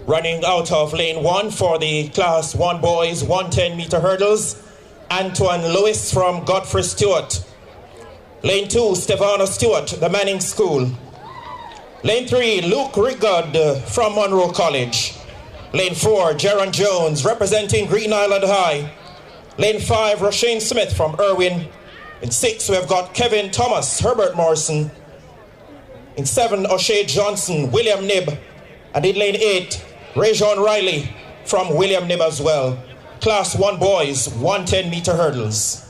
Running out of lane 1 for the Class 1 boys 110-meter hurdles, Antoine Lewis from Godfrey Stewart. Lane 2, Stevana Stewart, the Manning School. Lane 3, Luke Rigard from Monroe College. Lane 4, Jaron Jones representing Green Island High. Lane 5, Roshane Smith from Irwin. In 6, we have got Kevin Thomas, Herbert Morrison. In 7, O'Shea Johnson, William Nibb. And in lane 8, Rajon Riley from William Nibb as well. Class 1 boys, 110-meter hurdles.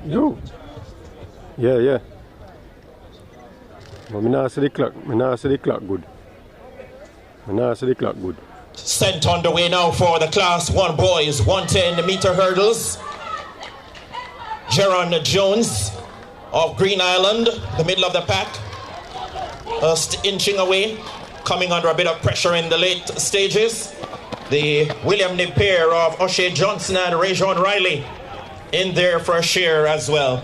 Yo. Yeah. But me not see the clock. Me not see the clock good. Sent on the way now for the Class 1 boys 110-meter hurdles. Jaron Jones of Green Island, the middle of the pack, inching away, coming under a bit of pressure in the late stages. The William Nibb pair of O'Shea Johnson and Rajon Riley in there for a share as well.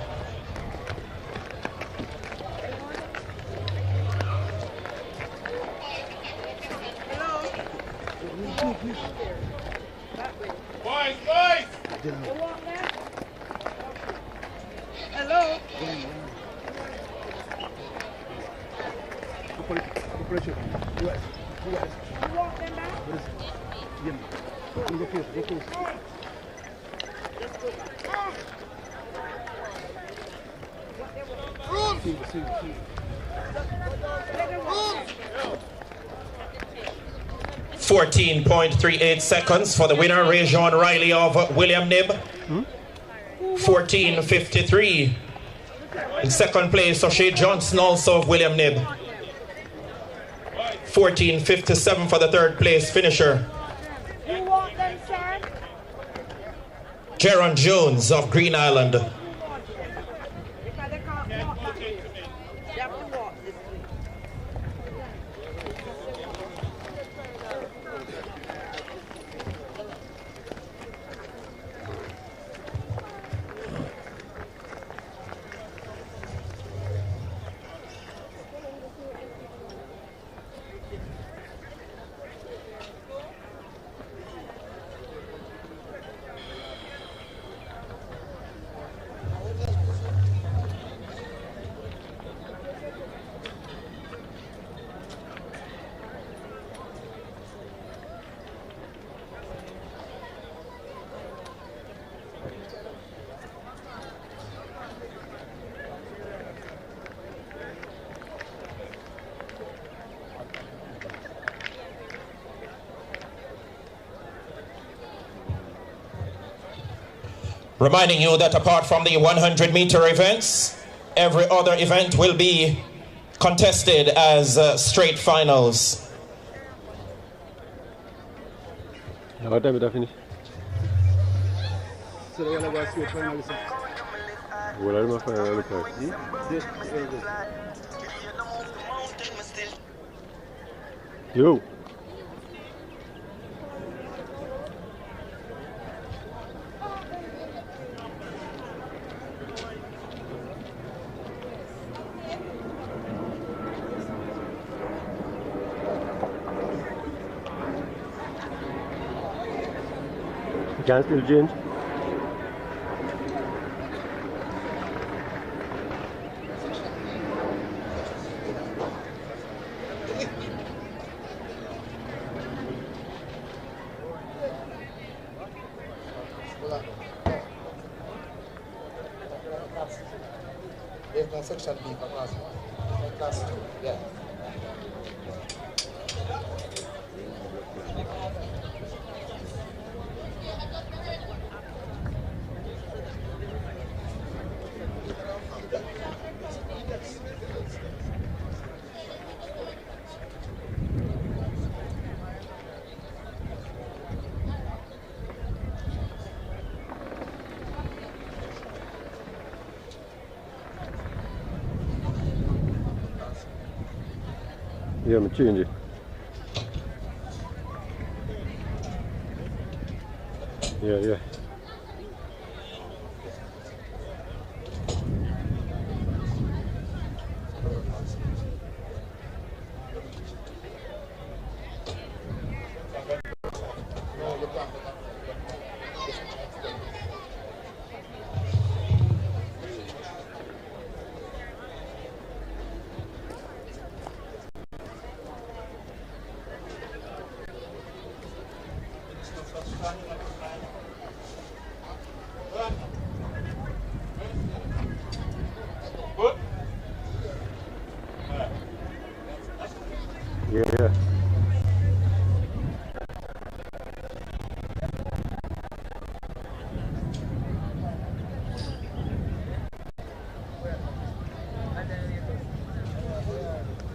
Boys! Hello? .38 seconds for the winner, Rajon Riley of William Nibb. 14:53. In second place, O'Shea Johnson, also of William Nibb. 14:57 for the third place finisher, Jaron Jones of Green Island. Reminding you that apart from the 100-meter events, every other event will be contested as straight finals. What time did I finish? So they're going to go straight finals. What are my final look like? Yo. Can still change. There's no section B for class 1. Class 2, yeah. Yeah, I'm change it. Yeah. Yeah.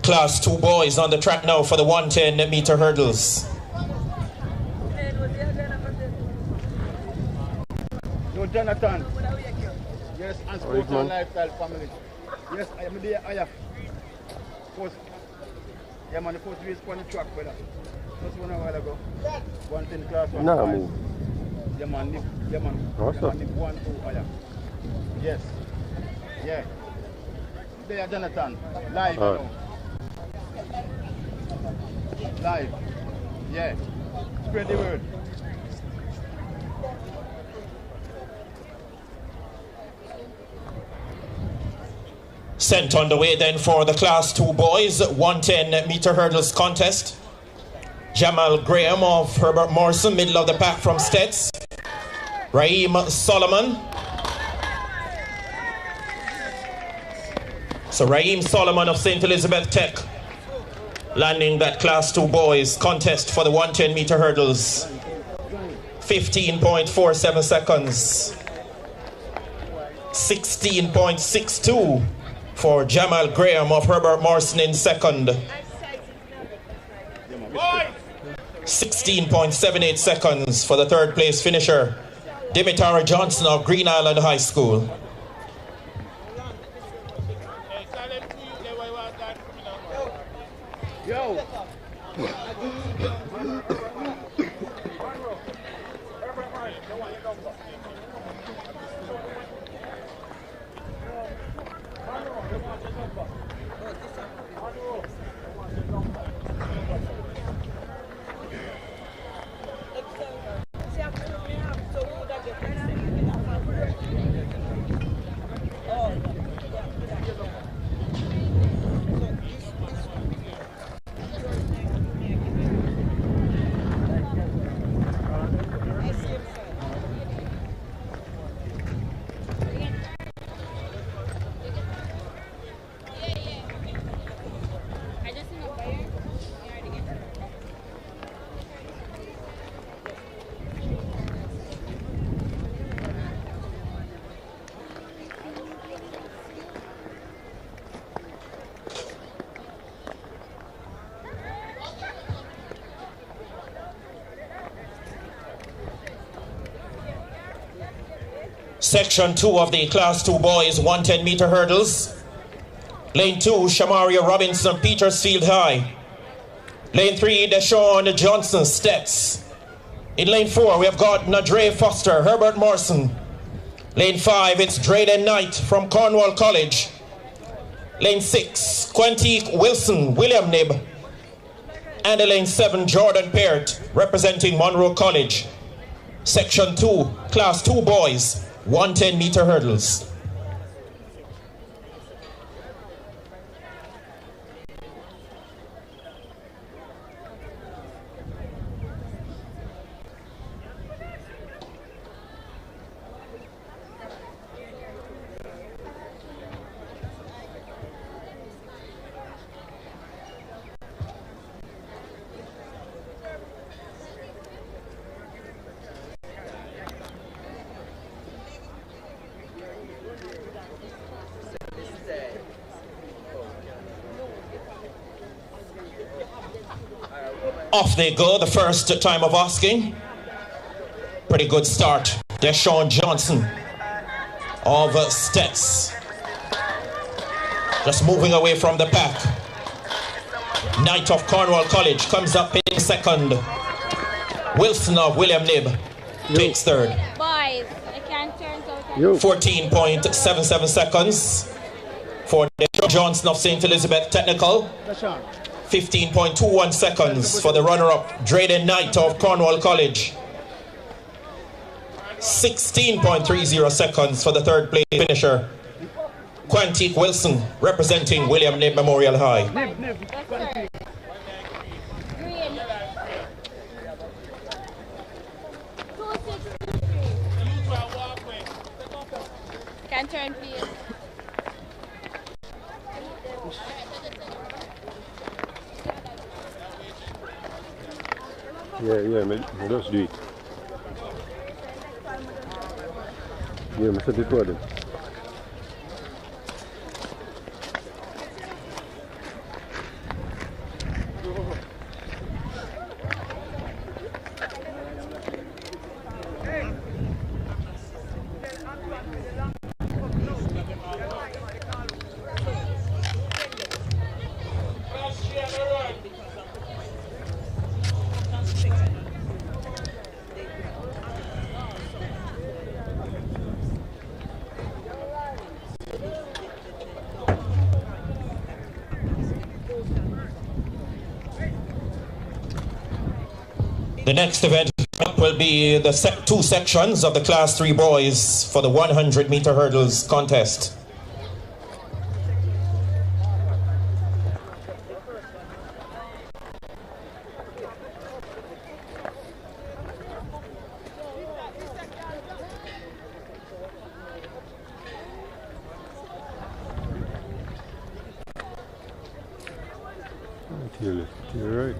Class 2 boys on the track now for the 110-meter hurdles. No, Jonathan. Yes, and sports and lifestyle family. Yes, I am there. I have post. Yeah, man, the first race on the track, brother. Just 1 hour ago. 110 class 1. Nah, move. Yeah, man. What's up? 1, 2, I have. Yes. Yeah. There, Jonathan. Live now. Live. Yeah. Spread the word. Sent on the way then for the Class 2 boys 110-meter hurdles contest. Jamal Graham of Herbert Morrison, middle of the pack from Stets. Raheem Solomon. So Raheem Solomon of St. Elizabeth Tech landing that Class 2 boys contest for the 110-meter hurdles. 15.47 seconds. 16.62 for Jamal Graham of Herbert Morrison in second. 16.78 seconds for the third place finisher, Dimitari Johnson of Green Island High School. Yo! Section 2 of the Class 2 boys 110-meter hurdles. Lane 2, Shamaria Robinson, Petersfield High. Lane 3, Deshaun Johnson, Stets. In lane 4, we have got Nadre Foster, Herbert Morrison. Lane 5, it's Drayden Knight from Cornwall College. Lane 6, Quentique Wilson, William Nib. And in lane 7, Jordan Peart, representing Monroe College. Section 2, Class 2 boys, 110-meter hurdles. Off they go, the first time of asking. Pretty good start. Deshaun Johnson of Stets. Just moving away from the pack. Knight of Cornwall College comes up in second. Wilson of William Knibb takes third. Boys, I can't turn so 14.77 seconds for Johnson of St. Elizabeth Technical. 15.21 seconds for the runner-up, Drayden Knight of Cornwall College. 16.30 seconds for the third place finisher, Quantique Wilson, representing William Knibb Memorial High. green. 263. Can turn, please. Yeah, me just do it. Yeah, me set it for them. The next event will be the two sections of the Class 3 boys for the 100-meter hurdles contest. You're right.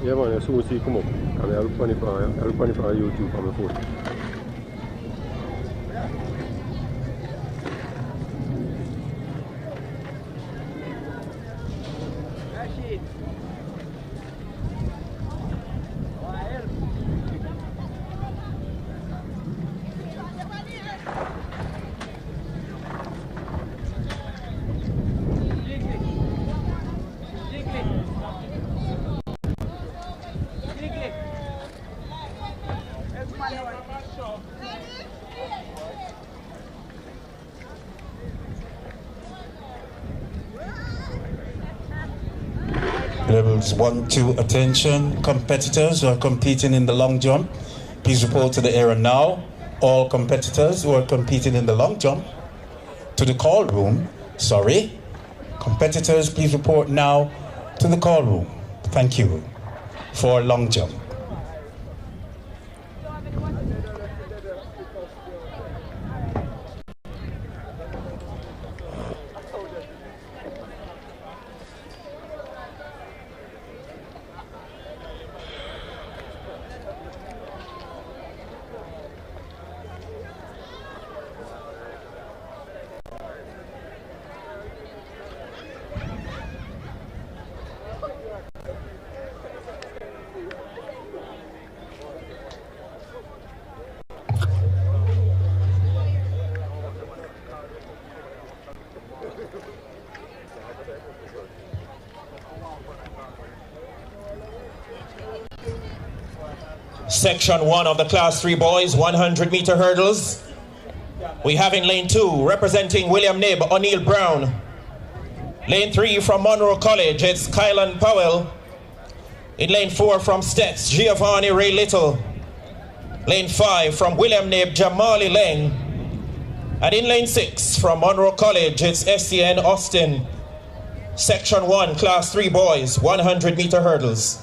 Yeah man, as soon as he come up, I'll look funny for YouTube on my phone. Levels 1, 2, attention. Competitors who are competing in the long jump, please report to the area now. All competitors who are competing in the long jump, to the call room. Sorry. Competitors, please report now to the call room. Thank you. For long jump. Section 1 of the Class 3 boys, 100-meter hurdles. We have in lane 2, representing William Nib, O'Neill Brown. Lane 3 from Monroe College, it's Kylan Powell. In lane 4 from Stets, Giovanni Ray Little. Lane 5 from William Nib, Jamali Leng. And in lane 6 from Monroe College, it's SCN Austin. Section 1, Class 3 boys, 100-meter hurdles.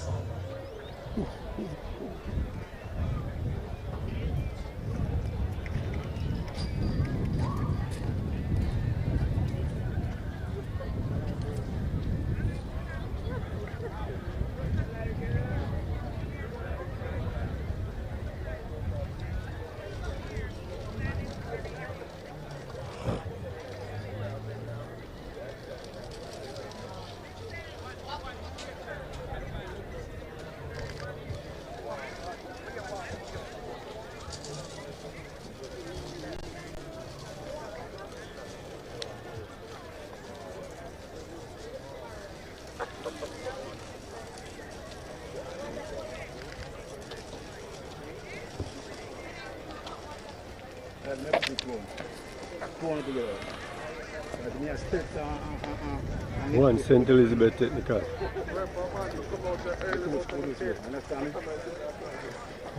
One St. Elizabeth Technical.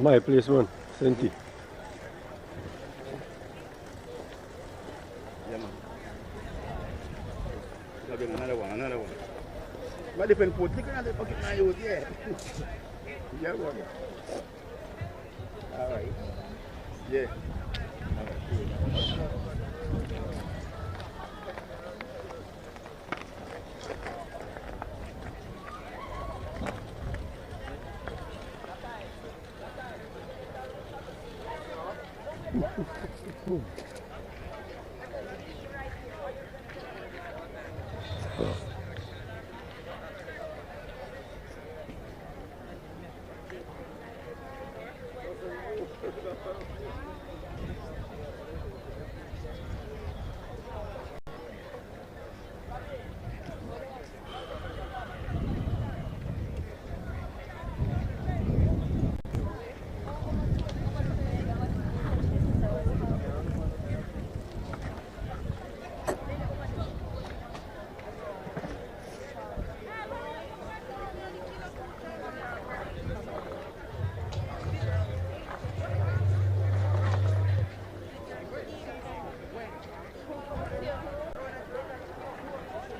My place one, St. Another one. But depend put the pocket now you yeah. Yeah, one. All right. Yeah.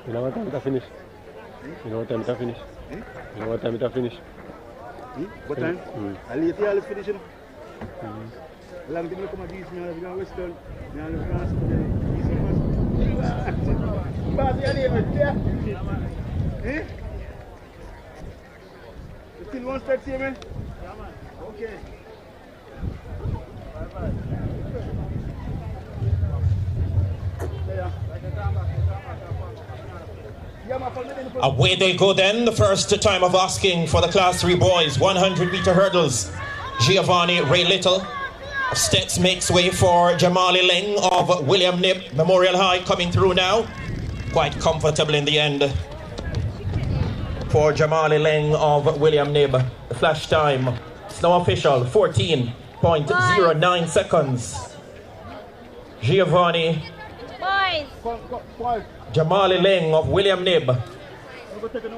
You know what time it finish? You know what time it finish? You know what time it finish? What time? I late here, I'll finish it. Long time I come to East, I live in Western, I live in France, East. But you name it, yeah? You still want to start here, man? Yeah, man. Okay. Bye-bye. Away they go then, the first time of asking for the Class 3 boys, 100-meter hurdles. Giovanni Ray Little of Stets makes way for Jamali Leng of William Nib Memorial High coming through now. Quite comfortable in the end for Jamali Leng of William Nib. The flash time, it's now official, 14.09 seconds. Giovanni Boys. Jamali Leng of William Nib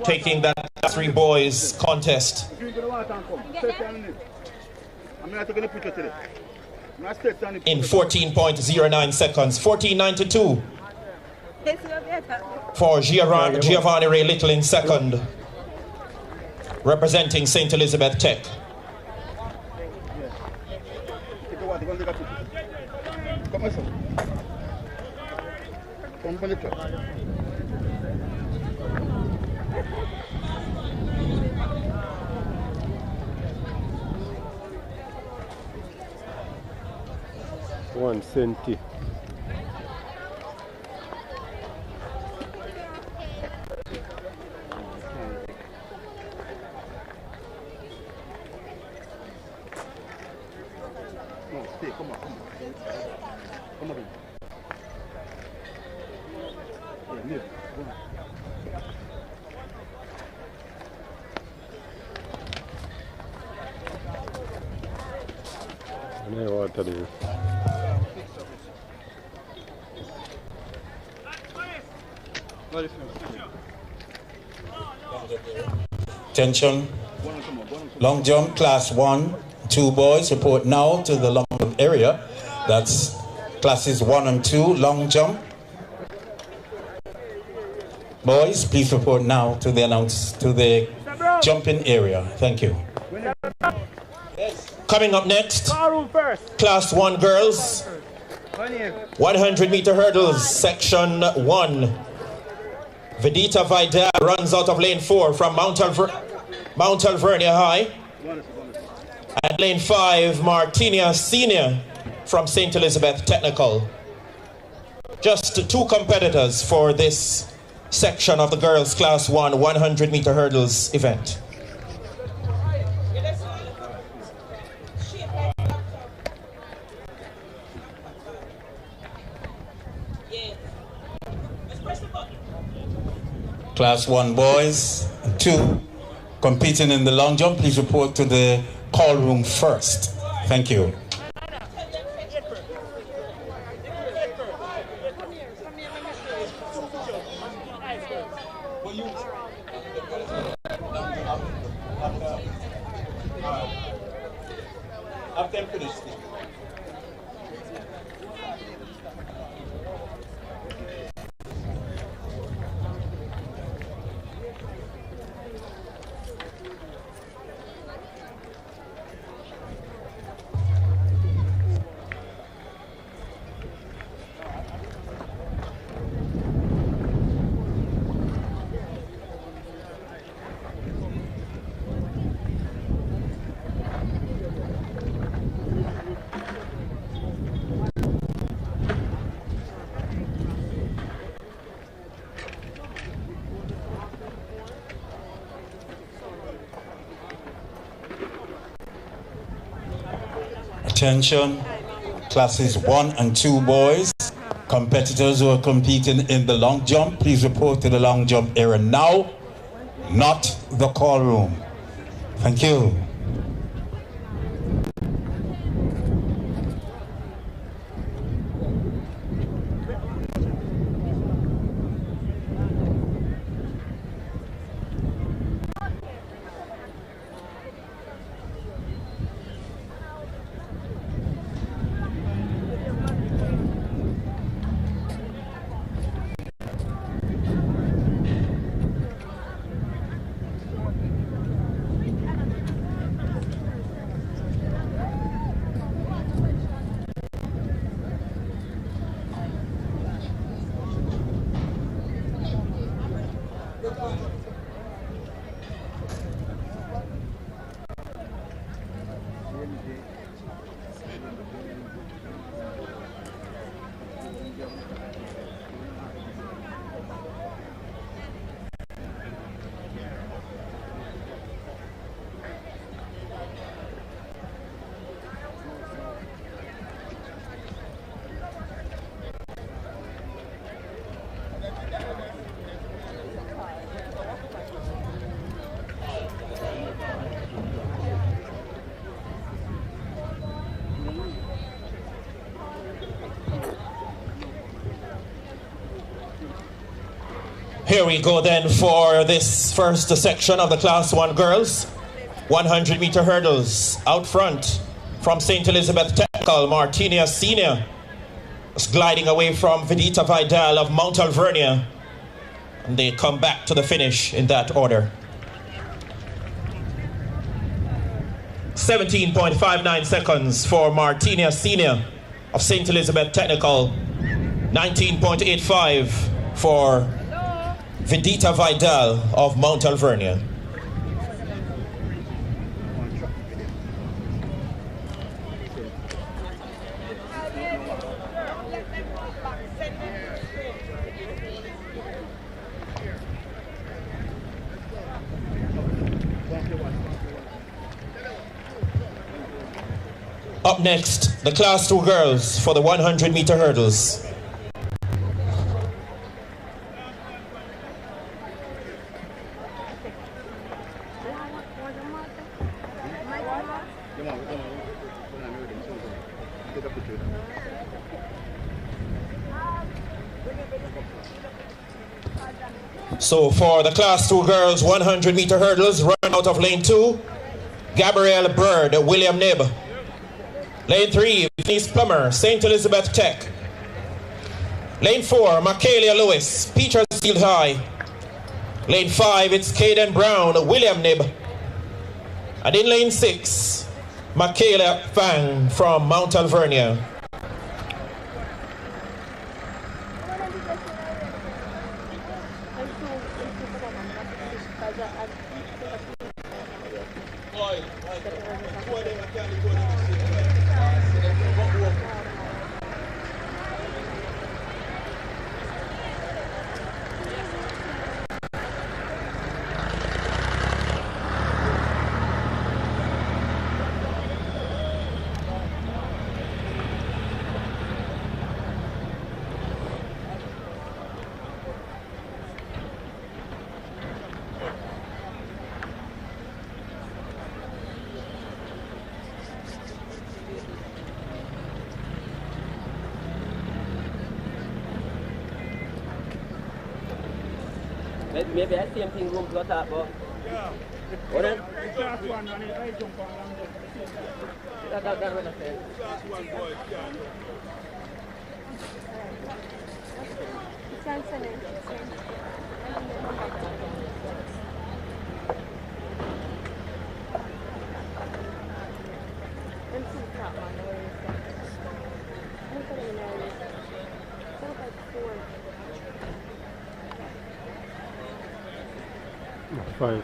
taking that Class 3 boys contest. In 14.09 seconds, 14.92 for Giovanni Ray Little in second, representing St. Elizabeth Tech. One centi. No, stay, come on. Come on. Yeah, live. I know what to do. Attention, long jump, class 1, 2 boys, report now to the long jump area. That's classes 1 and 2, long jump. Boys, please report now to the jumping area. Thank you. Coming up next, Class 1 girls, 100-meter hurdles, section 1. Vedita Vidal runs out of lane 4 from Mount Alvernia High. And lane 5, Martinia Senior from St. Elizabeth Technical. Just 2 competitors for this section of the girls' Class 1 100-meter hurdles event. Class 1 boys, 2 competing in the long jump, please report to the call room first. Thank you. Attention, classes 1 and 2 boys, competitors who are competing in the long jump, please report to the long jump area now, not the call room. Thank you. Here we go then for this first section of the Class 1 girls. 100 meter hurdles. Out front from St. Elizabeth Technical, Martinia Senior is gliding away from Vedita Vidal of Mount Alvernia. And they come back to the finish in that order. 17.59 seconds for Martinia Senior of St. Elizabeth Technical. 19.85 for Vedita Vidal of Mount Alvernia. Up next, the Class 2 girls for the 100 meter hurdles. So for the Class 2 girls 100 meter hurdles, run out of lane 2, Gabrielle Bird, William Nib. Lane 3, Denise Plummer, St. Elizabeth Tech. Lane 4, Michaela Lewis, Petersfield High. Lane 5, it's Caden Brown, William Nib. And in lane 6, Michaela Fang from Mount Alvernia. Maybe I same thing room to talk about. Yeah. What then? The Class 1 and I jump on and That's what I said. Class 1 boys can. Five.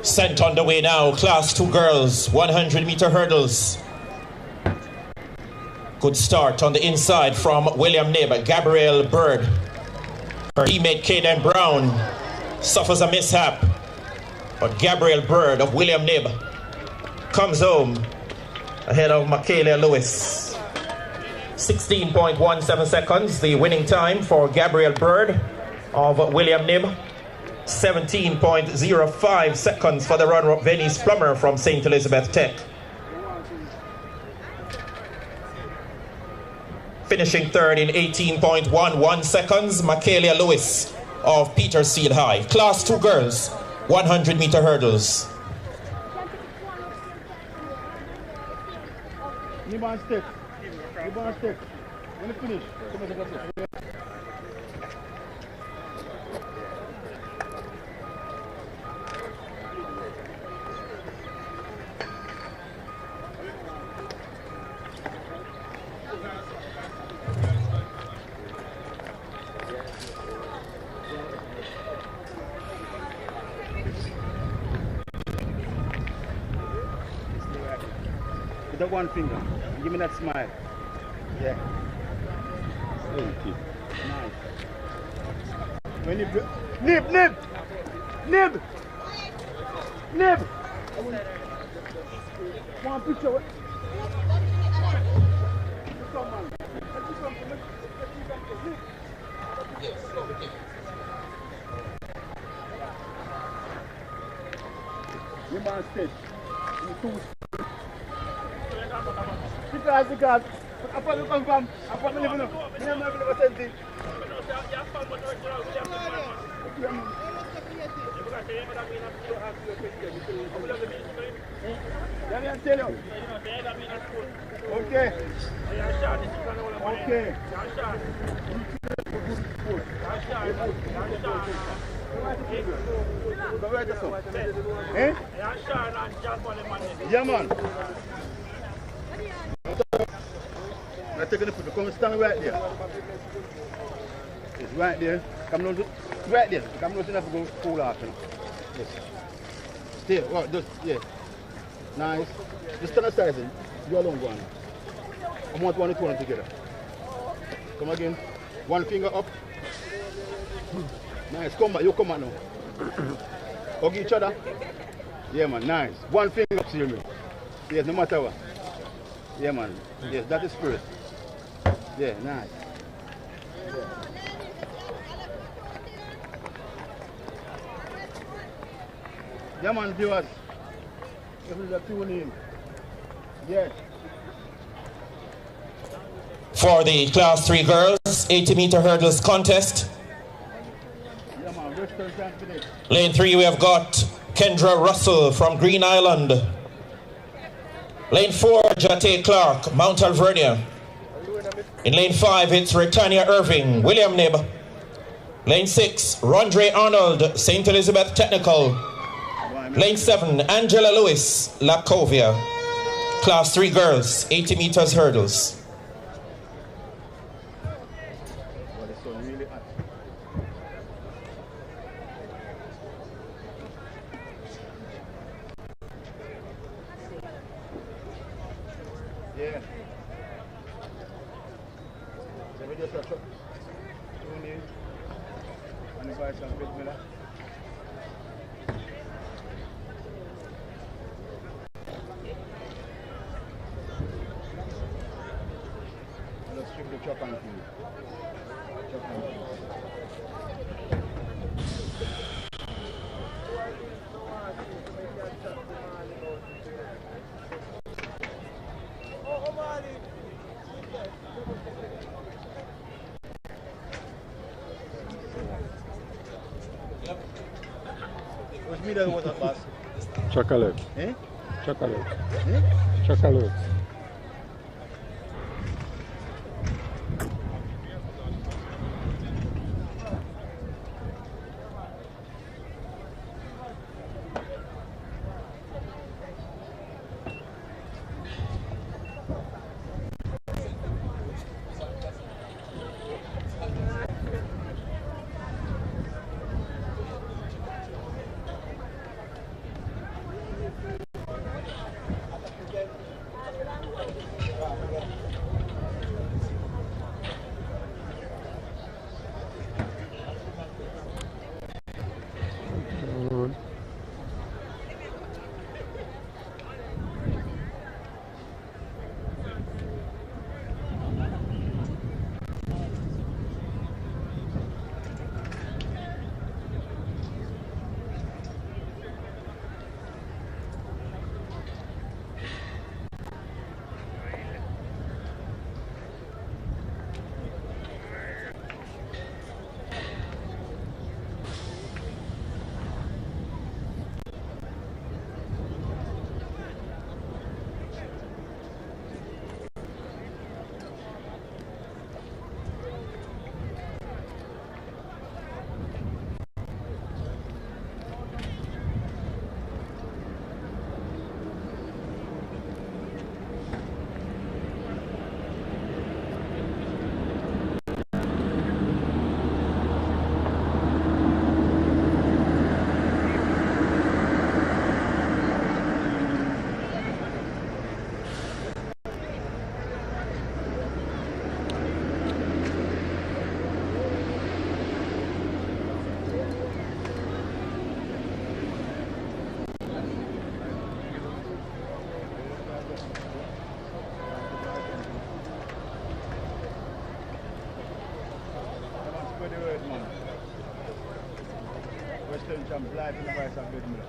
Sent on the way now, Class 2 girls, 100 meter hurdles. Good start on the inside from William Nib, Gabrielle Bird. Her teammate Caden Brown suffers a mishap, but Gabrielle Bird of William Nib comes home ahead of Michaela Lewis. 16.17 seconds, the winning time for Gabrielle Bird of William Nib. 17.05 seconds for the runner-up Venice Plummer from St. Elizabeth Tech. Finishing third in 18.11 seconds, Michaela Lewis of Petersfield High. Class 2 girls, 100 meter hurdles. on step. You on step. When you finish, come and take a with the one finger. Give me that smile. Yeah. Nice. When you nib. One picture. You man stage. Because apa lu confirm? Apa lu live no? Ni ma bila senti. Okay. Okay. Eh? Yeah, man. I'm taking the foot. Come stand right there. It's right there. Come on, right there. Come on, enough to go cool off. Yes. Stay. Well, just yeah. Nice. Just stand aside. You alone go on. I want one and two on together. Come again. One finger up. Nice. Come back. You come back now. Hug each other. Yeah, man. Nice. One finger up, see me. Yes, no matter what. Yeah, man. Yes, that is spirit. Yeah, nice. Yeah, man, viewers. This is a tune-in. Yes. For the Class 3 girls, 80-meter hurdles contest. Yeah, man. Western Transport. Lane 3, we have got Kendra Russell from Green Island. Lane 4, Jate Clark, Mount Alvernia. In lane 5, it's Retania Irving, William Nib. Lane 6, Rondre Arnold, St. Elizabeth Technical. Lane 7, Angela Lewis, Lacovia. Class 3 girls, 80 meters hurdles. Yeah. So we just tune in and buy some big miller. Let's strip the chop and feed. Chop and feed. What's me that was that last? Chocolate. Eh? Chocolate. Eh? Chocolate. the word, man. Western champ live in the price of good milk.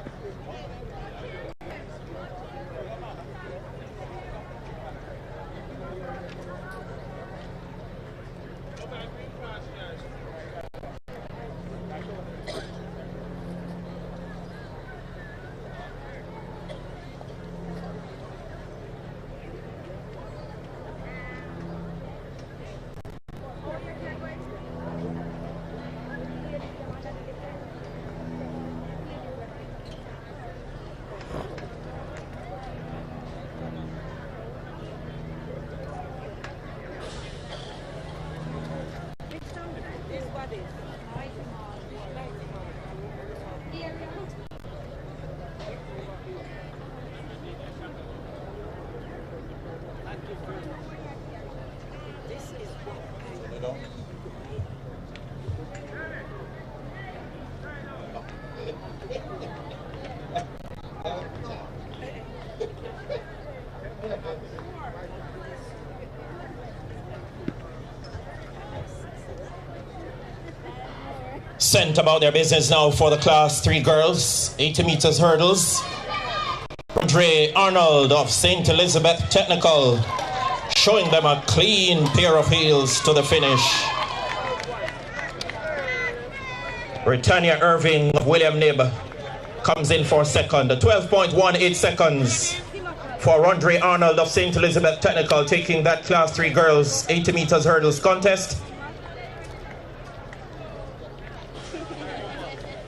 Sent about their business now for the class 3 girls, 80 meters hurdles. Andre Arnold of St. Elizabeth Technical showing them a clean pair of heels to the finish. Britannia Irving of William Knibb comes in for second. 12.18 seconds for Andre Arnold of St. Elizabeth Technical taking that class 3 girls 80 meters hurdles contest.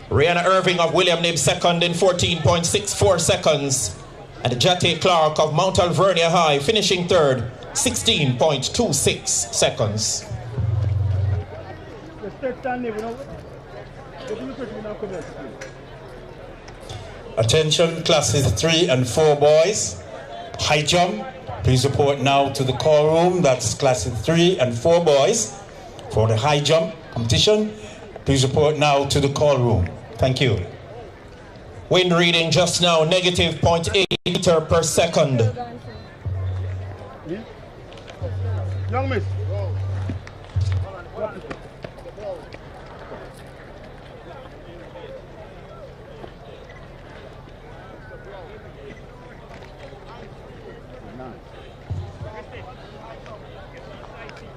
Rihanna Irving of William Knibb second in 14.64 seconds. And Jate Clark of Mount Alvernia High finishing third, 16.26 seconds. Attention, classes 3 and 4 boys. High jump, please report now to the call room. That's classes 3 and 4 boys. For the high jump competition, please report now to the call room. Thank you. Wind reading just now, negative 0.8 meter per second. Young miss.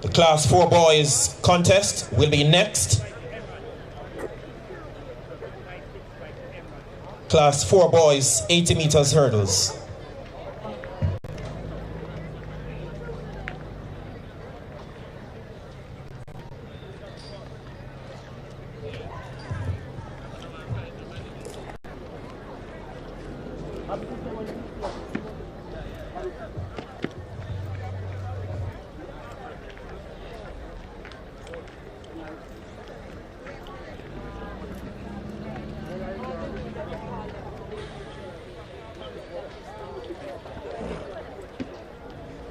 The class 4 boys contest will be next. Class 4 boys, 80 meters hurdles.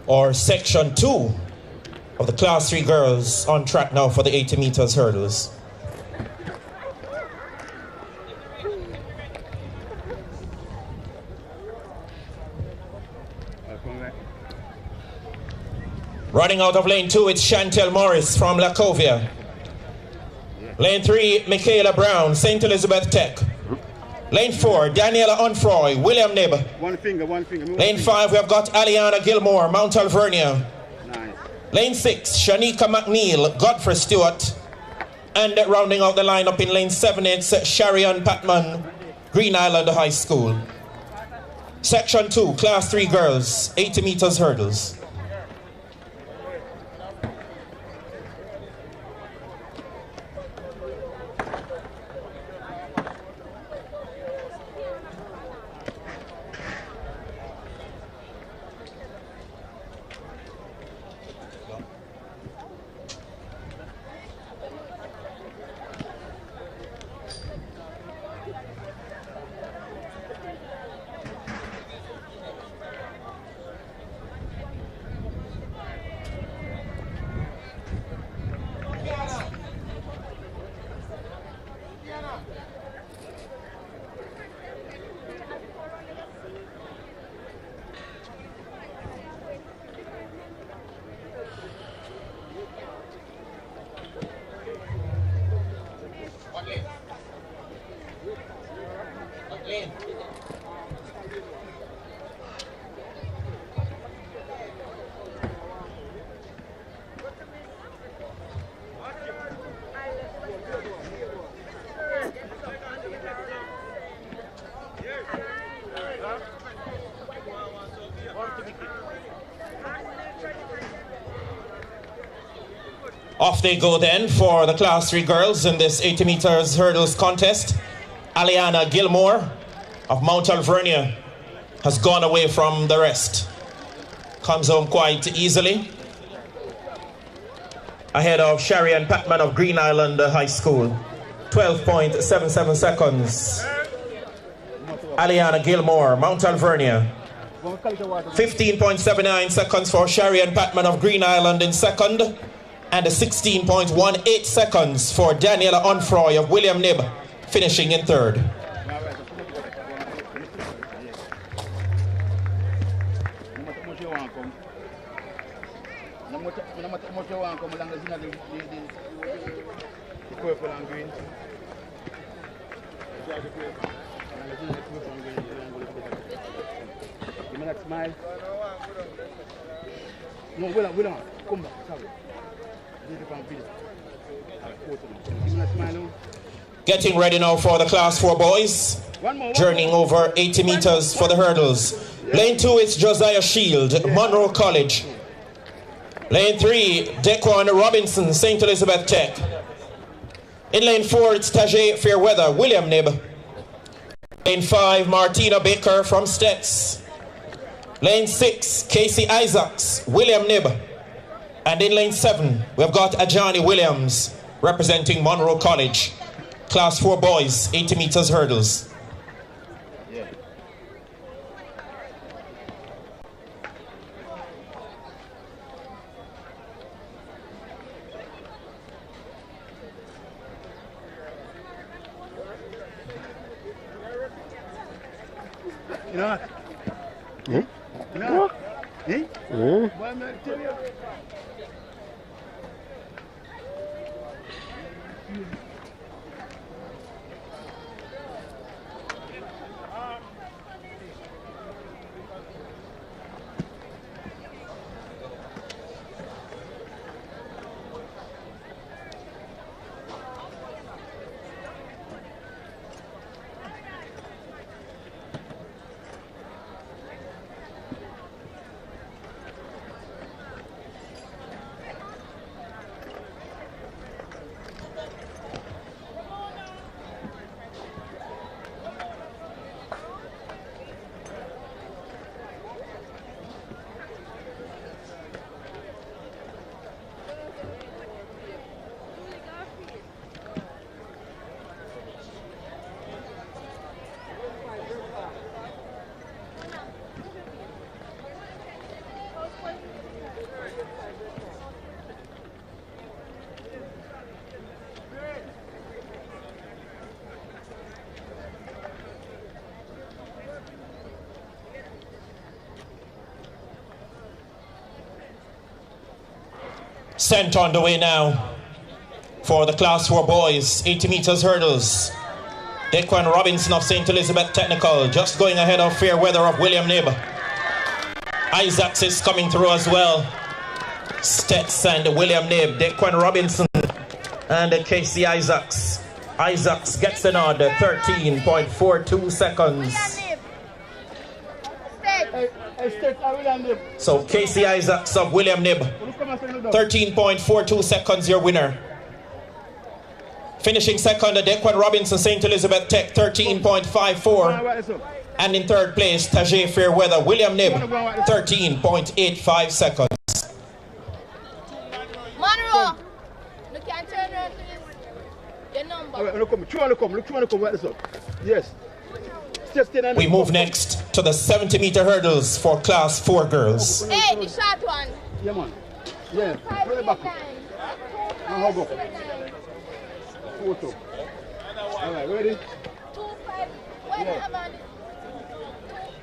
Or section 2 of the class 3 girls on track now for the 80 meters hurdles. Running out of lane 2, it's Chantel Morris from Lacovia. Lane 3, Michaela Brown, St. Elizabeth Tech. Lane 4, Daniela Onfroy, William Knibb. One finger. Lane 5, we have got Aliana Gilmore, Mount Alvernia. Nice. Lane 6, Shanika McNeil, Godfrey Stewart. And rounding out the lineup in lane 7, it's Sharian Patman, Green Island High School. Section 2, class 3 girls, 80 meters hurdles. Off they go then for the Class 3 girls in this 80 meters hurdles contest. Aliana Gilmore of Mount Alvernia has gone away from the rest. Comes home quite easily, ahead of Sharian Patman of Green Island High School. 12.77 seconds. Aliana Gilmore, Mount Alvernia. 15.79 seconds for Sharian Patman of Green Island in second. And 16.18 seconds for Daniela Onfroy of William Knibb, finishing in third. Purple and green. Give me that smile. No, William, come back. Sorry. Getting ready now for the Class 4 boys. Journeying over 80 meters for the hurdles. Lane 2 is Josiah Shield, Monroe College. Lane 3, Dequan Robinson, St. Elizabeth Tech. In lane 4, it's Tajay Fairweather, William Knibb. Lane 5, Martina Baker from Stets. Lane 6, Casey Isaacs, William Knibb. And in lane 7, we've got Ajani Williams representing Monroe College. Class 4 boys, 80 meters hurdles. Yeah. You know what? Hmm? You know what? Eh? Why am I telling you? Sent on the way now for the Class 4 boys, 80 meters hurdles. Dequan Robinson of St. Elizabeth Technical just going ahead of Fairweather of William Knibb. Isaacs is coming through as well. Stets and William Knibb, Dequan Robinson and Casey Isaacs. Isaacs gets the nod, 13.42 seconds. So Casey Isaacs of William Knibb, 13.42 seconds, your winner. Finishing second, Dequan Robinson, St. Elizabeth Tech, 13.54. And in third place, Tajay Fairweather, William Knibb, 13.85 seconds. Monroe, you can turn around, please. Your number. Yes. We move next to the 70 meter hurdles for Class 4 girls. Hey, the short one. Yeah, man. Yeah. Play back. Now go. Photo. All right, ready? 2-5. Wait, Yeah.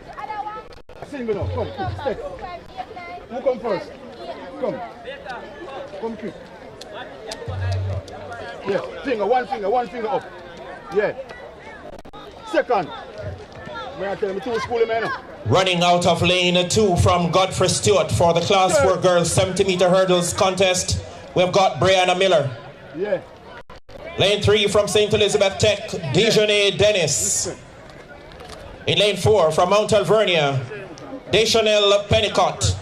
the other one. Single now. Come. Number Step. 2589. Who come first? Yeah. Come. Come quick. Yes. One finger up. Yeah. Second. Running out of lane 2 from Godfrey Stewart for the Class 4 girls 70 meter hurdles contest. We've got Brianna Miller. Yeah. Lane 3 from St. Elizabeth Tech, Dejanay Dennis. In lane 4 from Mount Alvernia, Deschanel Pennicott.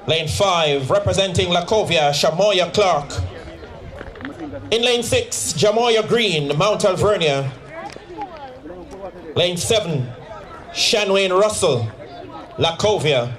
Lane 5, representing Lacovia, Shanoya Clark. In lane 6, Jamoya Green, Mount Alvernia. Lane 7, Shanwayne Russell, Lacovia.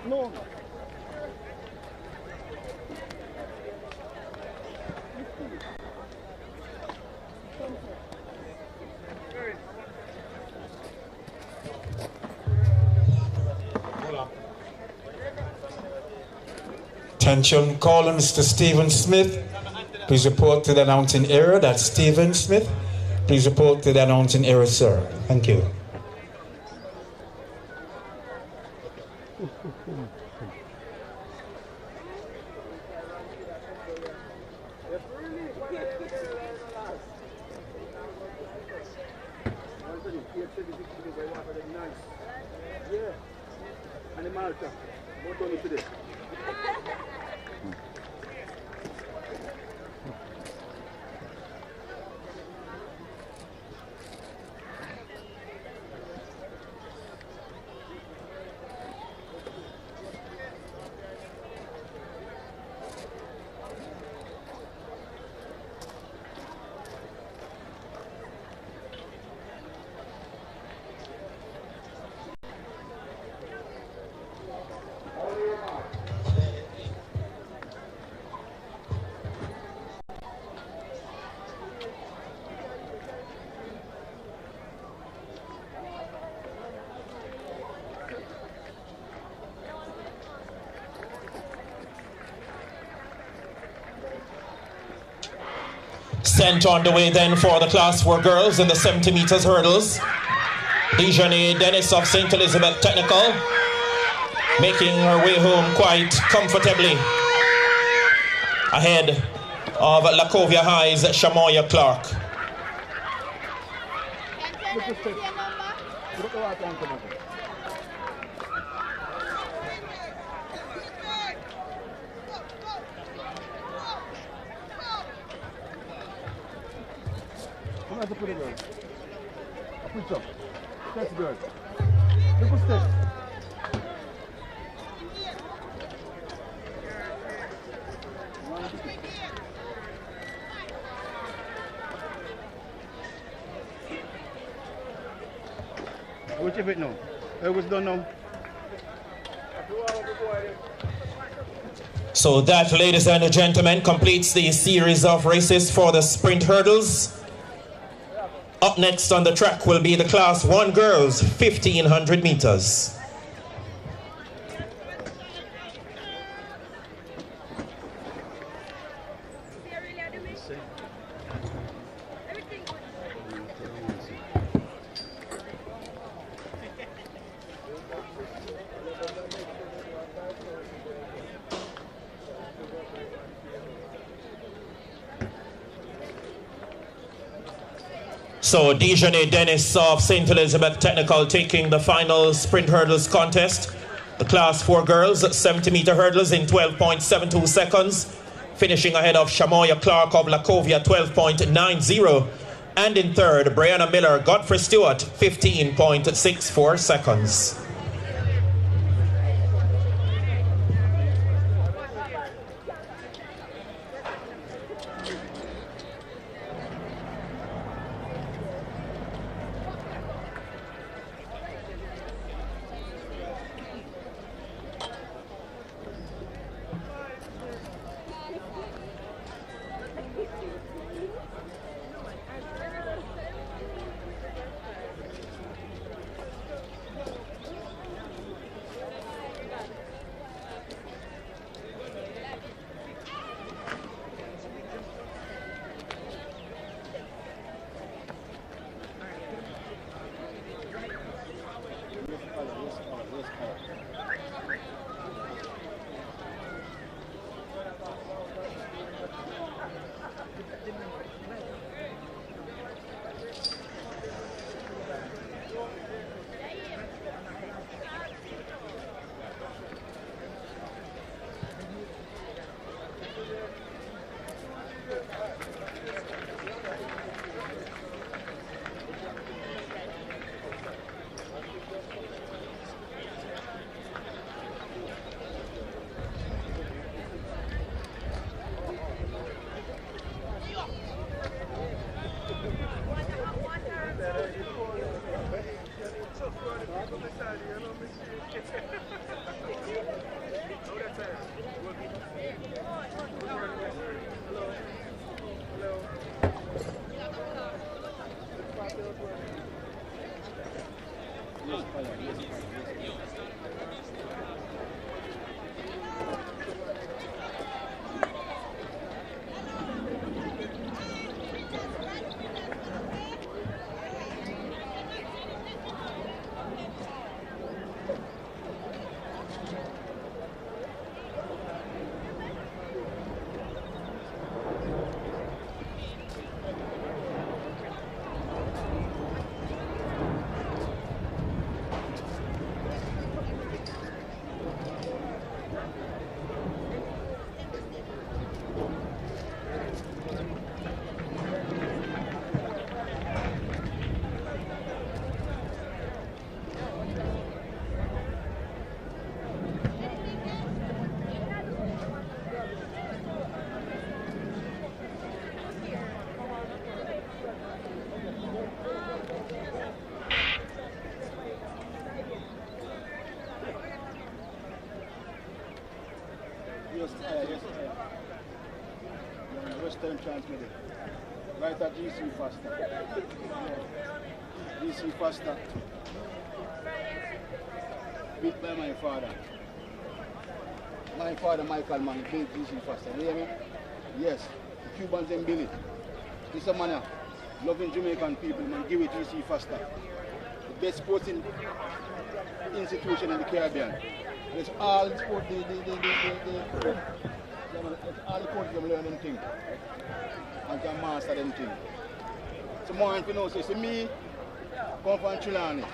No. Attention, caller Mr. Stephen Smith. Please report to the announcing area. That's Stephen Smith. Please report to the announcing area, sir. Thank you. Sent on the way then for the Class 4 girls in the 70 meters hurdles. Dejeuner Dennis of St. Elizabeth Technical making her way home quite comfortably ahead of Lacovia High's Shamoya Clark. To put it on. Push up. That's good. Look step. Which of it now? It was done now. So that, ladies and gentlemen, completes the series of races for the sprint hurdles. Up next on the track will be the Class 1 girls, 1,500 meters. So Dejeuner Dennis of St. Elizabeth Technical taking the final sprint hurdles contest. The Class 4 girls, 70 meter hurdles in 12.72 seconds. Finishing ahead of Shamoya Clark of Lacovia, 12.90. And in third, Brianna Miller, Godfrey Stewart, 15.64 seconds. Western transmitted. Right at GC faster. GC faster. Beat by my father. My father, Michael, man, beat GC faster. You hear me? Yes. The Cubans and Billy. This is a man loving Jamaican people, man. Give it GC faster. The best sporting institution in the Caribbean. It's all sport, all the coaches them learn them things and can master them things. So more you know, say me come from Chilani.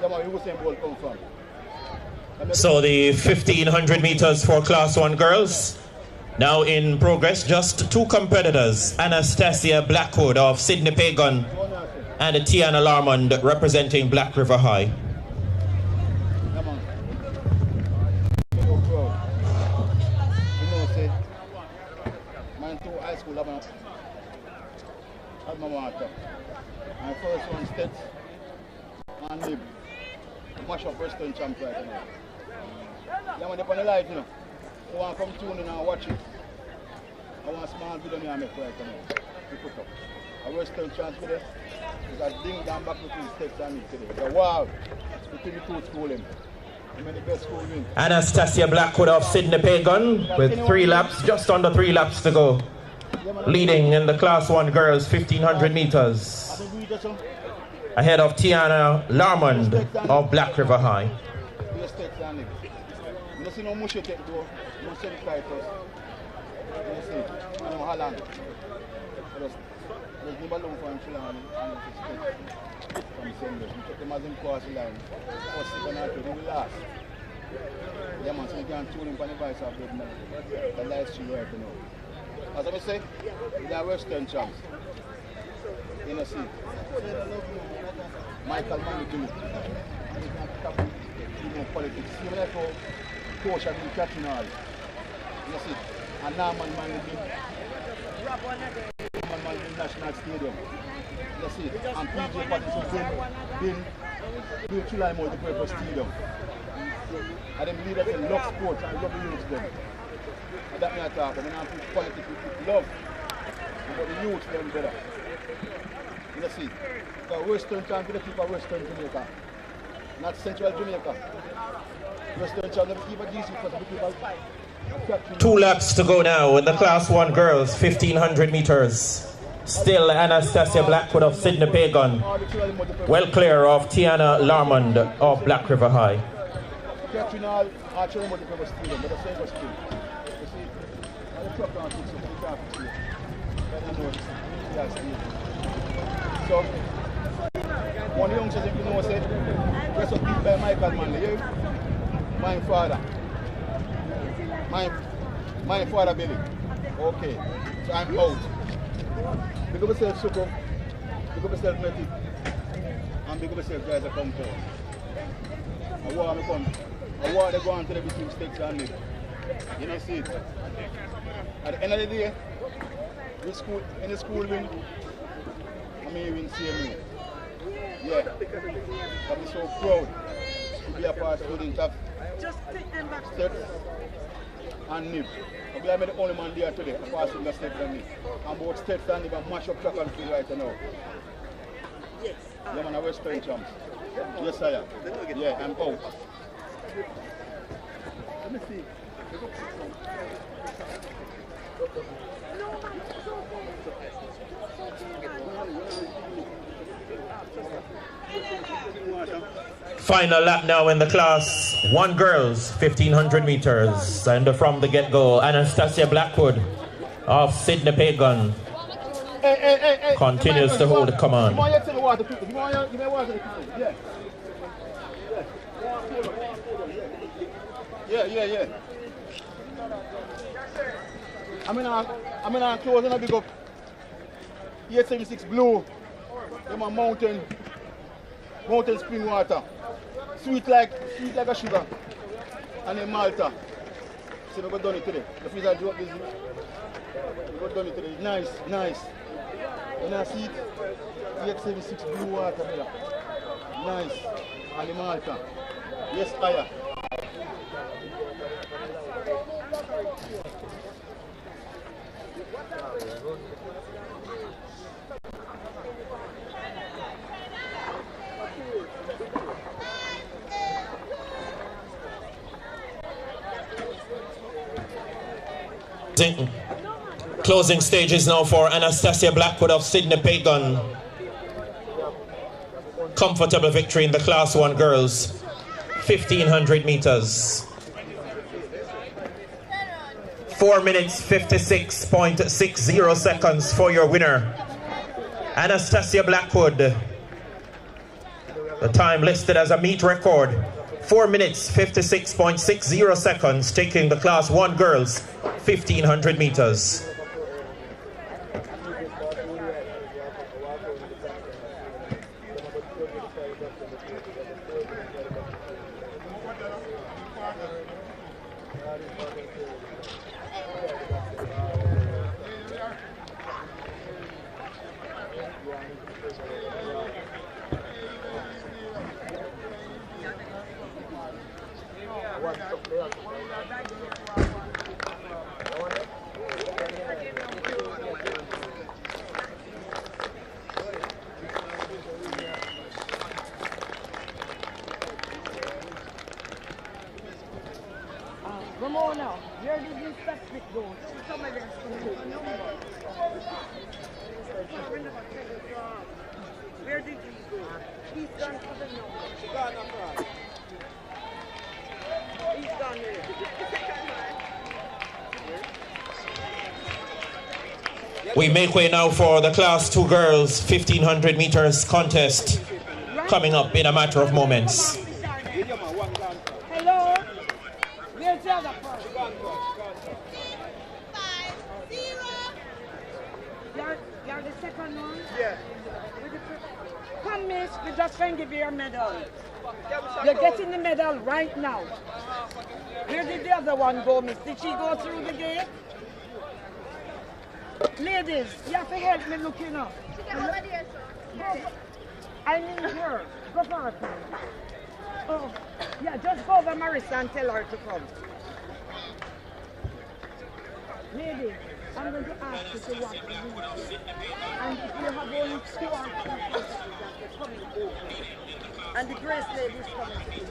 That's where Usain Bolt come from. So the 1500 meters for Class 1 girls now in progress. Just two competitors, Anastasia Blackwood of Sydney Pagan and Tiana Larmond representing Black River High. My first one state and live. Mash up Western champ right now. Yeah, man, they're on the live, you know. I want to come tune in and watch it. I want a small video I make right now. We put up. A Western champ today. There's a ding down back between states and it today. It's a wow. Between the two schools. I mean, the best school win. Anastasia Blackwood of Sydney Pagan with 3 laps, just under 3 laps to go. Leading in the Class 1 girls 1500 meters. Ahead of Tiana Larmond of Black River High. As I say, they are Western champs. You know, see. Michael Manny politics. Even if a coach has been catching all. You see. And Norman Manny National Stadium. You see. And PJ Patterson been Chile multi-purpose stadium. And them leaders in love sports and love the youth them. And that me I talk, but I put politics with love. But the youth them better. You see, the Western champ will keep a Western Jamaica. Not Central Jamaica. Western champ will keep a DC because we keep a 2 laps to go now in the Class 1 girls 1500 meters. Still Anastasia Blackwood of Sydney Pagan. Well clear of Tiana Larmond of Black River High. Catching all archery multiple stadium, but the same was still. You see, the truck can't fix it, you can't fix it. I don't know, that's it. So, one youngster, if you know, said, dress up beat by Michael Manley. My father. My father, Billy. Okay, so I'm out. Big up yourself, Suko. Big up yourself, Matty. And big up yourself, guys, that come to. I want to come. I want to go on to the between stakes and me. You know, see it. At the end of the day, in the school win, I may even see me. Yeah. I'm so proud. We are part student of steps and nib. We are the only man there today, a part student of steps and nib. And both steps and nib and mash up track and field right now. Yes. Yeah, man, I West Point champs. Yes, I am. Yeah, I'm out. Let me see. Final lap now in the class 1 girls, 1500 meters. And from the get-go, Anastasia Blackwood of Sydney Pagan continues to hold the command. Yeah. I'm in a close and I big up 876 Blue. I'm a mountain spring water. Sweet like a sugar. And a Malta. So we got done it today. The freezer drop this. We got done it today. Nice. And I see it 876 Blue water here. Nice. And a Malta. Yes, higher. Closing stages now for Anastasia Blackwood of Sydney Pagan. Comfortable victory in the Class 1 girls, 1500 meters. 4 minutes 56.60 seconds for your winner, Anastasia Blackwood. The time listed as a meet record, 4 minutes 56.60 seconds, taking the Class 1 girls 1500 meters. Ramona, where did you specific go? Where did you go? He's gone for the number. He's gone there. We make way now for the Class 2 girls 1500 meters contest coming up in a matter of moments. Hello? Where's the other person? 5-0. You're the second one? Yeah. Come, miss, we just trying to give you your medal. You're getting the medal right now. Where did the other one go, miss? Did she go through the gate? Ladies, you have to help me looking up. I need her. Go for her. Oh, yeah, just go over Marissa and tell her to come. Ladies, I'm going to ask you to watch the video. And if you have only 2 or 3 places that are coming over, and the Grace lady is coming to you.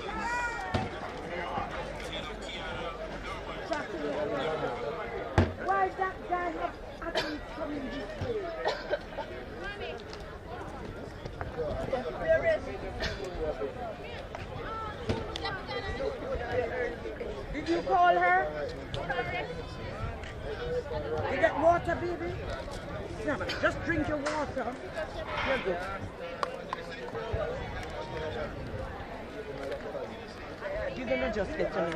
Why that guy have athletes coming this way? Did you call her? You get water, baby? Yeah, man, just drink your water. You're good. You're gonna just get to me.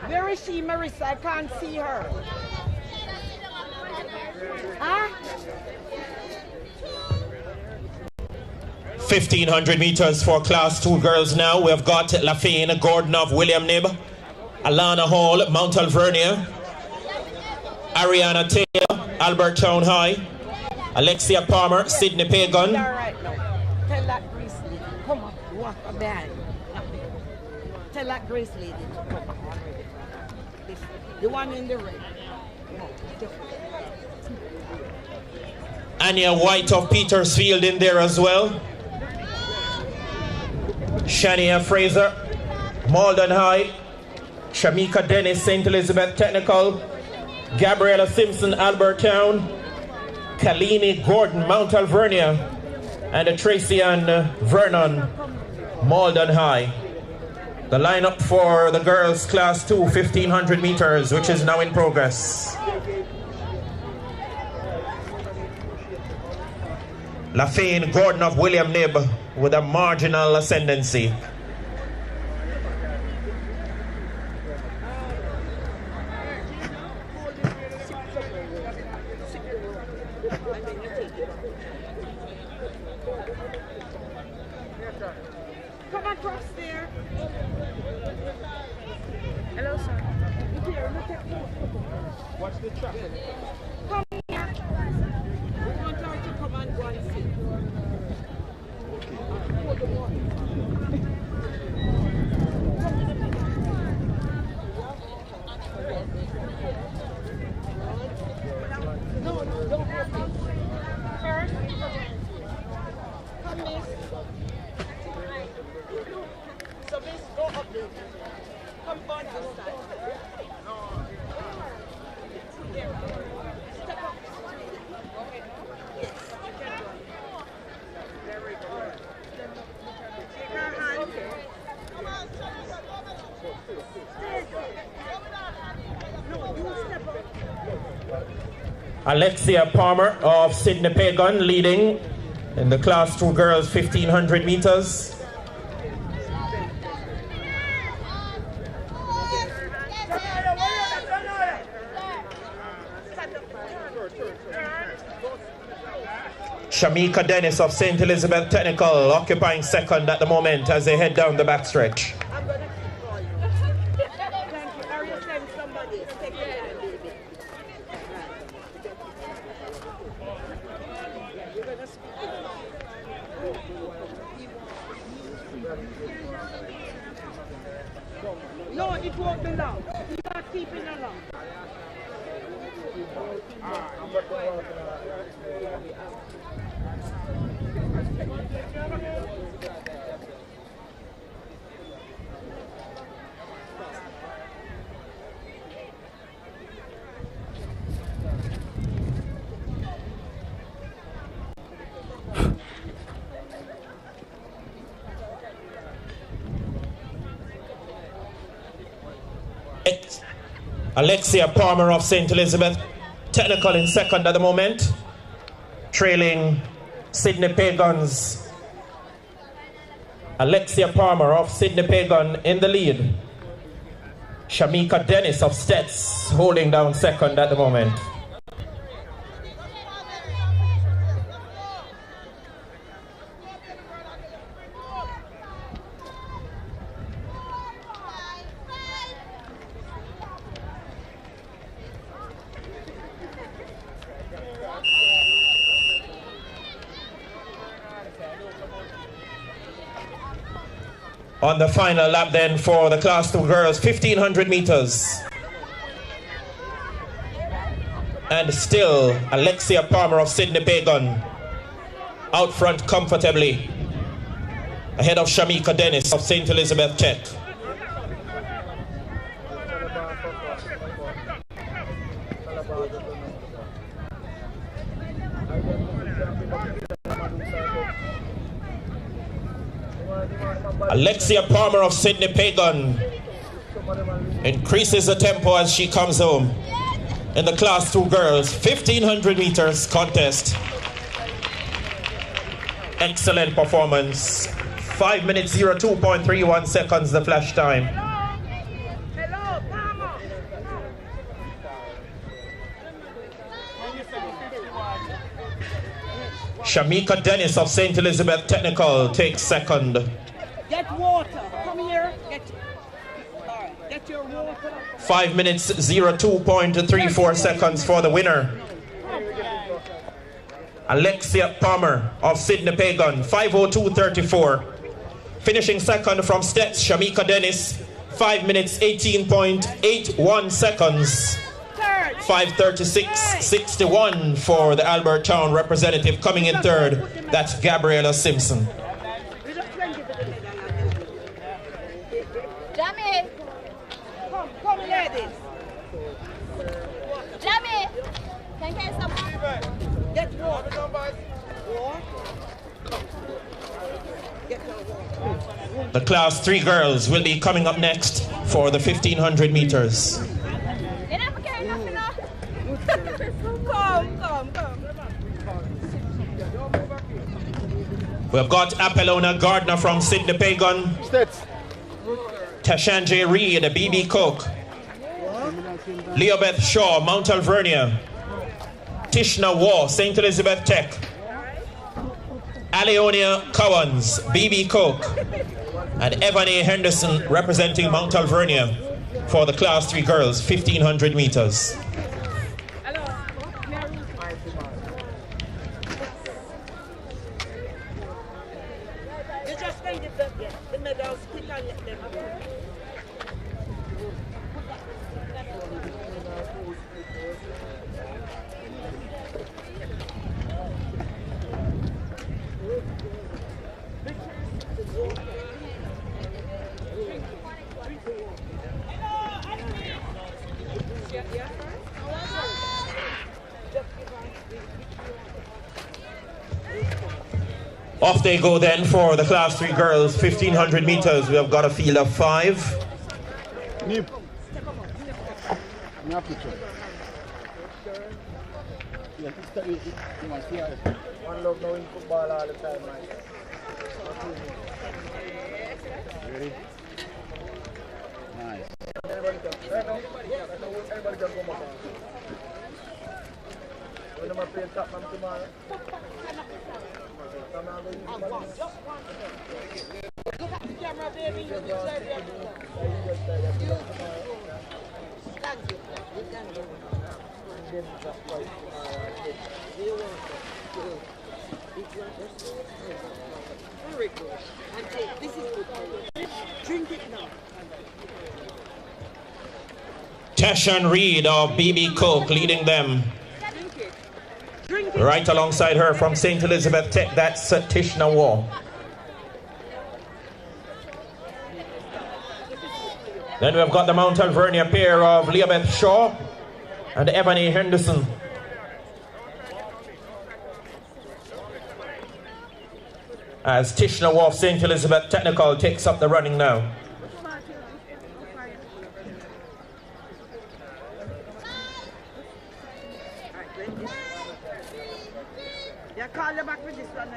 Where is she, Marissa? I can't see her. Huh? 1500 meters for Class 2 girls now. We have got Lafayne Gordon of William Nib, Alana Hall, Mount Alvernia, Ariana Taylor, Albertown High, Alexia Palmer, Sydney Pagan, Tell that Grace lady, come up, walk behind. Tell that Grace lady to come up already. The one in the red. Anya White of Petersfield in there as well. Shania Fraser, Malden High. Shamika Dennis, St. Elizabeth Technical. Gabriella Simpson, Albertown. Kalini Gordon, Mount Alvernia. And Tracy Ann Vernon, Malden High. The lineup for the girls class 2, 1500 meters, which is now in progress. Lafayne Gordon of William Knibb with a marginal ascendancy. Come across there. Hello, sir. Watch the traffic. Come here. We want her to come and go and sit. No, don't have to. First, come, miss. So, miss, go up there. Come on this side. Step up. Okay. Yes, you can go. Very good. Take her hand. Come on, no, you step up. Alexia Palmer of Sydney Pagan leading in the class 2 girls 1500 meters. Shamika Dennis of St. Elizabeth Technical occupying second at the moment as they head down the backstretch. I'm going to keep calling. Thank you. Are you send somebody? Take your time, baby. You're going to speak. No, it won't be long. You're not keeping it long. Alexia Palmer of St. Elizabeth Technical in second at the moment, trailing Sydney Pagans. Alexia Palmer of Sydney Pagan in the lead. Shamika Dennis of Stets holding down second at the moment. On the final lap then for the class 2 girls, 1500 meters. And still Alexia Palmer of Sydney Pagan out front comfortably, ahead of Shamika Dennis of St. Elizabeth Tech. Alexia Palmer of Sydney Pagan increases the tempo as she comes home in the class 2 girls 1500 meters contest. Excellent performance. 5 minutes 02.31 seconds the flash time. Hello, Palmer. Shamika Dennis of St. Elizabeth Technical takes second. Get water. Come here. Get your water. 5 minutes 02.34 seconds for the winner. Alexia Palmer of Sydney Pagan, 5:02.34. Finishing second from Stets, Shamika Dennis, 5 minutes 18.81 seconds. 5:36.61 for the Albert Town representative. Coming in third, that's Gabriela Simpson. Jamie! Come, ladies. Jamie! Can you get some? Get warm. Warm. Get warm. The class 3 girls will be coming up next for the 1500 meters. You never carry nothing off. Come. We've got Apollonia Gardner from Sydney Pagan, Tashandre Reid, BB Cook, Leobeth Shaw, Mount Alvernia, Tishna Waugh, St. Elizabeth Tech, Aleonia Cowans, BB Cook, and Evanie Henderson representing Mount Alvernia for the class 3 girls, 1500 meters. You just can get the medals, pick and let them go. Off they go then for the class 3 girls, 1500 meters. We have got a field of 5. One love knowing football all the time, man. Ready? Nice. Everybody can go more. When I'm playing top man tomorrow. Look at the camera, baby. You very good. And this is good for you. Drink it now. Tashan Reid of BB Cook leading them. Drink it. Right alongside her from St. Elizabeth Tech, that's Tishna Waugh. Then we've got the Mount Alvernia pair of Leobeth Shaw and Evanie Henderson. As Tishna Waugh of St. Elizabeth Technical takes up the running now. You call you back with this one,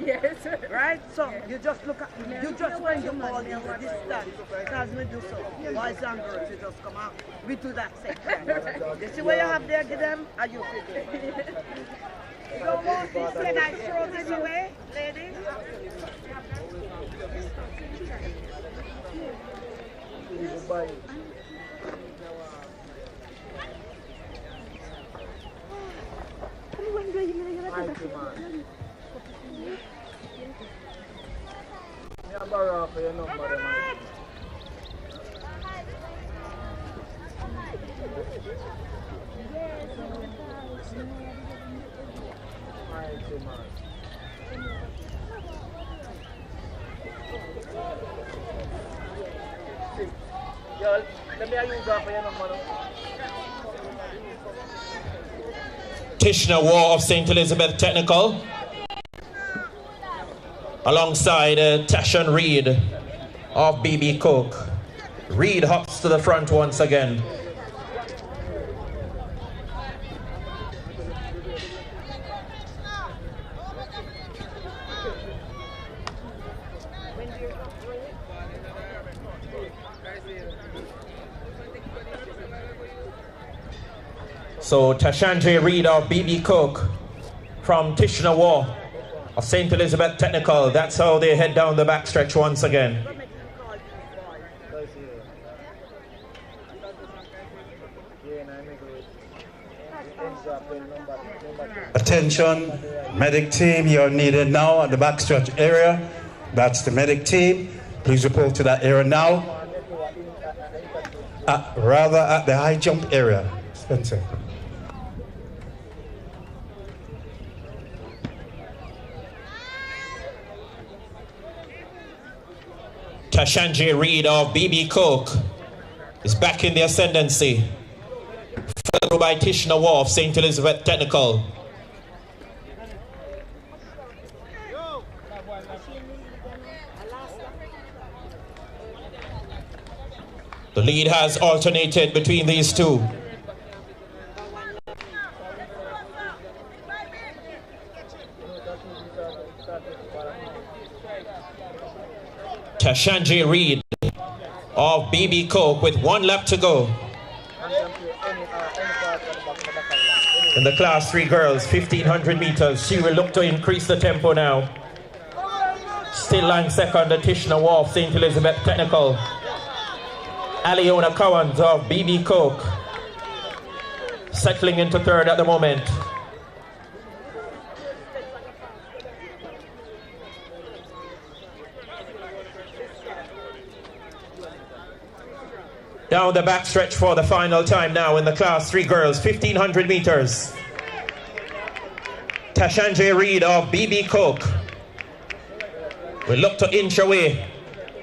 yes. Right? So you just look at, you just when you call in the distance, because we do so. Boys and girls, you just come out. We do that section. You see what you have there, give them, and you fit it. So can I throw this away, ladies? Tishna Waugh of St. Elizabeth Technical alongside Tashan Reid of BB Cook. Reid hops to the front once again. So Tashandre Reid of BB Cook from Tishna Waugh of St. Elizabeth Technical. That's how they head down the backstretch once again. Attention, Medic team, you're needed now at the backstretch area. That's the medic team. Please report to that area now. Rather at the high jump area. Spencer. Tashanji Reed of BB Cook is back in the ascendancy, followed by Tishna Wolf, St. Elizabeth Technical. The lead has alternated between these two. Tashanji Reed of BB Coke with 1 lap to go. In the class 3 girls, 1500 meters, she will look to increase the tempo now. Still lying second, the Tishna Wolf, St. Elizabeth Technical. Aliona Cowans of BB Coke settling into third at the moment. Down the backstretch for the final time now in the class 3 girls, 1500 meters. Tashanji Reed of BB Coke will look to inch away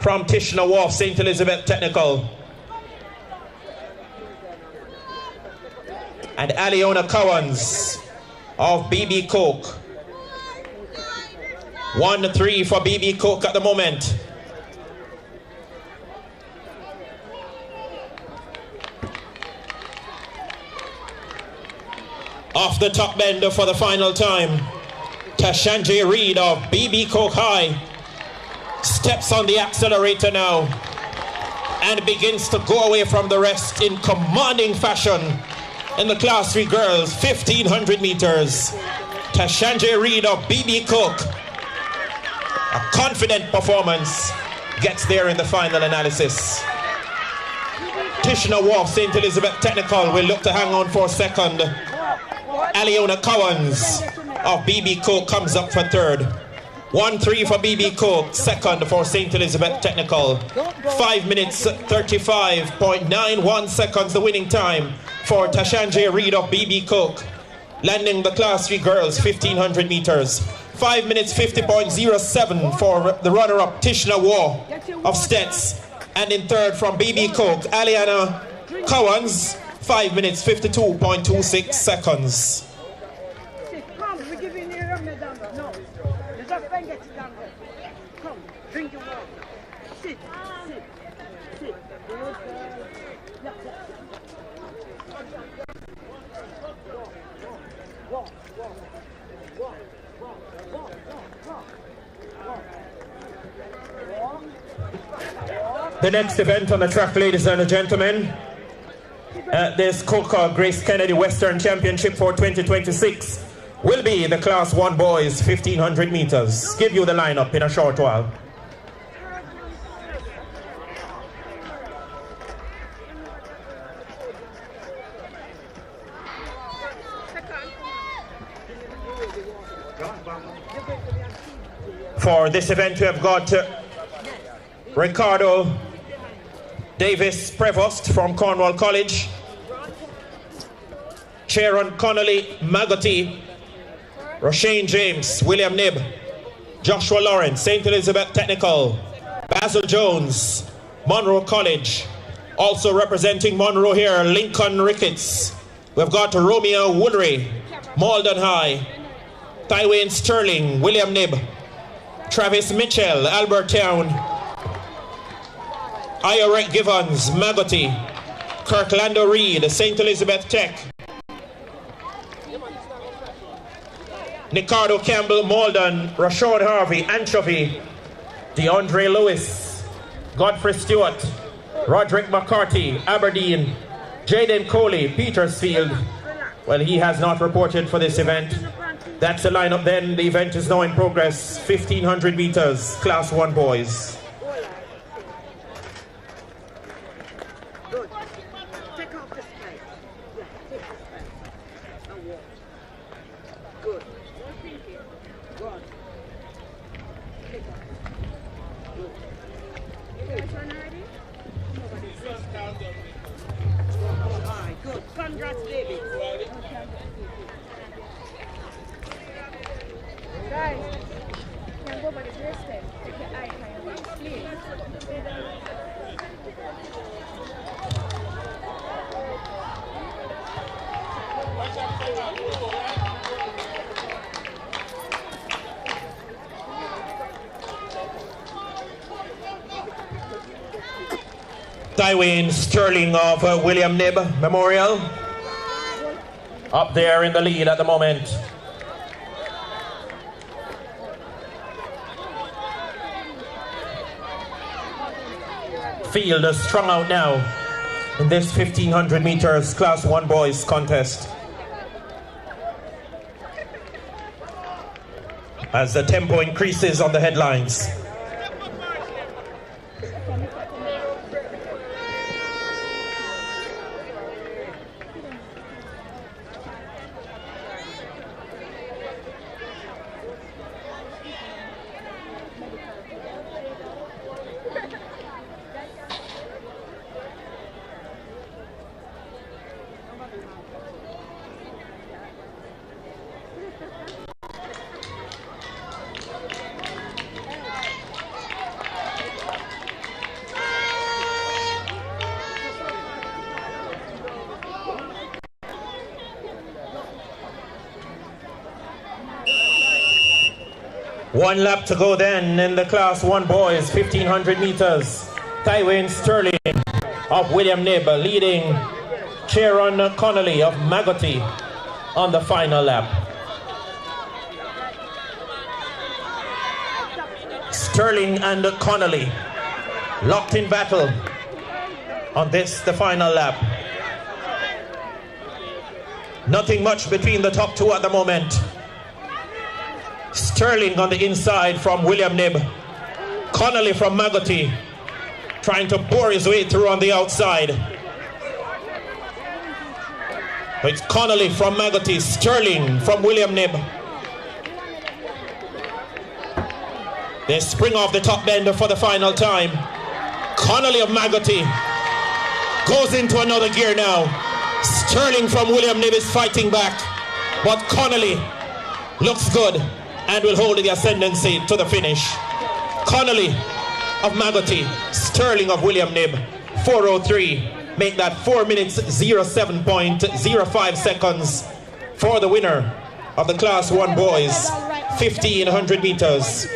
from Tishna Wolf, St. Elizabeth Technical. And Aliona Cowans of BB Coke. 1-3 for BB Coke at the moment. Off the top bender for the final time, Tashanji Reed of BB Coke High steps on the accelerator now and begins to go away from the rest in commanding fashion in the class 3 girls, 1500 meters. Tashanji Reed of BB Coke, a confident performance, gets there in the final analysis. Tishna Wolf, St. Elizabeth Technical will look to hang on for second. Aliona Cowans of BB Coke comes up for third. 1-3 for BB Coke, second for St. Elizabeth Technical. 5 minutes 35.91 seconds the winning time for Tashanji Reed of BB Coke, landing the class 3 girls 1500 meters. 5 minutes 50.07 for the runner-up Tishna Wolf of Stets, and in third from BB Coke, Aliona Cowans, 5 minutes 52.26 seconds. Come, we're giving you a medal. No, you just bring it down there. Come, drink your water. Sit. The next event on the track, ladies and gentlemen, this Coca Grace Kennedy Western Championship for 2026 will be the Class 1 boys 1500 meters. Give you the lineup in a short while. For this event we have got Ricardo Davis Prevost from Cornwall College, Sharon Connolly Magoty, Roshane James, William Nibb, Joshua Lawrence, St. Elizabeth Technical, Basil Jones, Monroe College. Also representing Monroe here, Lincoln Ricketts. We've got Romeo Woodry, Malden High, Tywayne Sterling, William Nibb, Travis Mitchell, Albertown, Ira Givens, Magoty, Kirklando Reed, St. Elizabeth Tech, Ricardo Campbell, Malden, Rashawn Harvey, Anchovy, DeAndre Lewis, Godfrey Stewart, Roderick McCarthy, Aberdeen, Jaden Coley, Petersfield. Well, he has not reported for this event. That's the lineup then. The event is now in progress. 1500 meters, Class 1 boys. Good. Take off the spike. Yeah, take the spike. And walk. Good. Tywin Sterling of William Knibb Memorial up there in the lead at the moment. Field is strung out now in this 1500 meters Class 1 boys contest, as the tempo increases on the headlines. One lap to go then in the Class 1 boys 1500 meters. Tywin Sterling of William Knibb leading Sharon Connolly of Magotty on the final lap. Sterling and Connolly locked in battle on this, the final lap. Nothing much between the top two at the moment. Sterling on the inside from William Knibb. Connolly from Magotty trying to bore his way through on the outside. It's Connolly from Magotty, Sterling from William Knibb. They spring off the top bender for the final time. Connolly of Magotty goes into another gear now. Sterling from William Knibb is fighting back, but Connolly looks good and will hold the ascendancy to the finish. Connolly of Magotty, Sterling of William Knibb, 4:03. Make that 4 minutes 07.05 seconds for the winner of the Class 1 boys 1500 meters.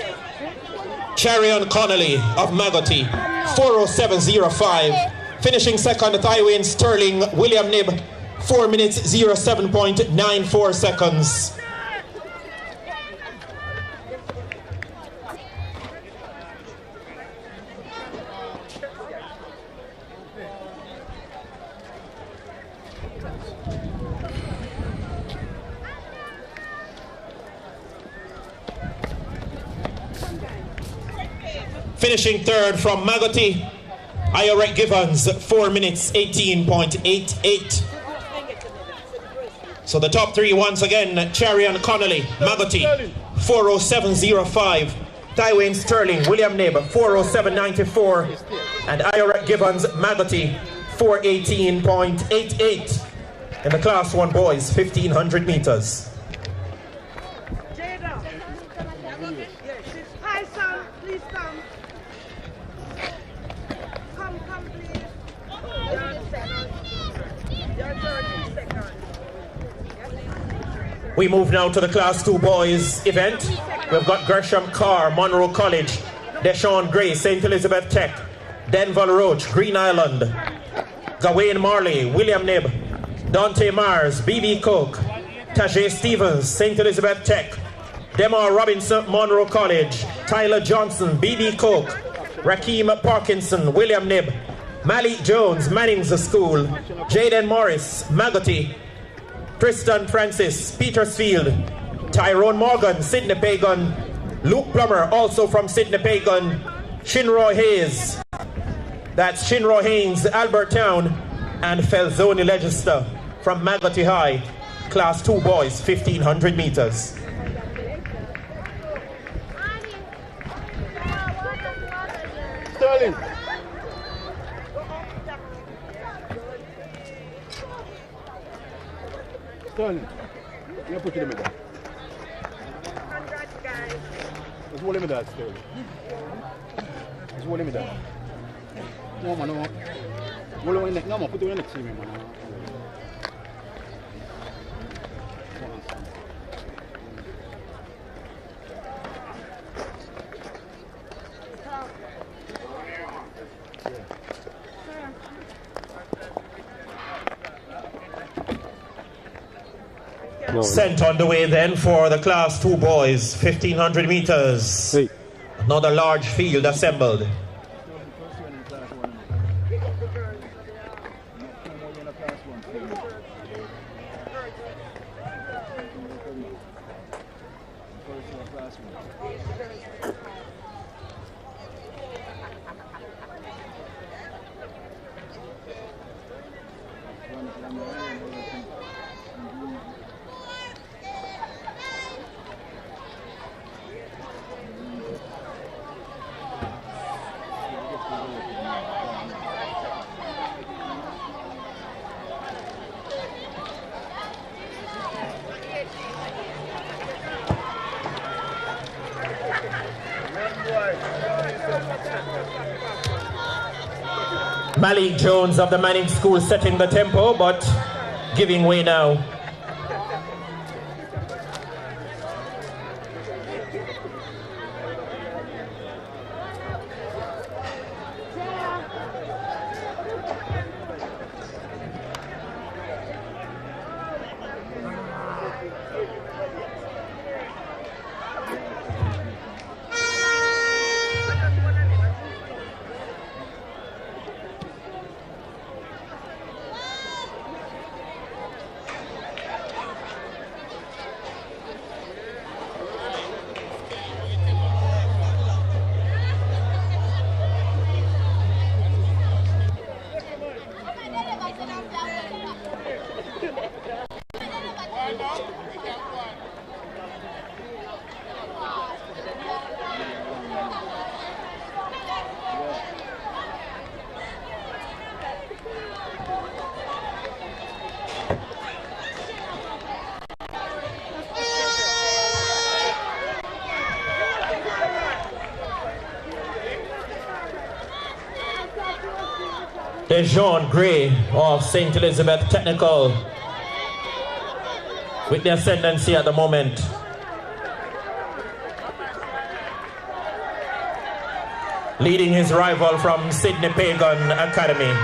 Charion Connolly of Magotty, 4:07.05. Finishing second, Tywin Sterling, William Knibb, 4 minutes 07.94 seconds. Finishing third from Magotty, Ira Givens, 4 minutes 18.88. So the top three once again: Charion Connolly, Magotty, 4:07.05. Tywin Sterling, William Knibb, 4:07.94. And Ira Givens, Magotty, 4:18.88 in the Class 1 boys 1500 meters. Hi, son. Please come. Come, please. You're 30 seconds. We move now to the Class 2 boys event. We've got Gresham Carr, Monroe College, Deshaun Gray, St. Elizabeth Tech, Denver Roach, Green Island, Gawain Marley, William Knibb, Dante Mars, B.B. Cook, Tajay Stevens, St. Elizabeth Tech, Demar Robinson, Monroe College, Tyler Johnson, B.B. Cook, Rakeem Parkinson, William Knibb, Malik Jones, Manning's School, Jaden Morris, Magotty, Tristan Francis, Petersfield, Tyrone Morgan, Sidney Pagan, Luke Plummer, also from Sidney Pagan, Shinroy Hayes, that's Shinroy Haynes, Albert Town, and Felzoni Legister from Magotty High, Class 2 boys, 1500 meters. Sterling. Sterling. You put it in the middle. Congrats, guys. holding me that still. He's holding me that. No, man, no. Hold on, no, man, put it on the next team, man. No, Sent on the way then for the Class 2 boys, 1500 meters. Hey. Another large field assembled. Malik Jones of the Manning School setting the tempo, but giving way now. Dejon Gray of St. Elizabeth Technical with the ascendancy at the moment. Leading his rival from Sydney Pagan Academy.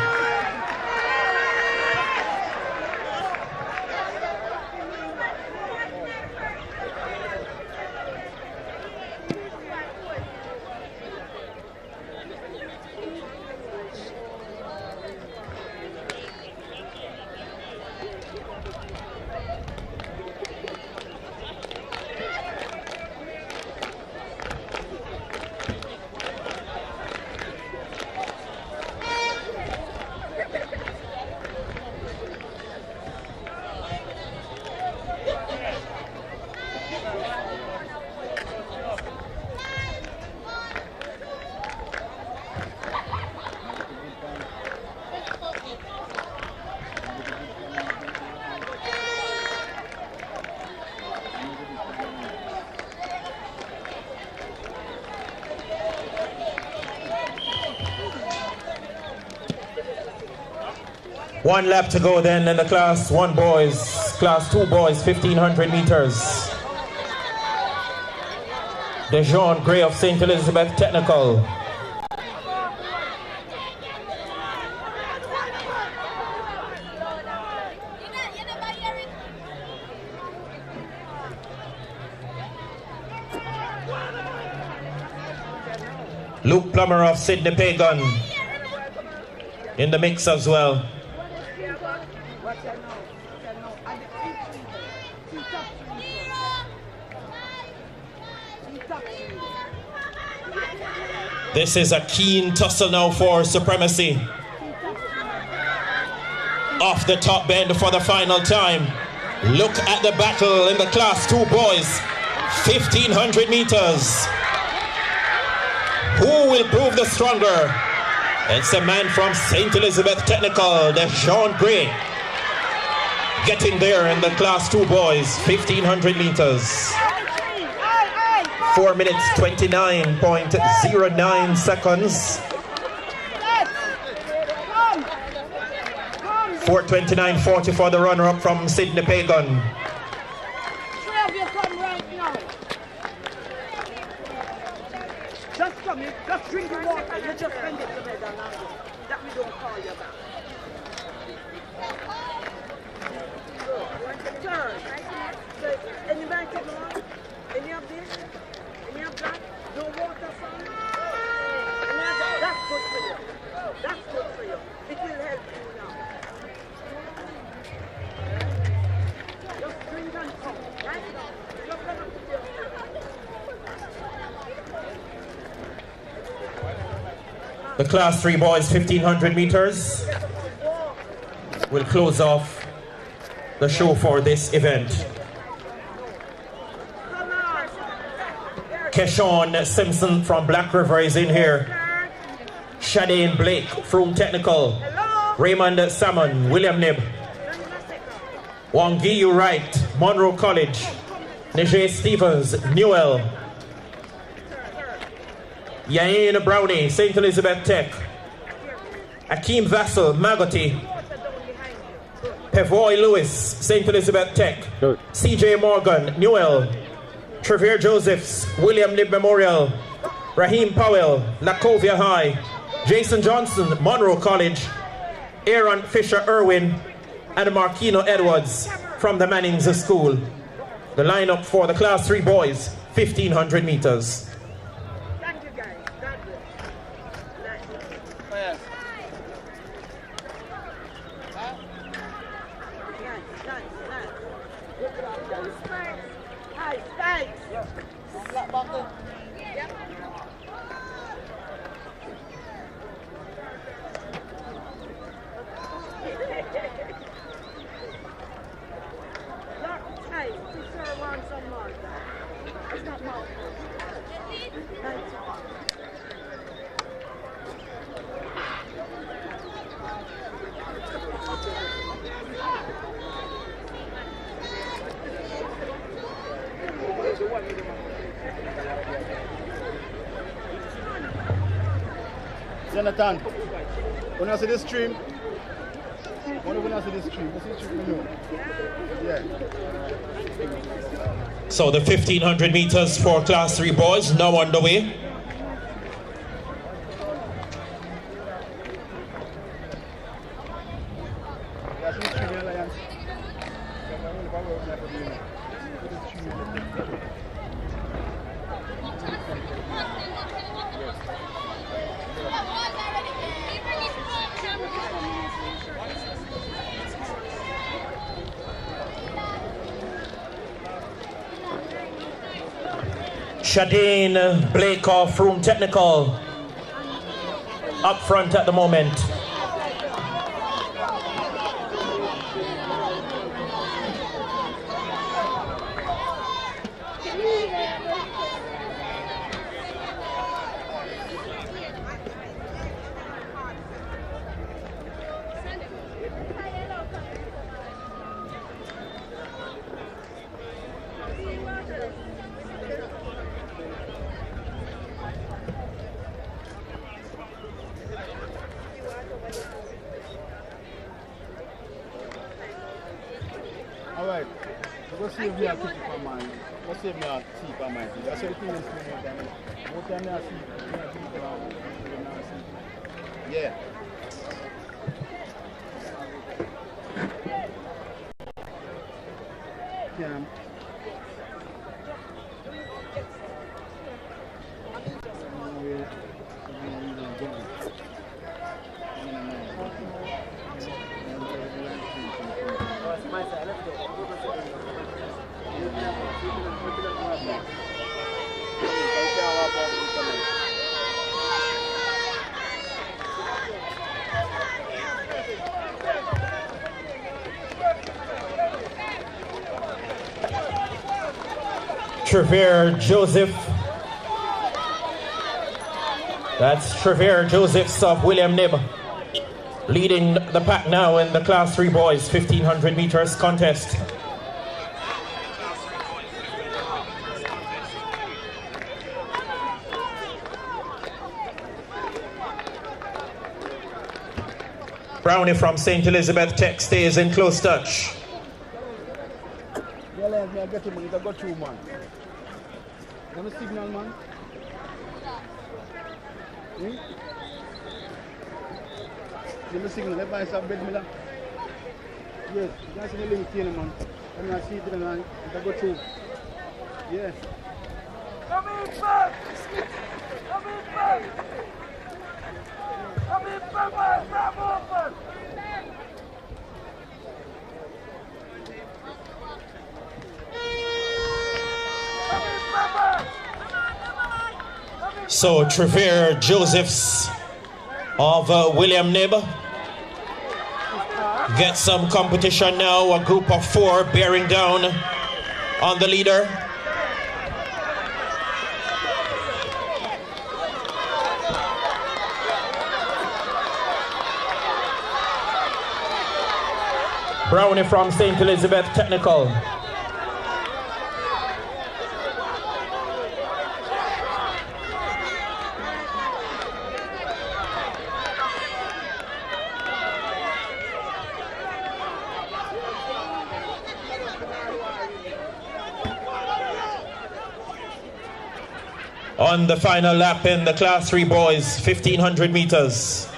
One lap to go then in the Class 1 boys, Class 2 boys, 1500 meters. Dejon Gray of St. Elizabeth Technical. Luke Plummer of Sydney Pagan in the mix as well. This is a keen tussle now for supremacy. Off the top bend for the final time. Look at the battle in the Class 2 boys, 1500 meters. Who will prove the stronger? It's a man from St. Elizabeth Technical, Dejon Gray, getting there in the Class 2 boys, 1500 meters. 4 minutes 29.09 seconds. 4:29.40 for the runner-up from Sydney Pagan. Three of you come right now. Just come in, just drink the water. You just send it to me that we don't call you back. Turn. So, any bank of law? Any of this? Any of that? No water from? Any of that? That's good for you. That's good for you. It will help you now. Just drink and come, right? Just come up to you. The Class 3 boys 1500 meters will close off the show for this event. Keshawn Simpson from Black River is in here. Shadane Blake from Technical. Raymond Salmon, William Nib. Wangiyu Wright, Monroe College. Najee Stevens, Newell. Yain Brownie, St. Elizabeth Tech. Akeem Vassell, Magotty. Pevoy Lewis, St. Elizabeth Tech. CJ Morgan, Newell. Trevor Josephs, William Nib Memorial. Raheem Powell, Lacovia High. Jason Johnson, Monroe College. Aaron Fisher Irwin and Marquino Edwards from the Mannings School. The lineup for the Class 3 boys, 1500 meters. Thank you, guys. God bless. Nice. Jonathan, when I see this stream, when I see this stream, you know. Yeah. So the 1500 meters for Class 3 boys now underway. Shadane Blake of Room Technical up front at the moment. Alright, let's see if we have to keep our mind. Let's see if we have to keep our mind. That's what it is. What time I see? Yeah. Cam. Trevor Joseph. That's Trevor Josephs of William Nib leading the pack now in the Class 3 boys 1500 meters contest. Brownie from St. Elizabeth Tech stays in close touch. Yeah, let me get him, he's a go through, man. Let me signal, man. Let me signal, let me stop bed, Miller. Yes, you can see the link here, man. Let me see it, man. He's a go through. Yes. Come in, man! Come in, man! Come in, man! Grab open! So Trevor Josephs of William Nib get some competition now. A group of 4 bearing down on the leader. Brownie from St. Elizabeth Technical. On the final lap in the Class 3 boys, 1500 meters.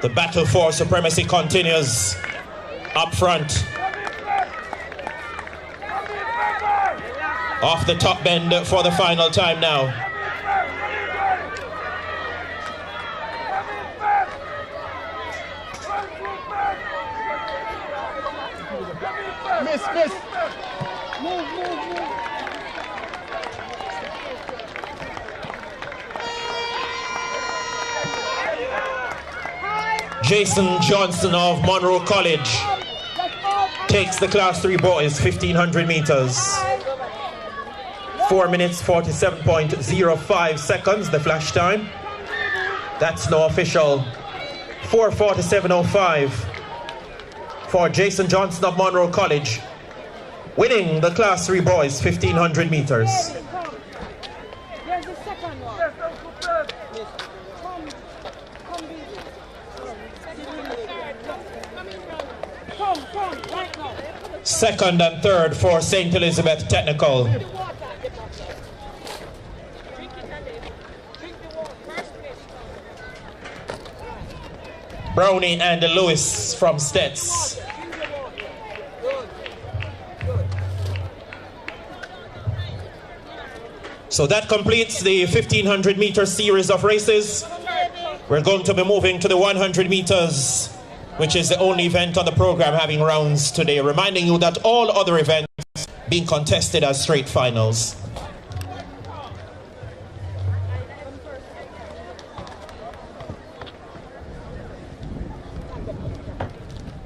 The battle for supremacy continues up front. Off the top bend for the final time now. Miss. Move. Jason Johnson of Monroe College takes the Class 3 boys 1500 meters. 4 minutes 47.05 seconds, the flash time. That's no official. 4:47.05 for Jason Johnson of Monroe College, winning the Class 3 boys 1500 meters. There's the second one. Come, right now. Second and third for St. Elizabeth Technical. Brownie and Lewis from Stets. So that completes the 1500 meter series of races. We're going to be moving to the 100 meters, which is the only event on the program having rounds today, reminding you that all other events being contested as straight finals.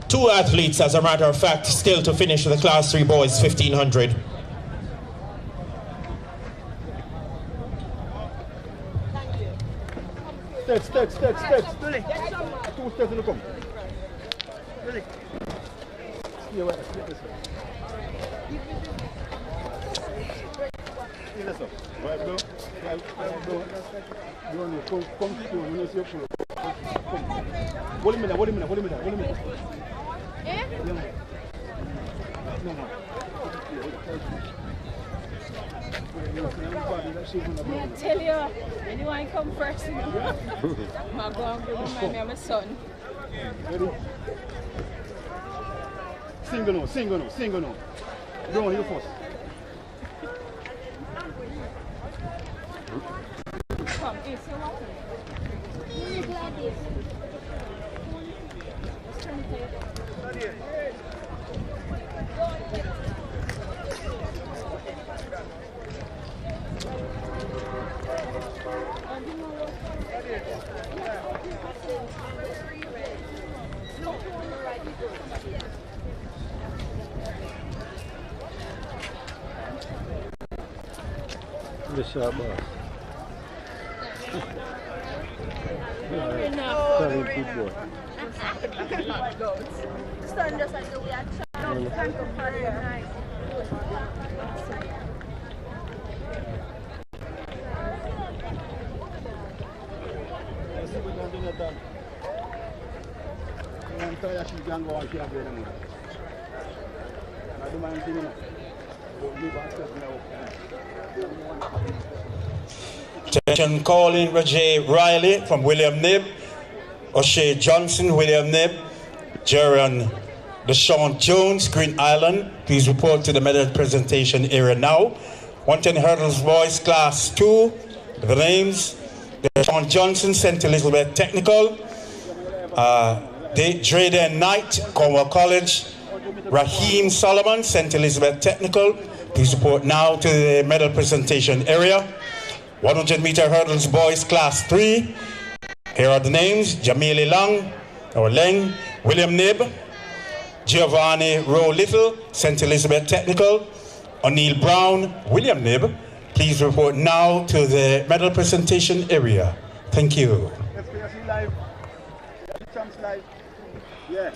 Two athletes, as a matter of fact, still to finish the Class 3 boys 1500. Steps. 2 steps in the come. Stay away, stay this way. Stay this way. Right, bro. You want to come to when you see your floor. Hold him there. Eh? No, man. I tell you, anyone come first, you know? I'm going to remind me of my son. Ready? Single no. Go on, you first. Come, it's your water. You glad this? The sharp boss. Good boy. Son just like the way I try to party nice. Attention calling Roger Riley from William Nib, O'Shea Johnson, William Nib, Jaron Deshaun Jones, Green Island. Please report to the medal presentation area now. 110 hurdles boys, class 2. The names: Deshaun Johnson, St. Elizabeth Technical. Drayden Knight, Cornwall College. Raheem Solomon, St. Elizabeth Technical. Please report now to the medal presentation area. 100 meter hurdles boys, class 3. Here are the names: Jamili Lang, or Leng, William Nib, Giovanni Rowe Little, St. Elizabeth Technical, O'Neill Brown, William Nib. Please report now to the medal presentation area. Thank you. Live. Live. Yeah.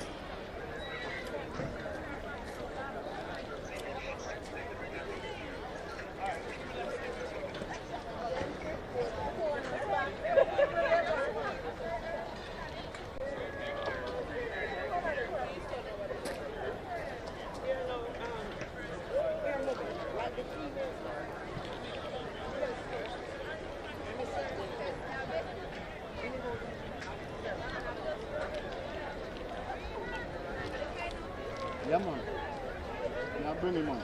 Yeah, man. Now bring him on.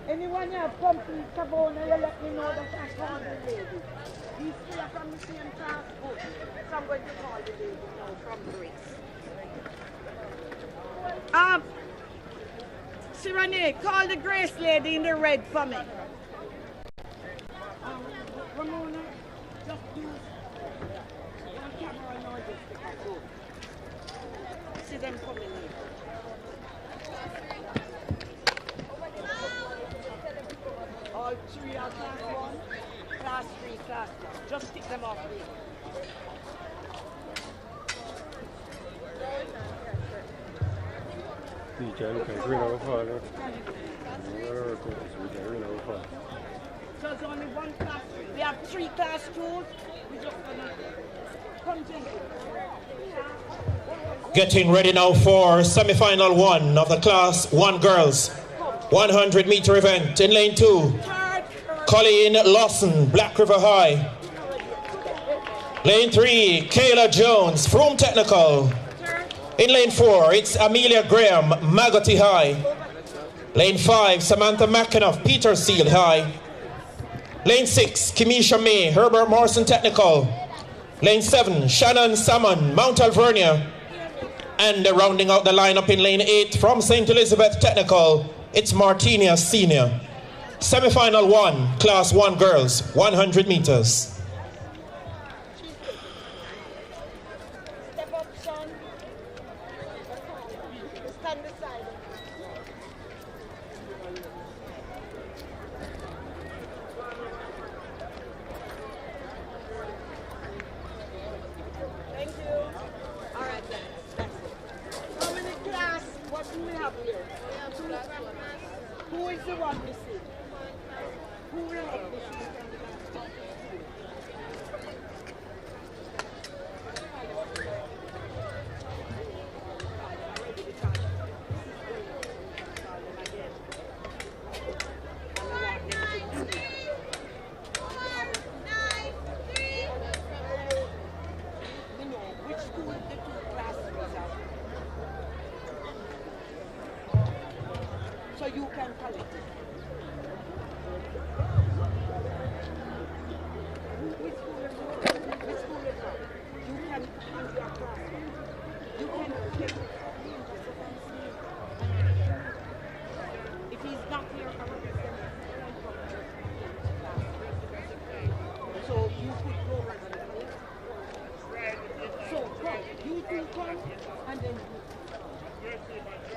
Anyone here pumping Savona, you let me know that I call the lady. He's still from the same class. Good. So I'm going to call the lady now from Grace. Cyrene, call the Grace lady in the red for me. Ramona, just do one camera now just to go. See them coming in. All three are class 1, class 3, class 1. Just stick them off here. Teacher, look at green over far. So it's only one class. We have 3 class 2s. We're just gonna continue. Getting ready now for semi-final 1 of the class 1 girls 100 meter event. In lane 2, Colleen Lawson, Black River High. Lane 3, Kayla Jones, Froome Technical. In lane 4, it's Amelia Graham, Magotty High. Lane 5, Samantha McAnuff, Peterseal High. Lane 6, Kimisha May, Herbert Morrison Technical. Lane 7, Shannon Salmon, Mount Alvernia. And rounding out the lineup in lane 8 from St. Elizabeth Technical, it's Martinia Senior. Semi-final 1, Class 1 girls, 100 meters. Step up, son. Stand beside him. Thank you. All right, then. That's it. How many class? What do we have here? Who is the one missing? Who will help missing? Which school the two classes are? So you can collect it. Which school is it? Which school is it? You can use your class. You can pick. If he's not here, so you could go right now. So come, you two come, and then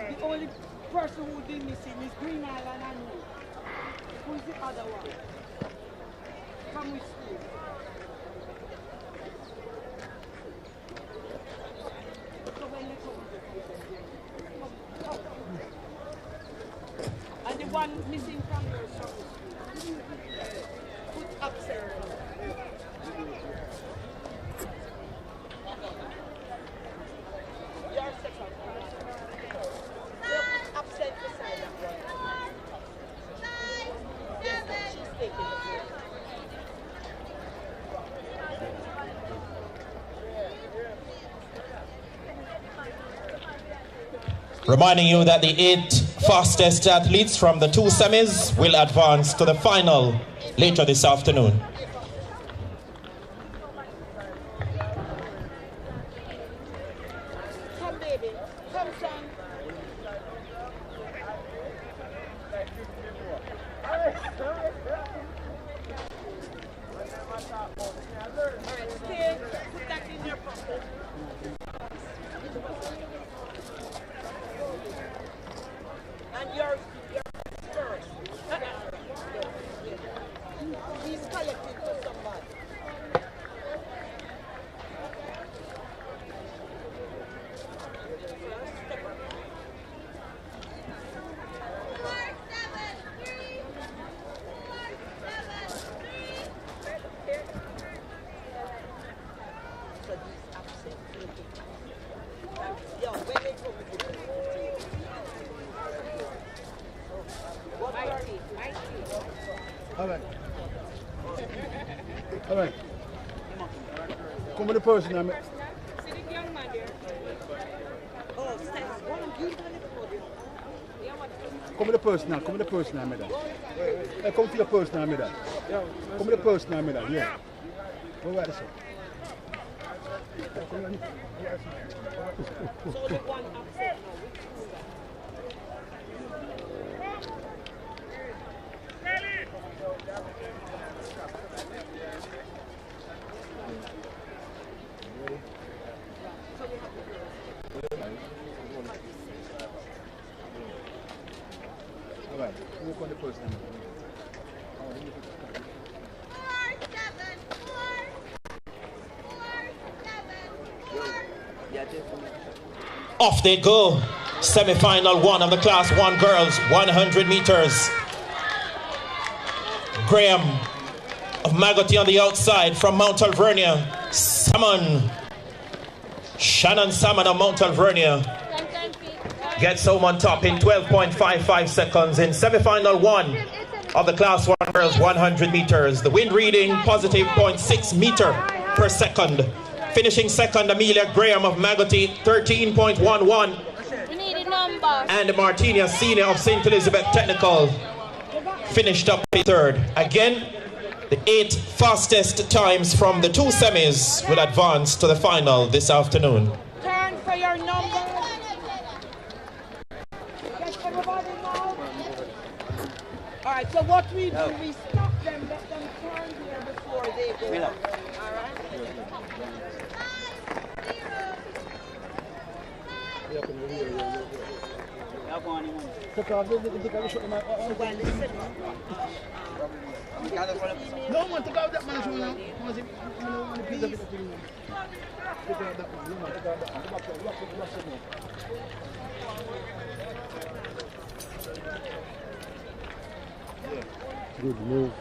the only person who did missing is Green Island and me. Who is the other one? Come with you. So when they come, and the one missing from your song, put upstairs. Your second. Upset beside that one. Yes, she's taking it. Reminding you that the 8 fastest athletes from the 2 semis will advance to the final later this afternoon. Come, baby. Come, son. Alright, stay. Put that in your pocket. And yours first. He's collecting for somebody. All right. All right. Come with the person. See the young man there? Oh, Steph, one of you done it for them. Come with the person now. Come with the person now, madam. Hey, come to the person now, madam. Come with the person now, madam. Yeah. Go right this way. So the one upset now. All right. Walk on the person now. Off they go. Semi-final 1 of the Class 1 girls, 100 meters. Graham of Magotty on the outside from Mount Alvernia. Salmon. Shannon Salmon of Mount Alvernia gets home on top in 12.55 seconds in semi-final 1 of the Class 1 girls 100 meters. The wind reading positive 0.6 meter per second. Finishing second, Amelia Graham of Magotty, 13.11. We need a number. And Martinia Senior of St. Elizabeth Technical finished up in third. Again, The 8 fastest times from the 2 semis will advance to the final this afternoon. Turn for your number. Get everybody now. All right, so what we do, we stop them, let them turn here before they go. All right? No man, take out that man. Good move.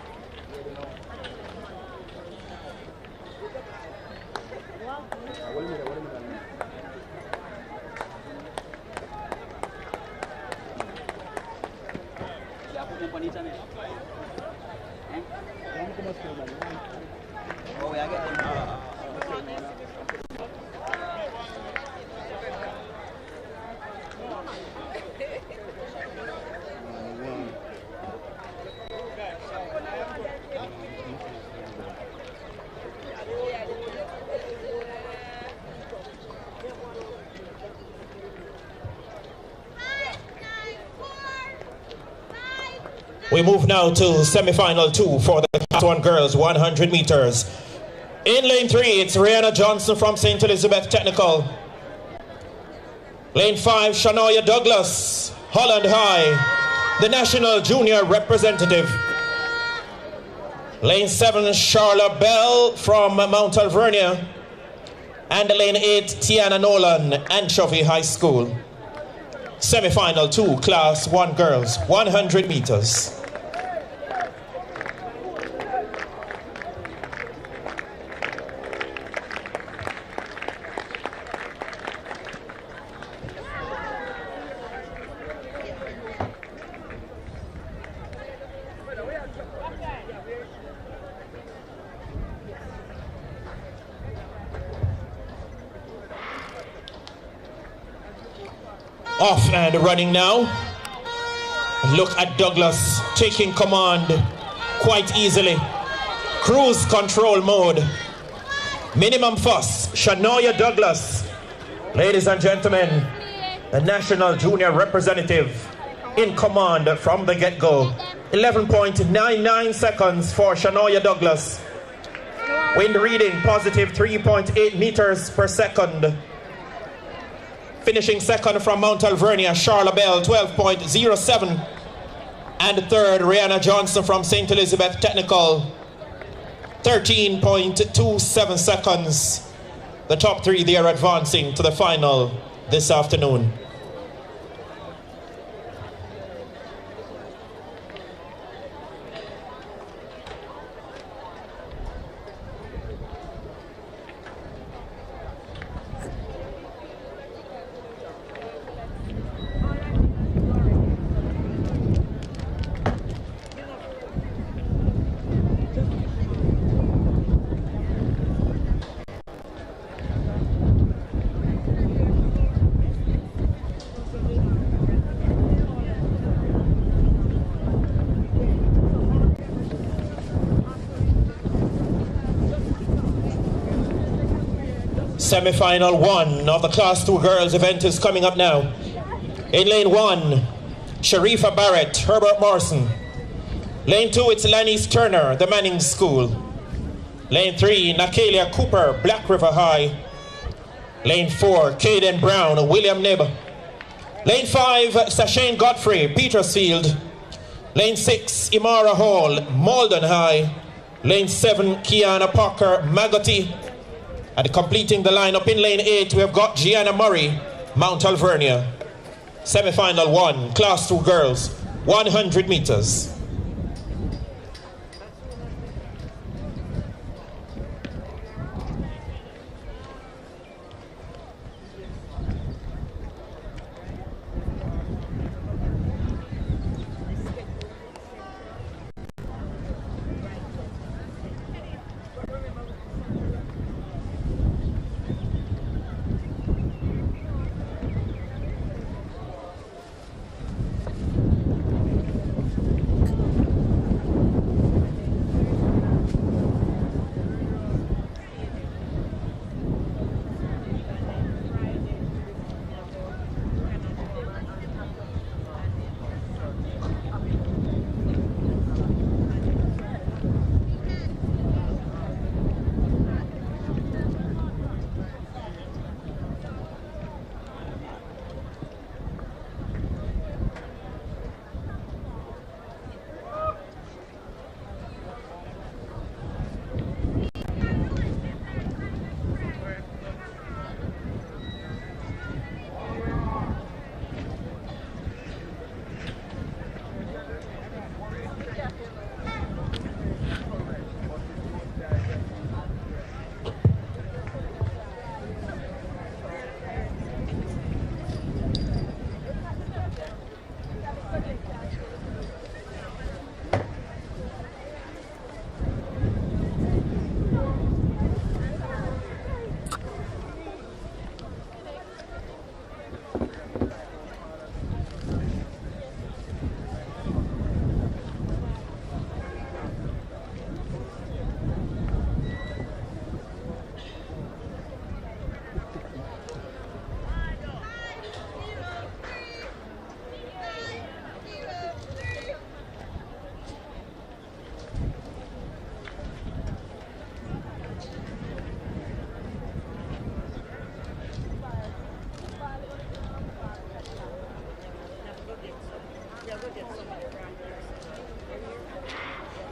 We move now to semi-final 2 for the Class 1 girls, 100 meters. In lane 3, it's Rihanna Johnson from St. Elizabeth Technical. Lane 5, Shanoya Douglas, Holland High, the national junior representative. Lane 7, Charlotte Bell from Mount Alvernia. And lane 8, Tiana Nolan, Anchovy High School. Semi-final 2, Class 1 girls, 100 meters. Off and running now. Look at Douglas taking command quite easily. Cruise control mode. Minimum fuss. Shanoya Douglas. Ladies and gentlemen, the national junior representative in command from the get-go. 11.99 seconds for Shanoya Douglas. Wind reading positive 3.8 meters per second. Finishing second from Mount Alvernia, Charlotte Bell, 12.07. And third, Rihanna Johnson from St. Elizabeth Technical, 13.27 seconds. The top 3, they are advancing to the final this afternoon. Semi-final 1 of the Class 2 girls event is coming up now. In lane 1, Sharifa Barrett, Herbert Morrison. Lane 2, it's Lanise Turner, the Manning School. Lane 3, Nakalia Cooper, Black River High. Lane 4, Caden Brown, William Nib. Lane 5, Sashane Godfrey, Petersfield. Lane 6, Imara Hall, Malden High. Lane 7, Kiana Parker, Magotty. And completing the lineup in lane 8, we have got Gianna Murray, Mount Alvernia. Semi-final 1, Class 2 girls, 100 meters.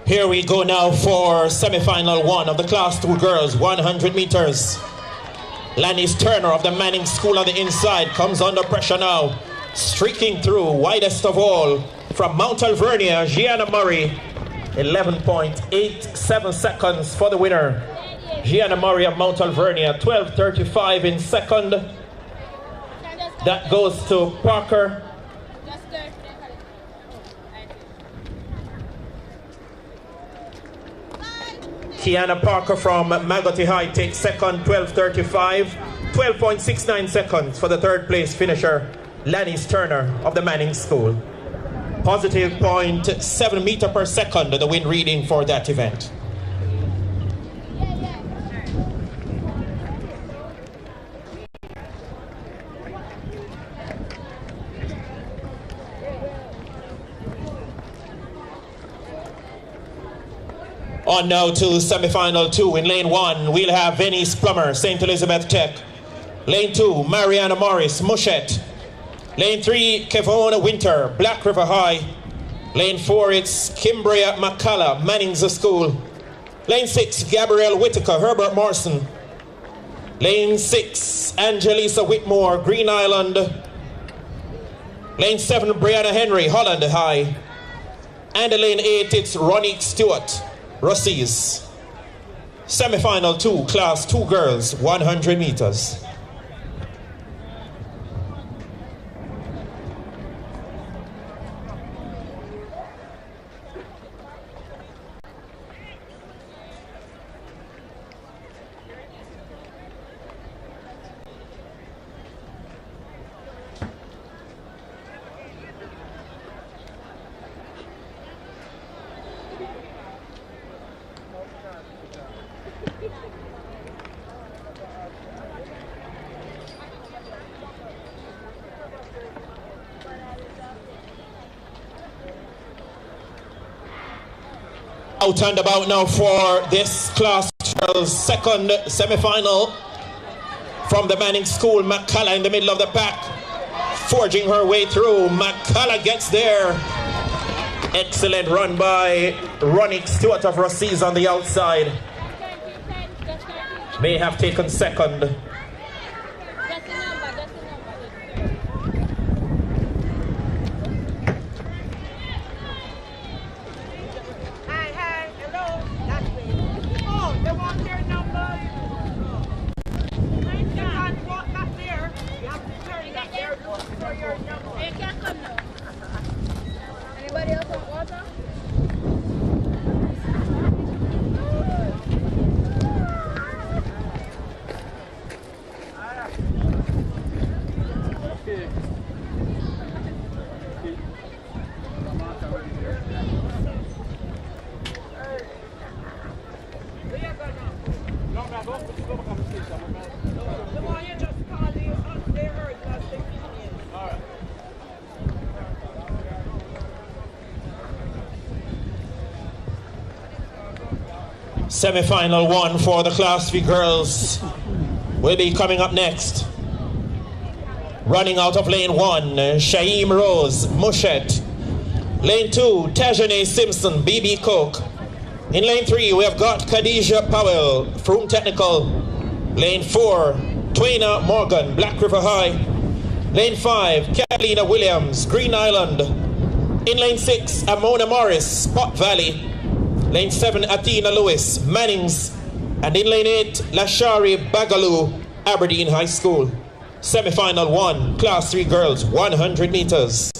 Here we go now for semi-final 1 of the Class 2 girls, 100 meters. Lannis Turner of the Manning School on the inside comes under pressure now. Streaking through, widest of all, from Mount Alvernia, Gianna Murray. 11.87 seconds for the winner. Gianna Murray of Mount Alvernia, 12.35 in second. That goes to Parker. Kiana Parker from Magotty High takes second, 12.35. 12.69 seconds for the third place finisher, Lannis Turner of the Manning School. Positive 0.7 meter per second, the wind reading for that event. On now to semi-final 2. In lane 1, we'll have Venice Plummer, St. Elizabeth Tech. Lane 2, Mariana Morris, Mushet. Lane 3, Kevona Winter, Black River High. Lane 4, it's Kimbria McCullough, Manning's School. Lane 6, Gabrielle Whitaker, Herbert Morrison. Lane 6, Angelisa Whitmore, Green Island. Lane 7, Brianna Henry, Holland High. And lane 8, it's Ronique Stewart, Rossies. Semi-final 2, Class 2 girls, 100 meters. Out and about now for this class second semi-final from the Manning School. McCullough in the middle of the pack, forging her way through. McCullough gets there. Excellent run by Ronique Stewart of Rossies on the outside. May have taken second. Anybody else want water? Semi-final 1 for the Class 3 girls will be coming up next. Running out of lane 1, Shaim Rose, Mushet. Lane 2, Tajane Simpson, BB Cook. In lane 3, we have got Khadijah Powell, Froome Technical. Lane 4, Twaina Morgan, Black River High. Lane 5, Catalina Williams, Green Island. In lane 6, Amona Morris, Spot Valley. Lane 7, Athena Lewis, Mannings. And in lane 8, Lashari Bagaloo, Aberdeen High School. Semi-final 1, Class 3 girls, 100 meters.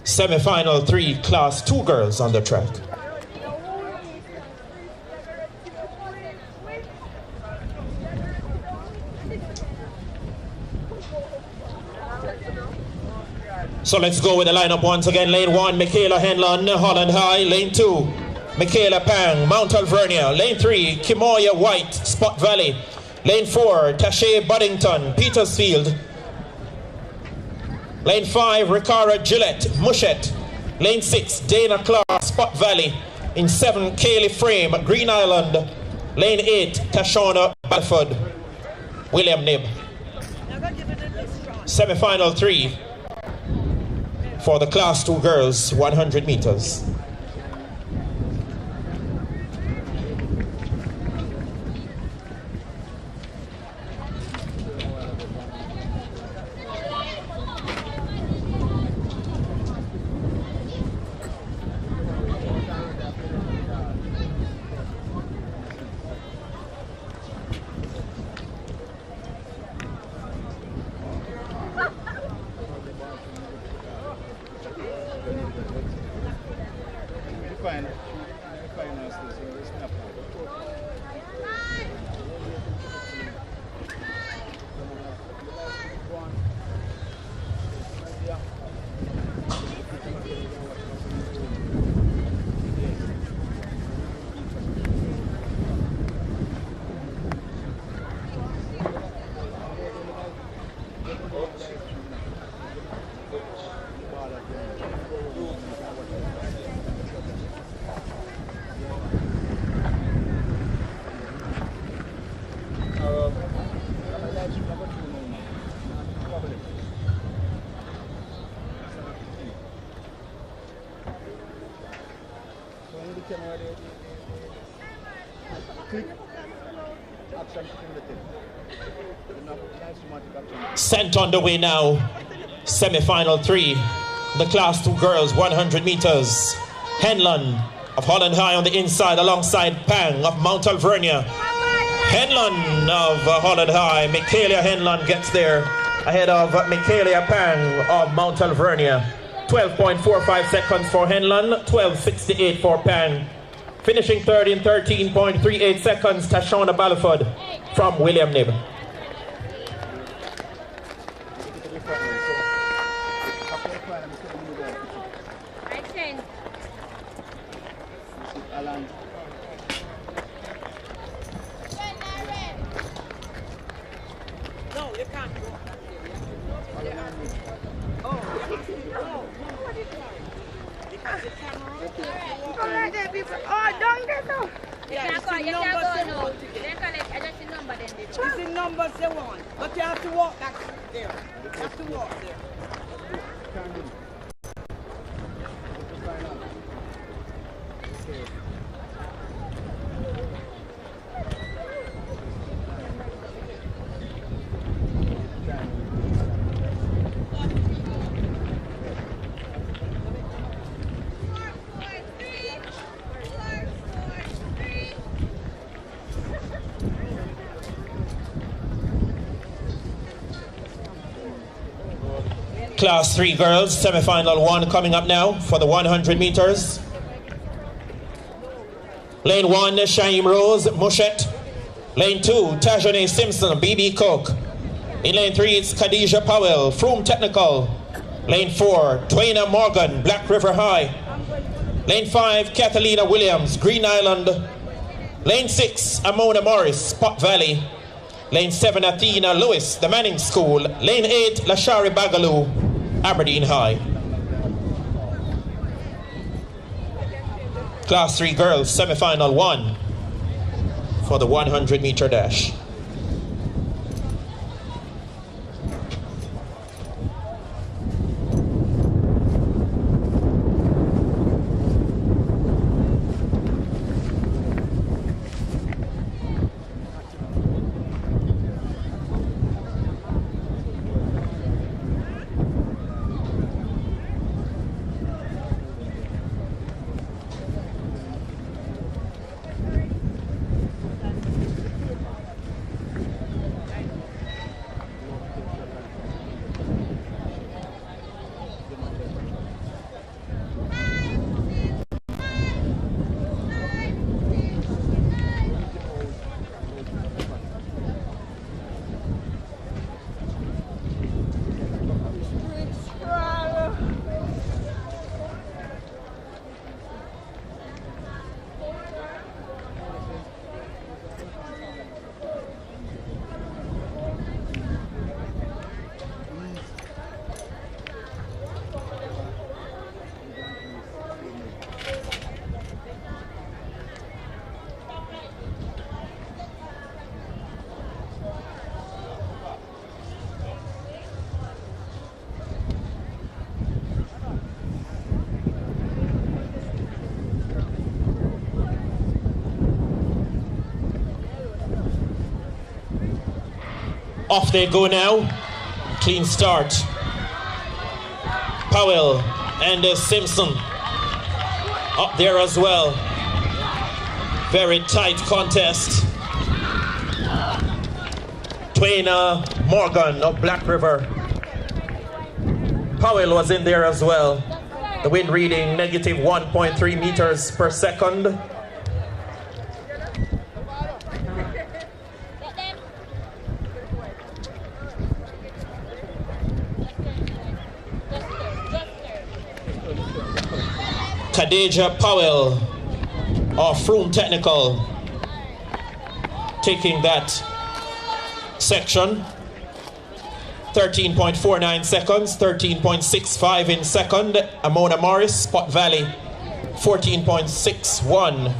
Semi-final 3, Class 2 girls on the track. So let's go with the lineup once again. Lane 1, Michaela Henlon, Holland High. Lane 2, Michaela Pang, Mount Alvernia. Lane 3, Kimoya White, Spot Valley. Lane 4, Tashay Buddington, Petersfield. Lane 5, Ricara Gillette, Mushet. Lane 6, Dana Clark, Spot Valley. In 7, Kaylee Frame, Green Island. Lane 8, Tashona Balford, William Nib. Semi-final 3 for the Class 2 girls, 100 meters. Sent on the way now, semi-final 3, the Class 2 girls, 100 meters. Henlon of Holland High on the inside alongside Pang of Mount Alvernia. Henlon of Holland High, Michaela Henlon gets there ahead of Michaela Pang of Mount Alvernia. 12.45 seconds for Henlon, 12.68 for Pang. Finishing third in 13.38 seconds, Tashona Balford from William Nib. Class 3 girls, semi-final 1 coming up now for the 100 meters. Lane 1, Shaim Rose, Mushet. Lane 2, Tajane Simpson, BB Cook. In lane 3, it's Khadijah Powell, Froome Technical. Lane 4, Twaina Morgan, Black River High. Lane 5, Catalina Williams, Green Island. Lane 6, Amona Morris, Spot Valley. Lane 7, Athena Lewis, the Manning School. Lane 8, Lashari Bagaloo, Aberdeen High. Class 3 girls, semi-final 1 for the 100 meter dash. Off they go now. Clean start. Powell and Simpson up there as well. Very tight contest. Twain Morgan of Black River. Powell was in there as well. The wind reading negative 1.3 meters per second. Khadija Powell of Froome Technical taking that section. 13.49 seconds, 13.65 in second. Amona Morris, Spot Valley, 14.61.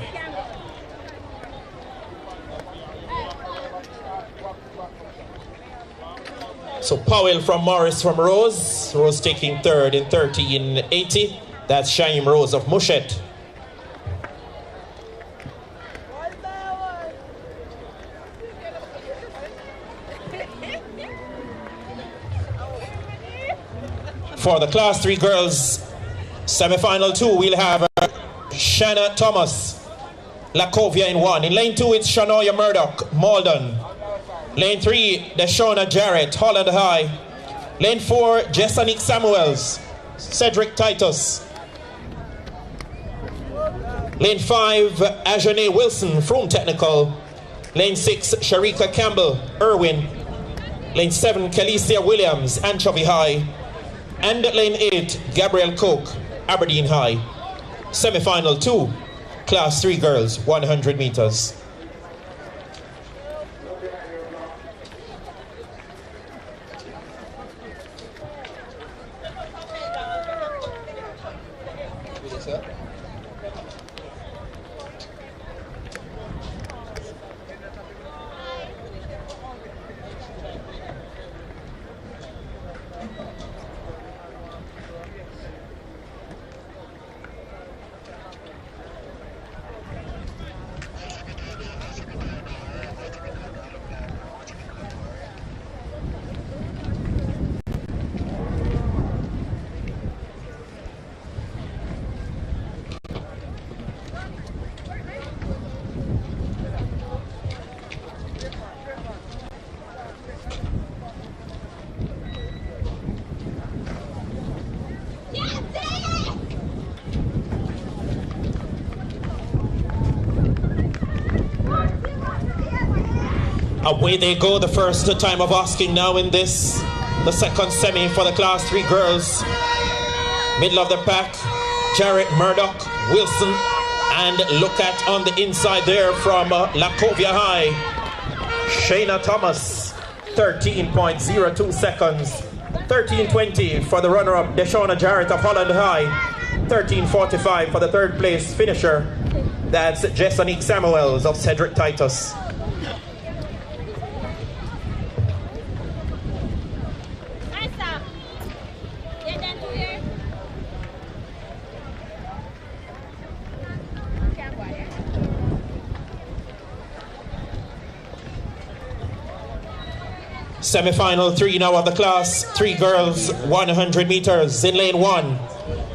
So Powell from Morris from Rose. Rose taking third in 13.80. That's Shaim Rose of Mushet. For the Class 3 girls, semi-final 2, we'll have Shanna Thomas, Lacovia in 1. In lane 2, it's Shanoya Murdoch, Malden. Lane 3, Deshauna Jarrett, Holland High. Lane 4, Jessanique Samuels, Cedric Titus. Lane 5, Ajane Wilson, Froome Technical. Lane 6, Sharika Campbell, Irwin. Lane 7, Kalicia Williams, Anchovy High. And at lane 8, Gabrielle Coke, Aberdeen High. Semi-final 2, Class 3 girls, 100 meters. Away they go, the first time of asking now in this, the second semi for the Class 3 girls. Middle of the pack, Jarrett Murdoch, Wilson, and look at on the inside there from Lacovia High, Shayna Thomas, 13.02 seconds. 13.20 for the runner-up, Deshauna Jarrett of Holland High. 13.45 for the third place finisher. That's Jessanique Samuels of Cedric Titus. Semi-final 3 now of the Class 3 girls, 100 meters. In lane 1,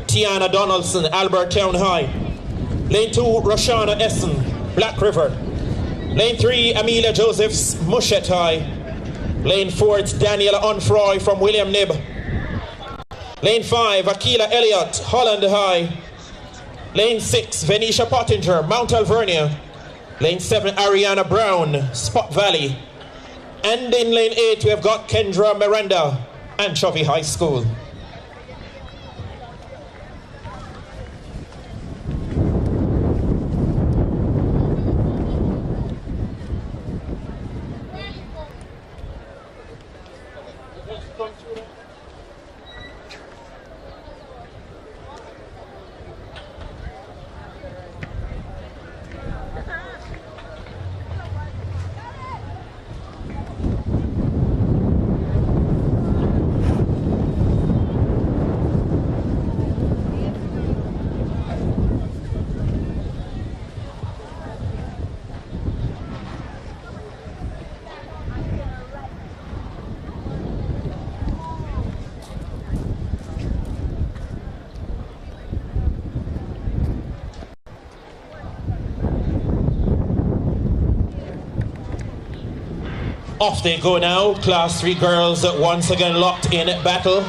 Tiana Donaldson, Albert Town High. Lane 2, Roshana Essen, Black River. Lane 3, Amelia Josephs, Mushet High. Lane 4, it's Daniela Onfroy from William Nib. Lane 5, Akila Elliott, Holland High. Lane 6, Venetia Pottinger, Mount Alvernia. Lane 7, Ariana Brown, Spot Valley. And in lane 8, we have got Kendra Miranda, Anchovy High School. Off they go now. Class 3 girls once again locked in battle.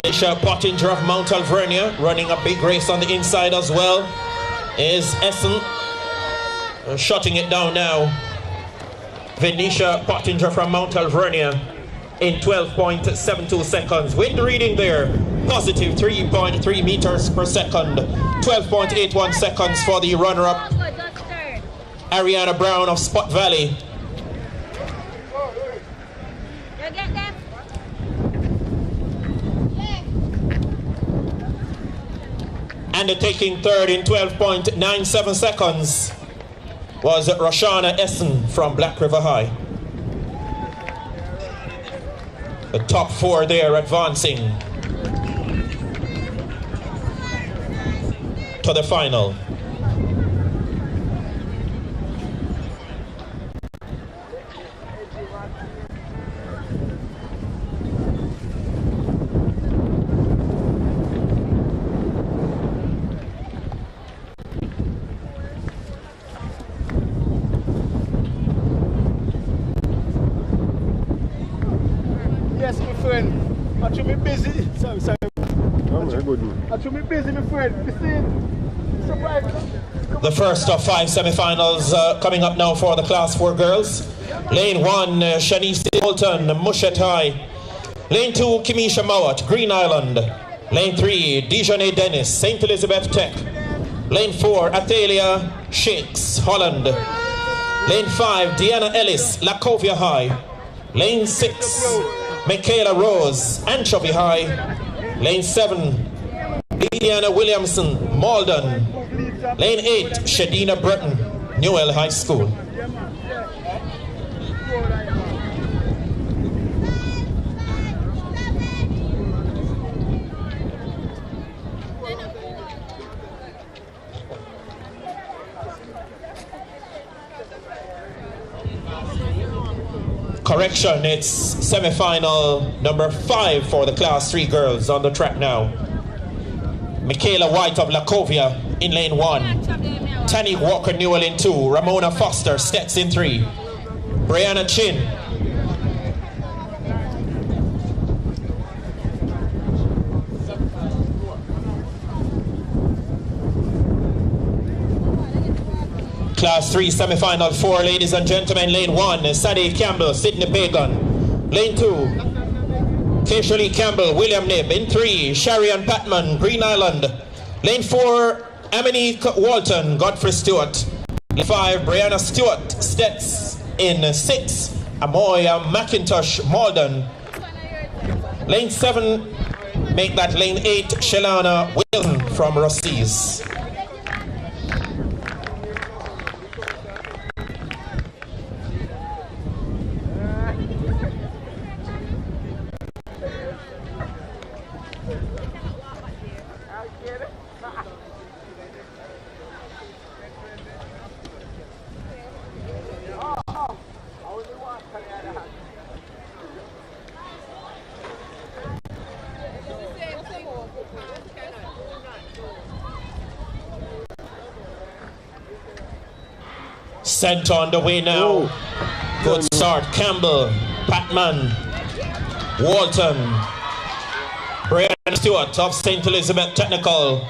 Venetia Pottinger of Mount Alvernia running a big race on the inside as well. Is Essen shutting it down now. Venetia Pottinger from Mount Alvernia in 12.72 seconds. Wind reading there, positive 3.3 meters per second. 12.81 seconds for the runner-up, Ariana Brown of Spot Valley. And taking third in 12.97 seconds was Roshana Essen from Black River High. The top 4 there advancing to the final. Yes, my friend. I should be busy. Sorry. I should be busy, my friend. You see? Surprise. The first of 5 semifinals coming up now for the Class 4 girls. Lane 1, Shanice Bolton, Mushet High. Lane 2, Kimisha Mowat, Green Island. Lane 3, Dijonay Dennis, St. Elizabeth Tech. Lane 4, Athalia Shakes, Holland. Lane 5, Deanna Ellis, Lacovia High. Lane 6, Michaela Rose, Anchovy High. Lane 7, Liliana Williamson, Malden. Lane 8, Shadina Breton, Newell High School. Correction, it's semi-final number 5 for the Class 3 girls on the track now. Michaela White of Lacovia in lane 1. Tanique Walker Newell in 2. Ramona Foster Stets in 3. Brianna Chin. Class 3 semi-final 4, ladies and gentlemen. Lane 1, Sadie Campbell, Sydney Pagan. Lane 2, Keisha Lee Campbell, William Nib. In 3, Sharian Patman, Green Island. Lane 4, Aminique Walton, Godfrey Stewart. Lane 5, Brianna Stewart, Stets. In 6, Amoya McIntosh, Malden. Lane 7, make that lane 8, Shelana Wilson from Rossies. Sent on the way now. Good start. Campbell, Patman, Walton, Brianna Stewart of St. Elizabeth Technical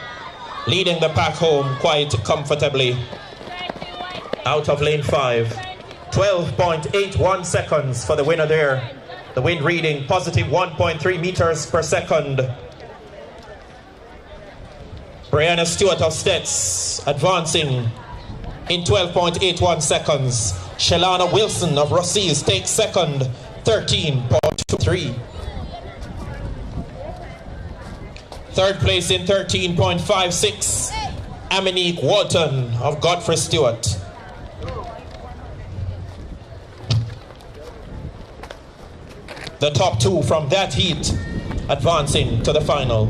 leading the pack home quite comfortably. Out of lane 5. 12.81 seconds for the winner there. The wind reading positive 1.3 meters per second. Brianna Stewart of Stets advancing in 12.81 seconds. Shelana Wilson of Rossies takes second, 13.23. Third place in 13.56, Aminique Walton of Godfrey Stewart. The top 2 from that heat advancing to the final.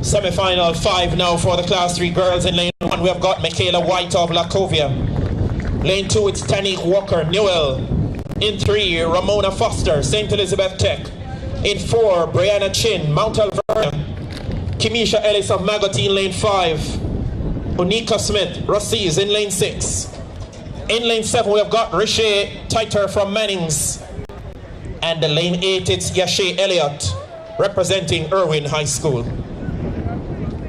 Semi-final 5 now for the Class 3 girls. In lane 1 we have got Michaela White of Lacovia. Lane 2 it's Tanique Walker Newell. In 3, Ramona Foster, St. Elizabeth Tech. In 4, Brianna Chin, Mount Alvernia. Kimisha Ellis of Magotine, lane 5. Unika Smith, Rossies in lane 6. In lane 7, we have got Riche Titer from Mannings. And the lane 8, it's Yashay Elliott, representing Irwin High School.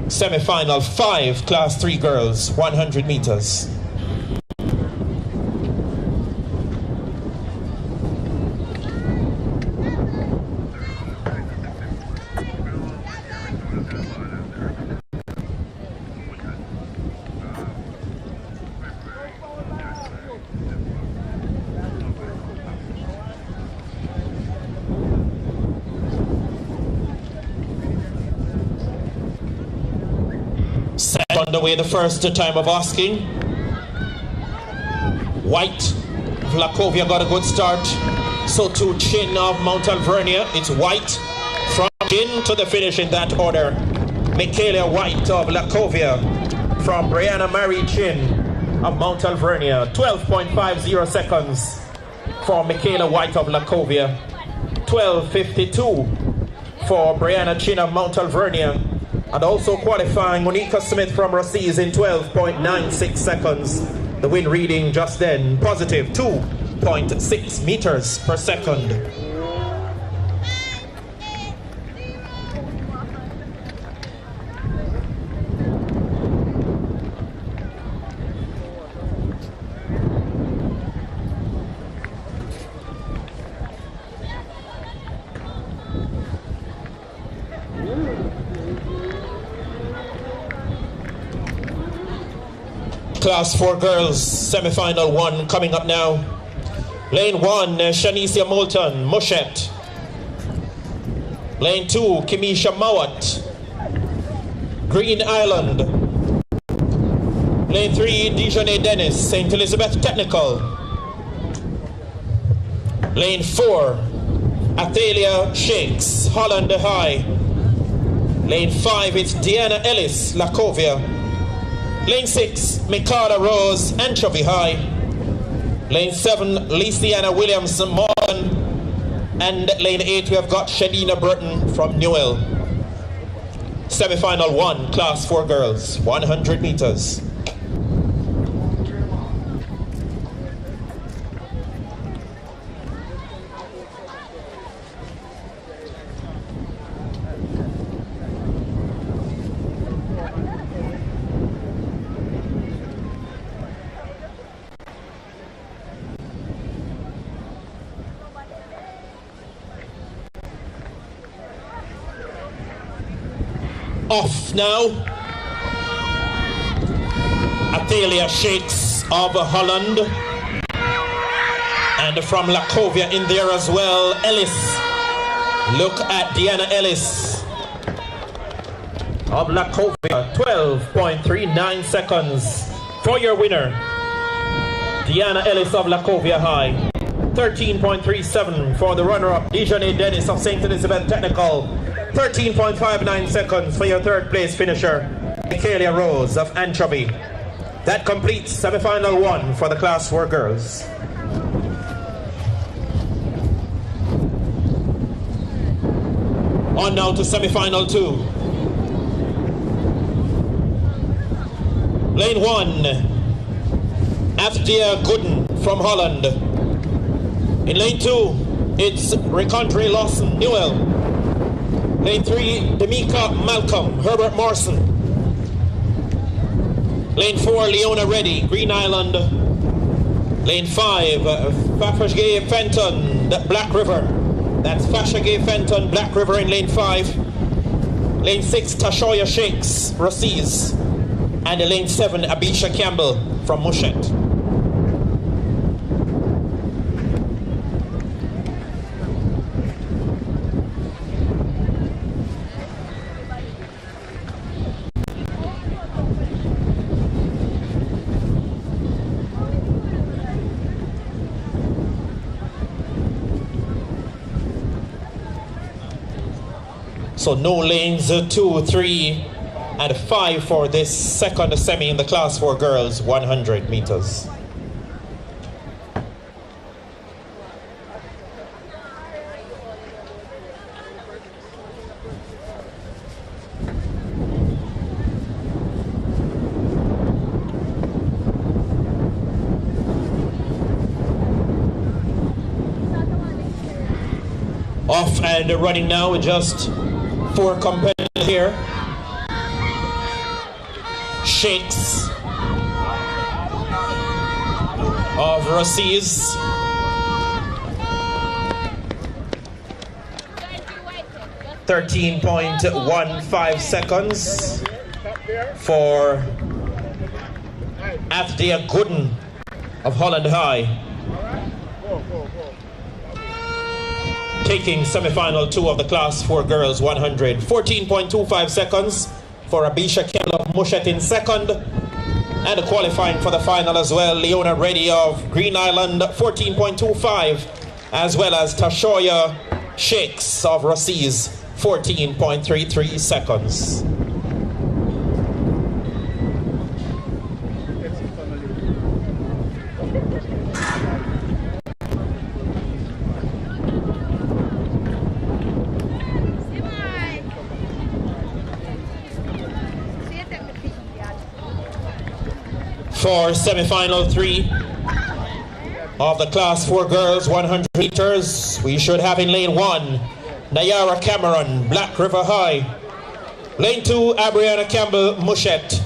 Semi-final 5, Class 3 girls, 100 meters. Set underway the first time of asking. White, Vlakovia got a good start. So too Chin of Mount Alvernia. It's White from Chin to the finish in that order. Michaela White of Vlakovia from Brianna Mary Chin of Mount Alvernia. 12.50 seconds for Michaela White of Vlakovia. 12.52 for Brianna Chin of Mount Alvernia. And also qualifying Monica Smith from Rossies in 12.96 seconds. The wind reading just then, positive 2.6 meters per second. Class 4 girls, semi-final 1 coming up now. Lane 1, Shanicia Moulton, Mushet. Lane 2, Kimisha Mawat, Green Island. Lane 3, Dijonay Dennis, St. Elizabeth Technical. Lane 4, Athalia Shakes, Holland High. Lane 5, it's Deanna Ellis, Lacovia. Lane 6, Mikala Rose, Anchovy High. Lane 7, Lysiana Williamson, Morgan. And lane 8, we have got Shadina Burton from Newell. Semi-final 1, Class 4 girls, 100 meters. Off now. Athalia Shakes of Holland. And from Lacovia in there as well, Ellis. Look at Deanna Ellis of Lacovia. 12.39 seconds for your winner, Deanna Ellis of Lacovia High. 13.37 for the runner-up, Dijonay Dennis of St. Elizabeth Technical. 13.59 seconds for your third place finisher, Michaela Rose of Anchovy. That completes semi-final 1 for the Class 4 girls. On now to semi-final 2. Lane 1, Afdia Gooden from Holland. In lane 2, it's Recontry Lawson, Newell. Lane 3, Demika Malcolm, Herbert Morrison. Lane 4, Leona Reddy, Green Island. Lane 5, Fashagay Fenton, Black River. That's Fashagay Fenton, Black River in lane 5. Lane 6, Tashoya Shakes, Rossies. And in lane 7, Abisha Campbell from Mushet. So no lanes 2, 3, and 5 for this second semi in the Class 4 girls, 100 meters. Off and running now with just 4 competitors here. Shakes of Rossies. .15 seconds for Athdia Gooden of Holland High. Taking semi-final 2 of the Class 4 Girls 100. 14.25 seconds for Abisha Kendall of Mushet in second. And qualifying for the final as well, Leona Reddy of Green Island, 14.25. As well as Tashoya Shakes of Rossies, 14.33 seconds. For semi-final 3 of the Class 4 Girls 100 meters, we should have in lane 1, Nayara Cameron, Black River High. Lane 2, Abriana Campbell, Mushet.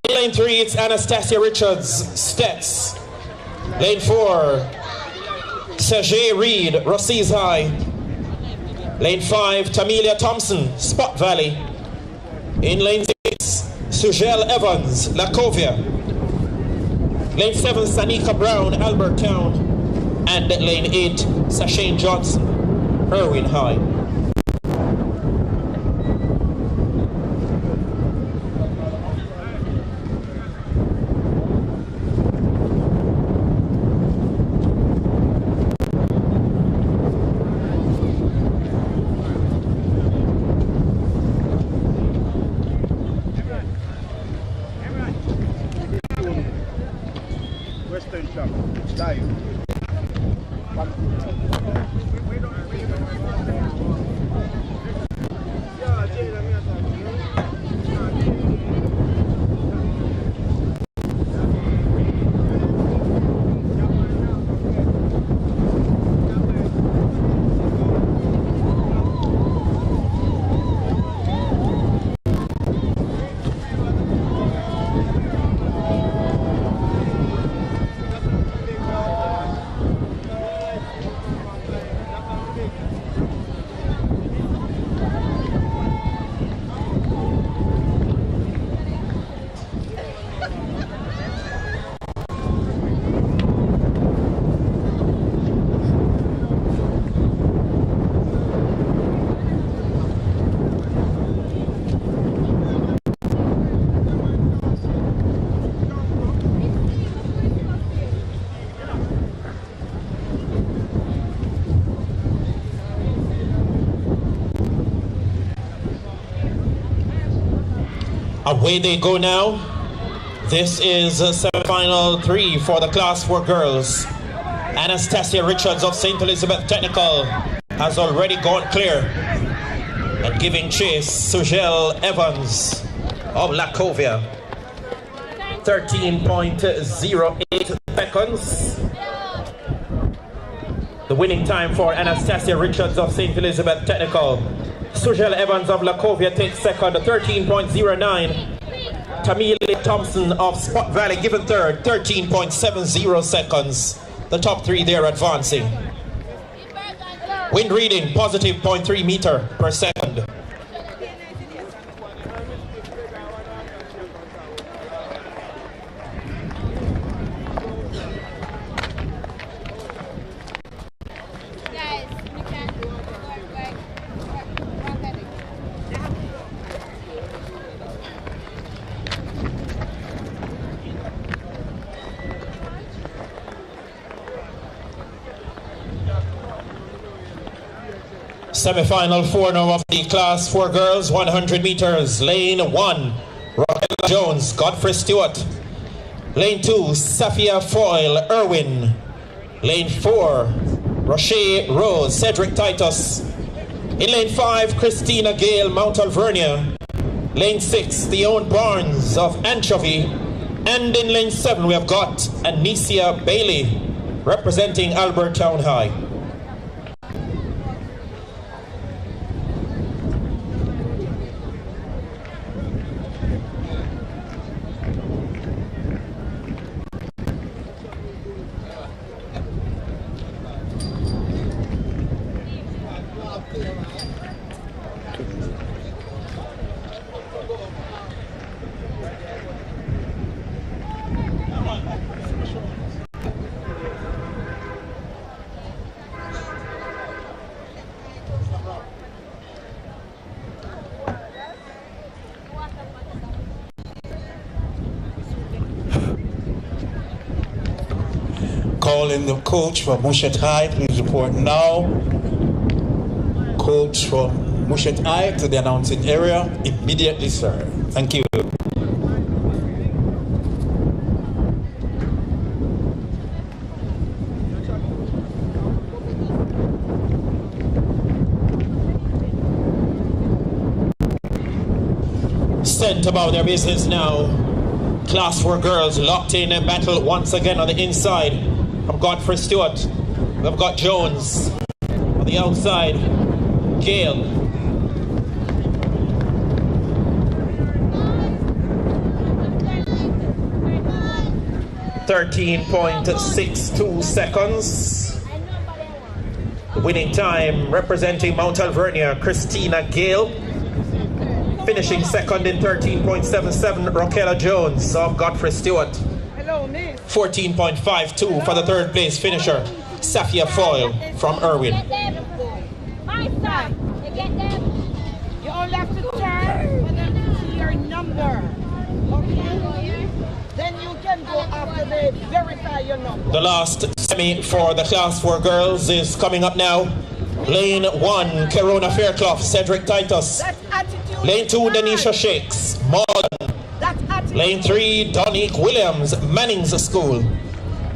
In lane 3, it's Anastasia Richards, Stets. Lane 4, Sergey Reed, Rossies High. Lane 5, Tamelia Thompson, Spot Valley. In lane 6, Sujel Evans, Lacovia. Lane 7, Sanika Brown, Albert Town. And lane 8, Sashane Johnson, Irwin High. Away they go now. This is semi-final 3 for the Class 4 Girls. Anastasia Richards of St. Elizabeth Technical has already gone clear. And giving chase, Sujel Evans of Lacovia. 13.08 seconds. The winning time for Anastasia Richards of St. Elizabeth Technical. Sujel Evans of Lacovia takes second, 13.09. Tamelia Thompson of Spot Valley given third, 13.70 seconds. The top 3 there advancing. Wind reading positive 0.3 meter per second. Semi-final 4 now of the Class 4 Girls 100 meters. Lane 1, Raquel Jones, Godfrey Stewart. Lane 2, Safia Foyle, Irwin. Lane 4, Roche Rose, Cedric Titus. In lane 5, Christina Gale, Mount Alvernia. Lane 6, Theone Barnes of Anchovy. And in lane 7, we have got Anicia Bailey, representing Albert Town High. Calling the coach for Mushat High, please report now. Coach from Mushat High to the announcing area immediately, sir. Thank you. Sent about their business now. Class 4 girls locked in and battle once again on the inside from Godfrey Stewart. We've got Jones on the outside. Gale. .62 seconds. The winning time representing Mount Alvernia, Christina Gale. Finishing second in 13.77, Roquella Jones of Godfrey Stewart. 14.52 for the third place finisher, Safia Foyle from Irwin. My son, you get them? You only have to turn for them to see your number. Okay? Then you can go after they verify your number. The last semi for the Class 4 girls is coming up now. Lane 1, Kerona Fairclough, Cedric Titus. Lane 2, Denisha Shakes, Modern. Lane 3, Donique Williams, Manning's School.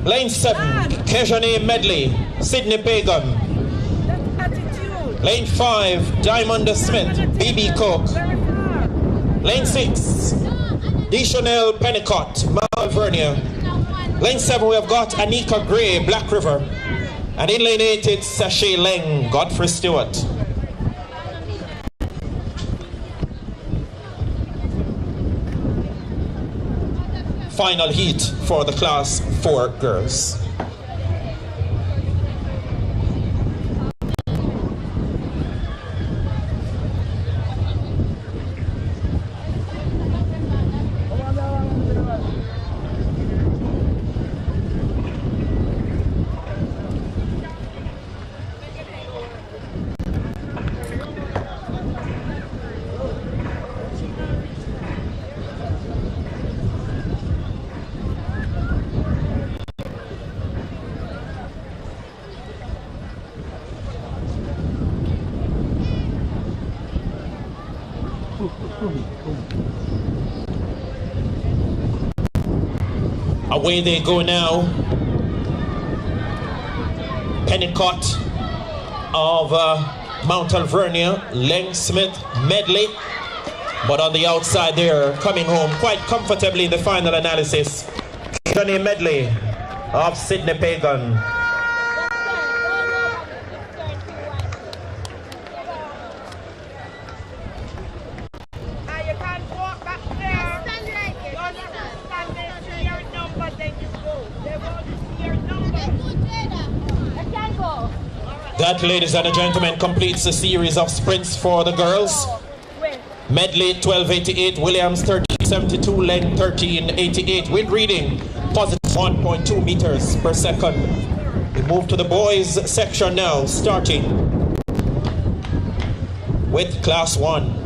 Lane 7, Kejane Medley, Sydney Pagan. Lane 5, Diamond Smith, BB Cook. Lane 6, Deschanel Pennicott, Mount Alvernia. Lane 7, we have got Anika Gray, Black River. And in lane 8, it's Sashay Leng, Godfrey Stewart. Final heat for the Class 4 girls. Away they go now. Pennicott of Mount Alvernia, Leng Smith Medley. But on the outside they're coming home quite comfortably in the final analysis. Johnny Medley of Sydney Pagan. That, ladies and gentlemen, completes the series of sprints for the girls. Medley 12.88, Williams 13.72, Leng 13.88. Wind reading positive 1.2 meters per second. We move to the boys section now, starting with Class 1.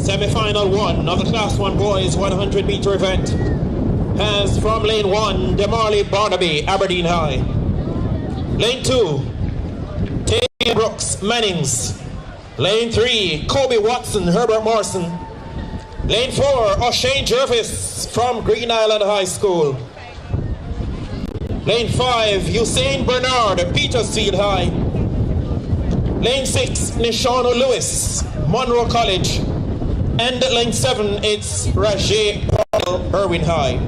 Semi-final 1 of the Class 1 boys 100-meter event has from lane 1, Demarley Barnaby, Aberdeen High. Lane 2, Taylor Brooks, Mannings. Lane 3, Kobe Watson, Herbert Morrison. Lane 4, O'Shane Jervis from Green Island High School. Lane 5, Usain Bernard, Petersfield High. Lane 6, Nishano Lewis, Monroe College. And lane 7, it's Rajay Paul, Irwin High.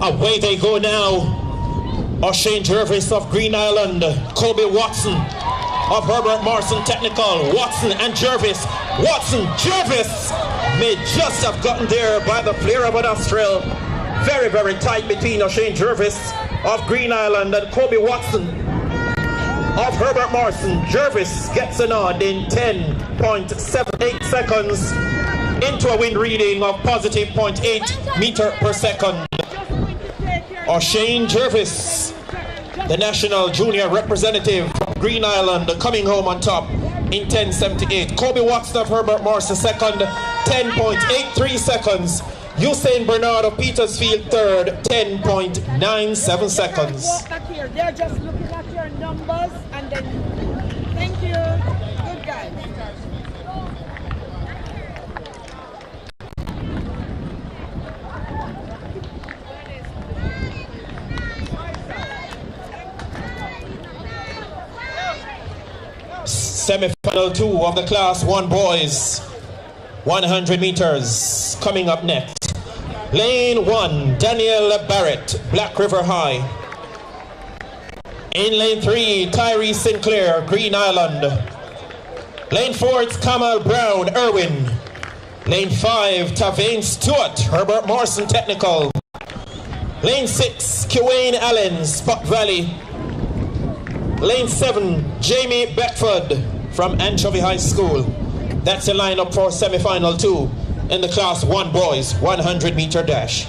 Away they go now. O'Shane Jervis of Green Island, Kobe Watson of Herbert Morrison Technical. Watson and Jervis. Watson, Jervis may just have gotten there by the player of an Austral. Very, very tight between O'Shane Jervis of Green Island and Kobe Watson of Herbert Morrison. Jervis gets a nod in 10.78 seconds into a wind reading of positive 0.8 meter per second. O'Shane Jervis, the national junior representative from Green Island, coming home on top in 10.78. Kobe Watson of Herbert Morrison second, 10.83 seconds. Usain Bernard of Petersfield third, 10.97 seconds. They're just looking at your numbers and then thank you. Good guys. Semi-final 2 of the Class 1 boys, 100 meters coming up next. Lane 1, Daniel Barrett, Black River High. In lane 3, Tyree Sinclair, Green Island. Lane 4, it's Kamal Brown, Irwin. Lane 5, Tavane Stewart, Herbert Morrison Technical. Lane 6, Kiwane Allen, Spot Valley. Lane 7, Jamie Beckford from Anchovy High School. That's the lineup for semi-final 2 in the Class 1 boys 100 meter dash.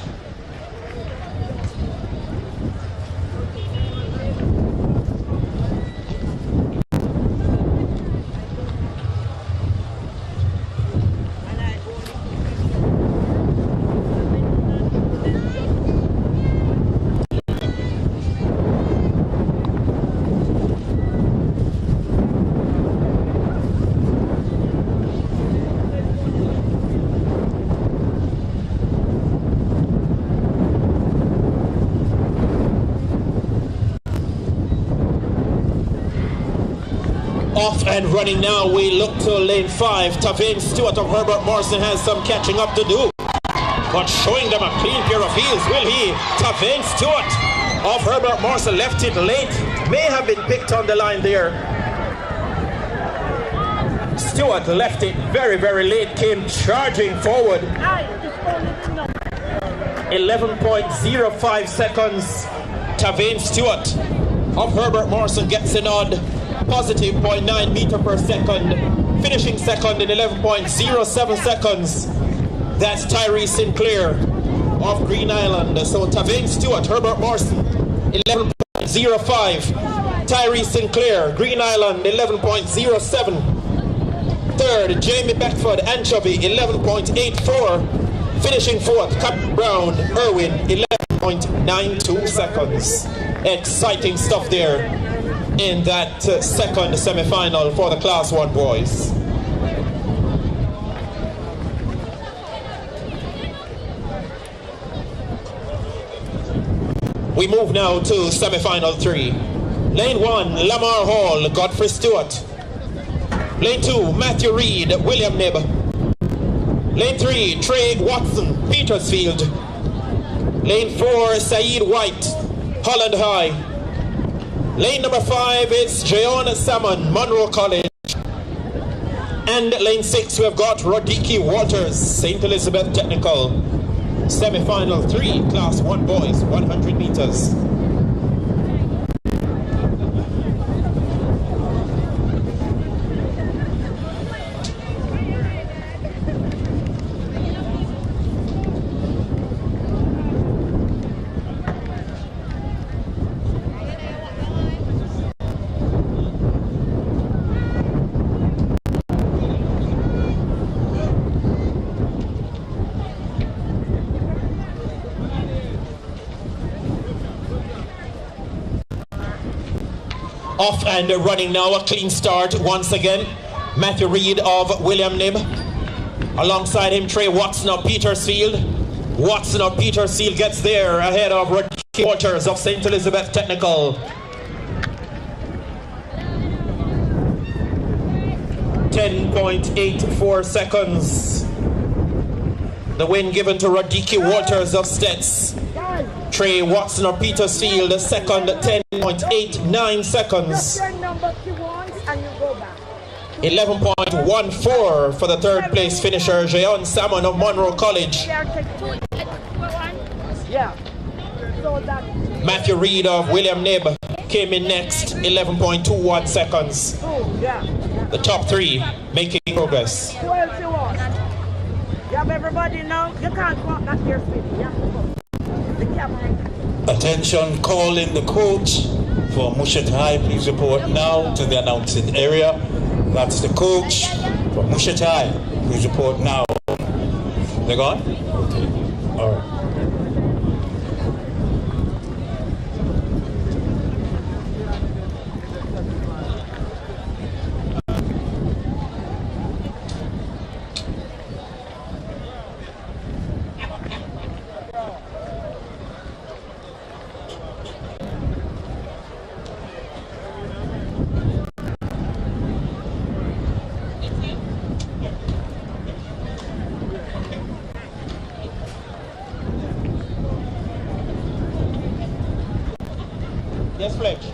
Off and running now, we look to lane 5. Tavane Stewart of Herbert Morrison has some catching up to do, but showing them a clean pair of heels, will he? Tavane Stewart of Herbert Morrison left it late, may have been picked on the line there. Stewart left it very, very late, came charging forward. 11.05 seconds. Tavane Stewart of Herbert Morrison gets a nod. Positive 0.9 meter per second. Finishing second in 11.07 seconds. That's Tyree Sinclair of Green Island. So Tavane Stewart, Herbert Morrison, 11.05. Tyree Sinclair, Green Island, 11.07. Third, Jamie Beckford, Anchovy, 11.84. Finishing fourth, Cap Brown, Irwin, 11.92 seconds. Exciting stuff there in that second semi-final for the Class 1 boys. We move now to semi-final 3. Lane 1, Lamar Hall, Godfrey Stewart. Lane 2, Matthew Reed, William Nib. Lane 3, Trey Watson, Petersfield. Lane 4, Saeed White, Holland High. Lane number 5 is Jayon Salmon, Monroe College. And lane 6 we have got Rodiki Waters, St. Elizabeth Technical. Semi-final 3, Class 1 boys, 100 meters. Off and running now, a clean start once again. Matthew Reed of William Nib. Alongside him, Trey Watson of Petersfield. Watson of Petersfield gets there ahead of Rodiki Waters of St. Elizabeth Technical. 10.84 seconds. The win given to Rodiki Waters of Stets. Trey Watson of Petersfield, the second 10.89 seconds. 11.14 for the third place finisher, Jayon Salmon of Monroe College. Matthew Reed of William Nib came in next, 11.21 seconds. The top three making progress. Who else you want? You have everybody now? You can't walk back here, Speedy. You have to go. The camera. Attention, calling the coach for Mushat High. Please report now to the announcing area. That's the coach for Mushat High. Please report now. They're gone? Okay. All right. Yes, Fletch.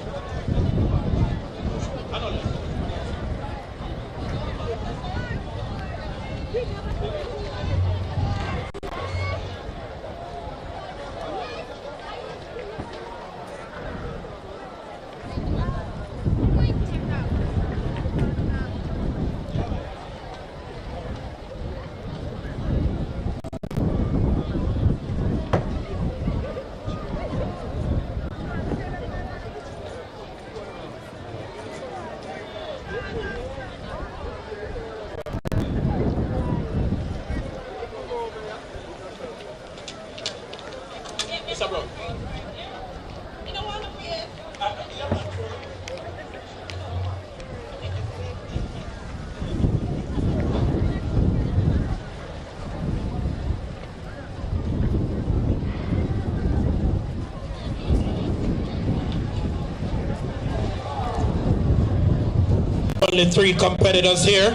Only three competitors here.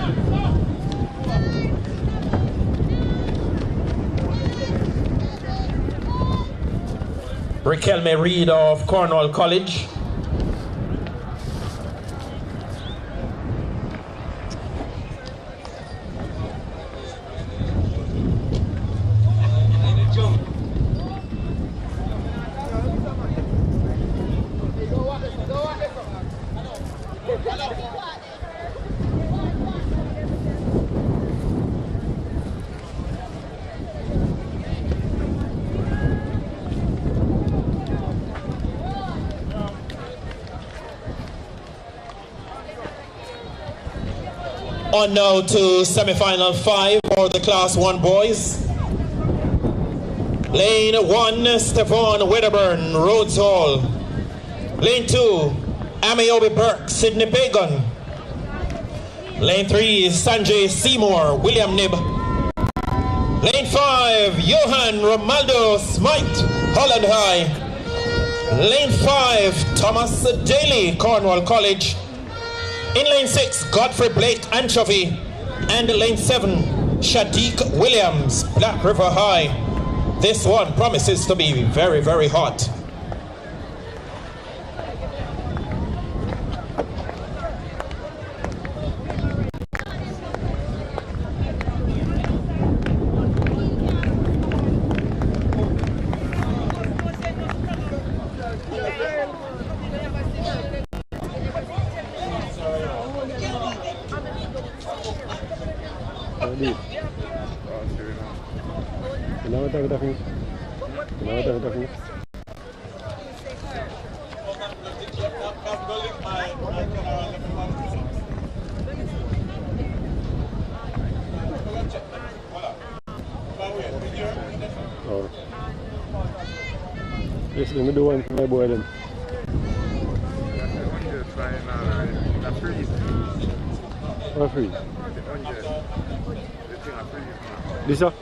Riquelme Reed of Cornwall College. On now to semi-final 5 for the Class 1 boys. Lane 1, Stephon Wedderburn, Rhodes Hall. Lane 2, Amiobi Burke, Sydney Pagan. Lane 3, Sanjay Seymour, William Nib. Lane 5, Johan Romaldo Smythe, Holland High. Lane 5, Thomas Daly, Cornwall College. In lane 6, Godfrey Blake Anchovy. And lane 7, Shadiq Williams, Black River High. This one promises to be very, very hot. Yes, let me do one for my boy then. What free? This one?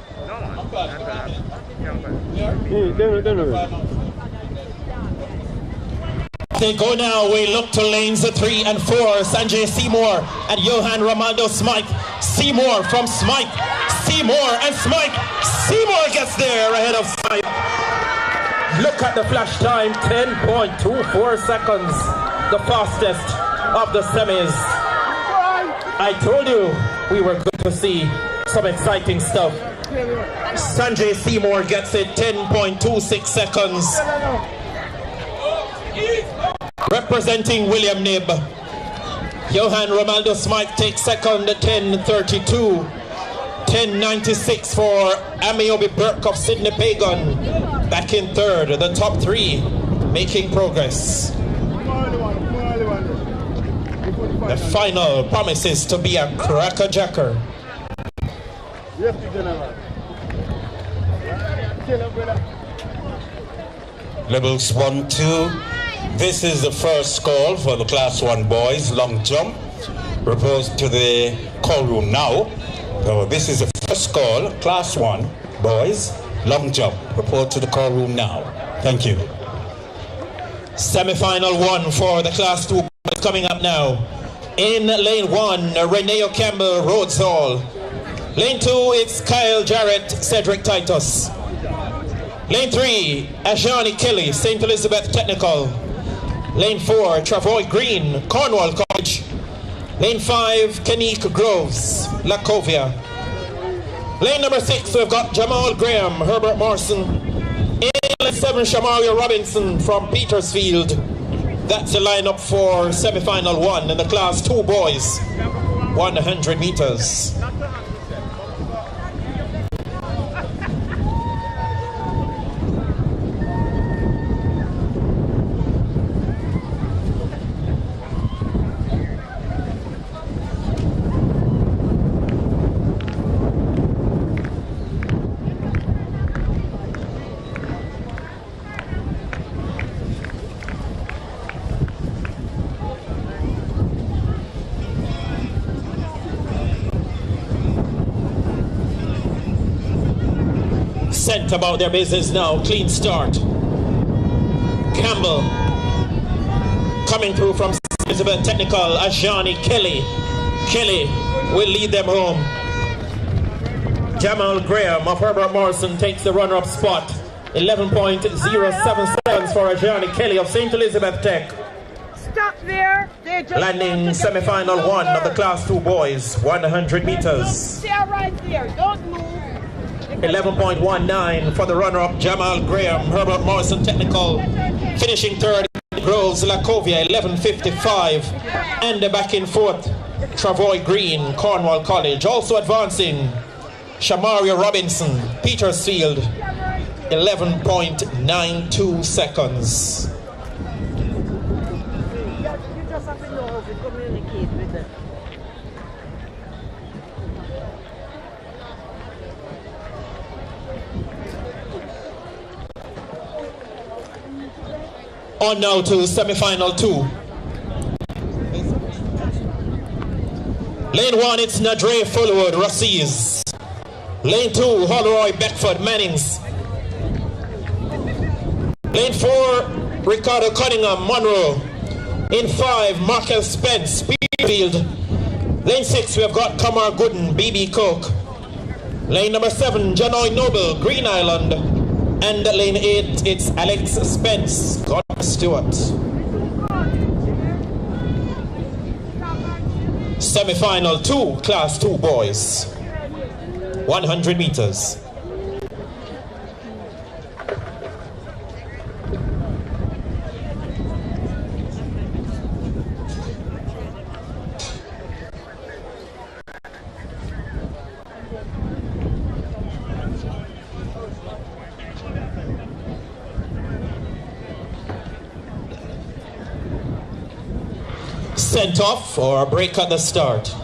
They go now. We look to lanes 3 and 4. Sanjay Seymour and Johan Romaldo Smythe. Seymour from Smythe. Seymour and Smythe. Seymour gets there ahead of Smythe. Look at the flash time, 10.24 seconds. The fastest of the semis. I told you we were going to see some exciting stuff. Sanjay Seymour gets it, 10.26 seconds. Representing William Knibb, Johan Romaldo Smythe takes second, 10.32. 10.96 for Amiobi Burke of Sydney Pagan, back in third. The top three making progress. The final promises to be a cracker-jacker. Levels 1, 2. This is the first call for the Class 1 boys long jump. Proposed to the call room now. So this is the first call, Class 1 boys long jump. Report to the call room now. Thank you. Semi-final 1 for the Class 2 boys coming up now. In lane 1, Reneo Campbell, Rhodes Hall. Lane 2, it's Kyle Jarrett, Cedric Titus. Lane 3, Ajani Kelly, St. Elizabeth Technical. Lane 4, Travoy Green, Cornwall College. Lane 5, Kenique Groves, Lacovia. Lane number 6, we've got Jamal Graham, Herbert Morrison. In lane 7, Shamaria Robinson from Petersfield. That's the lineup for semi-final 1 in the Class 2 boys, 100 meters. Sent about their business now. Clean start. Campbell coming through from Elizabeth Technical. Ajani Kelly. Kelly will lead them home. Jamal Graham of Herbert Morrison takes the runner-up spot. 11.07 seconds for Ajani Kelly of St. Elizabeth Tech. Stop there. Landing semi-final 1 of the Class 2 boys, 100 meters. Stay right there. Don't move. 11.19 for the runner-up Jamal Graham, Herbert Morrison Technical. Finishing third, Groves Lacovia, 11.55. And back in fourth, Travoy Green, Cornwall College. Also advancing, Shamaria Robinson, Petersfield, 11.92 seconds. You just have to know how to communicate with them. On now to semi-final 2. Lane 1, it's Nadre Fullwood, Rossies. Lane 2, Holroy Beckford, Mannings. Lane 4, Ricardo Cunningham, Monroe. In 5, Markel Spence, Spearfield. Lane 6, we have got Kamar Gooden, BB Coke. Lane number 7, Janoy Noble, Green Island. And lane 8, it's Alex Spence, God Stewart. Semi-final 2, Class 2 boys, 100 meters. Sent off or a break at the start.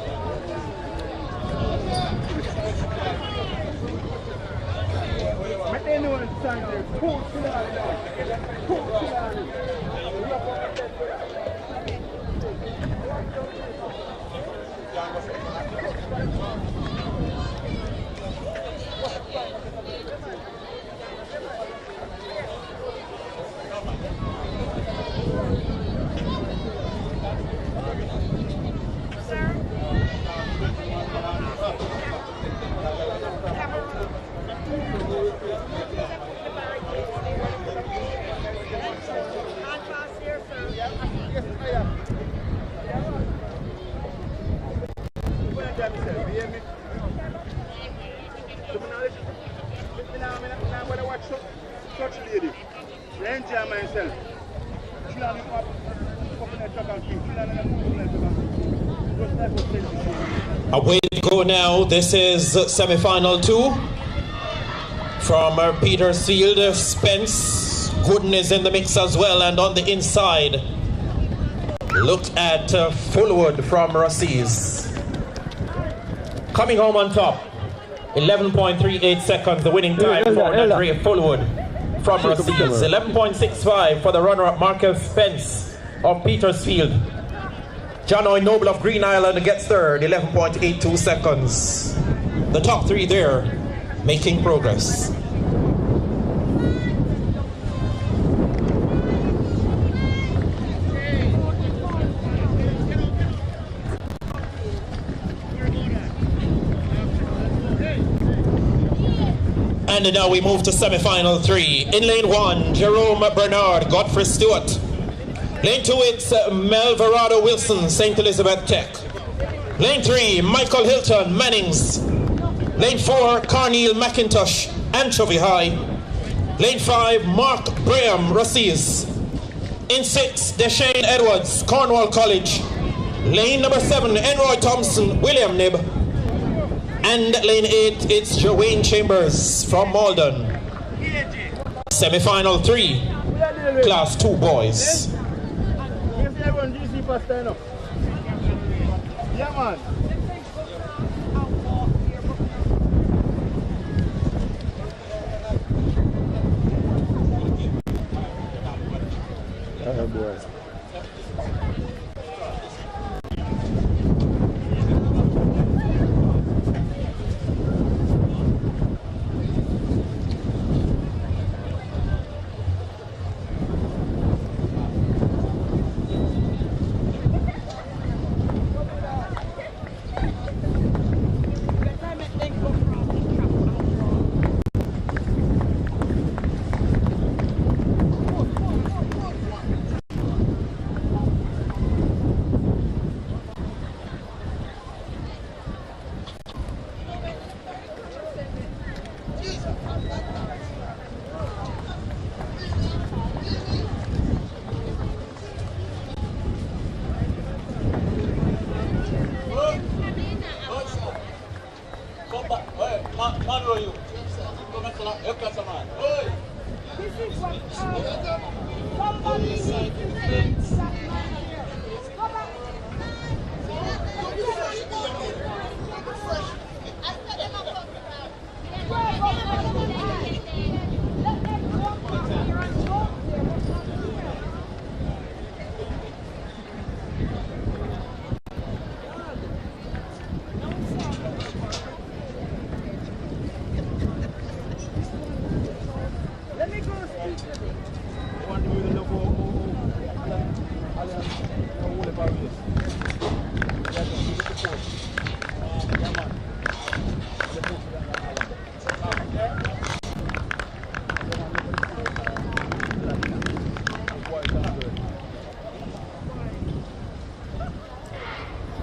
Away we go now. This is semi-final 2 from Petersfield. Spence Gooden is in the mix as well, and on the inside, look at Fullwood from Rossies. Coming home on top, 11.38 seconds, the winning time for Andre Fullwood from Rossies. 11.65 for the runner-up Marcus Spence of Petersfield. Shanoya Noble of Green Island gets third, 11.82 seconds. The top three there making progress. And now we move to semi-final 3. In lane 1, Jerome Bernard, Godfrey Stewart. Lane 2, it's Melverado Wilson, St. Elizabeth Tech. Lane 3, Michael Hilton, Mannings. Lane 4, Carneal McIntosh, Anchovy High. Lane 5, Mark Graham, Rossies. In 6, Deshane Edwards, Cornwall College. Lane number 7, Enroy Thompson, William Nib. And lane 8, it's Joanne Chambers from Malden. Semi-final 3, class 2 boys. Yeah, man. Boy.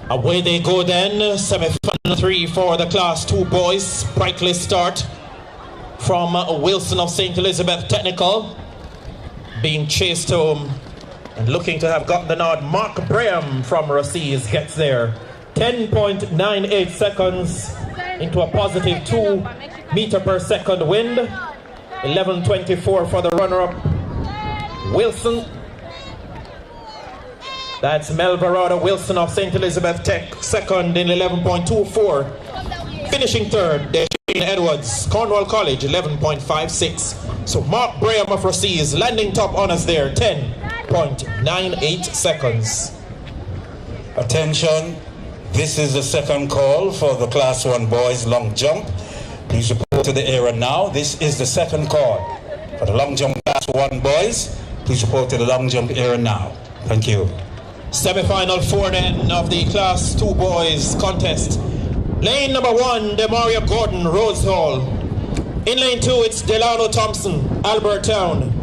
Away they go then, semi-final 3 for the class 2 boys. Brightly start from Wilson of St. Elizabeth Technical. Being chased home and looking to have gotten the nod. Mark Graham from Rossies gets there. 10.98 seconds into a positive 2 meter per second wind. 11.24 for the runner-up Wilson. That's Melverado Wilson of St. Elizabeth Tech, second in 11.24. Finishing third, Deshane Edwards, Cornwall College, 11.56. So Mark Graham of Rossies landing top honors there, 10.98 seconds. Attention, this is the second call for the Class 1 boys long jump. Please report to the area now. This is the second call for the long jump Class 1 boys. Please report to the long jump area now. Thank you. Semi-final 4 then of the Class 2 boys contest. Lane number 1, Demaria Gordon, Rose Hall. In lane 2, it's Delano Thompson, Albert Town.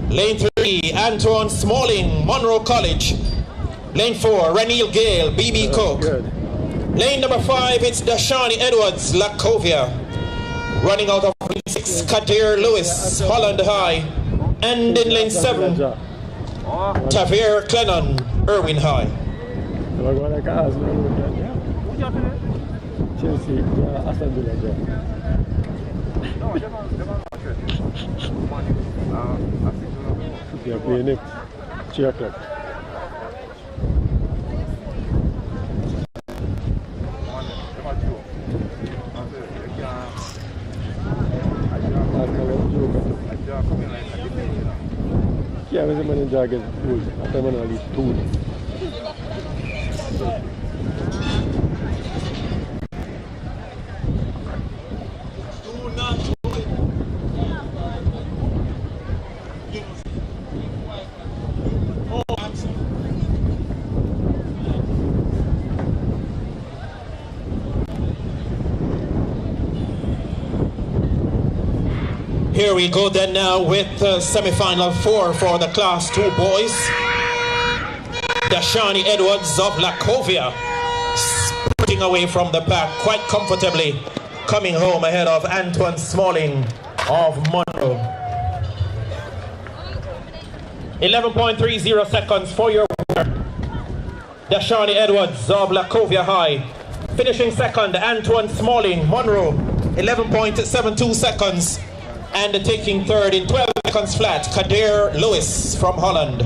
Lane 3, Antoine Smalling, Monroe College. Lane 4, Raniel Gale, BB Cook. Lane number 5, it's Dashani Edwards, Lacovia. Running out of lane 6, Kadir Lewis, Holland High. And in lane 7, Tavir Clennon, Irwin High. I'm going to ask Chelsea, Aston Villa. They are playing it 3 o'clock. Yeah, there's a man in Jagged Pool. After man at least 2. Here we go then now with semi-final 4 for the Class 2 boys. Dashani Edwards of Lacovia sprinting away from the pack quite comfortably, coming home ahead of Antoine Smalling of Monroe. 11.30 seconds for your winner, Dashani Edwards of Lacovia High. Finishing second, Antoine Smalling, Monroe, 11.72 seconds. And taking third in 12 seconds flat, Kadir Lewis from Holland.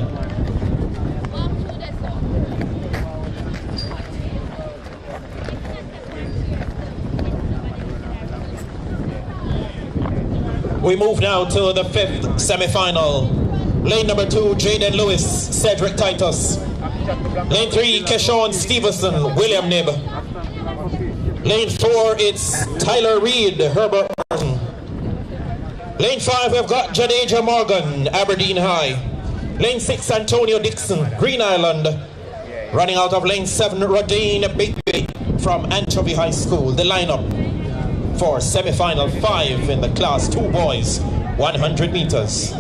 We move now to the 5th semi-final. Lane number 2, Jaden Lewis, Cedric Titus. Lane 3, Keshawn Stevenson, William Nib. Lane 4, it's Tyler Reed, Herbert Martin. Lane 5, we've got Jadeja Morgan, Aberdeen High. Lane 6, Antonio Dixon, Green Island. Running out of lane 7, Rodine Bigby from Anchovy High School. The lineup for semi-final 5 in the Class 2 boys, 100 meters.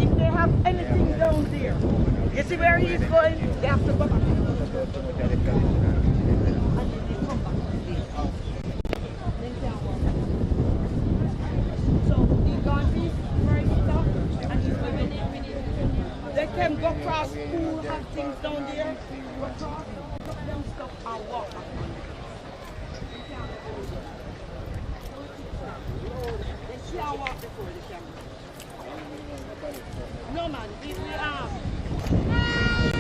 If they have anything down there, you see where he's going, they have to go back. So he's going to be very tough and he's going to they can go across who have things down there, go across, put them stuff and walk back. They can't walk before the camera. No man, we are.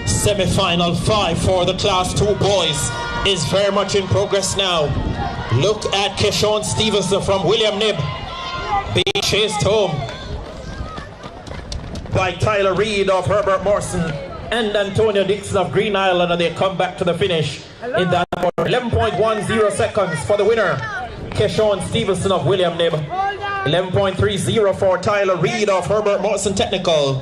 Semi-final 5 for the Class 2 boys is very much in progress now. Look at Keshawn Stevenson from William Nib being chased home by Tyler Reed of Herbert Morrison and Antonio Dixon of Green Island, and they come back to the finish in that order. 11.10 seconds for the winner, Keshawn Stevenson of William Nib. 11.30 for Tyler Reed of Herbert Morrison Technical.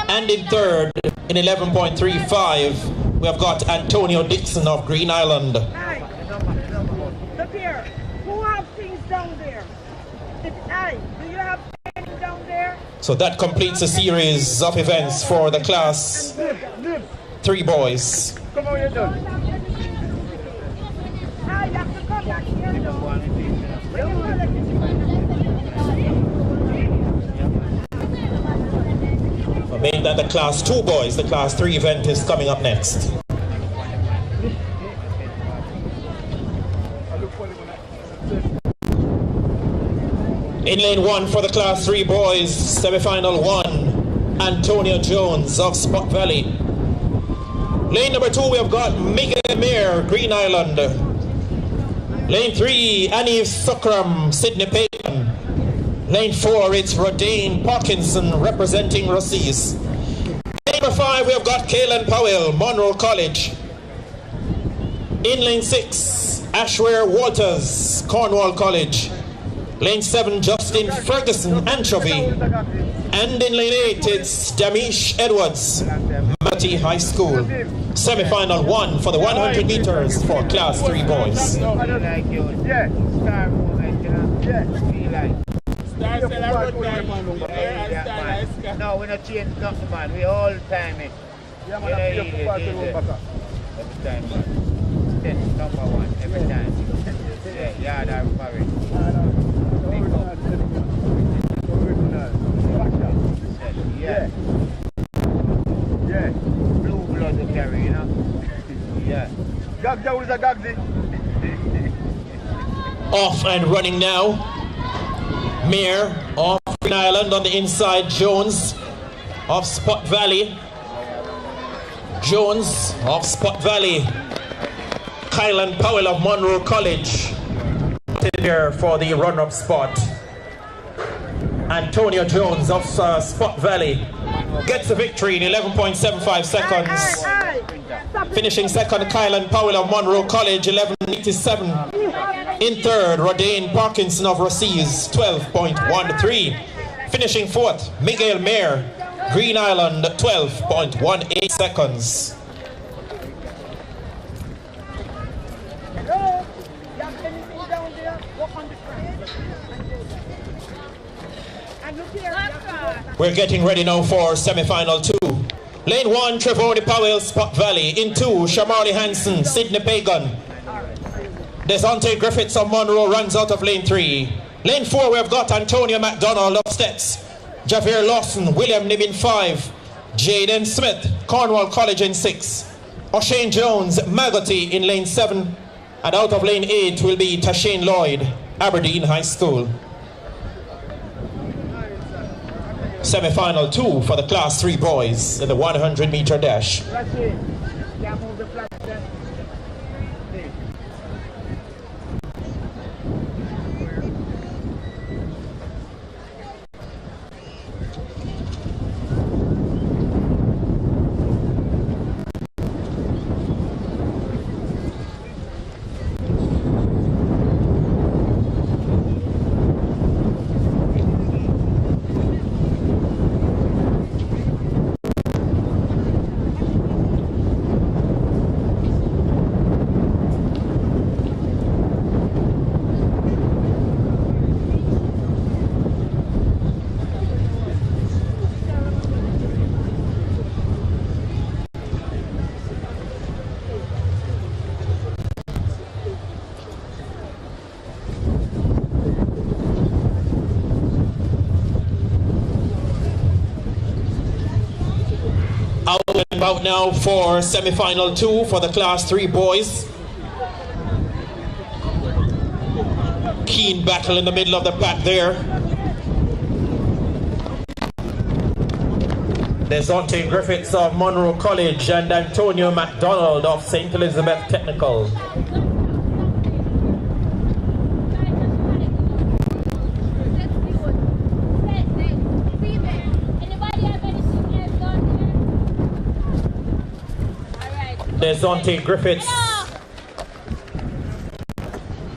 And in third, in 11.35, we have got Antonio Dixon of Green Island. Look here, who have things down there? Do you have anything down there? So that completes a series of events for the Class 3 boys. Come on, you're done. You have to come back here, though. Being that the Class 2 boys, the Class 3 event is coming up next. In lane 1 for the Class 3 boys, semi-final 1, Antonio Jones of Spot Valley. Lane number 2, we have got Miguel Mir, Green Island. Lane 3, Anif Sukram, Sydney Payton. Lane 4, it's Rodane Parkinson representing Rossies. Lane number 5, we have got Kaylan Powell, Monroe College. In lane 6, Ashware Walters, Cornwall College. Lane 7, Justin Ferguson, Anchovy. And in lane 8, it's Damish Edwards, Holland High School. Semi-final 1 for the 100 meters for Class 3 boys. No, we're not changing nothing, man. We all time it. Yeah, man, every time, man. Step number 1 every time. Yeah, that's correct. Yeah. Yeah. Blue blood to carry, you know? Yeah. Gagda was a Gagdi. Off and running now. Mayor of Green Island on the inside. Jones of Spot Valley. Jones of Spot Valley. Kylan Powell of Monroe College here for the run-up spot. Antonio Jones of Spot Valley gets the victory in 11.75 seconds. Finishing second, Kylan Powell of Monroe College, 11.87. In third, Rodane Parkinson of Rossies, 12.13. Finishing fourth, Miguel Mayer, Green Island, 12.18 seconds. We're getting ready now for semi-final 2. Lane 1, Trevor Powell, Spot Valley. In 2, Shamarly Hansen, Sydney Pagan. Desante Griffiths of Monroe runs out of lane 3. Lane 4, we've got Antonio McDonald of Stets. Javier Lawson, William Nib in 5. Jaden Smith, Cornwall College in 6. O'Shane Jones, Magotty in lane 7. And out of lane 8 will be Tashane Lloyd, Aberdeen High School. Semi-final 2 for the Class 3 boys in the 100-meter dash. Out and about now for semi-final 2 for the Class 3 boys. Keen battle in the middle of the pack there. Desante Griffiths of Monroe College and Antonio McDonald of St. Elizabeth Technical. Desante Griffiths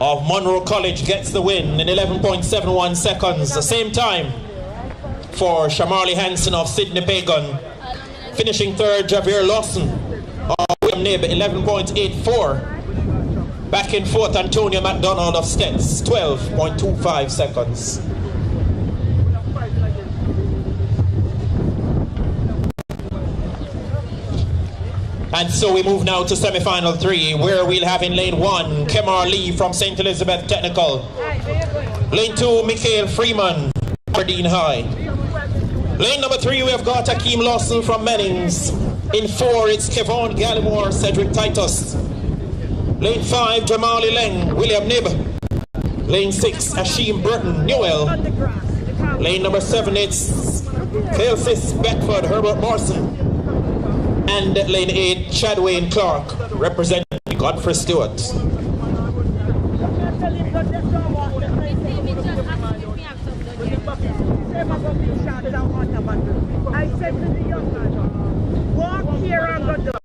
of Monroe College gets the win in 11.71 seconds. The same time for Shamarly Hansen of Sydney Pagan. Finishing third, Javier Lawson of William Nib, 11.84. Back in fourth, Antonio McDonald of Stets, 12.25 seconds. And so we move now to semi-final 3, where we'll have in lane 1, Kemar Lee from St. Elizabeth Technical. Lane 2, Mikhail Freeman, Aberdeen High. Lane number 3, we have got Akeem Lawson from Mennings. In 4, it's Kevon Gallimore, Cedric Titus. Lane 5, Jamali Leng, William Nib. Lane 6, Ashim Burton, Newell. Lane number 7, it's Kelsis Beckford, Herbert Morrison. And lane 8, Chadwayne Clark, representing Godfrey Stewart. I said to the young man, walk here and go down.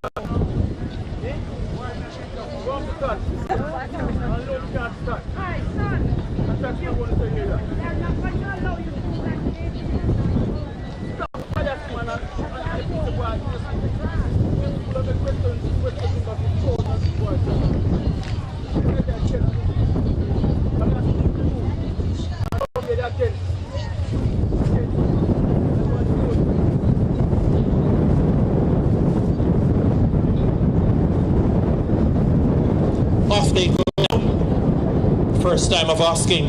Off they go now. First time of asking.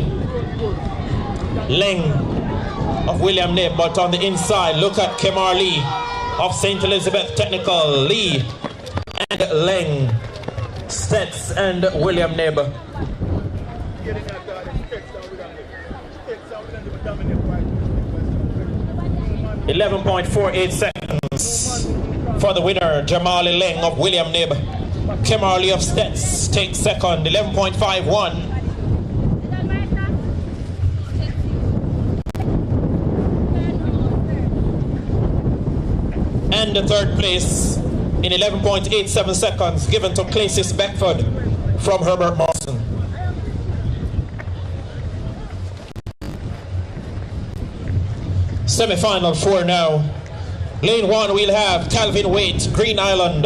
Leng of William Nib, but on the inside, look at Kemar Lee of St. Elizabeth Technical. Lee and Leng, Stets and William Nib. 11.48 seconds for the winner, Jamali Leng of William Nib. Kemar Lee of Stets takes second, 11.51. And the third place in 11.87 seconds given to Claysis Beckford from Herbert Morrison. Semi-final 4 now. Lane 1 we'll have Calvin Waite, Green Island.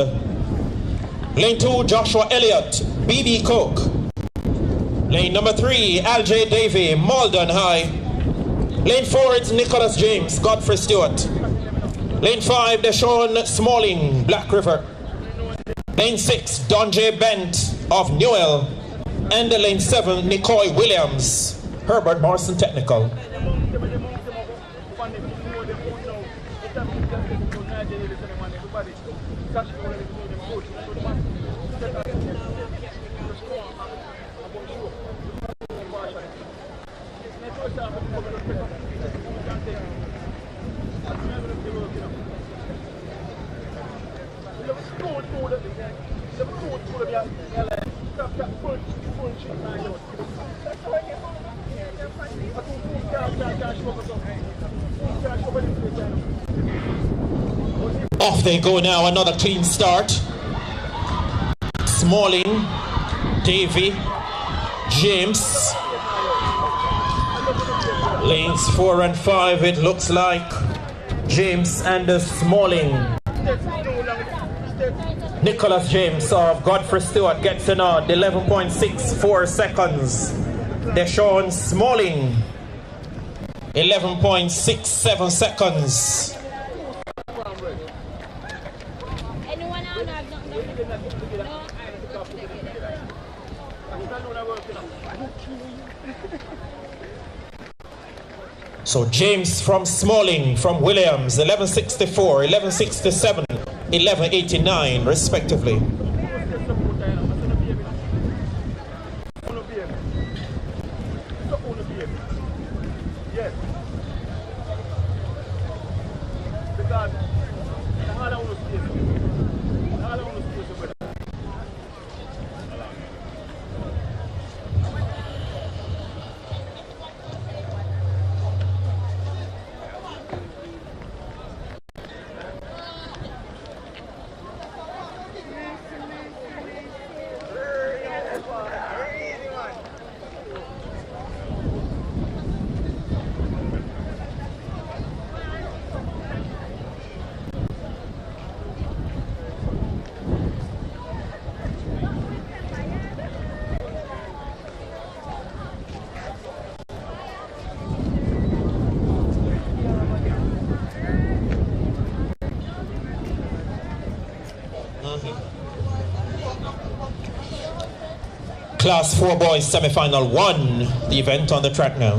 Lane 2, Joshua Elliott, BB Cook. Lane number 3, Al-J Davey, Malden High. Lane 4, it's Nicholas James, Godfrey Stewart. Lane 5, Deshaun Smalling, Black River. Lane 6, Don J. Bent of Newell. And lane 7, Nicoy Williams, Herbert Morrison Technical. Off they go now, another clean start. Smalling, Davey, James. Lanes 4 and 5, it looks like James and Smalling. Nicholas James of Godfrey Stewart gets a nod, 11.64 seconds. Deshaun Smalling, 11.67 seconds. So James from Smalling, from Williams, 11.64, 11.67, 11.89 respectively. Class 4 boys semi-final 1, the event on the track now.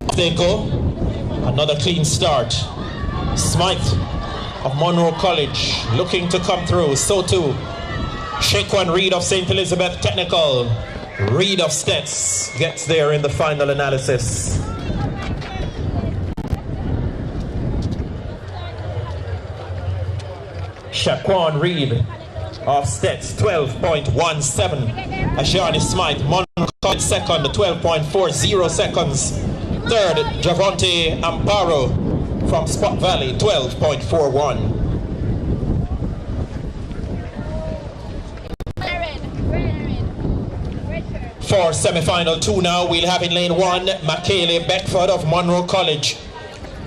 Off they go, another clean start. Smythe of Monroe College looking to come through, so too Shaquan Reed of St. Elizabeth Technical. Reed of Stets gets there in the final analysis. Shaquan Reed of Stets, 12.17. Ashani Smythe, Monroe second, 12.40 seconds. Third, Javonte Amparo from Spot Valley, 12.41. For semi-final 2 now, we'll have in lane 1, Michaela Beckford of Monroe College.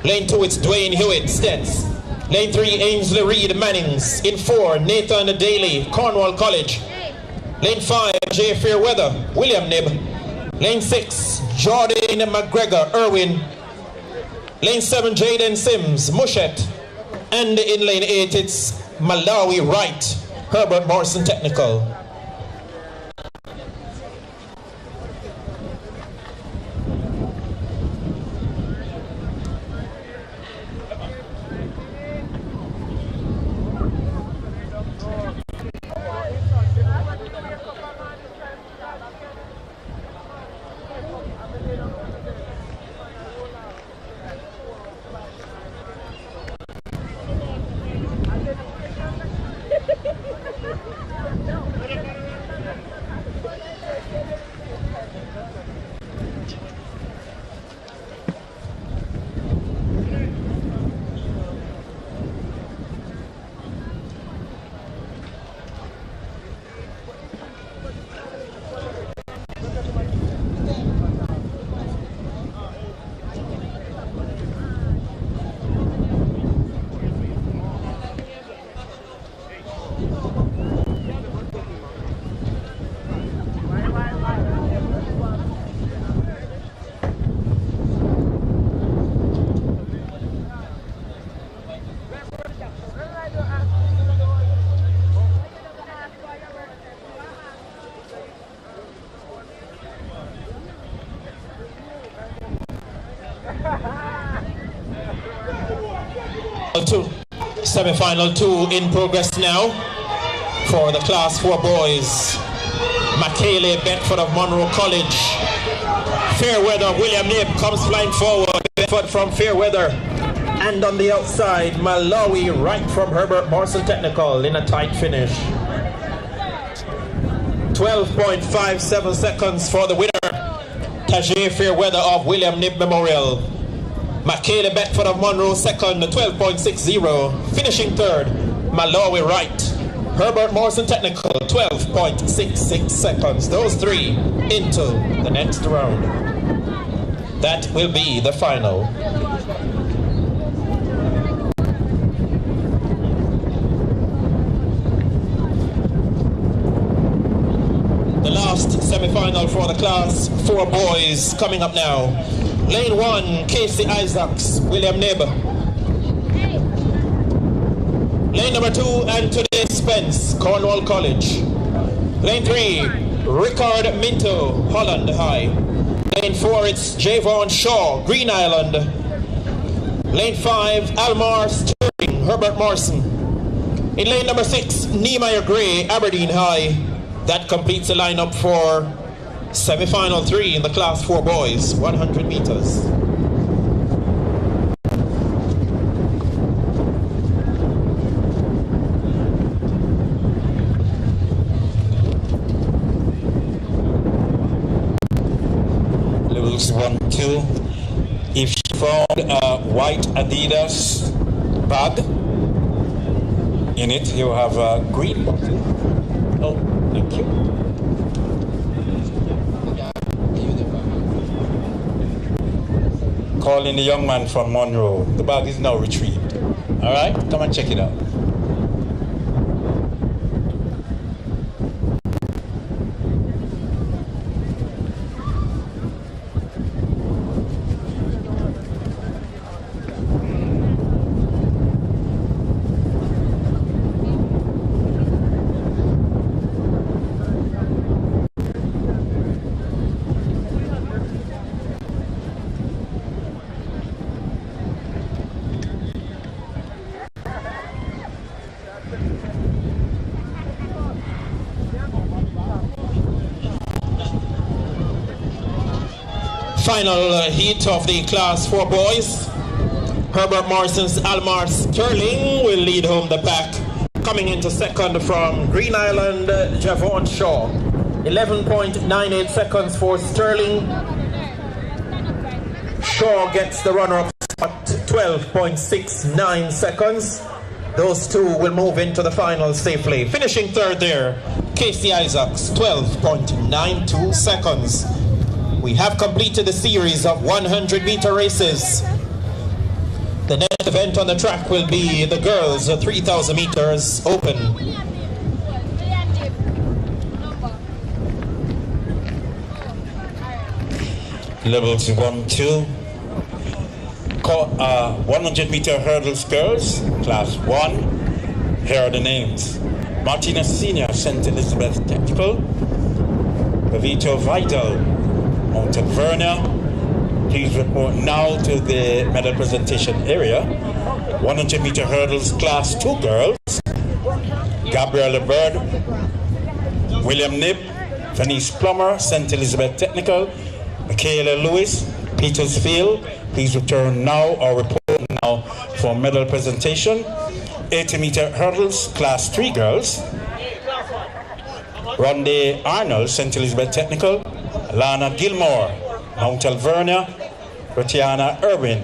Lane 2, it's Dwayne Hewitt, Stets. Lane 3, Ainsley Reed Mannings. In 4, Nathan Daly, Cornwall College. Lane 5, Jay Fairweather, William Nib. Lane 6, Jordan McGregor, Irwin. Lane 7, Jaden Sims, Mushet. And in lane 8, it's Malawi Wright, Herbert Morrison Technical. Semi-final 2 in progress now for the Class 4 boys. Michaela Bedford of Monroe College. Fairweather, William Nib comes flying forward. Bedford from Fairweather. And on the outside, Malawi Wright from Herbert Morrison Technical in a tight finish. 12.57 seconds for the winner. Tajay Fairweather of William Nib Memorial. Michaela Bedford of Monroe second, 12.60. Finishing third, Malawi Wright. Herbert Morrison Technical, 12.66 seconds. Those three into the next round. That will be the final. The last semi-final for the Class 4 boys coming up now. Lane 1, Casey Isaacs, William Nib. Lane number 2, Anthony Spence, Cornwall College. Lane 3, Rickard Minto, Holland High. Lane 4, it's Javon Shaw, Green Island. Lane 5, Almar Sterling, Herbert Morrison. In lane number 6, Nehemiah Gray, Aberdeen High. That completes the lineup for semi-final 3 in the Class 4 boys, 100 meters. Levels 1, 2. If she found a white Adidas bag in it, you have a green one too. Oh, thank you. Calling the young man from Monroe. The bag is now retrieved. All right, come and check it out. Final heat of the Class 4 boys. Herbert Morrison's Almar Sterling will lead home the pack. Coming into second from Green Island, Javon Shaw. 11.98 seconds for Sterling. Shaw gets the runner-up spot, 12.69 seconds. Those two will move into the final safely. Finishing third there, Casey Isaacs, 12.92 seconds. We have completed the series of 100-meter races. The next event on the track will be the girls' 3,000 meters open. Levels 1, 2. 100-meter hurdles girls, class 1. Here are the names. Martina Senior, St. Elizabeth Technical. Vito Vital, Mount Verna. Please report now to the medal presentation area. 100-meter hurdles, class 2 girls. Gabriella Bird, William Nib, Venice Plummer, St. Elizabeth Technical. Michaela Lewis, Petersfield. Please return now or report now for medal presentation. 80-meter hurdles, class 3 girls. Ronde Arnold, St. Elizabeth Technical. Lana Gilmore, Mount Alvernia. Ratiana Irwin,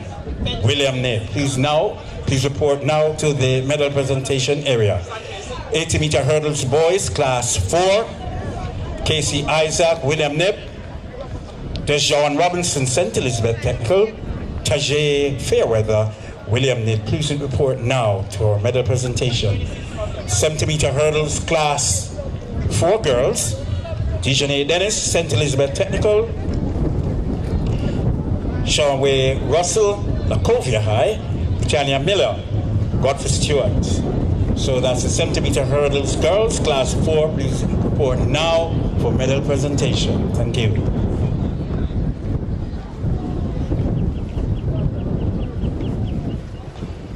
William Nib. Please report now to the medal presentation area. 80-meter hurdles boys, class 4. Casey Isaac, William Nib. Deshaun Robinson, St. Elizabeth Technical. Tajay Fairweather, William Nib. Please report now to our medal presentation. 70-meter hurdles, class 4 girls. Dejanay Dennis, St. Elizabeth Technical. Shanoya Russell, Lacovia High. Britannia Miller, Godfrey Stewart. So that's the 70-meter hurdles girls, class 4. Please report now for medal presentation. Thank you.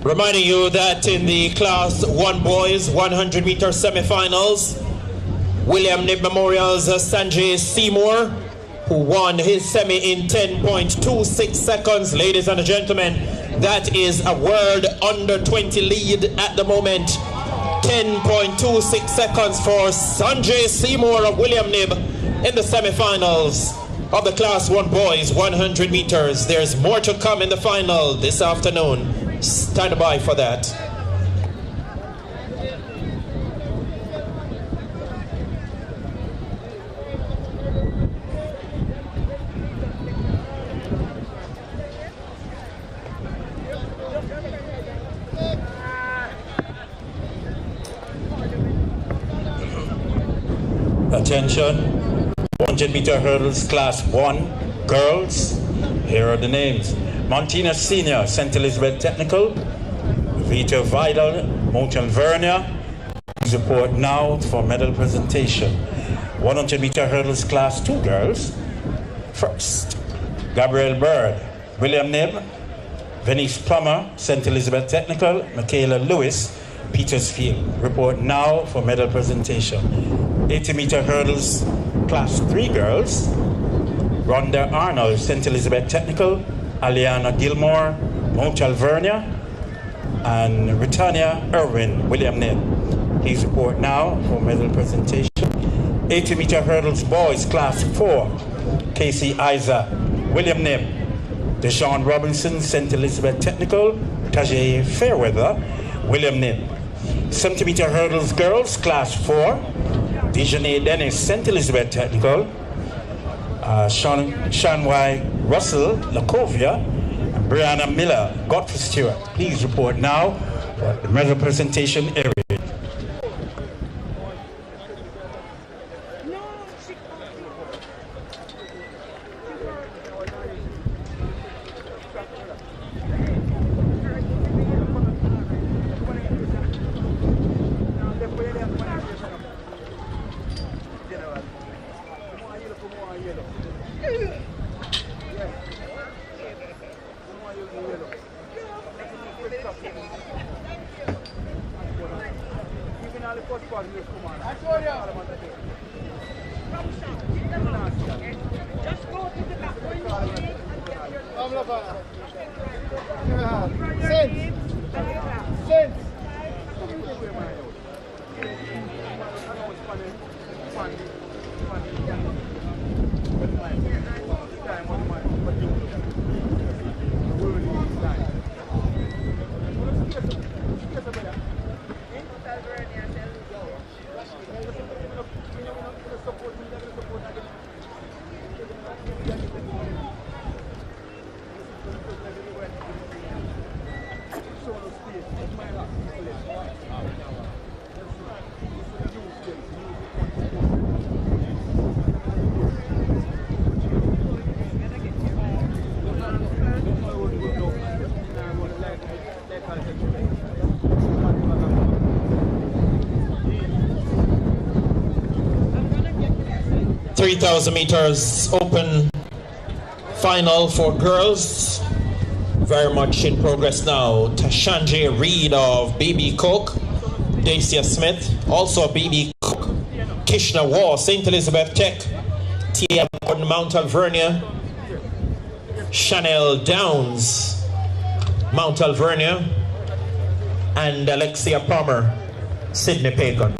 Reminding you that in the class 1 boys 100-meter semifinals, William Nib Memorial's Sanjay Seymour, who won his semi in 10.26 seconds. Ladies and gentlemen, that is a world under 20 lead at the moment. 10.26 seconds for Sanjay Seymour of William Nib in the semifinals of the class 1 boys 100 meters. There's more to come in the final this afternoon. Stand by for that. Attention, 100-meter hurdles, class 1, girls. Here are the names. Montina Senior, St. Elizabeth Technical. Vito Vidal, Mount Alvernia. Please report now for medal presentation. 100-meter hurdles, class 2 girls. First, Gabrielle Bird, William Nib, Venice Plummer, St. Elizabeth Technical. Michaela Lewis, Petersfield. Report now for medal presentation. 80-meter hurdles, class 3 girls. Rhonda Arnold, St. Elizabeth Technical. Aliana Gilmore, Mount Alvernia. And Ritania Irwin, William Nib. Please report now for medal presentation. 80-meter hurdles boys, class 4. Casey Isaac, William Nib. Deshaun Robinson, St. Elizabeth Technical. Tajay Fairweather, William Nib. 70-meter hurdles girls, class 4. Dejanay Dennis, St. Elizabeth Technical. Shanoya Russell, Lacovia. And Brianna Miller, Godfrey Stewart. Please report now for the medal presentation area. $3,000 meters open final for girls. Very much in progress now. Tashanji Reed of BB Cook, Dacia Smith, also BB Cook, Kishna War, St. Elizabeth Tech, TM Gordon, Mount Alvernia, Chanel Downs, Mount Alvernia, and Alexia Palmer, Sydney Pagan.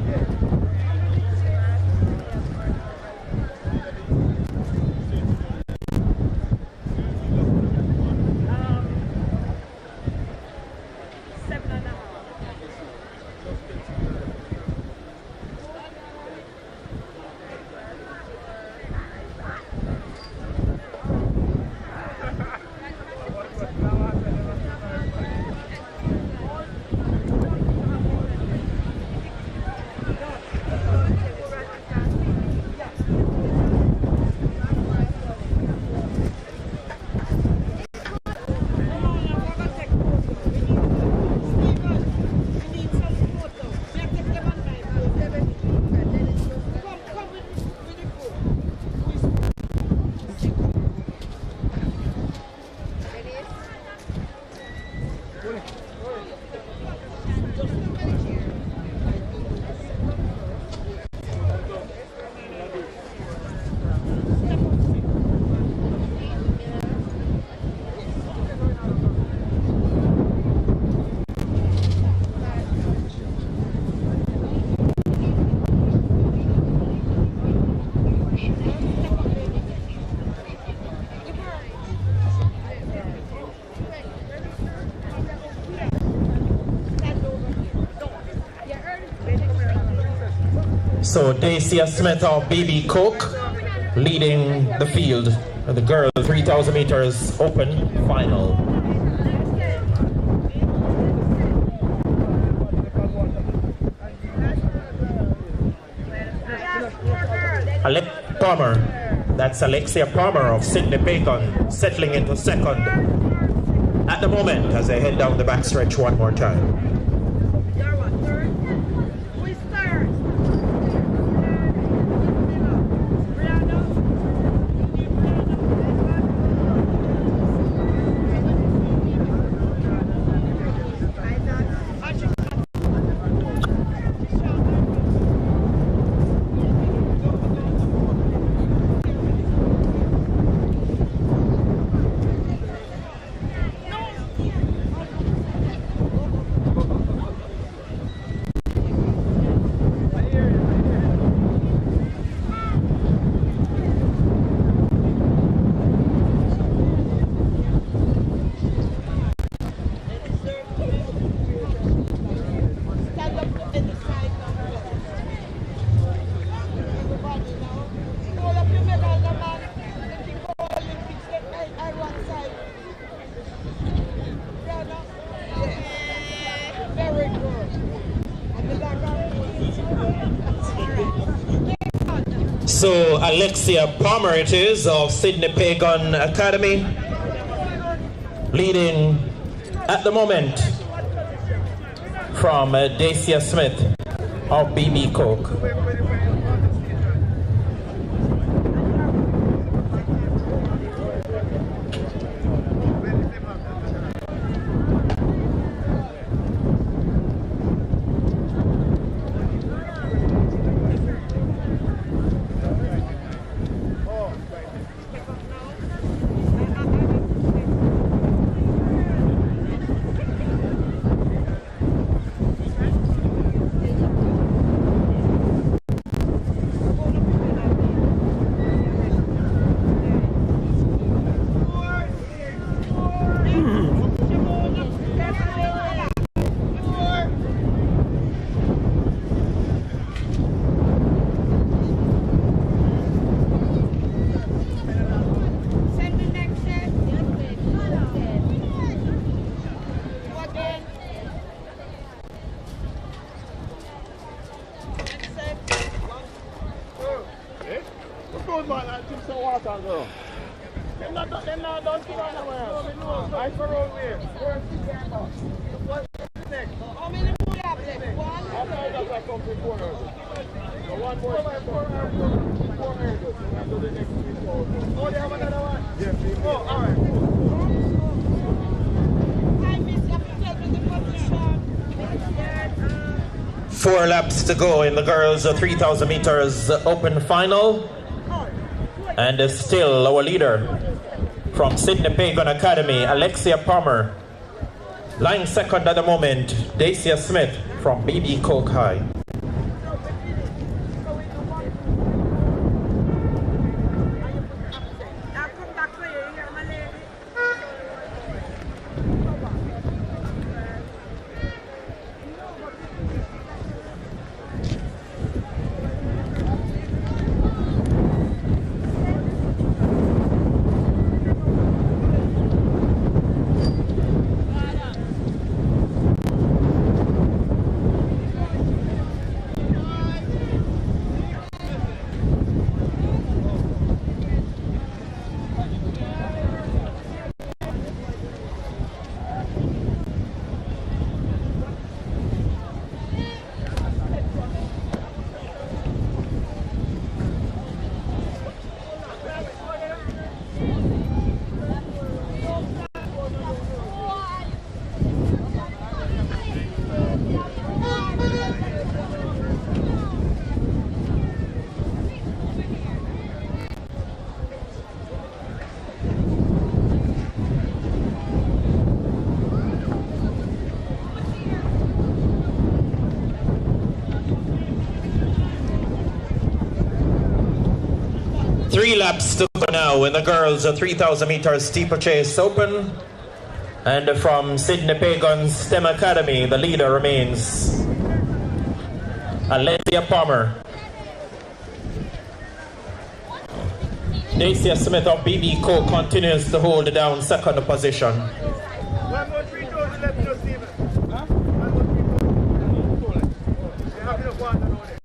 So Dacia Smith of BB Cook leading the field. The girls 3,000 meters open final. Palmer, that's Alexia Palmer of Sydney Bacon, settling into second at the moment as they head down the backstretch one more time. So Alexia Palmer it is of Sydney Pagan Academy, leading at the moment from Dacia Smith of BB Cook. good, man. I drink some water, girl. They're not done to run away. I for road here. What's next? How many more you have left? One? After that, I come to 4 hurdles. So one more time, 4 hurdles. 4 hurdles. So after the next 3 hours. Oh, they have another one? Yes, yeah, oh, all right. Hi, miss. You have to tell me the position. 4 laps to go in the girls' 3,000 meters open final. And still our leader from Sydney Pagan Academy, Alexia Palmer. Lying second at the moment, Dacia Smith from BB Coke High. Three laps to go now in the girls' 3,000 meters steeplechase open. And from Sydney Pagan's STEM Academy, the leader remains Alexia Palmer. Dacia Smith of BB Co continues to hold down second position. One more 3,000 left, you know, Steven. Huh? You have enough water now there.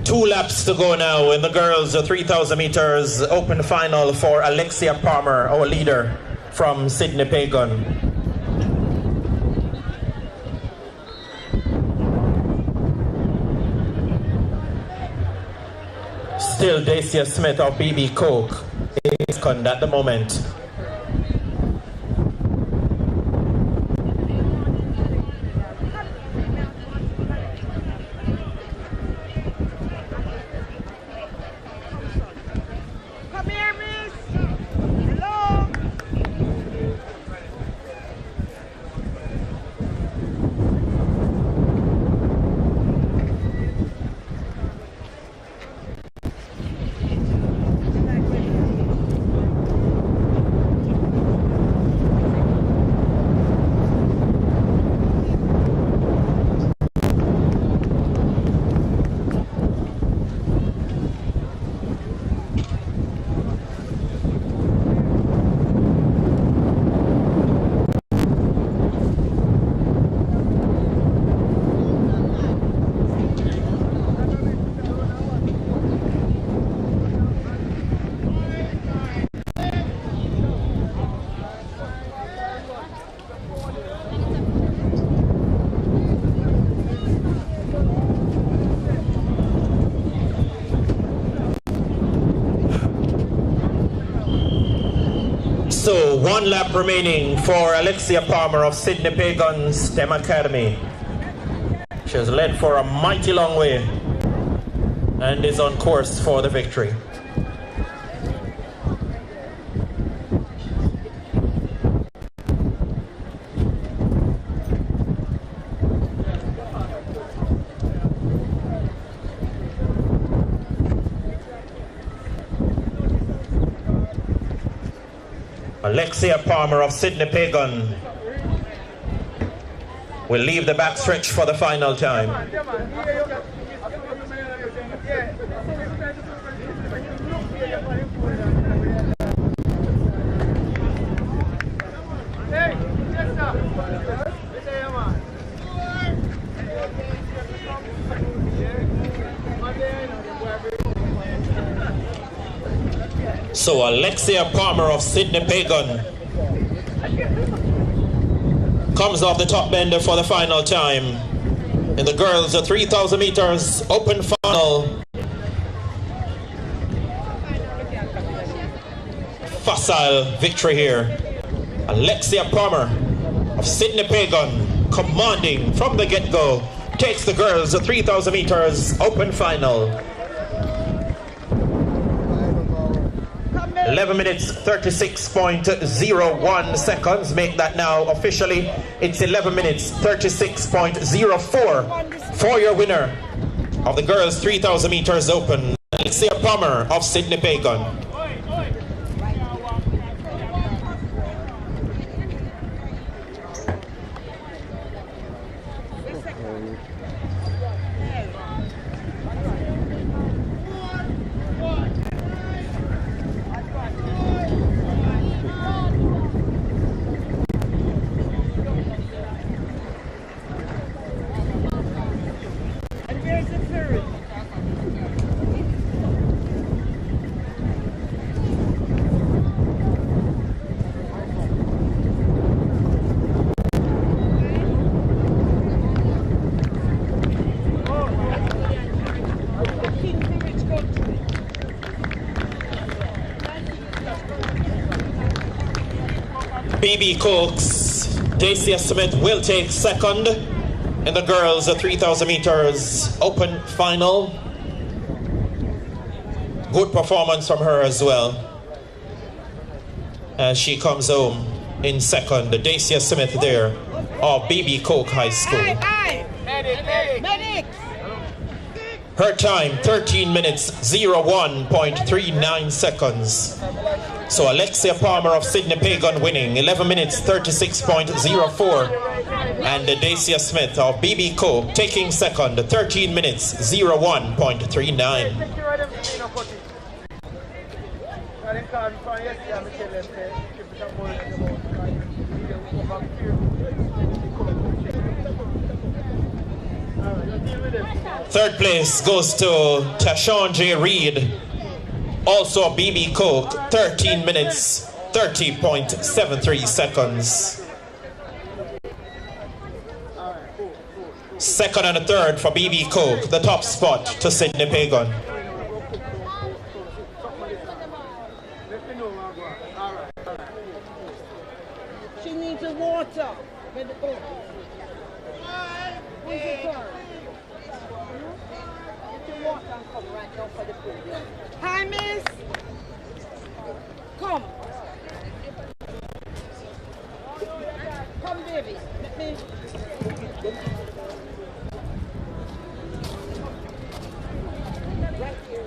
Two laps to go now in the girls' 3,000 meters open final for Alexia Palmer, our leader from Sydney Pagan. Still Dacia Smith of BB Coke is second at the moment. 1 lap remaining for Alexia Palmer of Sydney Pagan STEM Academy. She has led for a mighty long way and is on course for the victory. Alexia Palmer of Sydney Pagan will leave the backstretch for the final time. So Alexia Palmer of Sydney Pagan comes off the top bender for the final time. In the girls, 3,000 meters open final. Facile victory here. Alexia Palmer of Sydney Pagan, commanding from the get-go, takes the girls 3,000 meters open final. 11 minutes 36.01 seconds make that now officially. It's 11 minutes 36.04 for your winner of the girls 3,000 meters open, Alexia Palmer of Sydney Pagan. BB Cooks, Dacia Smith will take second in the girls 3,000 meters open final. Good performance from her as well, as she comes home in second. Dacia Smith there of BB Cook High School. Her time 13 minutes 01.39 seconds. So Alexia Palmer of Sydney Pagan winning 11 minutes 36.04, and Dacia Smith of BB Cook taking second 13 minutes 01.39. Third place goes to Tashawn J. Reed, also BB Cook, 13 minutes 30.73 seconds. Second and a third for BB Cook, the top spot to Sydney Pagan. She needs the water. Hi, miss. Come. Come, baby. Let me. Right here.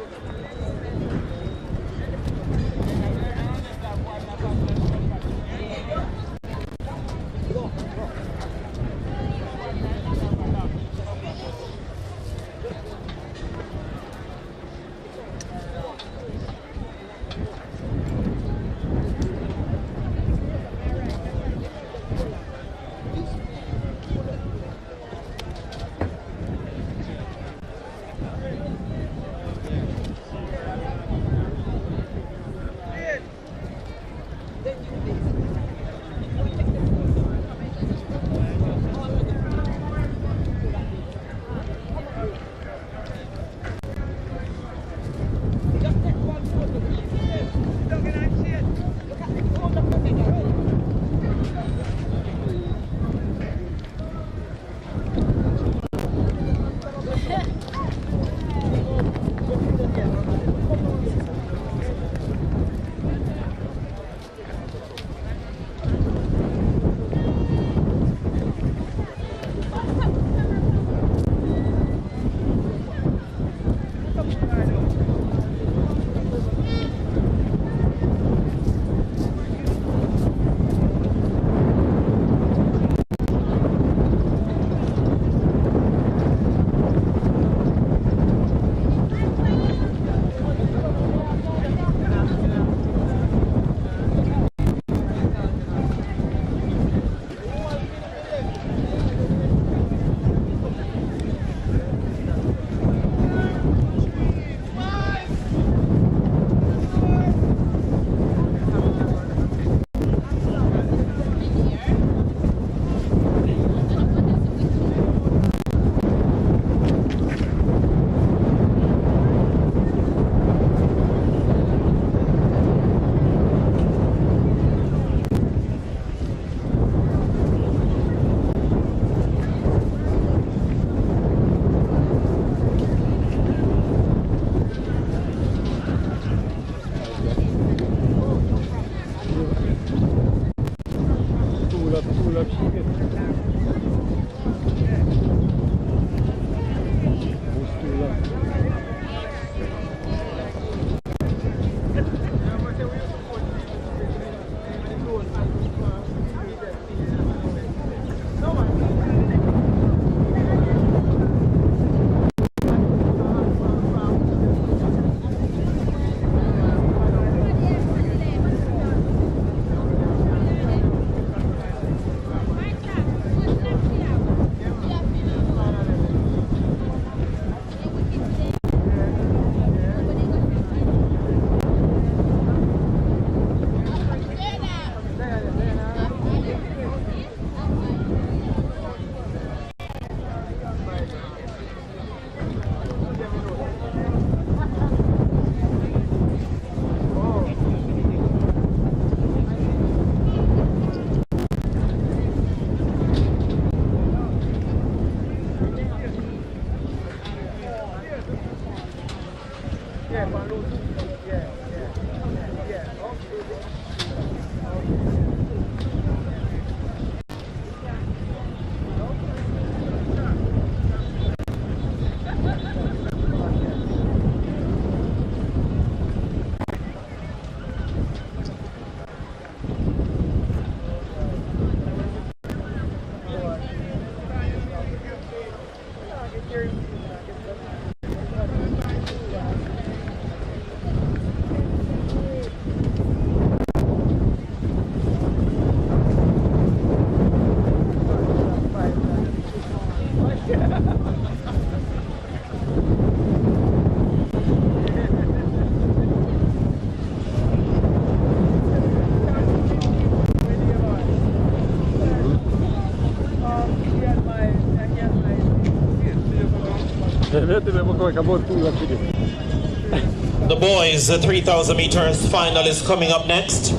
The boys, 3,000 meters final is coming up next.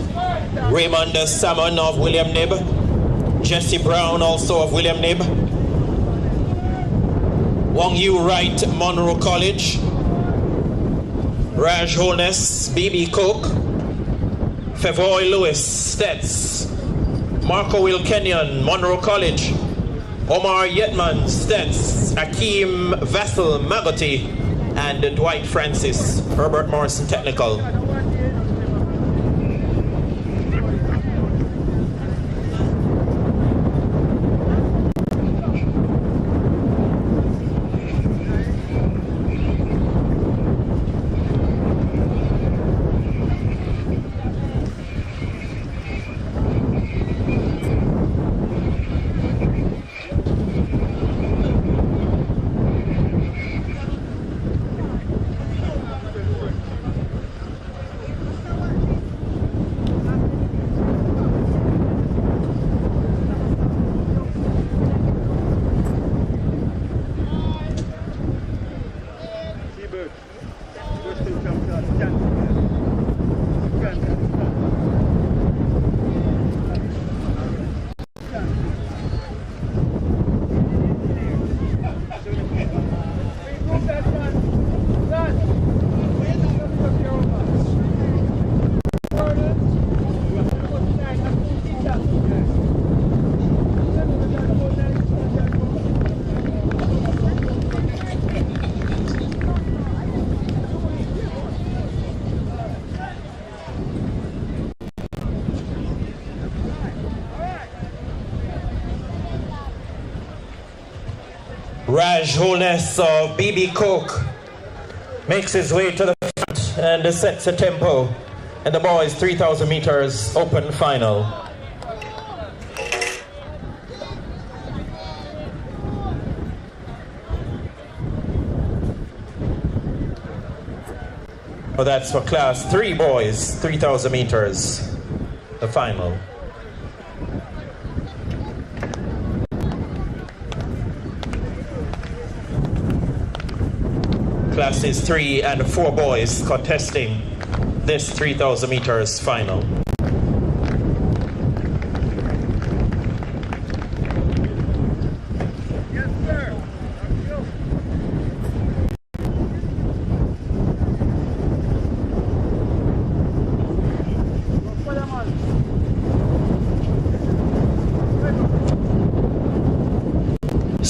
Raymond Salmon of William Knibb. Jesse Brown also of William Knibb. Wong Yu Wright, Monroe College. Raj Holness, BB Cook. Fevoy Lewis, Stets. Marco Will Kenyon, Monroe College. Omar Yetman, Stets. Akeem Vessel, Magoti. And Dwight Francis, Herbert Morrison Technical. Raj Holness of BB Cook makes his way to the front and sets a tempo in the boys 3,000 meters open final. Oh, that's for class 3 boys, 3,000 meters, the final. Classes 3 and 4 boys contesting this 3,000 meters final.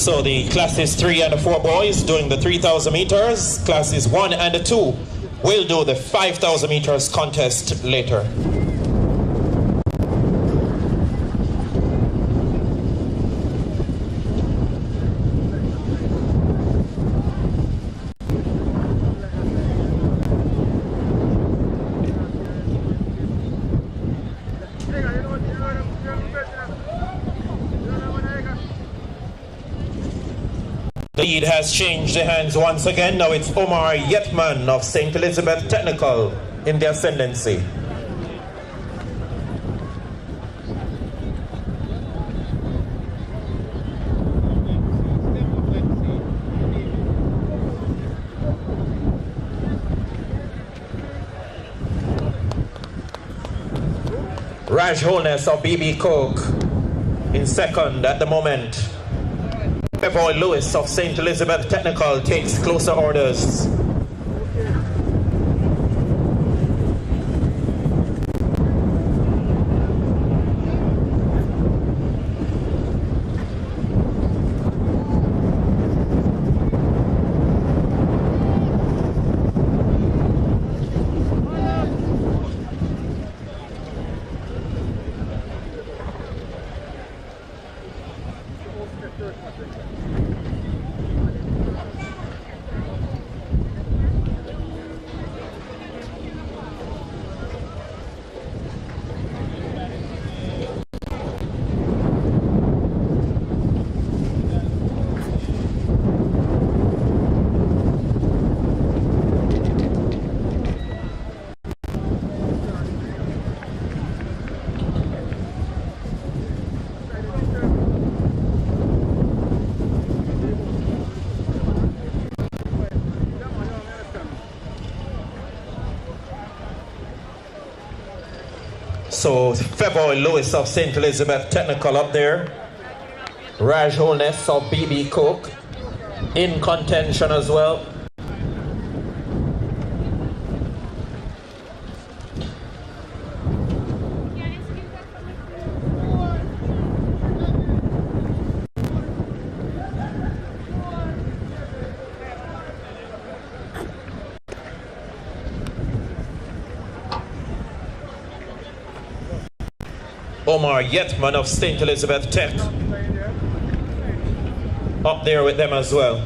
So the classes 3 and 4 boys doing the 3,000 meters, classes 1 and 2 will do the 5,000 meters contest later. The lead has changed the hands once again. Now it's Omar Yetman of St. Elizabeth Technical in the ascendancy. Raj Holness of BB Coke in second at the moment. Bevoy Lewis of St. Elizabeth Technical takes closer orders. So Feboy Lewis of St. Elizabeth Technical up there. Raj Holness of BB Cook in contention as well. Omar Yetman of St. Elizabeth Tech up there with them as well.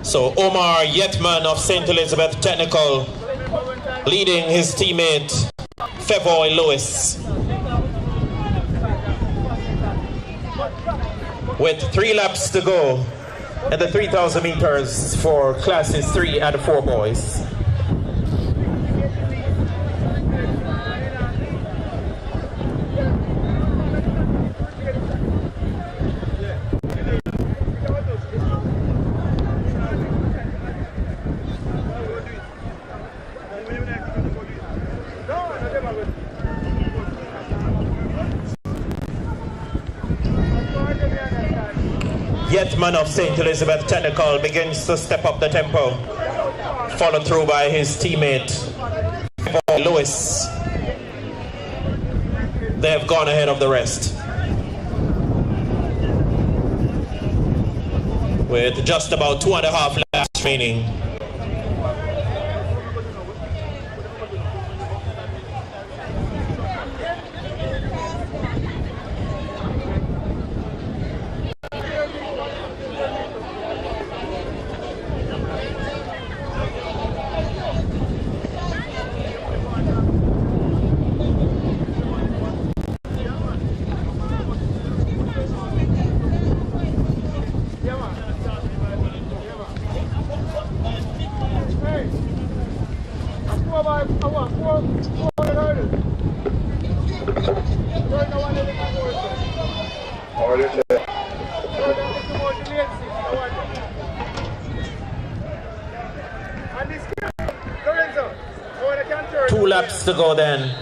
So Omar Yetman of St. Elizabeth Technical leading his teammate Fevoy Lewis with 3 laps to go in the 3,000 meters for classes 3 and 4 boys. Yetman of St. Elizabeth Technical begins to step up the tempo, followed through by his teammate Lewis. They have gone ahead of the rest, with just about 2.5 laps remaining. To go then.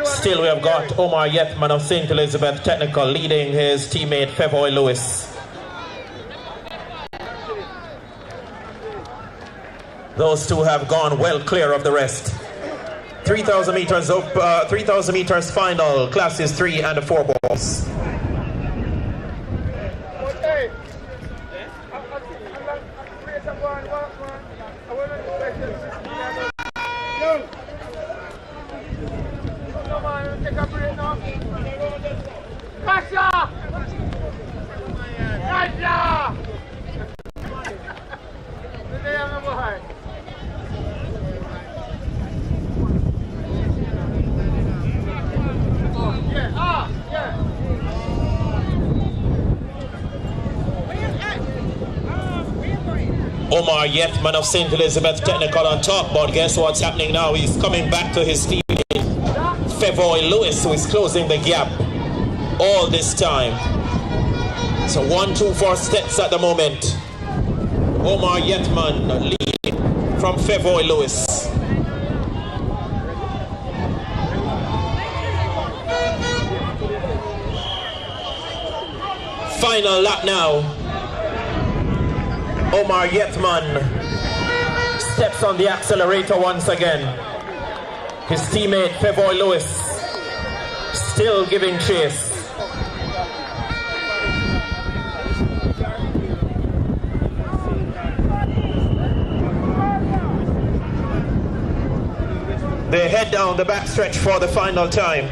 Still we have got Omar Yetman of St. Elizabeth Technical leading his teammate Fevoy Lewis. Those two have gone well clear of the rest. 3,000 meters up, 3,000 meters final, classes 3 and 4 boys. Omar Yetman of St. Elizabeth Technical on top, but guess what's happening now? He's coming back to his teammate Fevoy Lewis, who is closing the gap all this time. So 1, 2, 4 steps at the moment. Omar Yetman leading from Fevoy Lewis. Final lap now. Omar Yetman steps on the accelerator once again. His teammate Fevoy Lewis still giving chase. They head down the backstretch for the final time.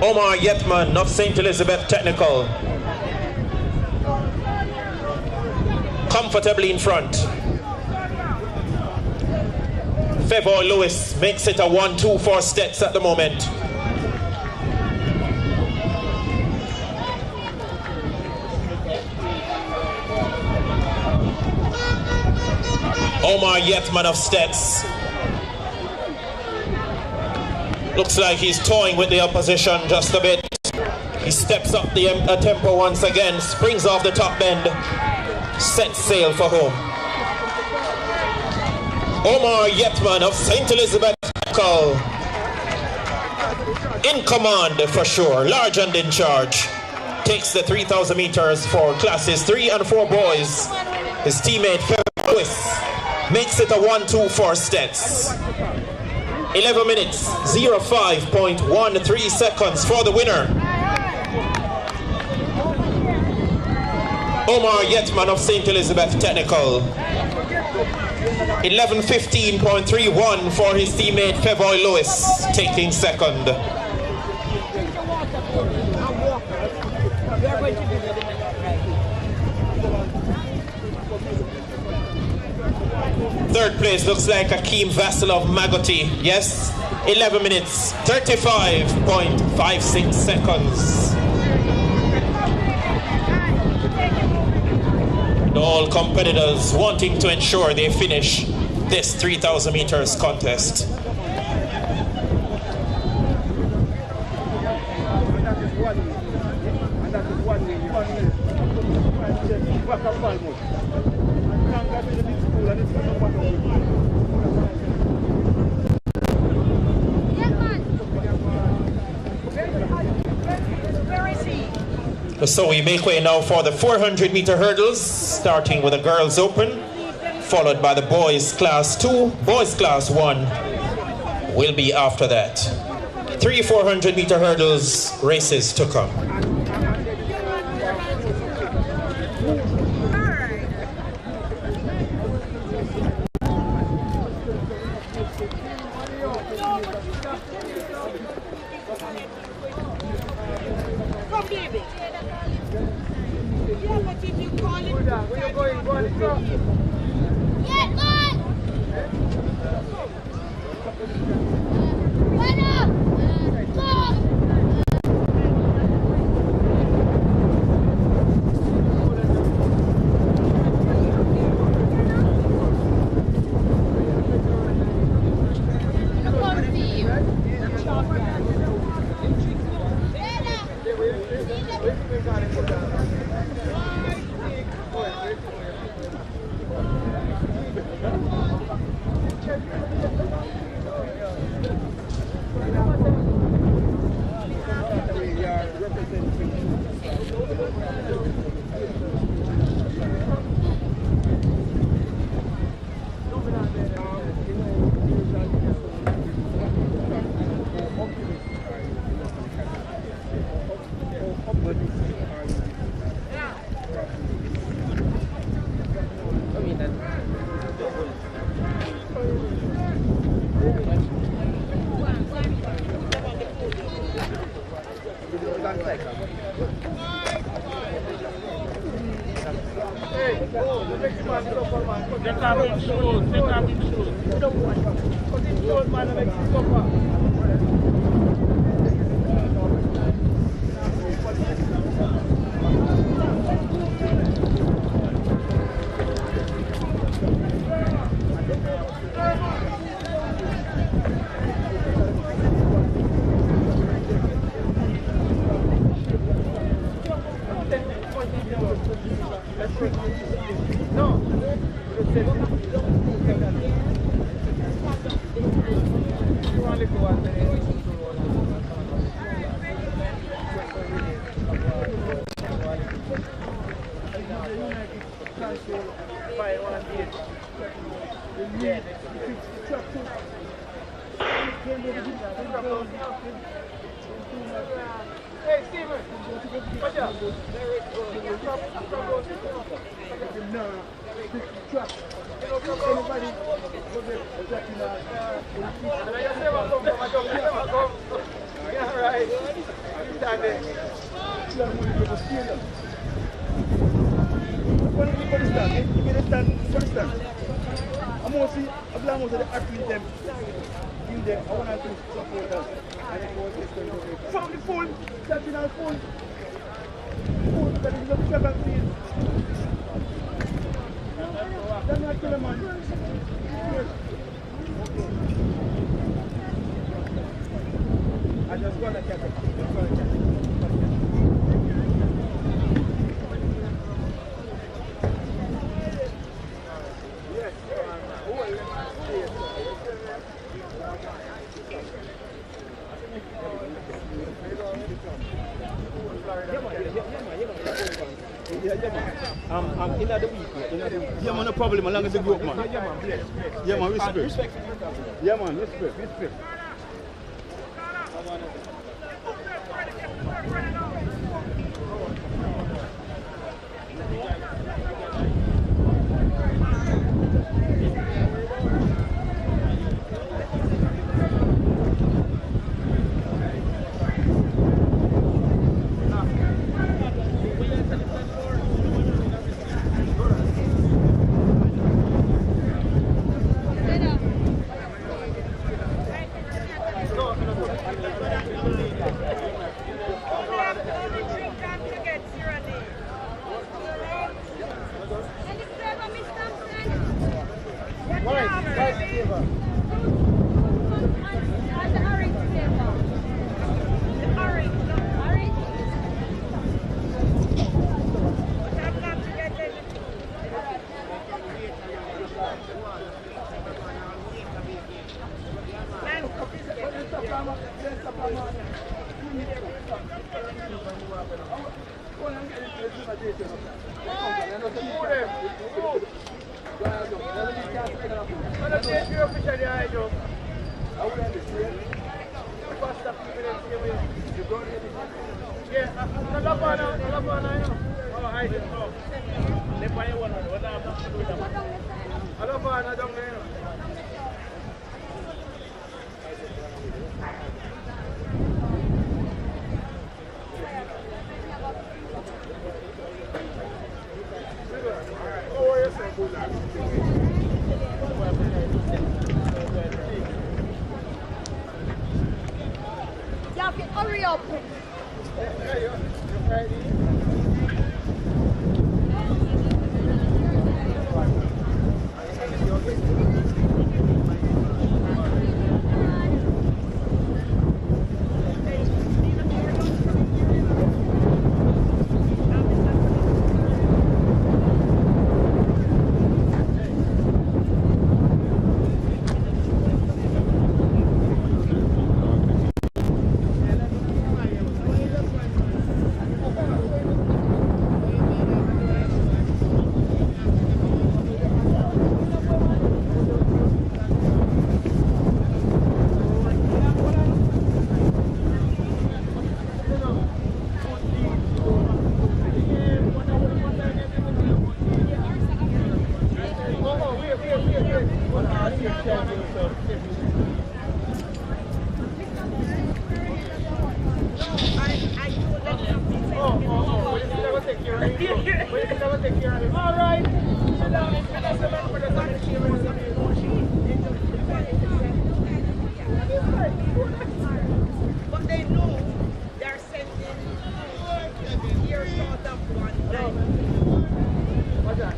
Omar Yetman of St. Elizabeth Technical comfortably in front. Fevoy Lewis makes it a 1, 2, 4 steps at the moment. Omar Yetman of Stets looks like he's toying with the opposition just a bit. He steps up the tempo once again, springs off the top bend, sets sail for home. Omar Yetman of St. Elizabeth Technical in command for sure, large and in charge. Takes the 3,000 meters for classes 3 and 4 boys. His teammate Fevoy Lewis makes it a 1, 2, 4 steps. 11 minutes, 05.13 seconds for the winner. Omar Yetman of St. Elizabeth Technical. 11:15.31 for his teammate Fevoy Lewis, taking second. Third place looks like Akeem Vassal of Magoti. Yes, 11 minutes, 35.56 seconds. And all competitors wanting to ensure they finish this 3,000 meters contest. So we make way now for the 400-meter hurdles, starting with the girls open, followed by the boys class 2, boys class 1 will be after that. 3 400-meter hurdles races to come. Yeah, man, no problem, as long as the group, man. Yeah, man, respect. Yeah, man, respect. Hurry up! But they know they're sending years short of one time. What's that?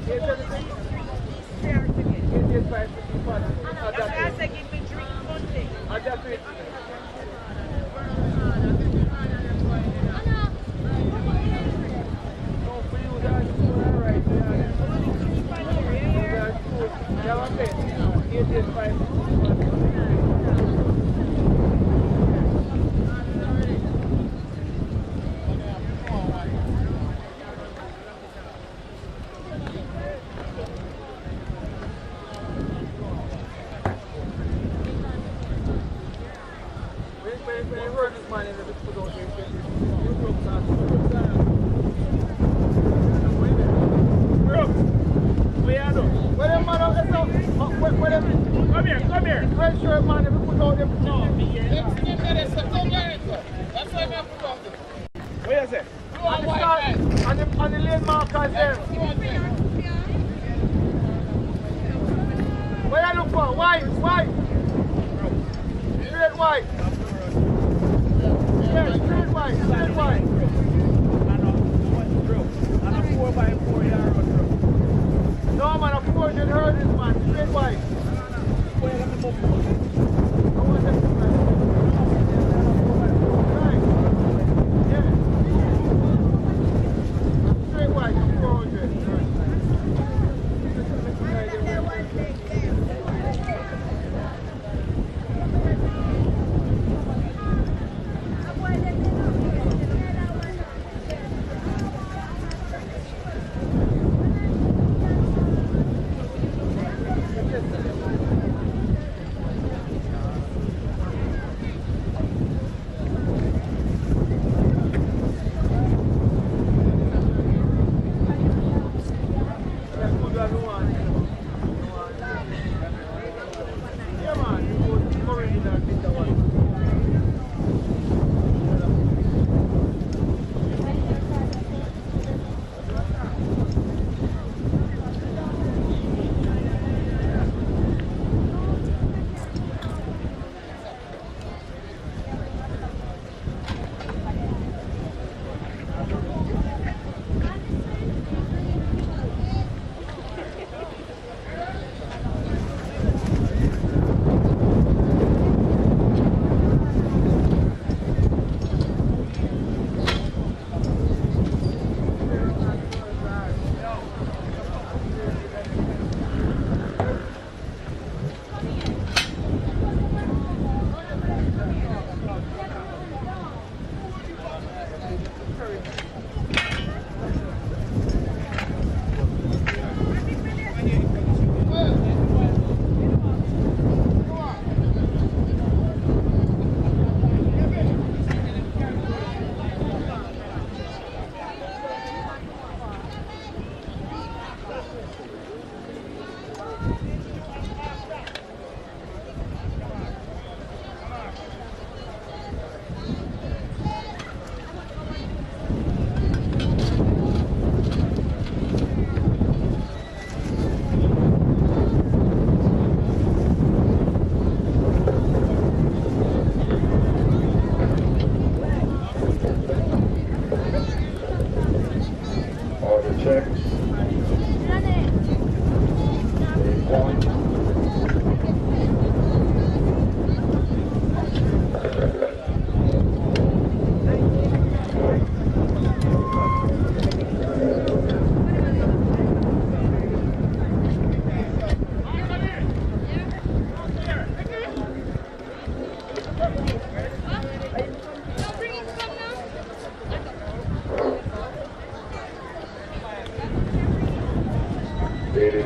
That's why I said give me drink Monday. Come here. Make sure, man, if we put out them. No, that's why I put out them. What you say? On the lane markers there. What you look for? White. Straight white. Yes, straight white. And a 4x4 yard. No, man, a 400 hurdles, man. Straight white. Straight white, 400.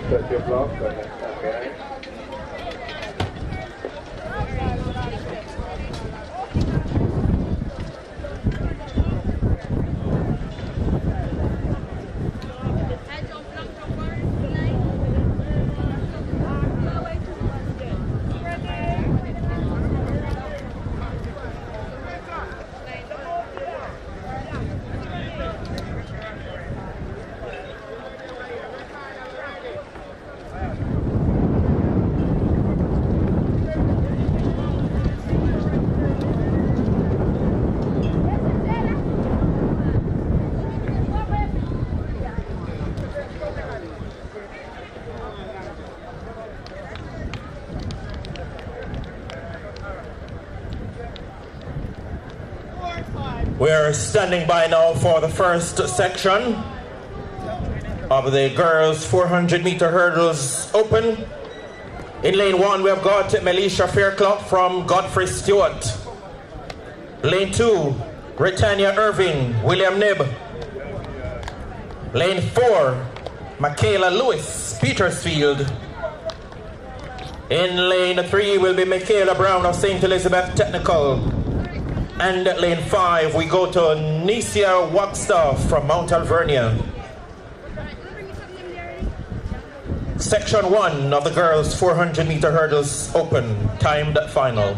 Set your block and then stand behind. We're standing by now for the first section of the girls 400 meter hurdles open. In lane 1 we have got Melisha Fairclough from Godfrey Stewart. Lane 2, Britannia Irving, William Nibb. Lane 4, Michaela Lewis, Petersfield. In lane 3 will be Michaela Brown of St. Elizabeth Technical. And at lane 5, we go to Nisia Wagstaff from Mount Alvernia. Section 1 of the girls 400 meter hurdles open, timed final.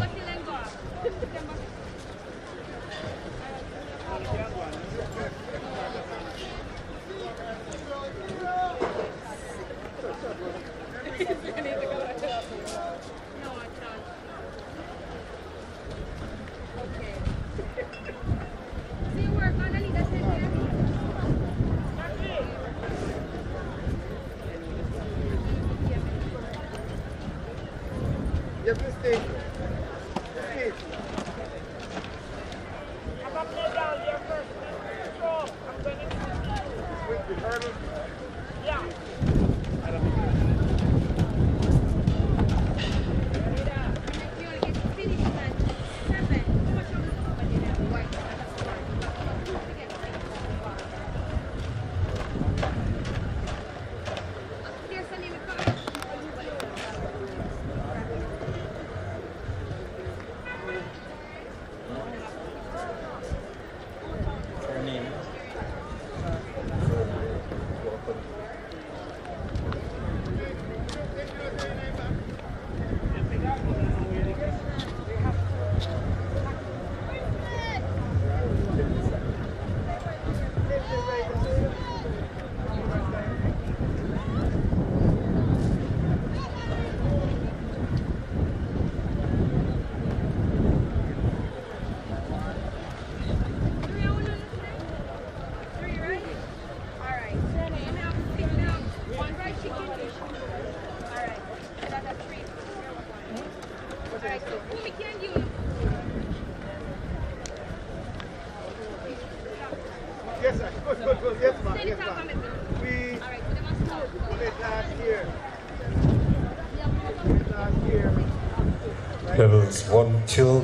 Levels 1, 2.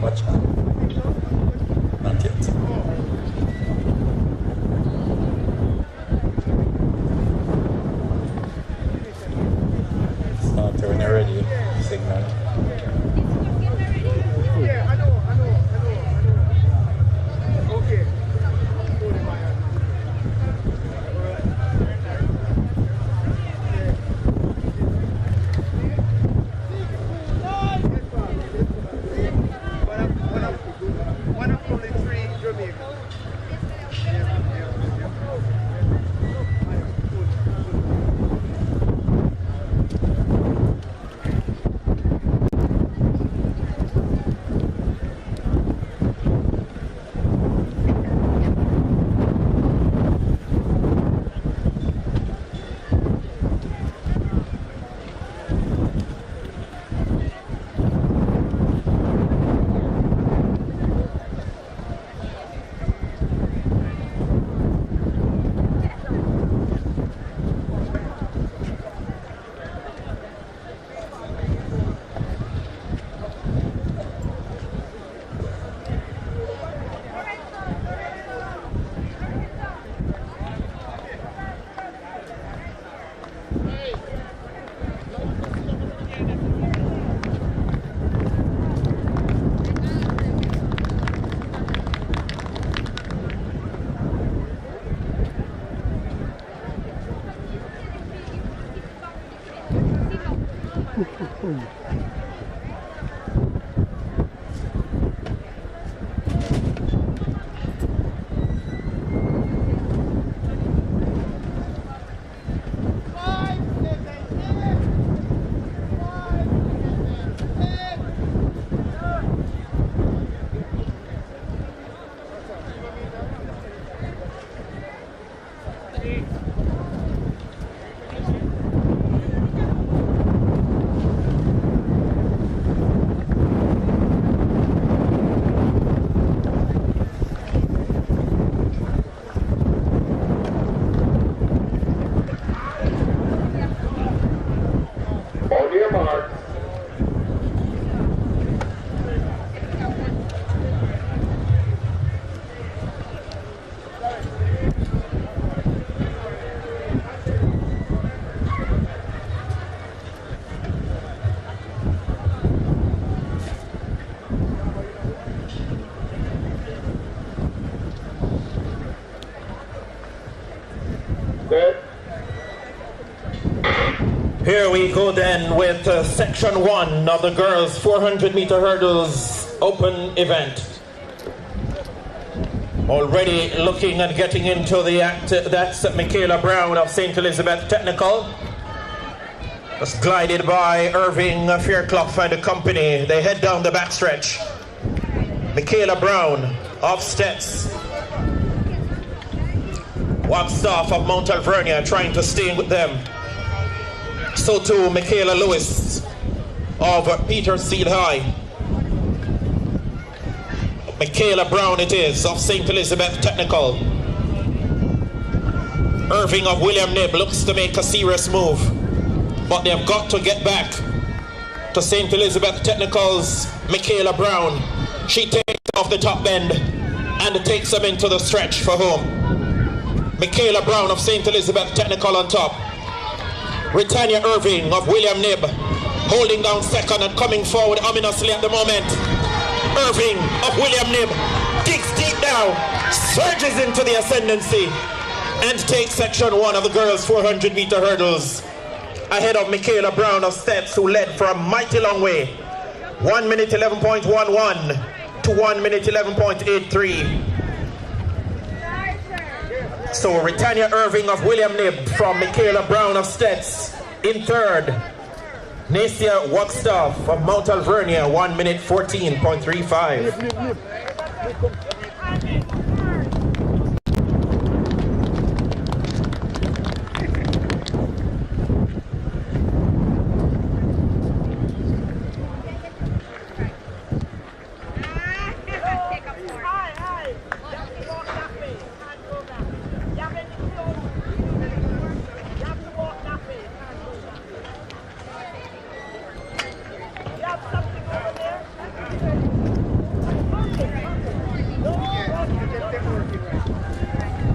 Watch out. Not yet. Start when you're ready. Signal. Okay. On your mark. Good. Here we go then with section 1 of the girls 400 meter hurdles open event. Already looking and getting into the act, that's Michaela Brown of St. Elizabeth Technical. Just glided by Irving Fairclough and the company. They head down the backstretch. Michaela Brown of Stets. Wagstaff of Mount Alvernia trying to stay with them. So too Michaela Lewis of Petersfield High. Michaela Brown it is of St. Elizabeth Technical. Irving of William Knibb looks to make a serious move, but they've got to get back to St. Elizabeth Technical's Michaela Brown. She takes off the top bend and takes them into the stretch for home. Michaela Brown of St. Elizabeth Technical on top. Britannia Irving of William Knibb holding down second and coming forward ominously at the moment. Irving of William Knibb digs deep now, surges into the ascendancy and takes section 1 of the girls 400 meter hurdles ahead of Michaela Brown of Stets, who led for a mighty long way. 1 minute 11.11 to 1 minute 11.83. So Britannia Irving of William Knibb from Michaela Brown of Stets in third. Nacia Wagstaff of Mount Alvernia, 1 minute 14.35.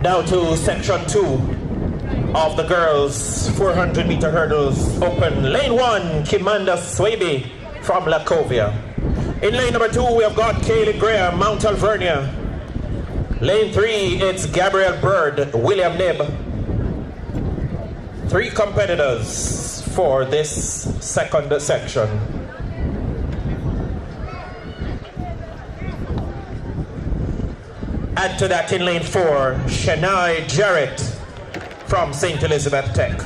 Now to section 2 of the girls 400 meter hurdles open. Lane 1, Kimanda Swaby from Lacovia. In lane number 2 we have got Kaylee Graham, Mount Alvernia. Lane 3 it's Gabrielle Bird, William Knibb. 3 competitors for this second section. Add to that in lane 4, Shanoya Jarrett from St. Elizabeth Tech.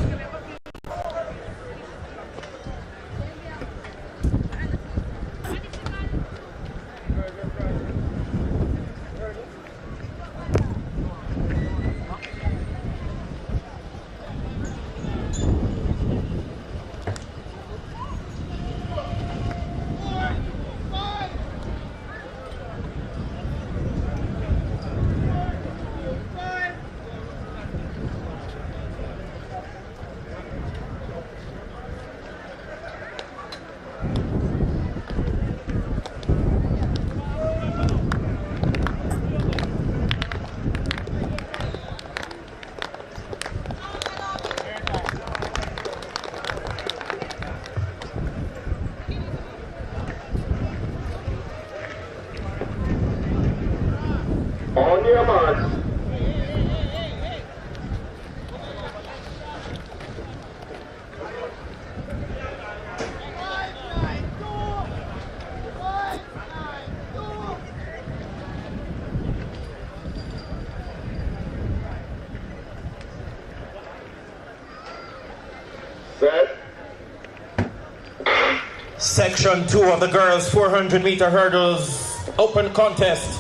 Section 2 of the girls 400-meter hurdles open contest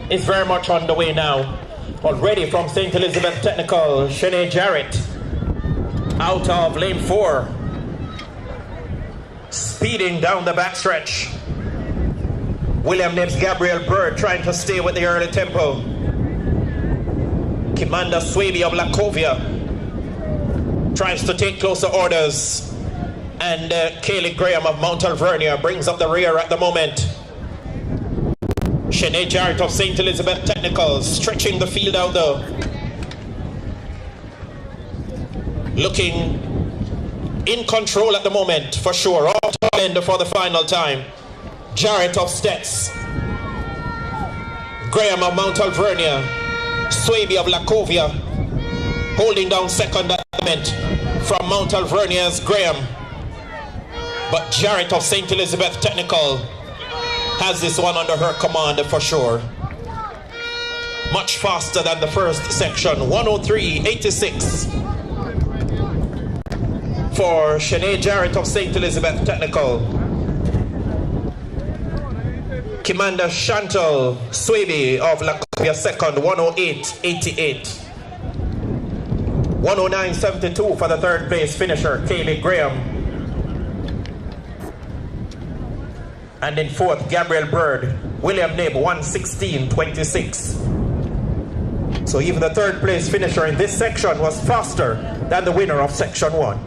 is very much underway now. Already from St. Elizabeth Technical, Shanae Jarrett out of lane 4, speeding down the backstretch. William Nibbs Gabriel Bird trying to stay with the early tempo. Kimanda Swaby of Lacovia tries to take closer orders. And Kaylee Graham of Mount Alvernia brings up the rear at the moment. Shanae Jarrett of St. Elizabeth Technical stretching the field out though. Looking in control at the moment for sure. Off to end for the final time. Jarrett of Stets. Graham of Mount Alvernia. Swaby of Lacovia holding down second at the moment from Mount Alvernia's Graham. But Jarrett of St. Elizabeth Technical has this one under her command for sure. Much faster than the first section. 103.86 for Shanae Jarrett of St. Elizabeth Technical. Kimanda Chantal Swaby of Lacovia second. 108.88. 109.72 for the third place finisher, Kaylee Graham. And in fourth, Gabriel Bird. William Nibb, 116.26. So even the third place finisher in this section was faster than the winner of section 1.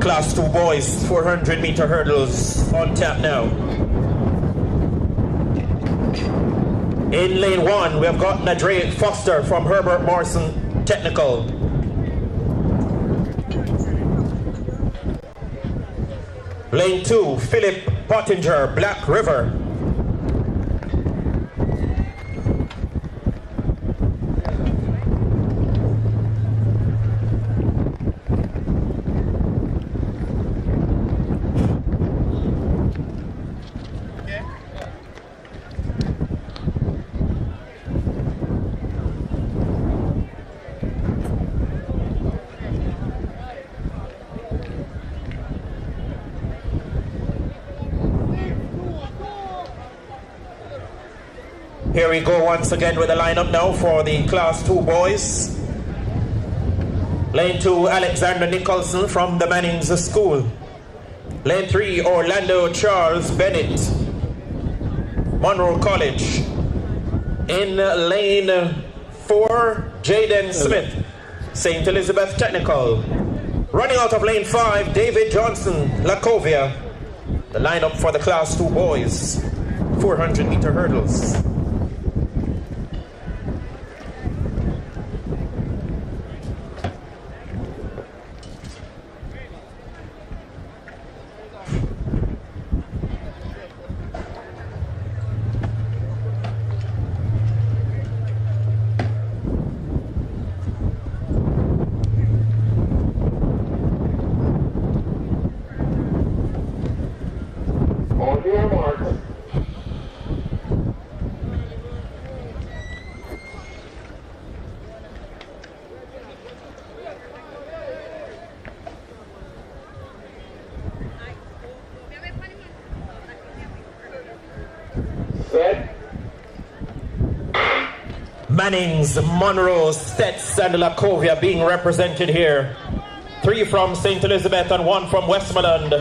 Class 2 boys, 400-meter hurdles on tap now. In lane 1, we have got Nadre Foster from Herbert Morrison Technical. Lane 2, Philip Pottinger, Black River. Here we go once again with the lineup now for the Class 2 boys. Lane 2, Alexander Nicholson from the Mannings School. Lane 3, Orlando Charles Bennett, Monroe College. In lane 4, Jaden Smith, St. Elizabeth Technical. Running out of lane 5, David Johnson, Lacovia. The lineup for the Class 2 boys, 400-meter hurdles. On your mark. Set. Mannings, Monroe, Stets, and Lacovia being represented here. 3 from St. Elizabeth and 1 from Westmoreland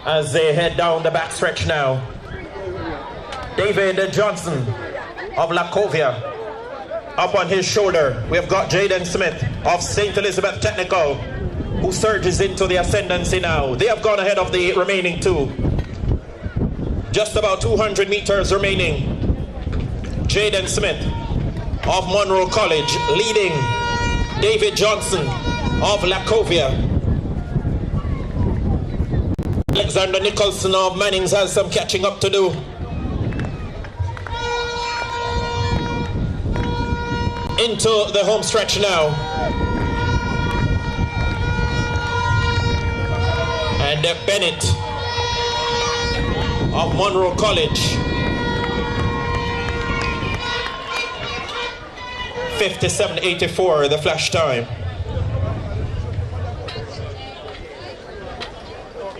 as they head down the backstretch now. David Johnson of Lacovia up on his shoulder. We have got Jaden Smith of St. Elizabeth Technical, who surges into the ascendancy now. They have gone ahead of the remaining 2. Just about 200 meters remaining. Jaden Smith of Monroe College leading David Johnson of Lacovia. Alexander Nicholson of Mannings has some catching up to do. Into the home stretch now. And Bennett of Monroe College. 57.84, the flash time.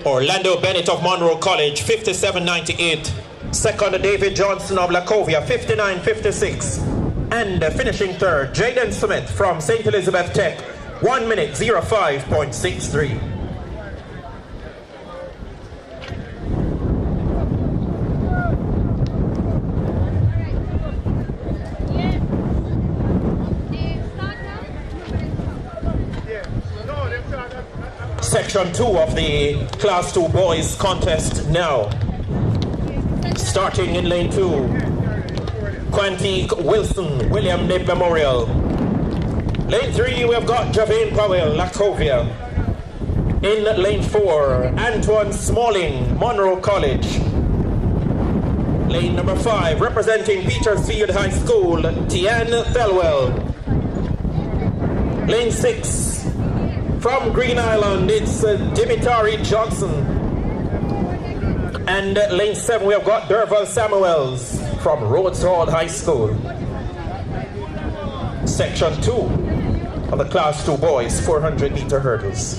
Orlando Bennett of Monroe College, 57.98. Second, David Johnson of Lacovia, 59.56. And finishing third, Jaden Smith from St. Elizabeth Tech, 1 minute 05.63. Section 2 of the Class 2 boys contest now. Starting in lane 2, Quantique Wilson, William Knibb Memorial. Lane 3, we've got Javane Powell, Lacovia. In lane 4, Antoine Smalling, Monroe College. Lane number 5, representing Petersfield High School, Tian Thelwell. Lane 6, from Green Island, it's Dimitari Johnson. And lane 7, we have got Derval Samuels from Rhodes Hall High School. Section 2 of the Class 2 boys 400-meter hurdles.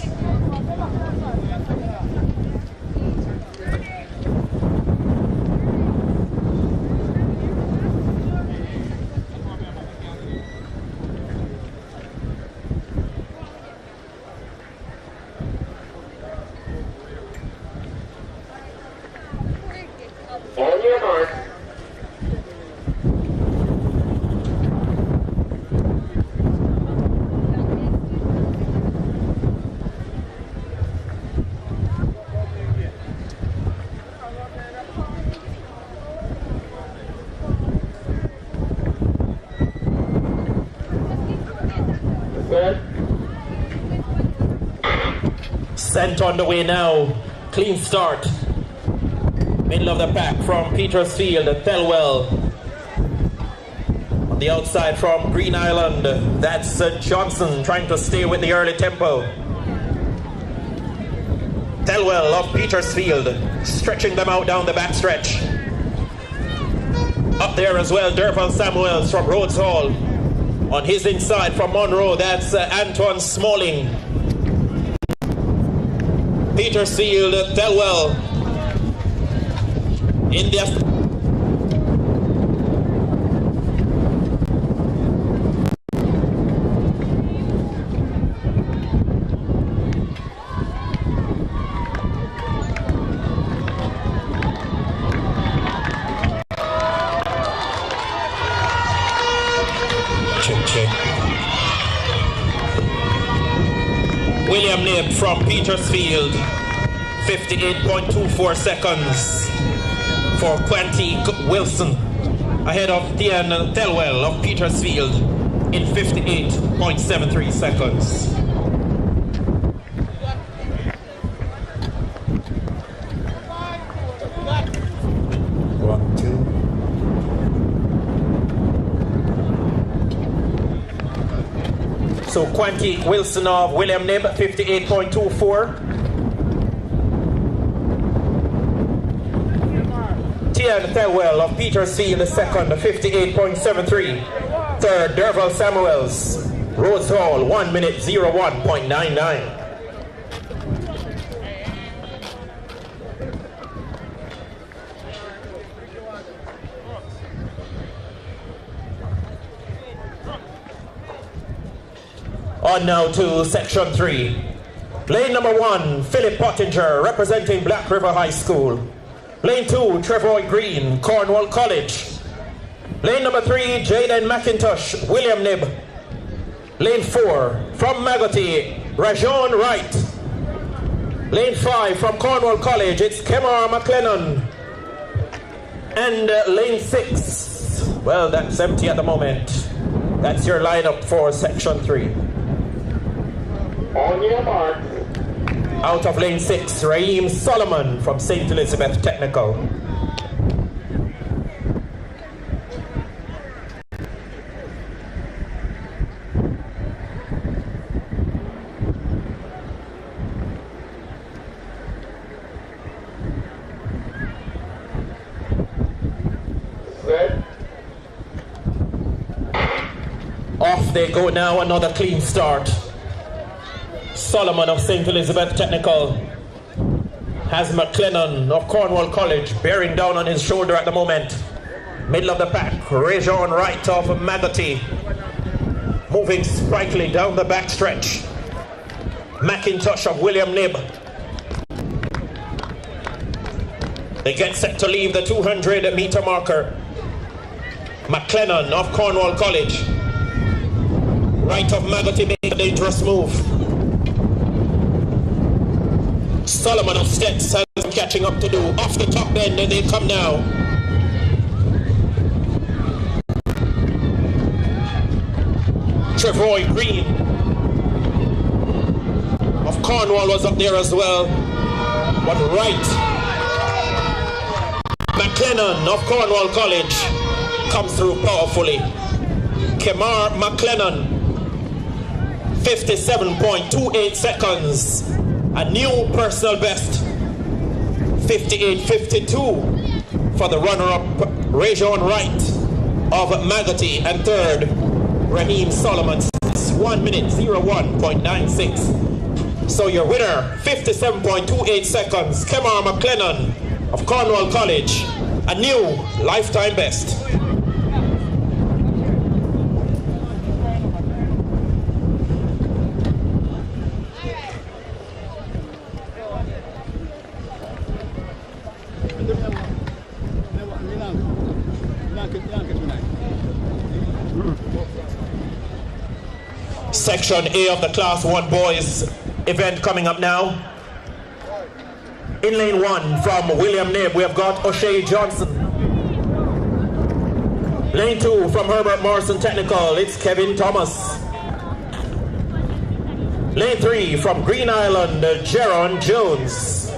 On your mark. Set. Sent on the way now. Clean start. Middle of the pack from Petersfield, Thelwell. On the outside from Green Island, that's Johnson trying to stay with the early tempo. Thelwell of Petersfield, stretching them out down the backstretch. Up there as well, Derval Samuels from Rhodes Hall. On his inside from Monroe, that's Antoine Smalling. Petersfield, Thelwell. In the check. William Knibb from Petersfield, 58.24 seconds. For Quantique Wilson, ahead of Tian Thelwell of Petersfield in 58.73 seconds. So Quantique Wilson of William Knibb, 58.24. Tian Thelwell of Petersfield, second, 58.73. Third, Derval Samuels, Rhodes Hall, 1 minute 01.99. On now to section 3. Lane number 1, Philip Pottinger, representing Black River High School. Lane 2, Trevoy Green, Cornwall College. Lane number 3, Jaden McIntosh, William Knibb. Lane 4, from Magotty, Rajon Wright. Lane 5, from Cornwall College, it's Kemar McLennan. And lane 6, well, that's empty at the moment. That's your lineup for section 3. On your mark. Out of lane 6, Raheem Solomon from St. Elizabeth Technical. Off they go now, another clean start. Solomon of St. Elizabeth Technical has McLennan of Cornwall College bearing down on his shoulder at the moment. Middle of the pack, Rajon Wright of Magotty moving sprightly down the back stretch. McIntosh of William Knibb. They get set to leave the 200-meter marker. McLennan of Cornwall College. Wright of Magotty made a dangerous move. Solomon of Stets has some catching up to do. Off the top end and they come now. Trevoy Green of Cornwall was up there as well. But Wright, McLennan of Cornwall College comes through powerfully. Kemar McLennan, 57.28 seconds. A new personal best, 58.52 for the runner-up, Rajon Wright of Magotty, and third, Raheem Solomon, 1 minute 01.96. So your winner, 57.28 seconds, Kemar McLennan of Cornwall College, a new lifetime best. Section A of the Class 1 boys event coming up now. In lane 1 from William Knibb, we have got O'Shea Johnson. Lane 2 from Herbert Morrison Technical, it's Kevin Thomas. Lane 3 from Green Island, Jaron Jones.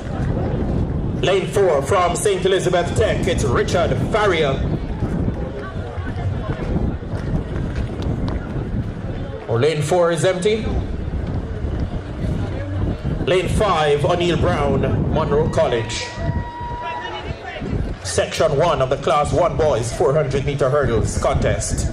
Lane 4 from St. Elizabeth Tech, it's Richard Farrier. Or lane 4 is empty. Lane 5, O'Neill Brown, Monroe College. Section 1 of the Class 1 boys 400-meter hurdles contest.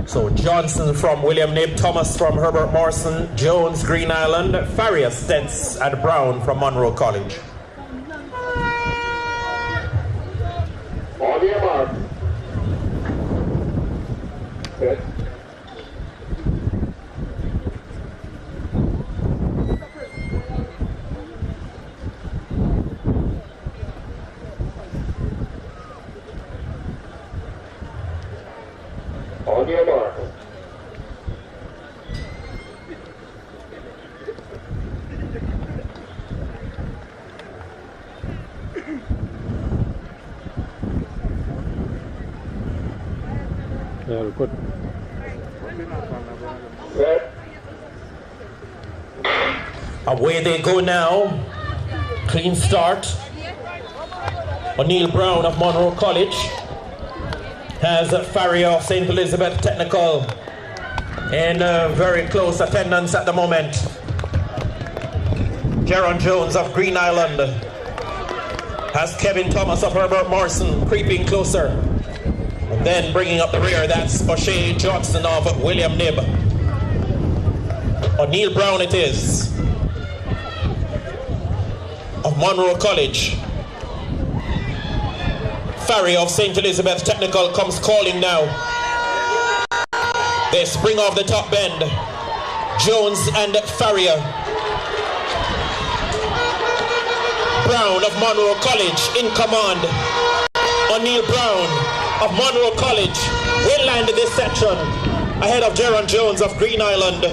So Johnson from William Knibb, Thomas from Herbert Morrison, Jones, Green Island, Farrier, Stents, and Brown from Monroe College. On your mark. Good. On your mark. Yeah, good. Set. Away they go now. Clean start. O'Neill Brown of Monroe College has Farrier of St. Elizabeth Technical in very close attendance at the moment. Jaron Jones of Green Island has Kevin Thomas of Herbert Morrison creeping closer. And then bringing up the rear, that's O'Shea Johnson of William Knibb. O'Neill Brown it is, of Monroe College. Farrier of St. Elizabeth Technical comes calling now. They spring off the top bend. Jones and Farrier. Brown of Monroe College in command. O'Neill Brown of Monroe College will land this section ahead of Jaron Jones of Green Island.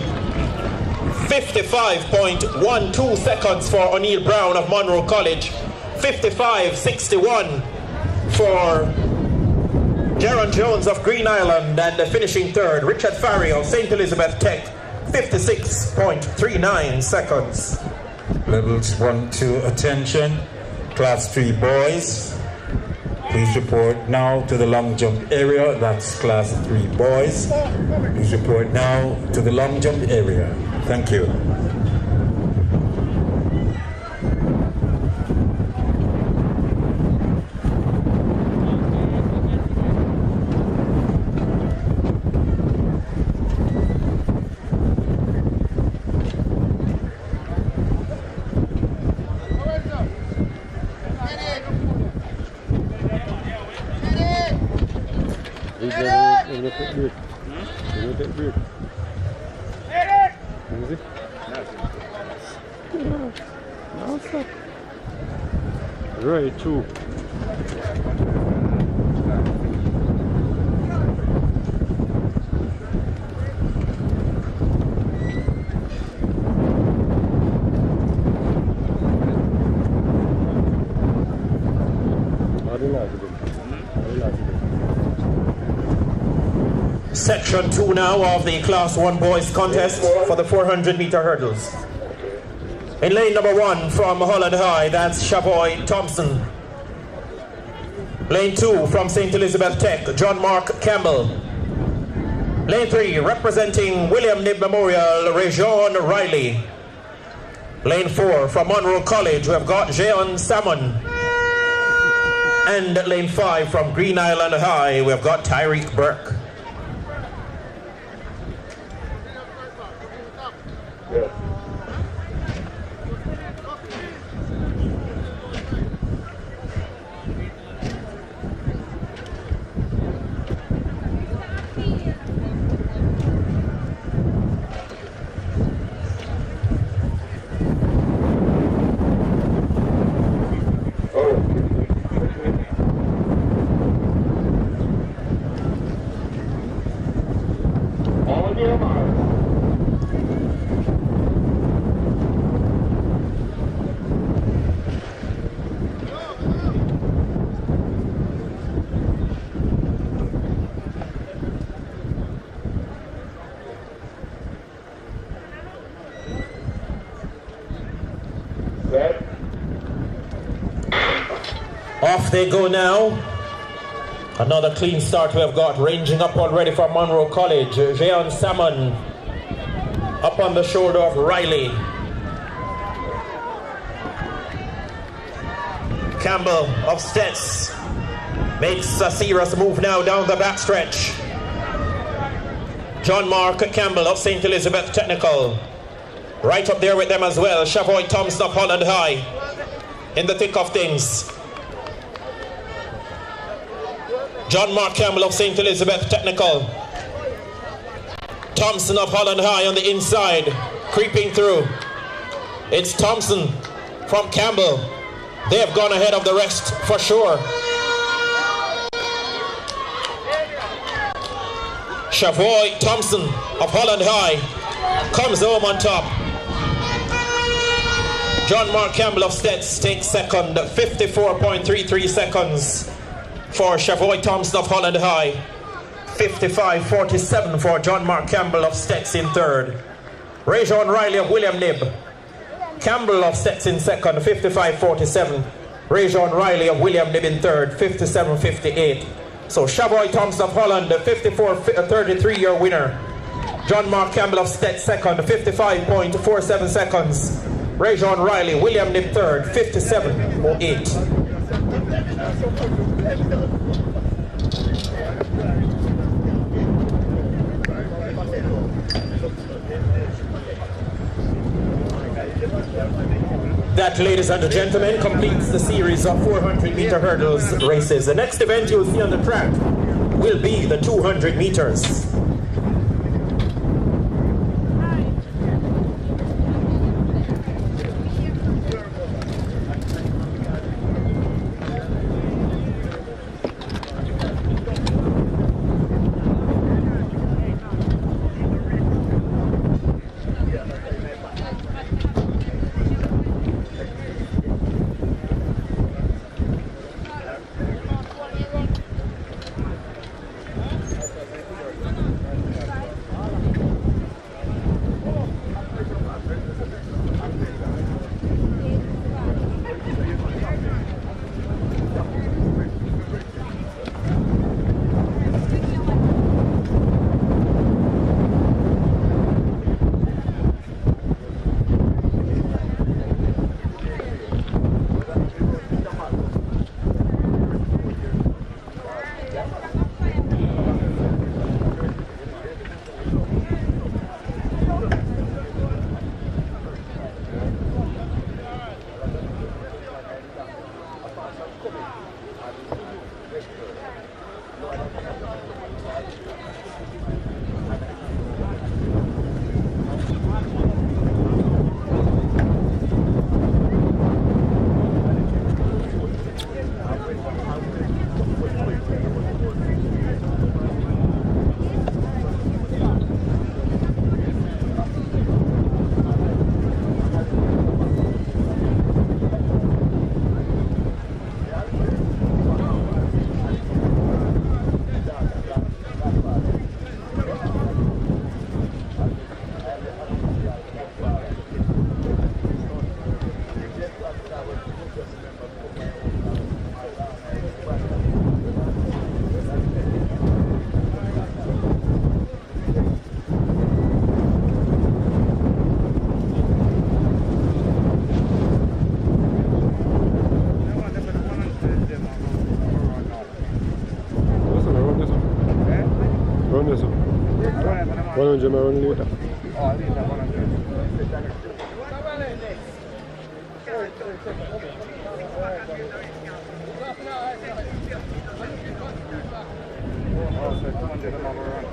55.12 seconds for O'Neill Brown of Monroe College. 55.61 for Jaron Jones of Green Island, and the finishing third, Richard Farry of St. Elizabeth Tech, 56.39 seconds. Levels 1, 2, attention. Class 3 boys, please report now to the long jump area. That's Class 3 boys. Please report now to the long jump area. Thank you. Right, two. Section 2 now of the Class 1 boys contest for the 400-meter hurdles. In lane number 1 from Holland High, that's Shavoy Thompson. Lane 2 from St. Elizabeth Tech, John Mark Campbell. Lane 3 representing William Knibb Memorial, Rajon Riley. Lane 4 from Monroe College, we have got Jeon Salmon. And lane 5 from Green Island High, we have got Tyreek Burke. Off they go now. Another clean start we have got, ranging up already from Monroe College. Jeon Salmon up on the shoulder of Riley. Campbell of Stets makes a serious move now down the backstretch. John Mark Campbell of St. Elizabeth Technical right up there with them as well. Shavoy Thompson of Holland High in the thick of things. John Mark Campbell of St. Elizabeth Technical. Thompson of Holland High on the inside, creeping through. It's Thompson from Campbell. They have gone ahead of the rest for sure. Shavoy Thompson of Holland High comes home on top. John Mark Campbell of Stets takes second, 54.33 seconds for Shavoy Thompson of Holland High. 55.47 for John Mark Campbell of Stets in third. Rajon Riley of William Knibb. Campbell of Stets in second, 55.47. Rajon Riley of William Knibb in third, 57.58. So Shavoy Thompson of Holland, 54.33 your winner. John Mark Campbell of Stets second, 55.47 seconds. Rajon Riley, William Knibb third, 57.08. That, ladies and gentlemen, completes the series of 400-meter hurdles races. The next event you'll see on the track will be the 200 meters. 100 I run later. Oh, later, 100. Oh, so 200 I'm over run.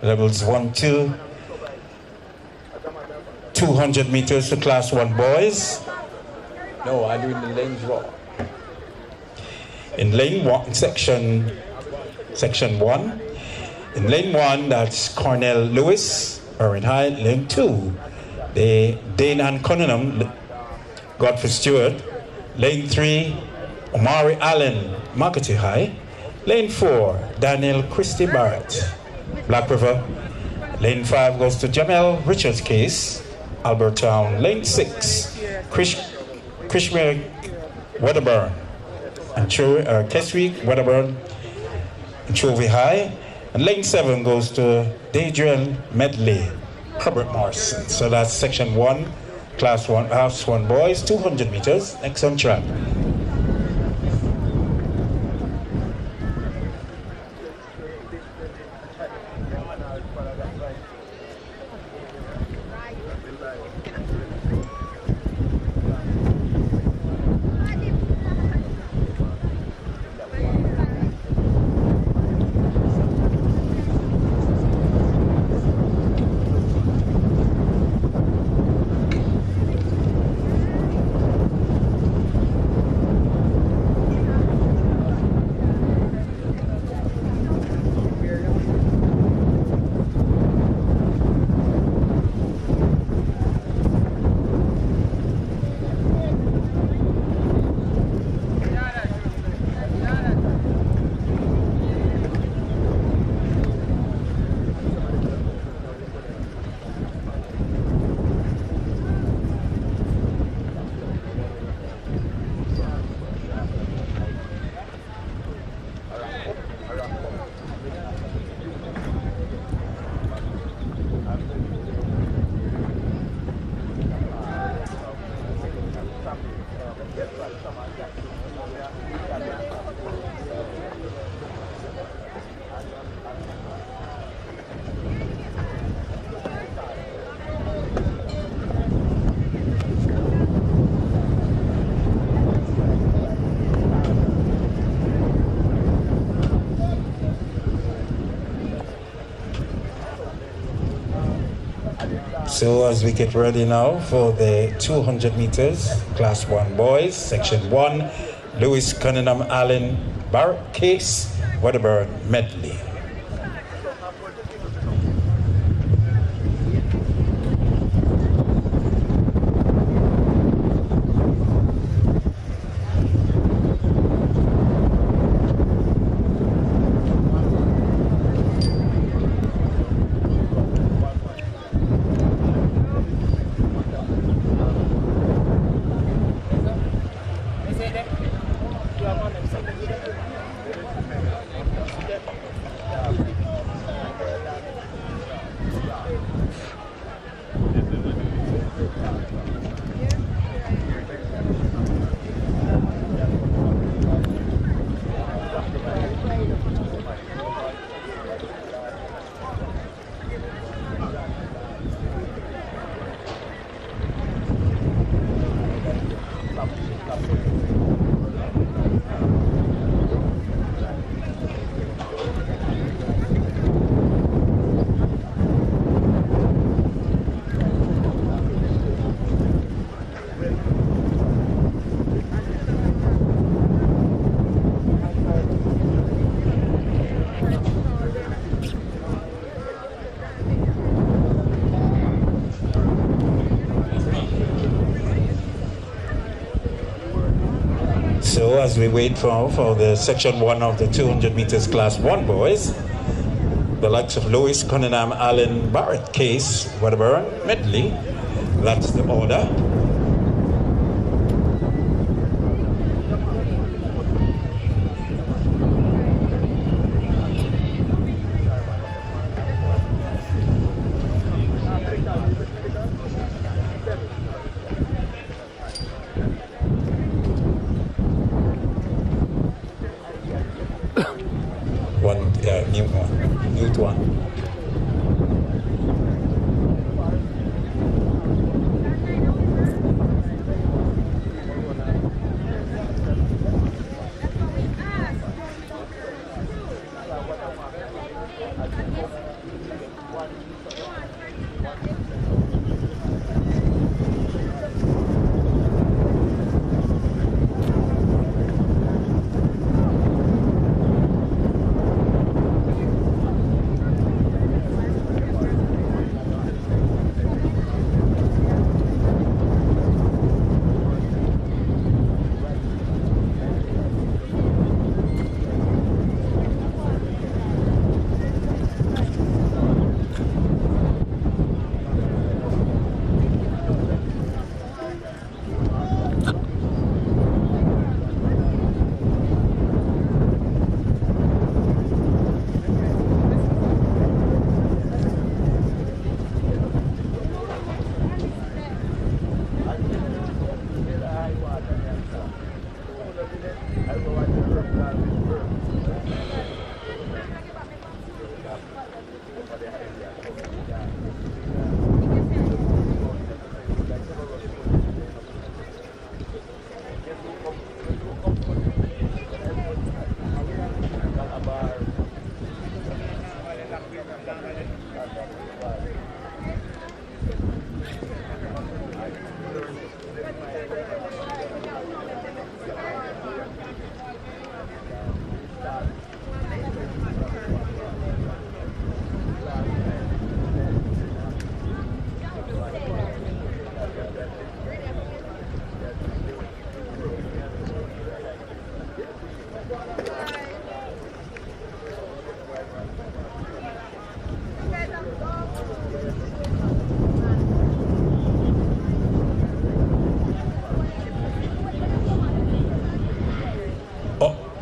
Levels 1, 2, 200 meters to class 1 boys. No, I'm doing the lane draw. In lane 1, section 1. In lane 1, that's Cornell Lewis, Holland High. Lane 2, Dane and Cunningham, Godfrey Stewart. Lane 3, Omari Allen, Makati High. Lane 4, Daniel Christie Barrett, Black River. Lane 5 goes to Jamel Richards Case, Albert Town. Lane 6, Krishmir Wedderburn and Keswick Wedderburn and Chovy High. And lane 7 goes to Dadriel Medley, Herbert Morrison. So that's section 1, class 1 boys, 200 meters. Next on track. So as we get ready now for the 200 meters, class 1 boys, section 1, Lewis Cunningham Allen Barrett Case, Wedderburn Medley. So as we wait for the section 1 of the 200 meters class 1 boys, the likes of Lewis, Cunningham, Allen, Barrett, Case, Wedderburn, Medley, that's the order. Mute one.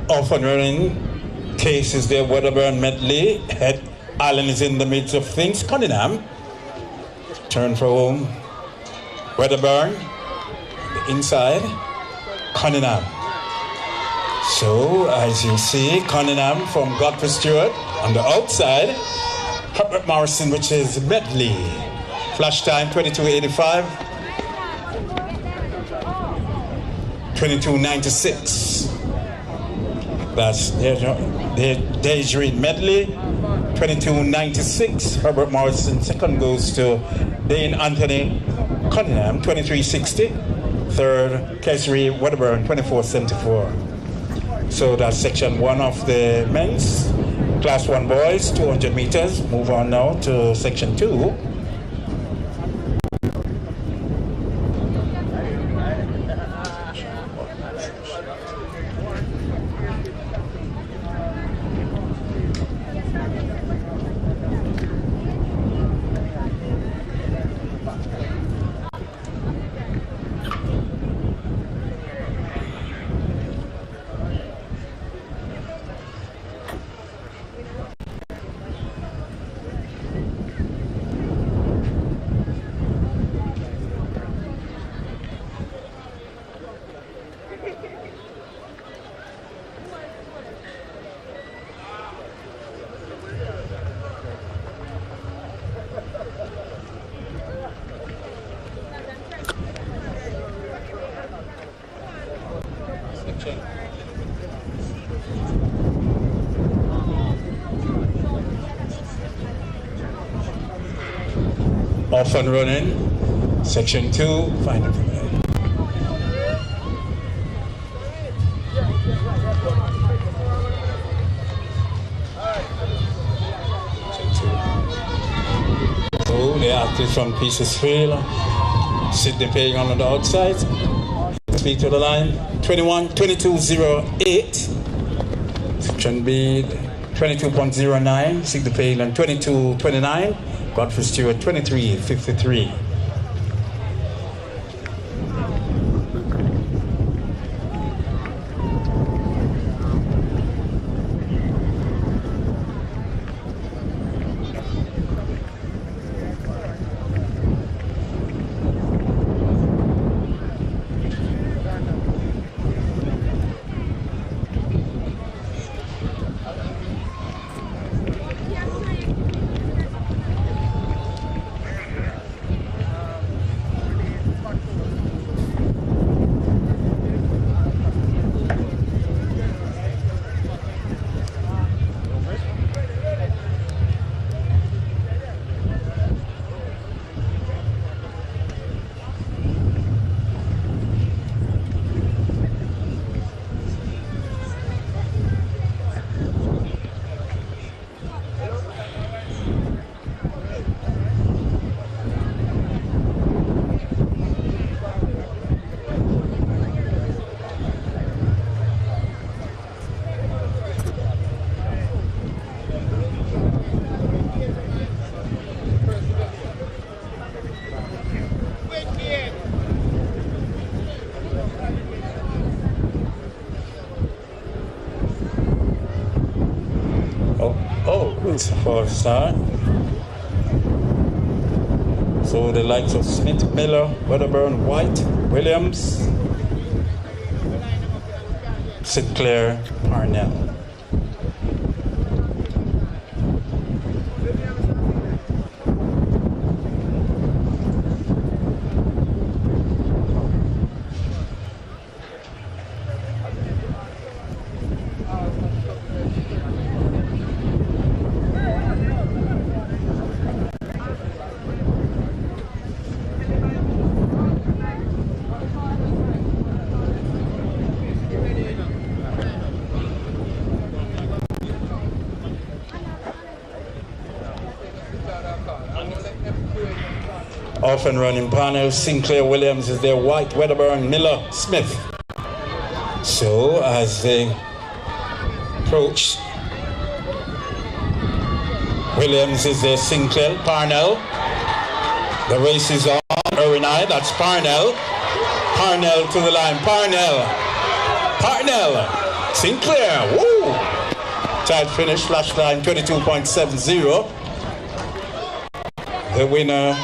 Off and running, Case is there, Wedderburn, Medley, Allen is in the midst of things, Cunningham, turn for home, Wedderburn, the inside, Cunningham. So, as you see, Cunningham from Godfrey Stewart on the outside, Herbert Morrison, which is Medley, flash time 22:85, 22:96. That's Deidre Medley, 22:96. Herbert Morrison, second goes to Dane Anthony Cunningham, 23:60. Third, Kesri Wedderburn, 24:74. So that's section 1 of the men's class 1 boys, 200 meters. Move on now to section 2. Off and running, section 2, find it. So the athlete from Pieces Field, Sydney Pagan on the outside, speak to the line. 22.08. Section B 22.09. Sig the Pale and 22.29. Godfrey Stewart 23.53. It's a 4-star. So the likes of Smith, Miller, Wedderburn, White, Williams, Sinclair, Parnell. Off and running Parnell, Sinclair, Williams is there, White, Wedderburn, Miller, Smith. So as they approach, Williams is there, Sinclair, Parnell. The race is on, Irwin I, that's Parnell. Parnell to the line, Parnell, Sinclair, woo! Tight finish, flash line 22.70. The winner,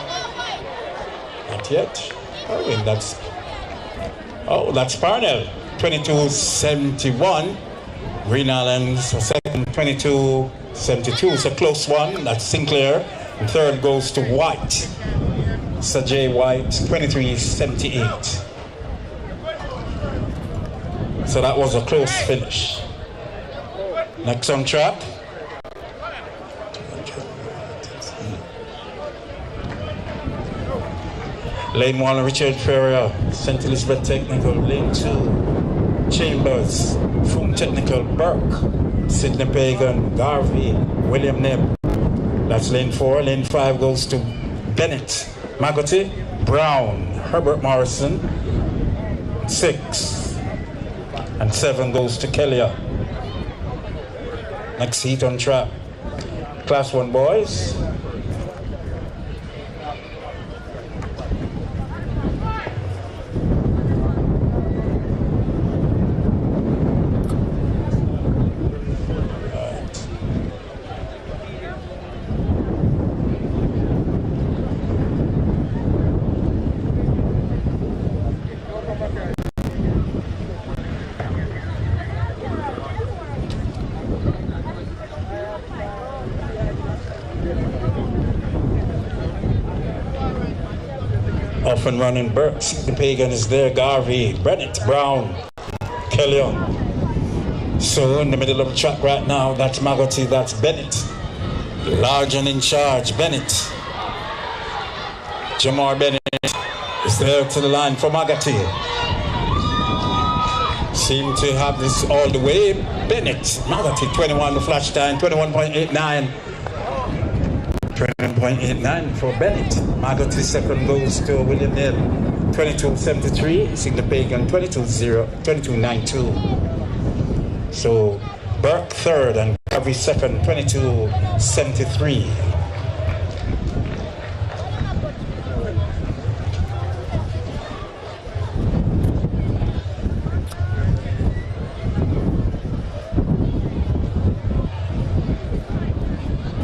not yet. That's Parnell, 22.71. Green Islands for second, 22.72. It's a close one. That's Sinclair. And third goes to White. Sir J. White, 23.78. So that was a close finish. Next on track. Lane 1, Richard Ferrier, St. Elizabeth Technical. Lane 2, Chambers, Foom Technical, Burke, Sidney Pagan, Garvey, William Nebb. That's lane 4. Lane 5 goes to Bennett, Magoty, Brown, Herbert Morrison. 6 and 7 goes to Kelly. Next heat on track. Class 1 boys. Off and running Burke, the Pagan is there, Garvey, Bennett, Brown, Kelly. So in the middle of the track right now, that's Magoty, that's Bennett. Large and in charge, Bennett. Jamar Bennett is there to the line for Magoty. Seem to have this all the way. Bennett, Magoty, 21 the flash time, 21.89. 21.89 for Bennett. Magoty second goes to William Nell. 22.73, Signal Pagan 22.92. So Burke third and Covey second, 22.73.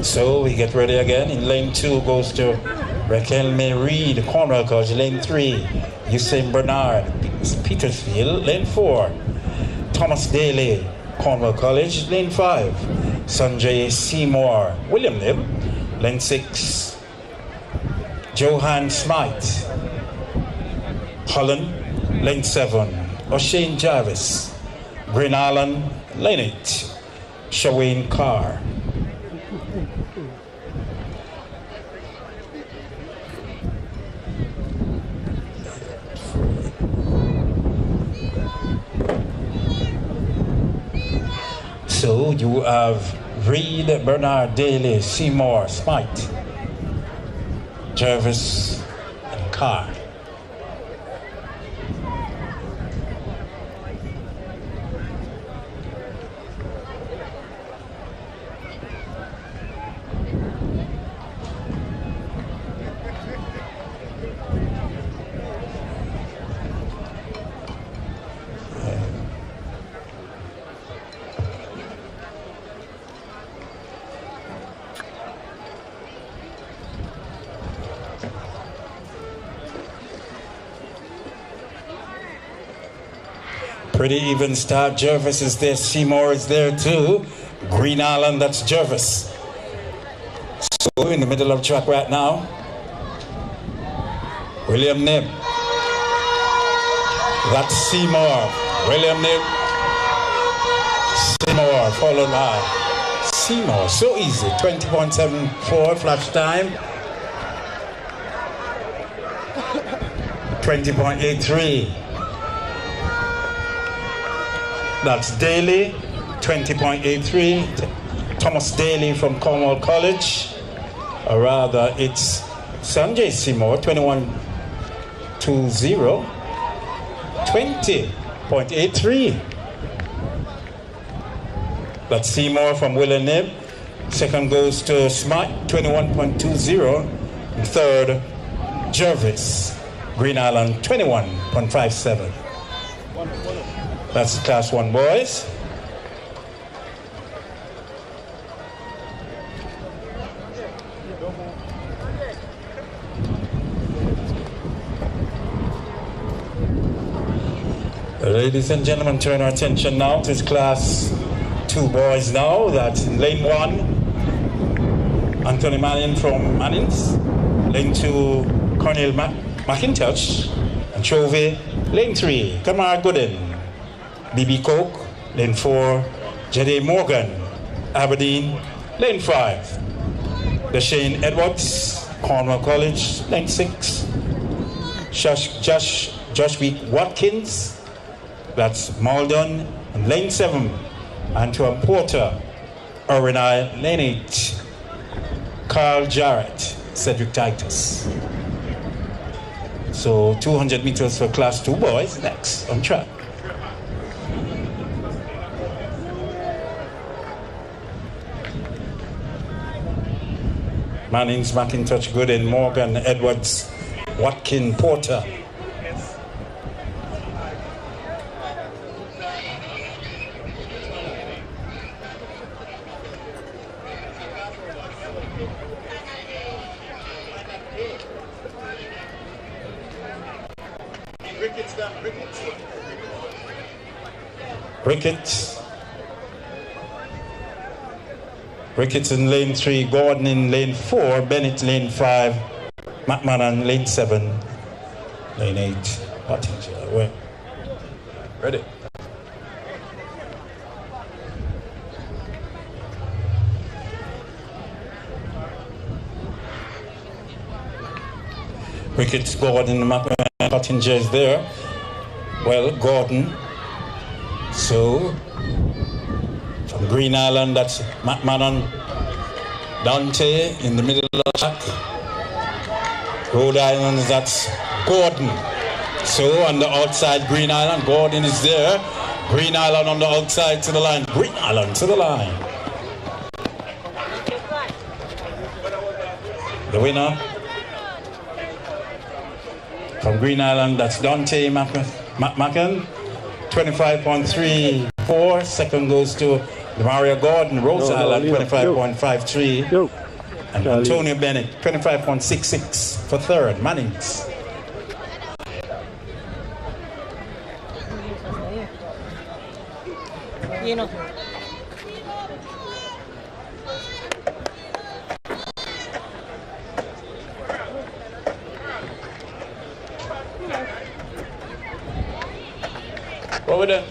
So we get ready again. In lane 2 goes to Raquel May Reed, Cornwall College. Lane 3, Usain Bernard, Petersfield. Lane 4, Thomas Daly, Cornwall College. Lane 5, Sanjay Seymour, William Nib. Lane 6, Johan Smythe, Holland. Lane 7, O'Shane Jarvis, Green Island. Lane 8, Shawayne Carr. So you have Reed, Bernard, Daly, Seymour, Smythe, Jervis, and Carr. Pretty even start. Jervis is there. Seymour is there too. Green Island, that's Jervis. So in the middle of the track right now, William Nib. That's Seymour. William Nib. Seymour followed by Seymour. So easy. 20.74 flash time. 20.83. That's Daly, 20.83. Thomas Daly from Cornwall College. Or rather, it's Sanjay Seymour, 21.20. 20.83. That's Seymour from William Nib. Second goes to Smythe, 21.20. And third, Jervis, Green Island, 21.57. That's Class 1 boys. Ladies and gentlemen, turn our attention now to Class 2 boys now. That's in lane 1, Anthony Manning from Mannings. Lane 2, Cornel McIntosh and Chovy. Lane 3, Kamar Gooden, BB Coke. Lane 4, Jade Morgan, Aberdeen. Lane 5, Deshane Edwards, Cornwall College. Lane 6, Joshwick Watkins, that's Maldon. And lane 7, Antoine Porter, Orenai. Lane 8, Carl Jarrett, Cedric Titus. So 200 meters for Class 2 boys next on track. Mannings, McIntosh, Gooden, Morgan, Edwards, Watkin, Porter. Ricketts in lane 3, Gordon in lane 4, Bennett lane 5, McMahon lane 7, lane 8, Pottinger. Well, ready. Ricketts, Gordon, McMahon, Pottinger is there. Well, Gordon. So, from Green Island, that's McMahon, Dante in the middle of the track. Rhode Island, that's Gordon. So on the outside, Green Island, Gordon is there. Green Island on the outside to the line. Green Island to the line. The winner from Green Island, that's Dante Macken, 25.34. Second goes to Mario Gordon, Rose Island, 25.53. And Antonio Bennett, 25.66 for third, Mannings. You know. What we done?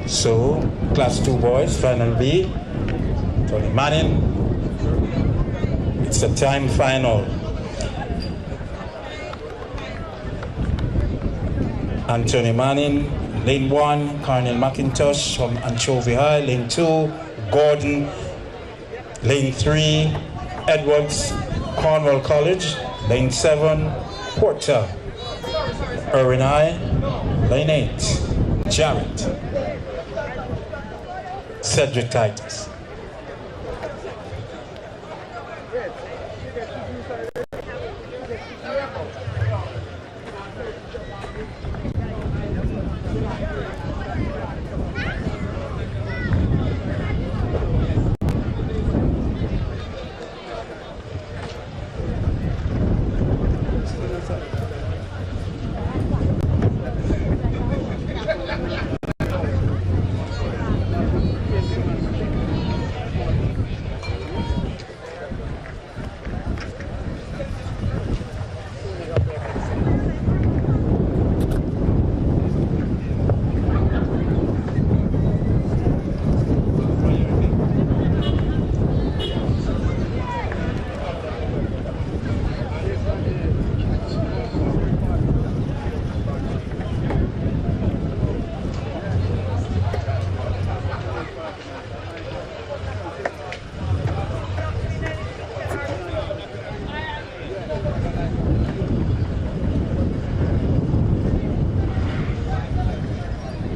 So, class 2 boys, final B. Tony Manning. It's a time final. Anthony Manning, lane 1, Colonel McIntosh from Anchovy High, lane 2, Gordon, lane 3, Edwards, Cornwall College, lane 7, Porter, Irwin High, lane 8, Jarrett, Cedric Titus.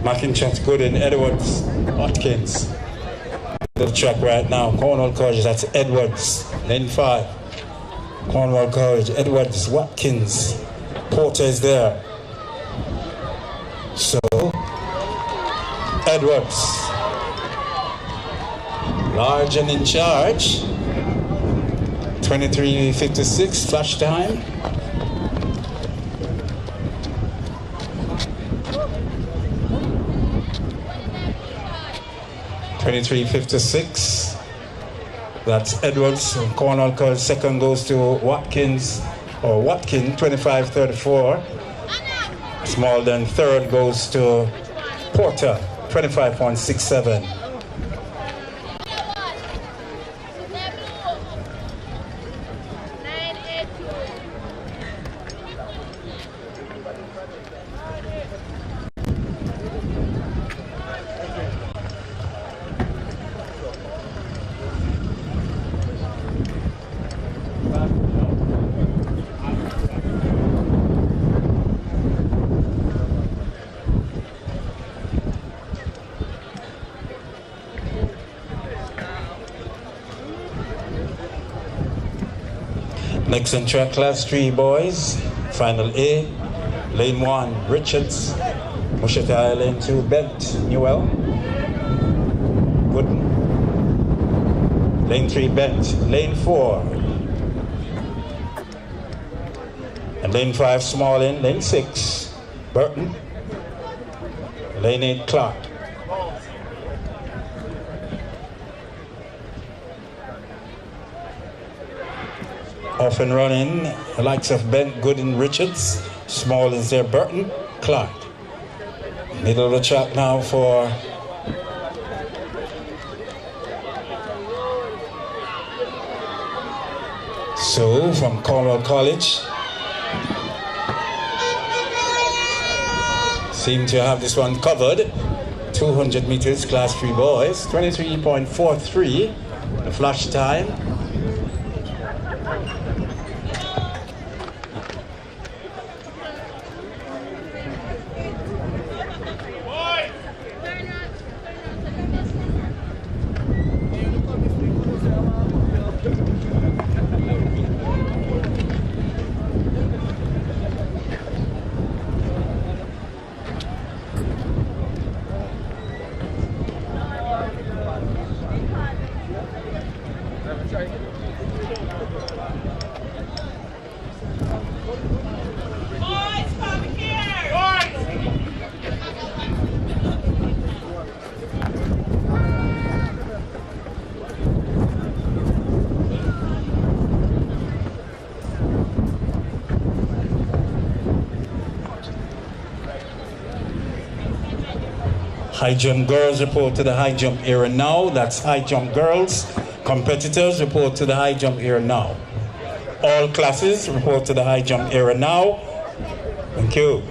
McIntosh, Gooden, Edwards, Watkins. To the track right now. Cornwall College, that's Edwards. Lane 5. Cornwall College, Edwards, Watkins. Porter is there. So, Edwards. Large and in charge. 23:56 flash time. $23.56. That's Edwards. Cornwall College. Second goes to Watkins, or Watkin, 25.34. Small then third goes to Porter, 25.67. Next on track, class 3 boys, final A, lane 1, Richards, Mushata, lane 2, Bent, Newell, Gooden, lane 3, Bent, lane 4, and lane 5, Smallin, lane 6, Burton, lane 8, Clark. Off and running, the likes of Bent, Gooden, Richards. Small is there, Burton, Clark. Middle of the track now for So from Cornwall College. Seem to have this one covered. 200 meters, class 3 boys, 23.43, the flash time. High jump girls report to the high jump area now. That's high jump girls. Competitors report to the high jump area now. All classes report to the high jump area now. Thank you.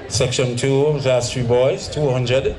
Section 2, class 3 boys, 200.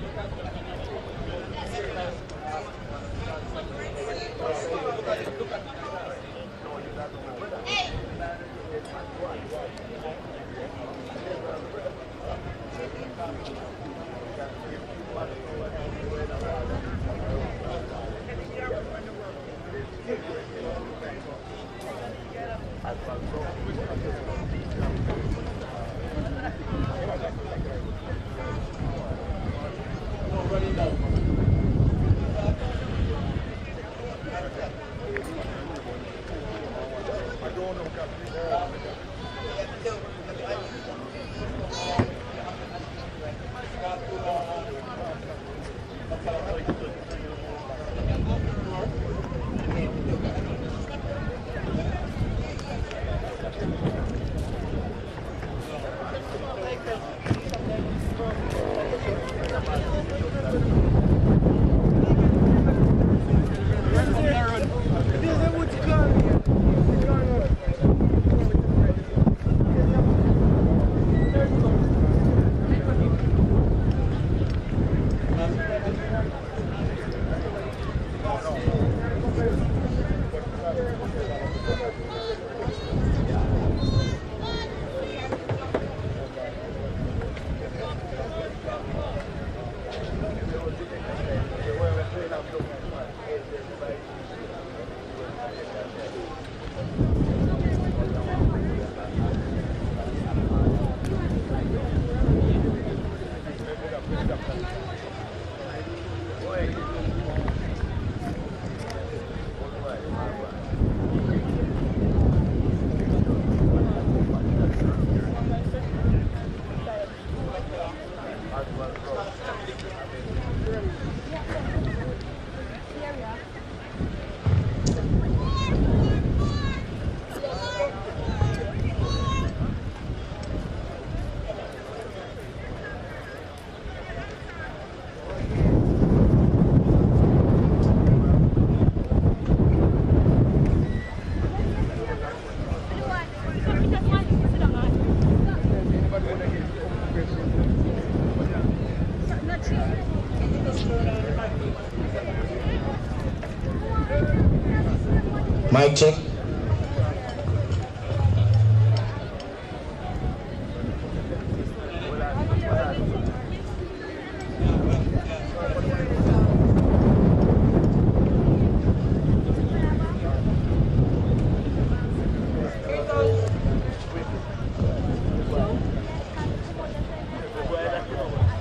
Mic check.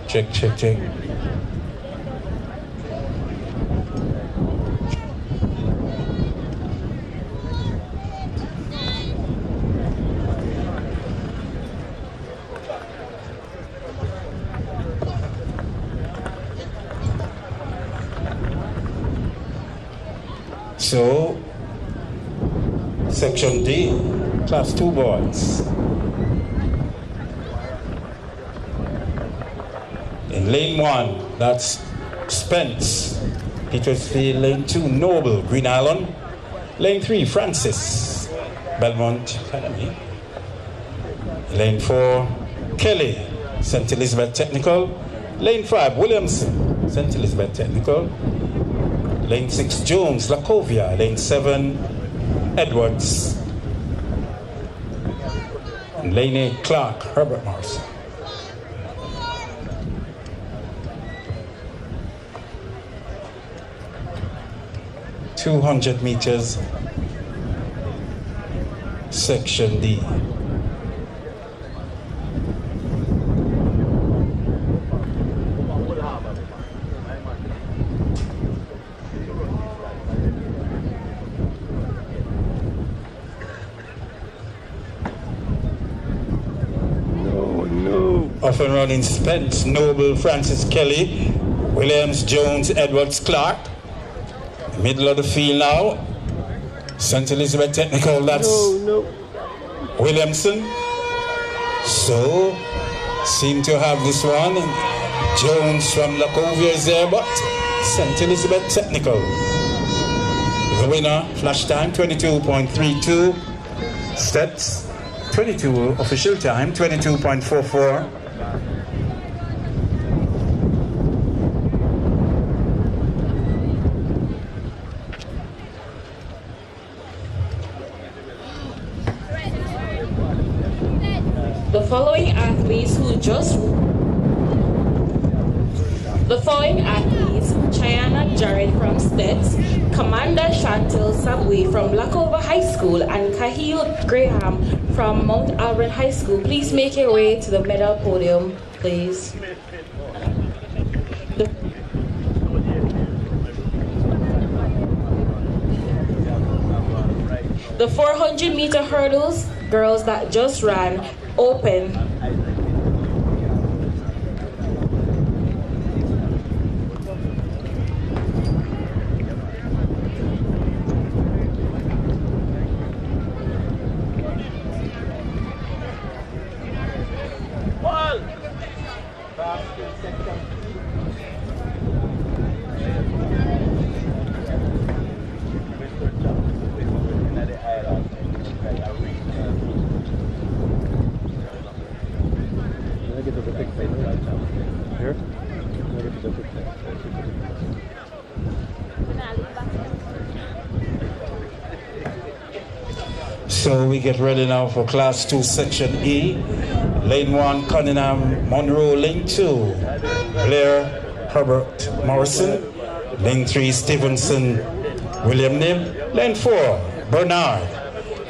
Check, check, check. So, Section D, Class 2 boys. In lane 1, that's Spence, Petersfield. Lane 2, Noble, Green Island. Lane 3, Francis, Belmont Academy. Lane 4, Kelly, St. Elizabeth Technical. Lane 5, Williamson, St. Elizabeth Technical. Lane 6, Jones, Lacovia. Lane 7, Edwards. And Lane 8, Clark, Herbert Morrison. .200 meters, section D. Off and running Spence, Noble, Francis Kelly, Williams, Jones, Edwards, Clark. Middle of the field now. St. Elizabeth Technical, that's Williamson. So, seem to have this one. And Jones from Lacovia is there, but St. Elizabeth Technical. The winner, flash time, 22.32. Steps, 22 official time, 22.44. The following athletes, Chayana Jared from Stets, Commander Chantel Sabwe from Lacova High School, and Cahill Graham from Mount Auburn High School. Please make your way to the medal podium, please. The 400-meter hurdles, girls that just ran, open. So we get ready now for Class 2, Section E. Lane 1, Cunningham Monroe. Lane 2, Blair Herbert Morrison. Lane 3, Stevenson William Nib. Lane 4, Bernard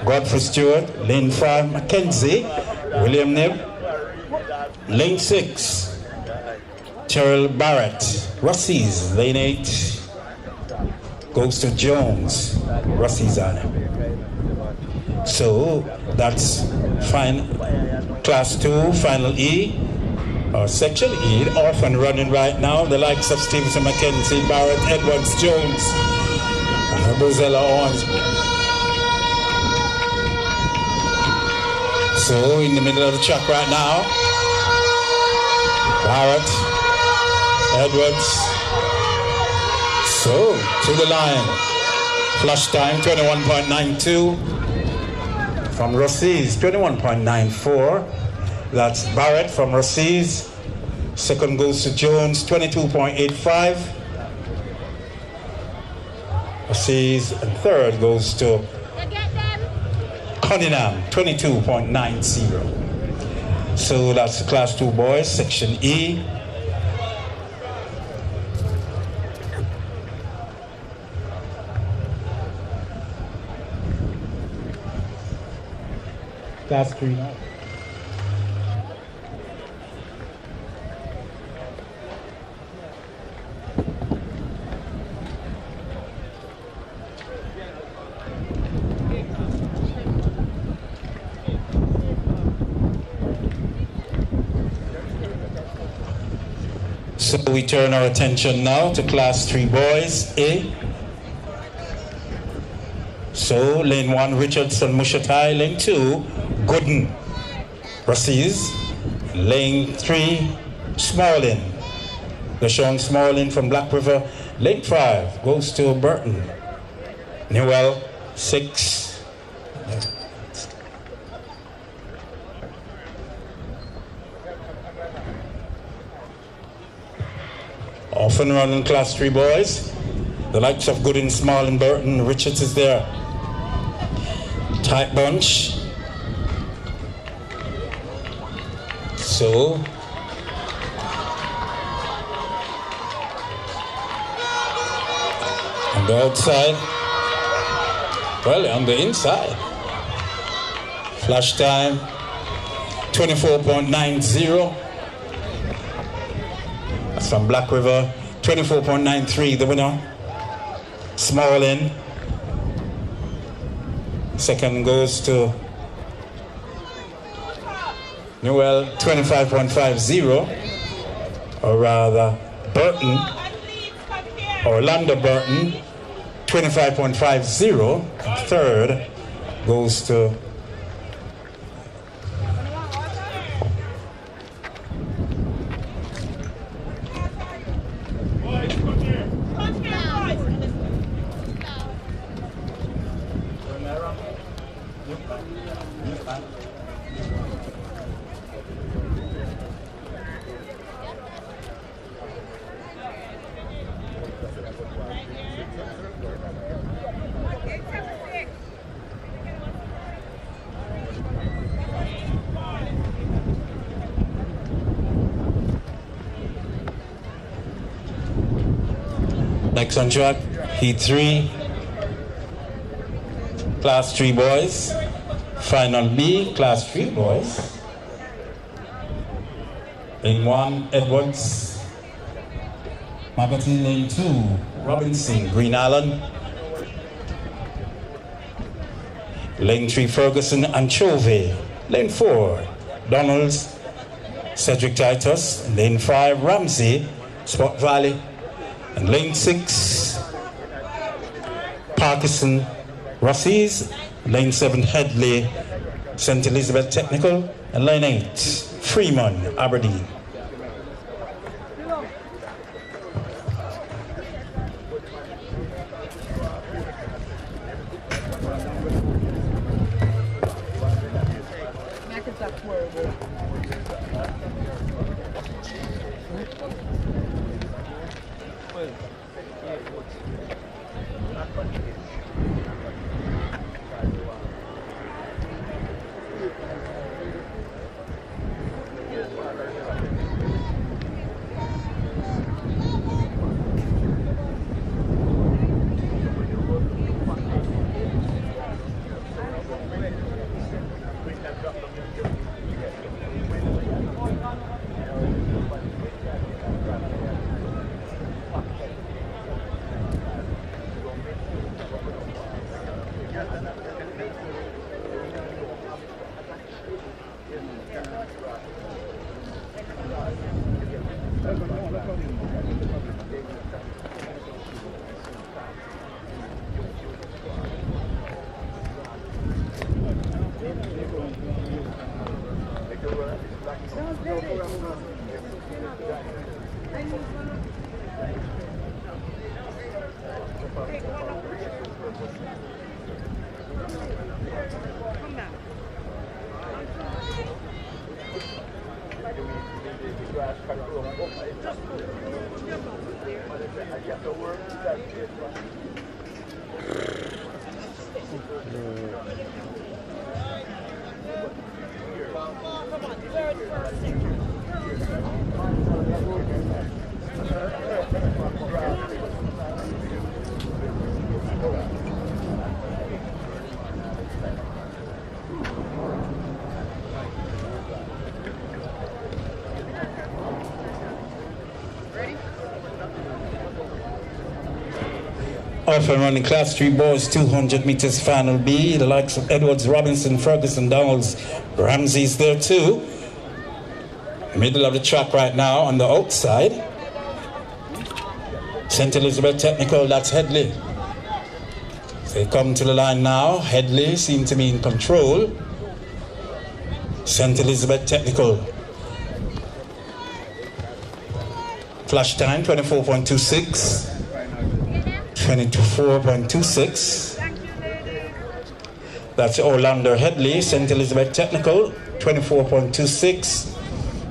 Godfrey Stewart. Lane 5, Mackenzie William Nib. Lane 6, Terrell Barrett Russies. Lane 8 goes to Jones Russies on him. So that's fine. Class 2, Final E, or Section E, off and running right now. The likes of Stevenson, Mackenzie, Barrett, Edwards, Jones, and Bozella Owens. So in the middle of the track right now, Barrett, Edwards. So to the line. Flash time 21.92. From Rossies, 21.94. That's Barrett from Rossies. Second goes to Jones, 22.85. Rossies, and third goes to Cunningham, 22.90. So that's the Class 2 boys, Section E. Class 3. So we turn our attention now to Class 3 boys, A. So lane 1, Richardson Mushatai. Lane 2, Gooden Rossies. Lane 3, Smalling Deshaun Smalling from Black River. Lane 5 goes to Burton. Newell 6. Off and running Class 3 boys. The likes of Goodin, Smalling, Burton, Richards is there. Tight bunch. So on the outside, well, on the inside, flash time 24.90. That's from Black River. 24.93 the winner. Smalling. Second goes to Newell, 25.50, or rather Burton, Orlando Burton, 25.50. Third goes to next on track, Heat 3, Class 3 boys. Final B, Class 3 boys. Lane 1, Edwards. Magazine Lane 2, Robinson, Green Island. Lane 3, Ferguson, Anchovy. Lane 4, Donalds, Cedric Titus. Lane 5, Ramsey, Spot Valley. And lane 6, Parkinson, Rossies. Lane 7, Headley, St. Elizabeth Technical. And lane 8, Freeman, Aberdeen. Off and running Class 3 boys, 200 meters final B. The likes of Edwards, Robinson, Ferguson, Donalds, Ramsey's there too. Middle of the track right now on the outside. St. Elizabeth Technical, that's Headley. They come to the line now. Headley seem to be in control. St. Elizabeth Technical. Flash time 24.26. 24.26. That's Orlando Headley, St. Elizabeth Technical, 24.26.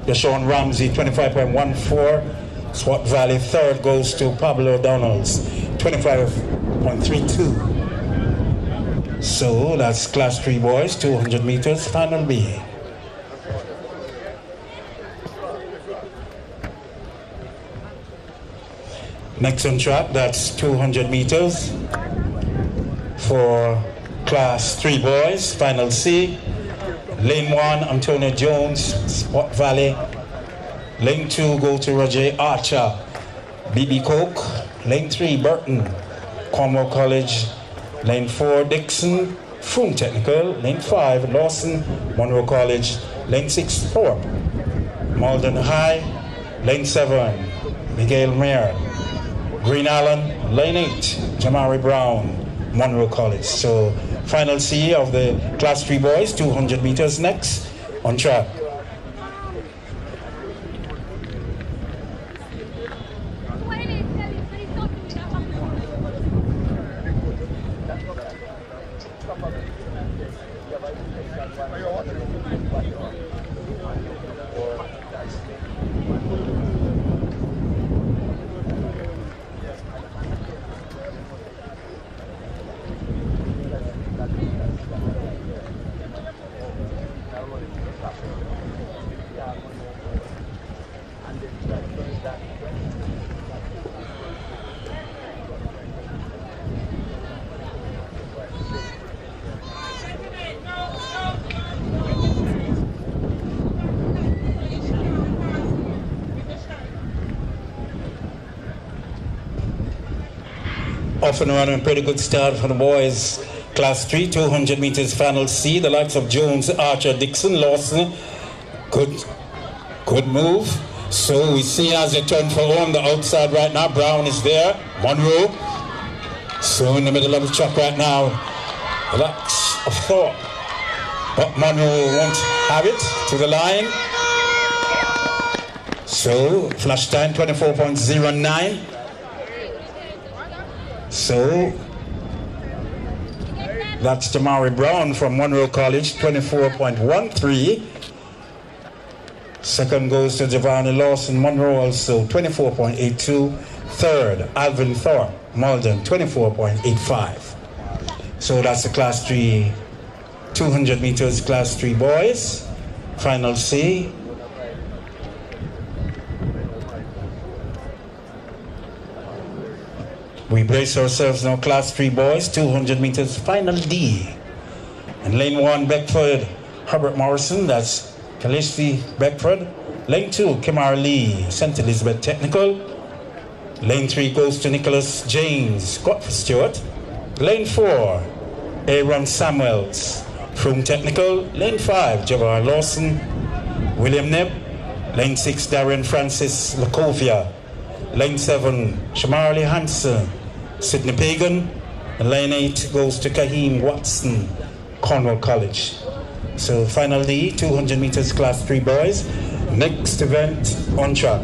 Deshaun Ramsey, 25.14. Swat Valley, third goes to Pablo Donalds, 25.32. So that's Class 3 boys, 200 meters, final B. Next on track, that's 200 meters for Class 3 boys, final C. Lane 1, Antonio Jones, Swat Valley. Lane 2, go to Roger Archer, BB Coke. Lane 3, Burton, Cornwall College. Lane 4, Dixon, Froome Technical. Lane 5, Lawson, Monroe College. Lane 6, Thorpe, Malden High. Lane 7, Miguel Mayer, Green Island. Lane 8, Jamari Brown, Monroe College. So final C of the Class 3 boys, 200 meters next on track. Off and running, pretty good start for the boys. Class 3, 200 meters final C. The likes of Jones, Archer, Dixon, Lawson. Good move. So we see as they turn for on the outside right now. Brown is there. Monroe. So in the middle of the track right now, the likes of Thorpe. But Monroe won't have it to the line. So flash time 24.09. So that's Jamari Brown from Monroe College, 24.13. Second goes to Giovanni Lawson, Monroe also, 24.82. Third, Alvin Thorpe, Malden, 24.85. So that's the Class 3, 200 meters Class 3 boys. Final C. We brace ourselves now, Class 3 boys, 200 meters, final D. And lane 1, Beckford, Herbert Morrison, that's Callisti Beckford. Lane 2, Kimar Lee, St. Elizabeth Technical. Lane 3 goes to Nicholas James, Godfrey Stewart. Lane 4, Aaron Samuels, Froome Technical. Lane 5, Javar Lawson, William Nebb. Lane 6, Darren Francis Lacovia. Lane 7, Shamarley Hansen, Sidney Pagan. And lane 8 goes to Kaheem Watson, Cornwall College. So final D, 200 meters Class 3 boys. Next event on track.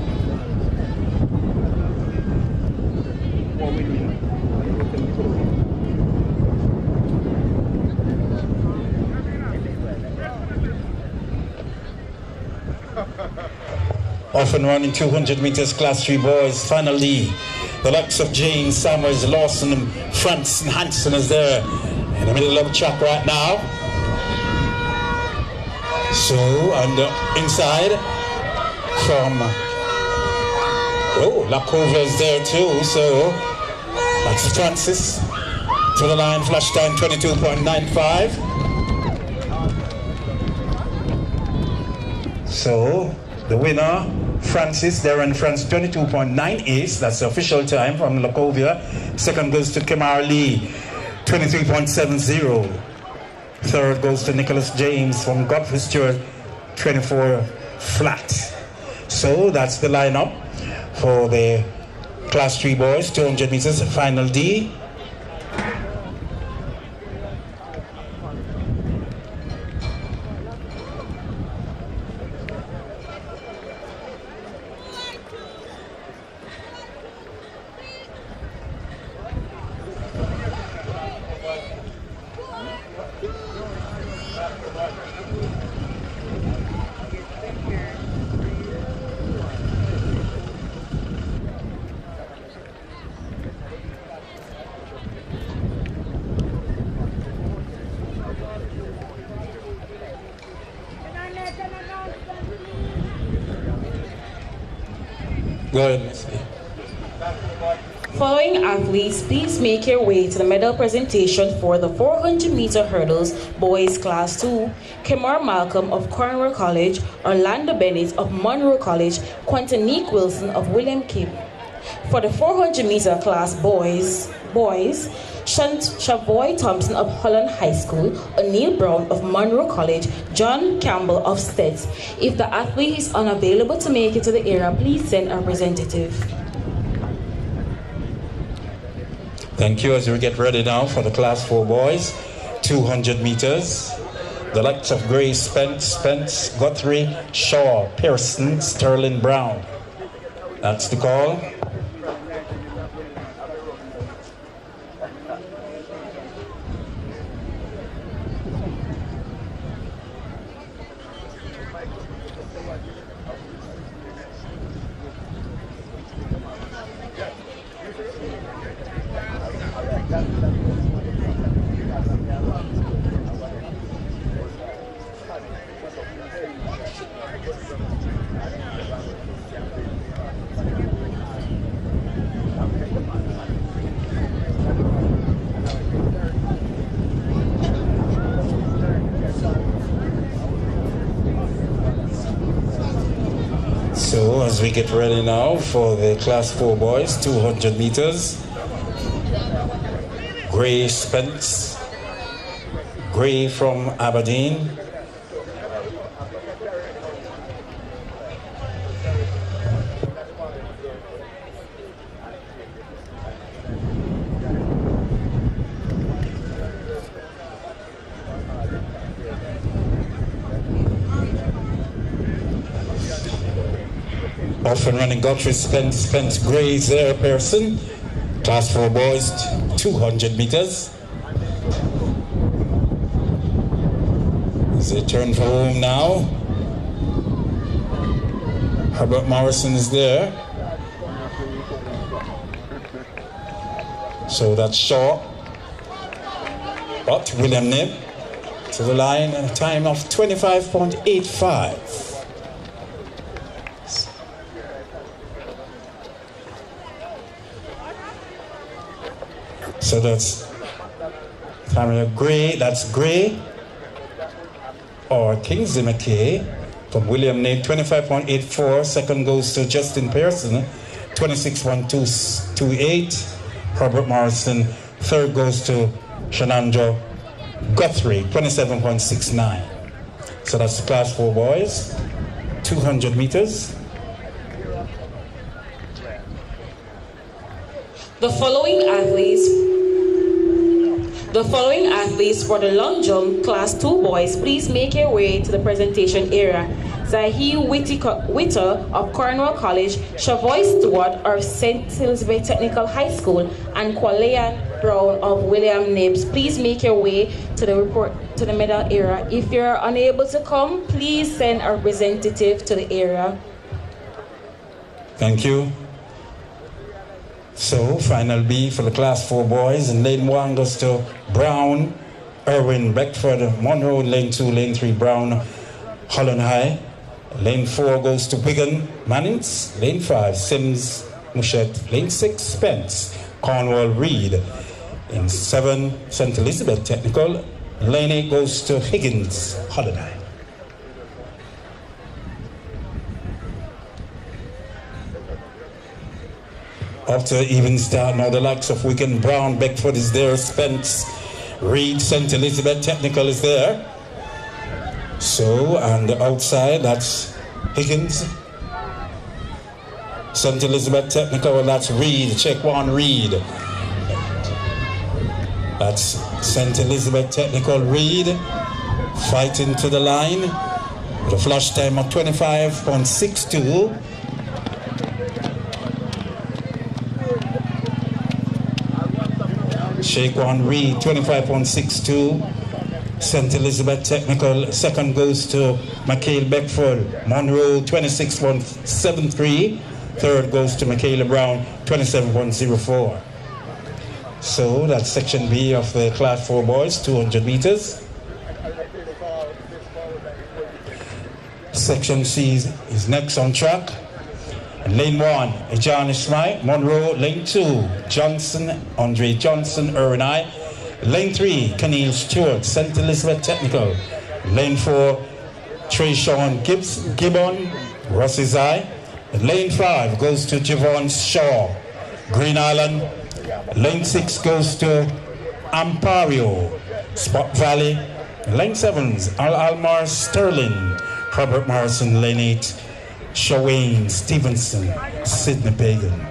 Off and running 200 meters Class 3 boys, final D. The likes of James, Samuels, Lawson, and Francis and Hansen is there in the middle of the track right now. So, on the inside from, Lacova is there too, so that's Francis. To the line, flash time 22.95. So, the winner, Francis, Darren Francis, 22.98. That's the official time from Lacovia. Second goes to Kimar Lee, 23.70. Third goes to Nicholas James from Godfrey Stewart, 24 flat. So that's the lineup for the Class 3 boys, 200 meters, final D. Go ahead, Miss Lee. Following athletes, please make your way to the medal presentation for the 400-meter hurdles, boys class 2, Kemar Malcolm of Cornwall College, Orlando Bennett of Monroe College, Quintanique Wilson of William Cape. For the 400-meter class boys, Shavoy Thompson of Holland High School, O'Neill Brown of Monroe College, John Campbell of Stets. If the athlete is unavailable to make it to the area, please send a representative. Thank you. As we get ready now for the class 4 boys, 200 meters. The likes of Gray, Spence, Guthrie, Shaw, Pearson, Sterling, Brown. That's the call. So as we get ready now for the class 4 boys, 200 meters. Gray Spence, Gray from Aberdeen. Off and running Guthrie, Spence, Gray is there, Pearson. Class 4 boys, 200 meters. As they turn for home now. Herbert Morrison is there. So that's short. But William Nib to the line at a time of 25.85. So that's Tamara Gray, that's Gray, or Kingsley McKay from William Nate, 25.84. Second goes to Justin Pearson, 26.228. Herbert Morrison. Third goes to Shanandra Guthrie, 27.69. So that's the class 4 boys, 200 meters. The following athletes for the long jump class 2 boys, please make your way to the presentation area. Zahir Witter of Cornwall College, Shavoy Stewart of St. Elizabeth Technical High School, and Qualayan Brown of William Nibs. Please make your way to the medal area. If you're unable to come, please send a representative to the area. Thank you. So, final B for the class 4 boys, and lane 1 goes to Brown, Irwin, Beckford, Monroe, lane 2, lane 3, Brown, Holland High. Lane 4 goes to Wigan, Mannings, lane 5, Sims, Mushet, lane 6, Spence, Cornwall, Reed. Lane 7, St. Elizabeth Technical, lane 8 goes to Higgins, Holland High. After even start now, the likes of Wigan, Brown, Beckford is there, Spence, Reed, St. Elizabeth Technical is there. So, and the outside, that's Higgins. St. Elizabeth Technical, that's Reed, check 1, Reed. That's St. Elizabeth Technical, Reed, fighting to the line with a flash time of 25.62. Shake 1, Reed, 25.62. St. Elizabeth Technical, second goes to Michaela Beckford, Monroe, 26.73. Third goes to Michaela Brown, 27.04. So that's section B of the class 4 boys, 200 meters. Section C is next on track. Lane 1, John Smite, Monroe. Lane 2, Johnson, Andre Johnson, Irwin High. Lane 3, Kenil Stewart, St. Elizabeth Technical. Lane 4, Trayshawn Gibbon, Ross's High. Lane 5 goes to Javon Shaw, Green Island. Lane 6 goes to Ampario, Spot Valley. Lane 7's Almar Sterling, Herbert Morrison. Lane 8, Shawain Stevenson, Sidney Pagan.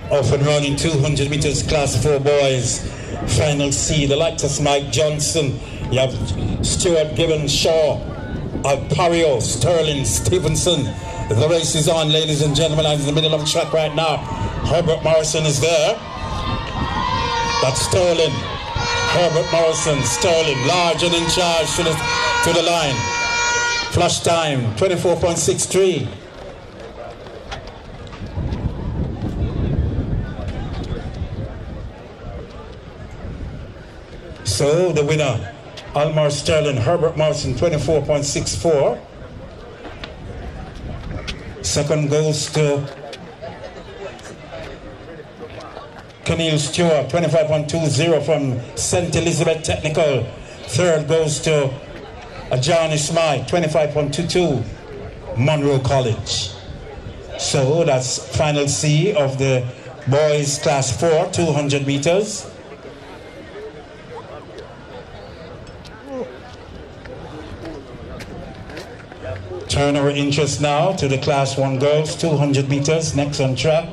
Off and running 200 meters class 4 boys. Final C, the lightest Mike Johnson. You have Stuart Gibbon Shaw, Alpario, Sterling, Stevenson. The race is on, ladies and gentlemen. I'm in the middle of the track right now. Herbert Morrison is there. That's Sterling. Herbert Morrison, Sterling, large and in charge to the line. Flash time, 24.63. So the winner, Almar Sterling, Herbert Morrison, 24.64. Second goes to Kenil Stewart, 25.20 from St. Elizabeth Technical. Third goes to John Ismail, 25.22, Monroe College. So that's final C of the boys class 4, 200 meters. Turn our interest now to the class 1 girls, 200 meters, next on track.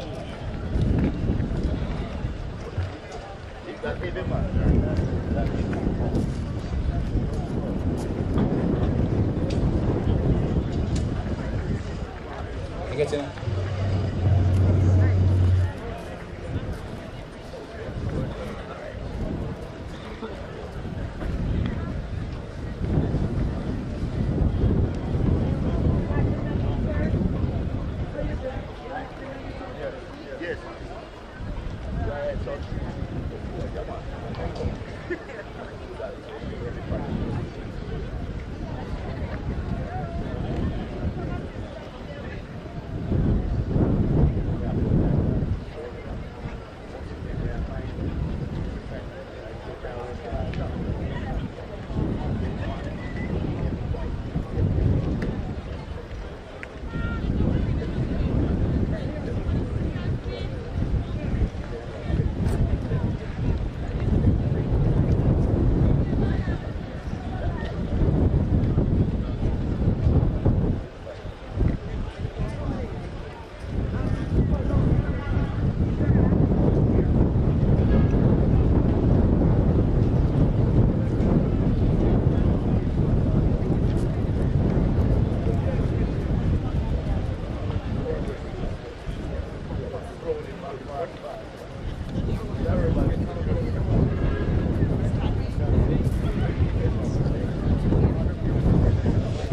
I get you.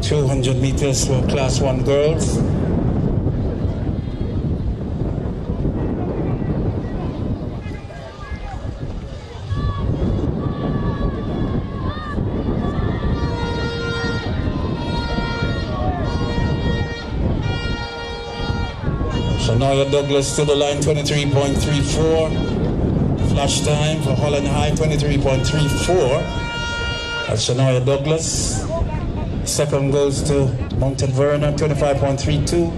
200 meters for class 1 girls. Shanoya Douglas to the line, 23.34. Flash time for Holland High, 23.34. That's Shanoya Douglas. Second goes to Mountain Vernon, 25.32.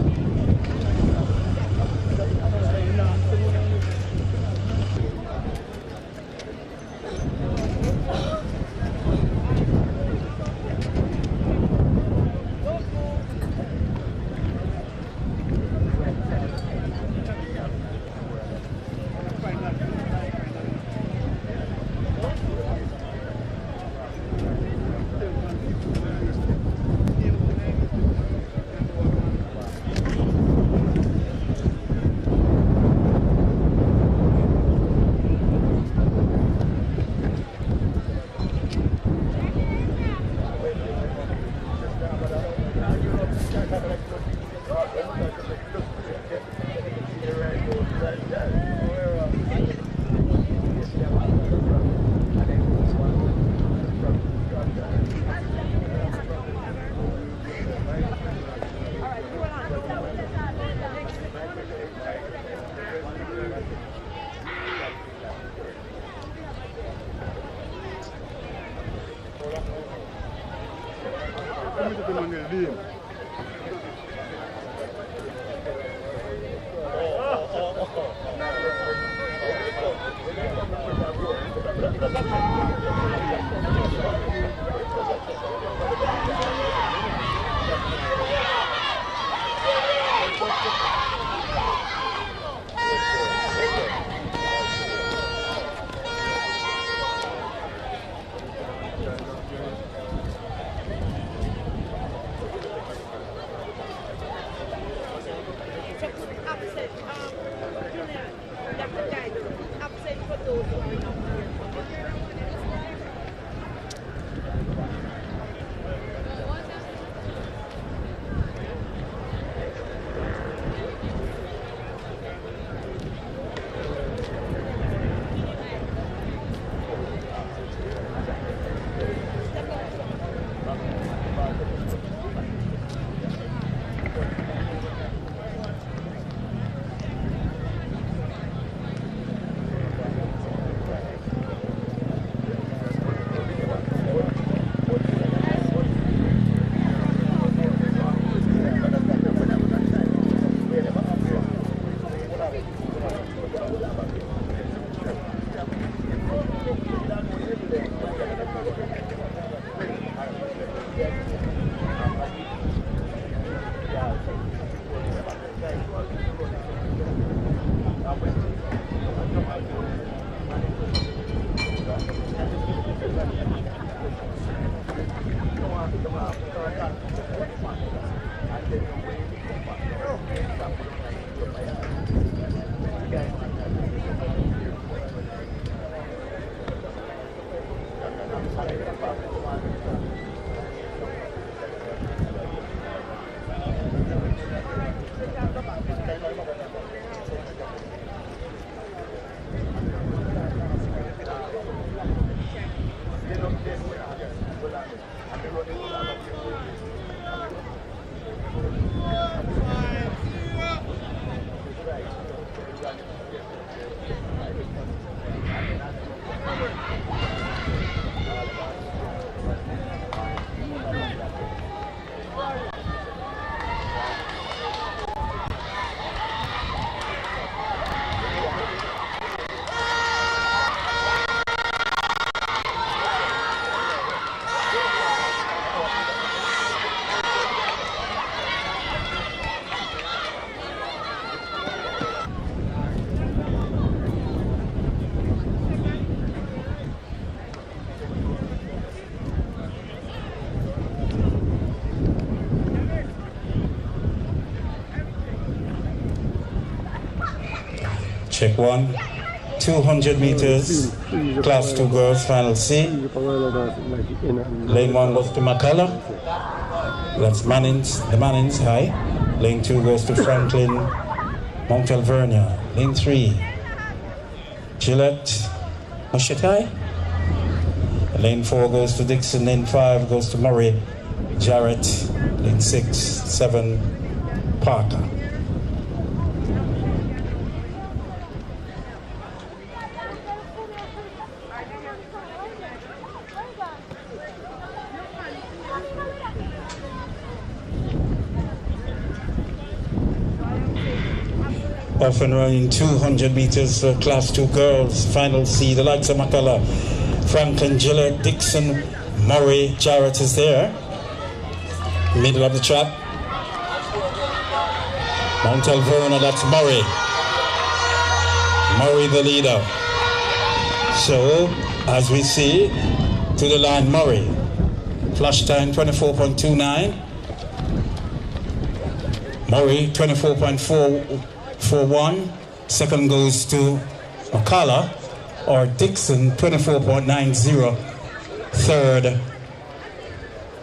Check one. 200 meters, class 2 girls, final C. Lane 1 goes to McCullough. That's Mannings, the Mannings High. Lane 2 goes to Franklin, Mount Alvernia. Lane 3, Gillette, Mushatai. Lane 4 goes to Dixon. Lane 5 goes to Murray, Jarrett. Lane 6, 7, Parker. Off and running 200 meters for class 2 girls, final C, the likes of McCullough, Franklin, Gillette, Dixon, Murray, Jarrett is there. Middle of the track. Mount Alvernia, that's Murray. Murray the leader. So, as we see, to the line Murray. Flash time 24.29. Murray 24.41. Second goes to McCullough or Dixon 24.90. Third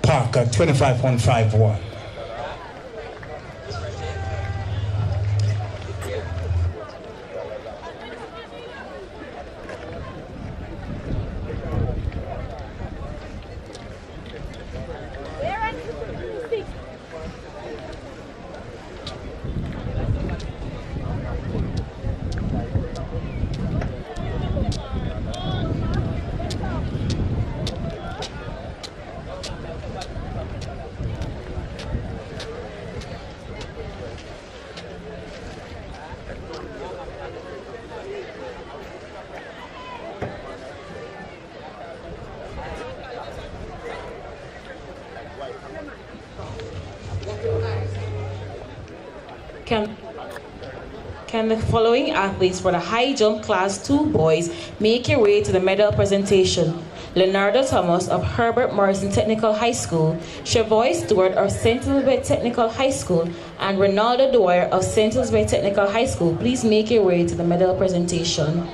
Parker 25.51. Can the following athletes for the high jump class 2 boys make your way to the medal presentation? Leonardo Thomas of Herbert Morrison Technical High School, Chavoy Stewart of St. Elizabeth Technical High School, and Ronaldo Dwyer of St. Elizabeth Technical High School. Please make your way to the medal presentation.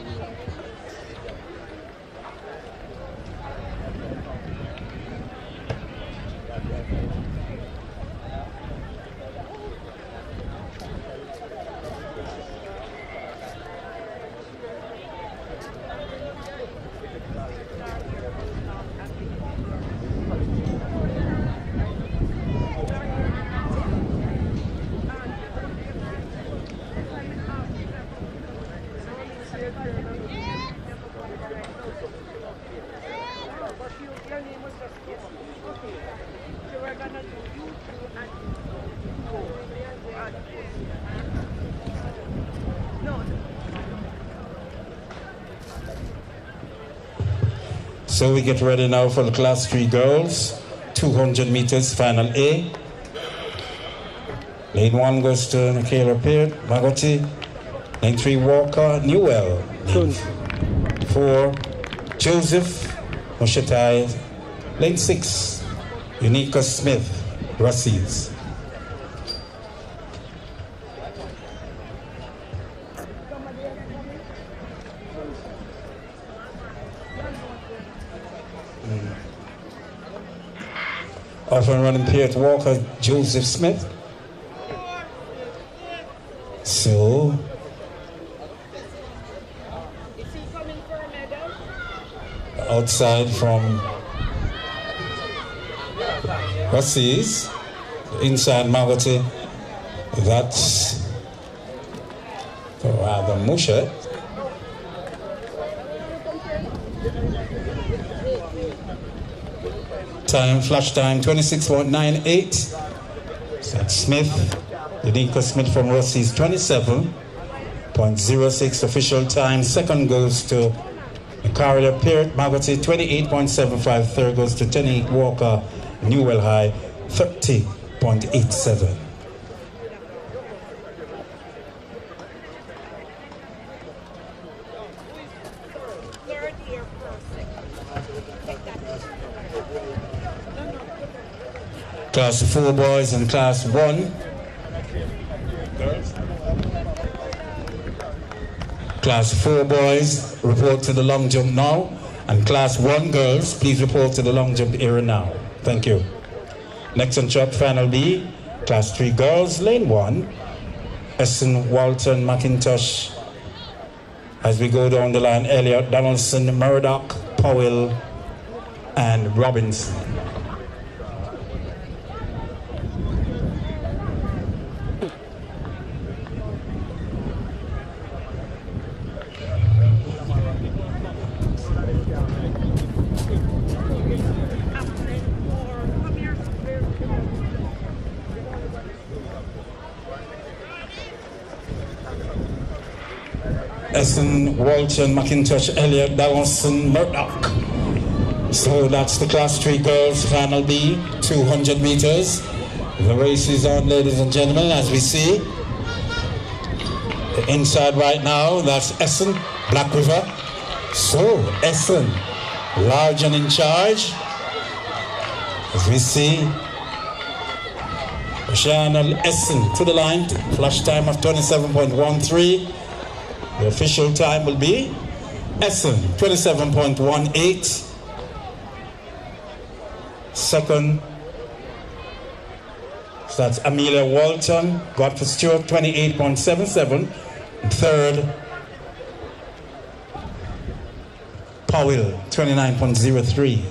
So we get ready now for the class 3 girls, 200 meters, final A. Lane 1 goes to Nikhila Peart, Magoti. Lane 3, Walker Newell. Lane 4, Joseph Moshetai. Lane 6, Unica Smith, Russies. Off and running Peart, Walker, Joseph Smith. So, outside from Russies, inside Magoti, that's rather Musha. Time, flash time, 26.98. That's Smith, Unica Smith from Russies, 27.06 official time. Second goes to Nikhila Peart, Magoti, 28.75. Third goes to Tenny Walker, Newell High, 30.87. Class 4 boys and class 1 girls. Class 4 boys, report to the long jump now. And class 1 girls, please report to the long jump area now. Thank you. Next on track, final B. Class 3 girls, lane 1. Essen, Walton, McIntosh. As we go down the line, Elliott, Donaldson, Murdoch, Powell, and Robinson. Essen, Walton, McIntosh, Elliott, Donaldson, Murdoch. So that's the class 3 girls final B, 200 meters. The race is on, ladies and gentlemen, as we see. The inside right now, that's Essen, Black River. So Essen, large and in charge. As we see, Shanoya Essen to the line, flash time of 27.13. The official time will be Essen, 27.18. Second, so that's Amelia Walton, Godfrey Stewart, 28.77. Third, Powell, 29.03.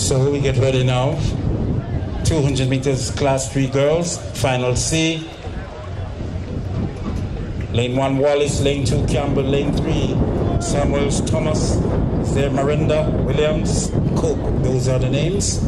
So we get ready now. 200 meters class 3 girls, final C. Lane 1 Wallace, lane 2 Campbell, lane 3 Samuels, Thomas, there Miranda, Williams, Cook. Those are the names.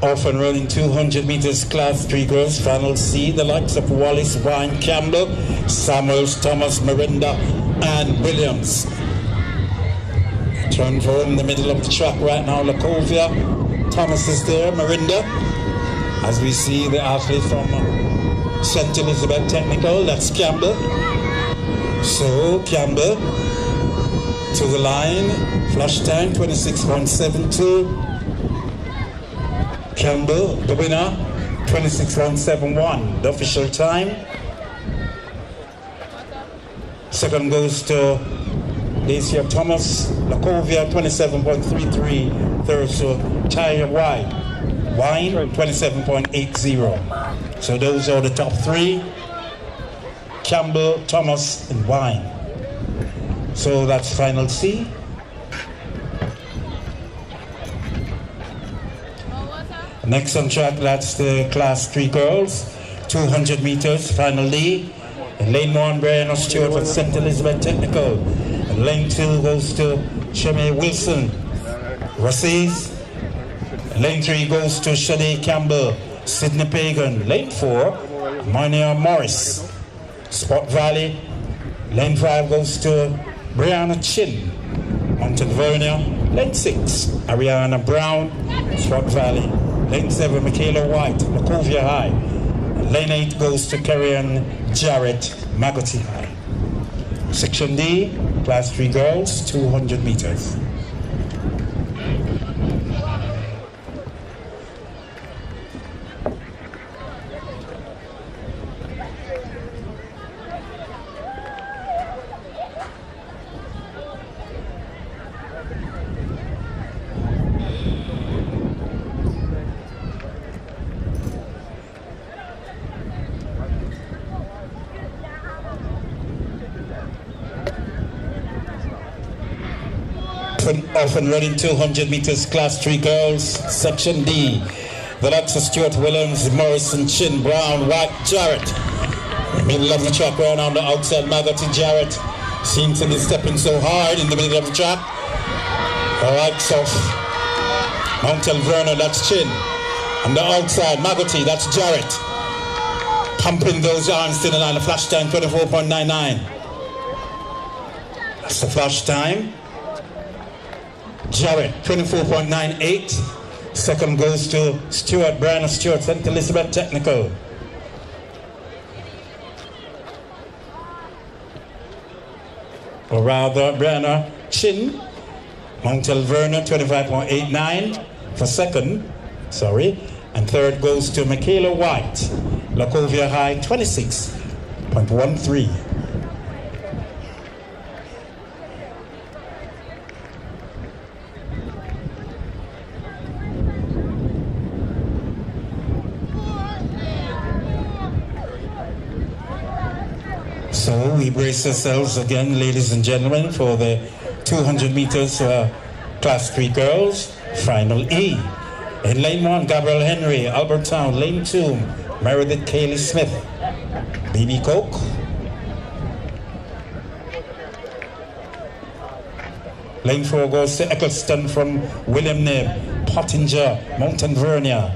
Off and running 200 meters class 3 girls, final C, the likes of Wallace, Wine, Campbell, Samuels, Thomas, Miranda, and Williams. Turn for in the middle of the track right now, Lacovia. Thomas is there, Miranda. As we see the athlete from St. Elizabeth Technical, that's Campbell. So, Campbell to the line, flush time 26.72. Campbell, the winner, 26.71, the official time. Second goes to Dacia Thomas, Lacovia, 27.33. Third to Tyre Wine, 27.80. So those are the top 3, Campbell, Thomas, and Wine. So that's final C. Next on track, that's the class 3 girls, 200 meters, final D. And lane 1, Brianna Stewart for St. Elizabeth Technical. And lane 2 goes to Shanae Wilson, Races. Lane 3 goes to Shanae Campbell, Sydney Pagan. Lane 4, Monia Morris, Spot Valley. Lane 5 goes to Brianna Chin, Mountain Vernia. Lane 6, Ariana Brown, Spot Valley. Lane 7, Michaela White, Lacovia High. Lane 8 goes to Karian Jarrett, Magotty High. Section D, class 3 girls, 200 meters. Off and running 200 meters class 3 girls, section D. The likes of Stuart Williams, Morrison, Chin, Brown, White, Jarrett. Middle of the track round on the outside, Magotty Jarrett seems to be stepping so hard in the middle of the track. The likes of Mount Alverna, that's Chin. On the outside, Magotty, that's Jarrett. Pumping those arms to the line, the flash time 24.99. That's the flash time. Jarrett, 24.98. Second goes to Stewart, Brianna Stewart, St. Elizabeth Technical. Or rather, Brianna Chin, Mount Alverna, 25.89 for second. Sorry. And third goes to Michaela White, Lacovia High, 26.13. So we brace ourselves again, ladies and gentlemen, for the 200 meters class 3 girls, final E. In lane 1, Gabrielle Henry, Albert Town. Lane 2, Meredith Kaylee Smith, BB Coke. Lane 4 goes to Eccleston from William Nib, Pottinger, Mountain Vernia.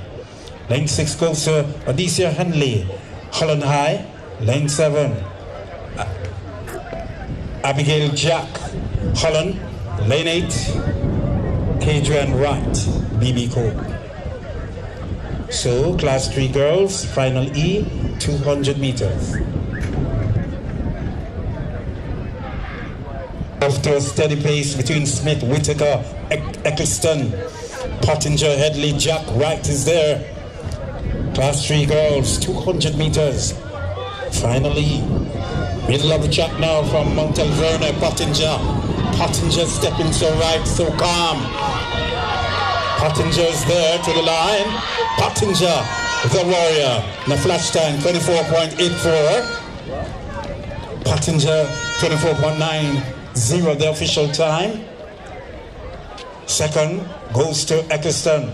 Lane 6 goes to Odysseus Henley, Holland High. Lane 7, Abigail Jack, Holland, lane 8, Kadrian Wright, BB Code. So, class 3 girls, final E, 200 meters. After a steady pace between Smith, Whitaker, Eccleston, Pottinger, Headley, Jack Wright is there. Class 3 girls, 200 meters. Finally, middle of the track now from Mount Alverna, Pottinger. Pottinger stepping so right, so calm. Pottinger's there to the line. Pottinger, the warrior. The flash time, 24.84. Pottinger, 24.90, the official time. Second goes to Eccleston.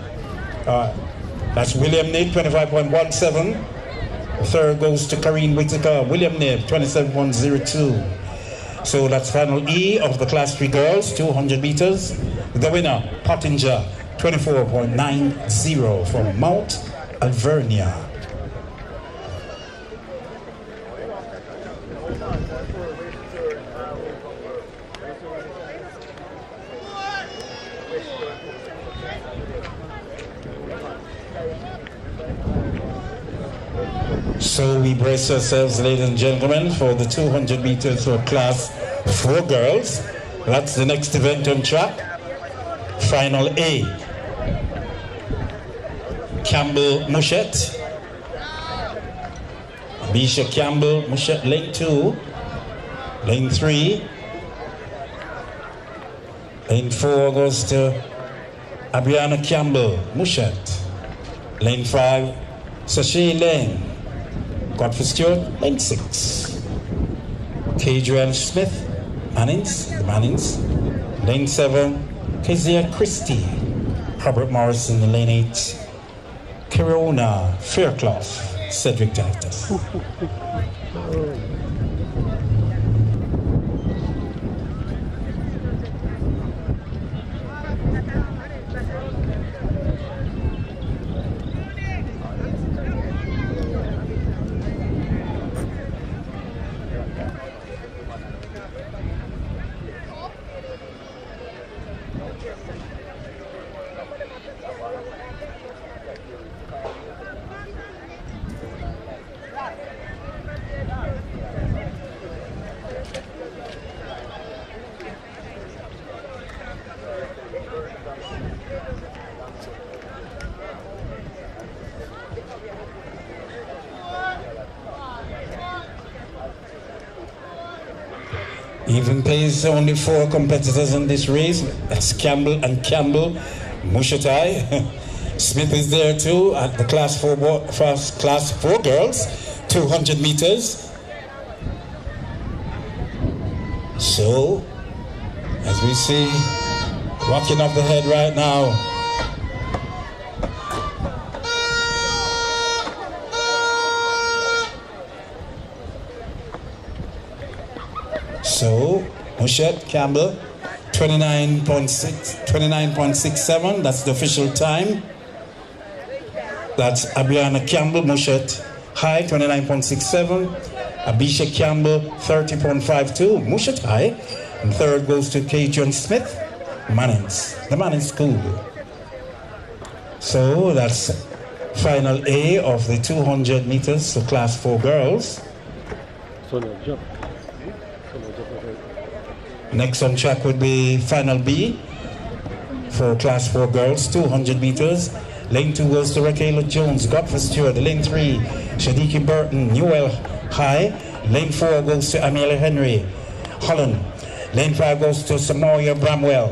That's William Nick, 25.17. Third goes to Karine Whitaker, William Nick, 27.02. So that's final E of the class 3 girls, 200 meters. The winner, Pottinger, 24.90 from Mount Alvernia. So we brace ourselves, ladies and gentlemen, for the 200 meters for class 4 girls. That's the next event on track. Final A. Campbell Mushet. Bisha Campbell Mushet, lane 2. Lane 3. Lane 4 goes to Abriana Campbell Mushet. Lane 5, Sachet Lane. Godfrey Stewart, lane 6. Kadrian Smith, Mannings, the Mannings. Lane 7, Kezia Christie. Robert Morrison, lane 8. Kirona Fairclough, Cedric Titus. Even pays only 4 competitors in this race. That's Campbell and Campbell, Mushatai. Smith is there too at the class 4 girls, 200 meters. So, as we see, rocking off the head right now. So, Mushet Campbell, 29.67, that's the official time. That's Abriana Campbell, Mushet High, 29.67. Abisha Campbell, 30.52, Mushet High. And third goes to Kadrian Smith, Mannings, the Mannings School. So, that's final A of the 200 meters for class 4 girls. Next on track would be final B for class 4 girls, 200 meters. Lane 2 goes to Raquel Jones, Godfrey Stewart. Lane 3, Shadiki Burton, Newell High. Lane 4 goes to Amelia Henry, Holland. Lane 5 goes to Samoya Bramwell,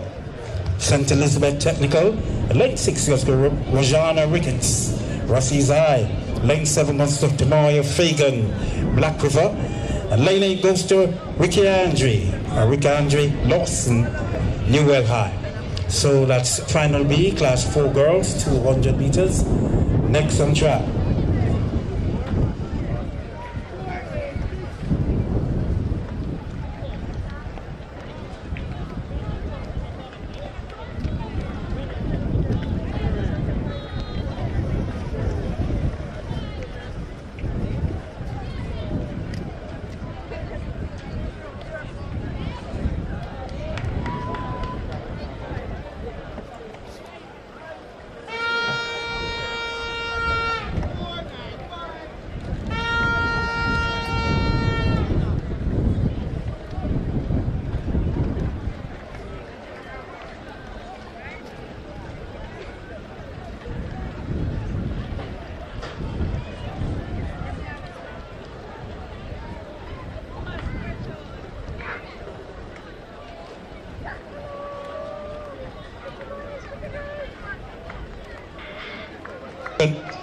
St. Elizabeth Technical. Lane 6 goes to Rojana Ricketts, Rossies High. Lane 7 goes to Tamoya Fagan, Black River. And lane 8 goes to Ricky Andre Lawson, Newell High. So that's final B, class 4 girls, 200 meters. Next on track.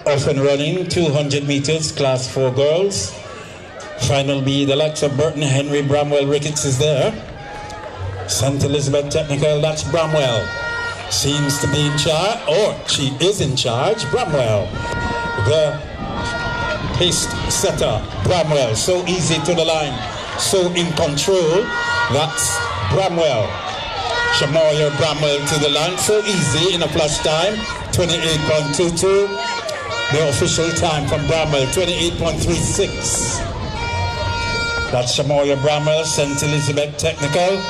Off and running, 200 meters, class 4 girls. Final B, the likes of Burton, Henry, Bramwell, Ricketts is there. St. Elizabeth Technical, that's Bramwell. Seems to be in charge, or she is in charge, Bramwell. The pace setter, Bramwell, so easy to the line, so in control, that's Bramwell. Shanoya Bramwell to the line, so easy in a flash time, 28.22. The official time from Bramwell, 28.36. That's Shanoya Bramwell, St. Elizabeth Technical.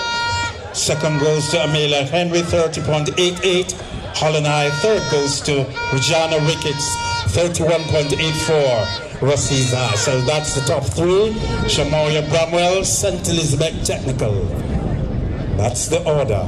Second goes to Amelia Henry, 30.88. Holland High. Third goes to Regina Ricketts, 31.84. Rossi's High. So that's the top three. Shanoya Bramwell, St. Elizabeth Technical. That's the order.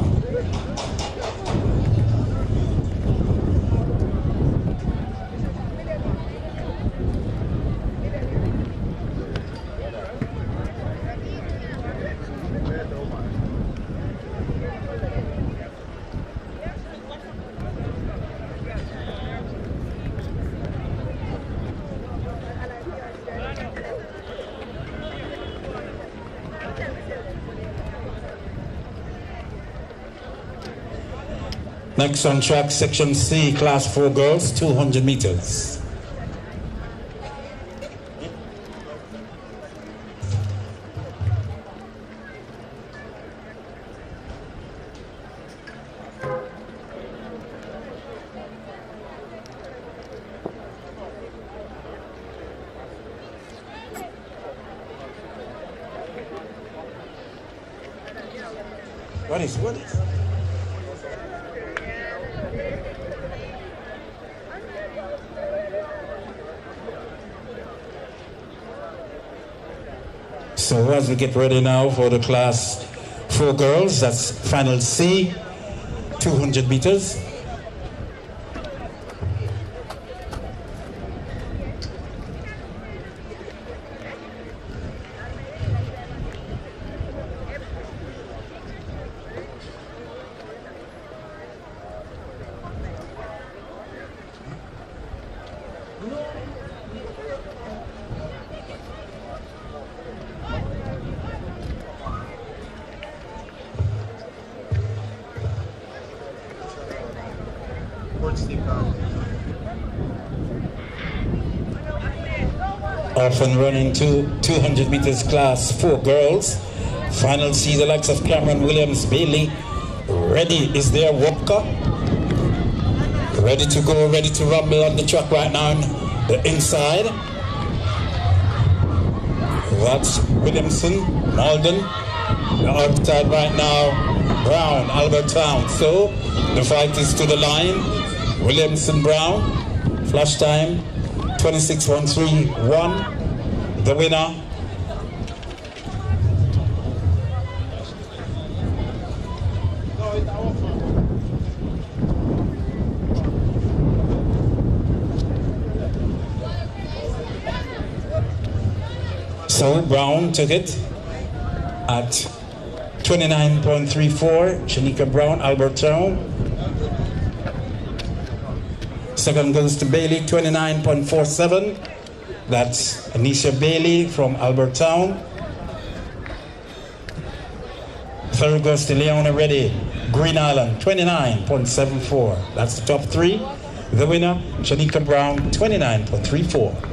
Next on track, section C, class 4 girls, 200 meters. What is? So as we get ready now for the class 4 girls, that's final C, 200 meters. Off and running to 200 meters class 4 girls. Final C, the likes of Cameron Williams Bailey. Ready is their Walker. Ready to go, ready to rumble on the track right now on the inside. That's Williamson, Malden. The outside right now, Brown, Albertown. So the fight is to the line. Williamson, Brown. Flash time 26.131. The winner. So Brown took it at 29.34. Shanika Brown, Albertown. Second goes to Bailey, 29.47. That's Anisha Bailey from Albertown. Third goes to Leona Reddy, Green Island, 29.74. That's the top three. The winner, Shanika Brown, 29.34.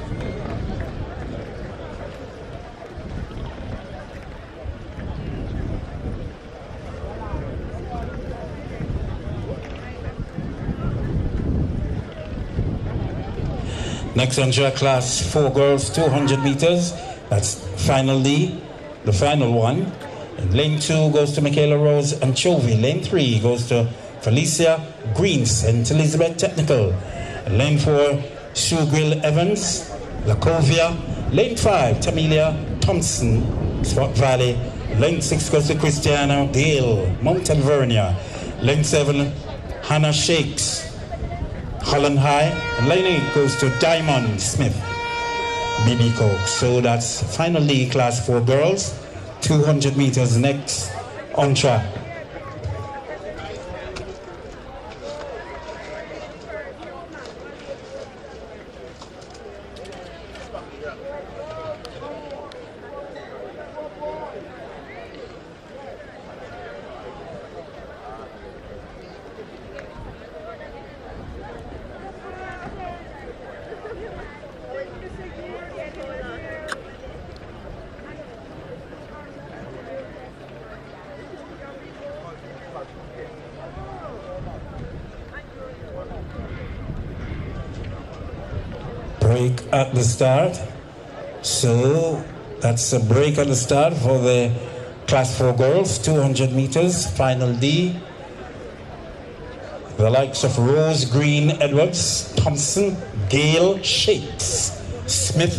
Next on track, class 4 girls, 200 meters. That's final D, the final one. And lane 2 goes to Michaela Rose Anchovy. Lane 3 goes to Felicia Green, St. Elizabeth Technical. And lane 4, Sue Grill Evans, Lacovia. Lane 5, Tamilia Thompson, Spot Valley. Lane 6 goes to Christiana Dale, Mount Alvernia. Lane 7, Hannah Shakes, Holland High. And lane 8 goes to Diamond Smith, BB Coke. So that's finally class 4 girls, 200 meters next on track. Break at the start. So that's a break at the start for the Class 4 girls, 200 meters, final D. The likes of Rose, Green, Edwards, Thompson, Gale, Shakes, Smith.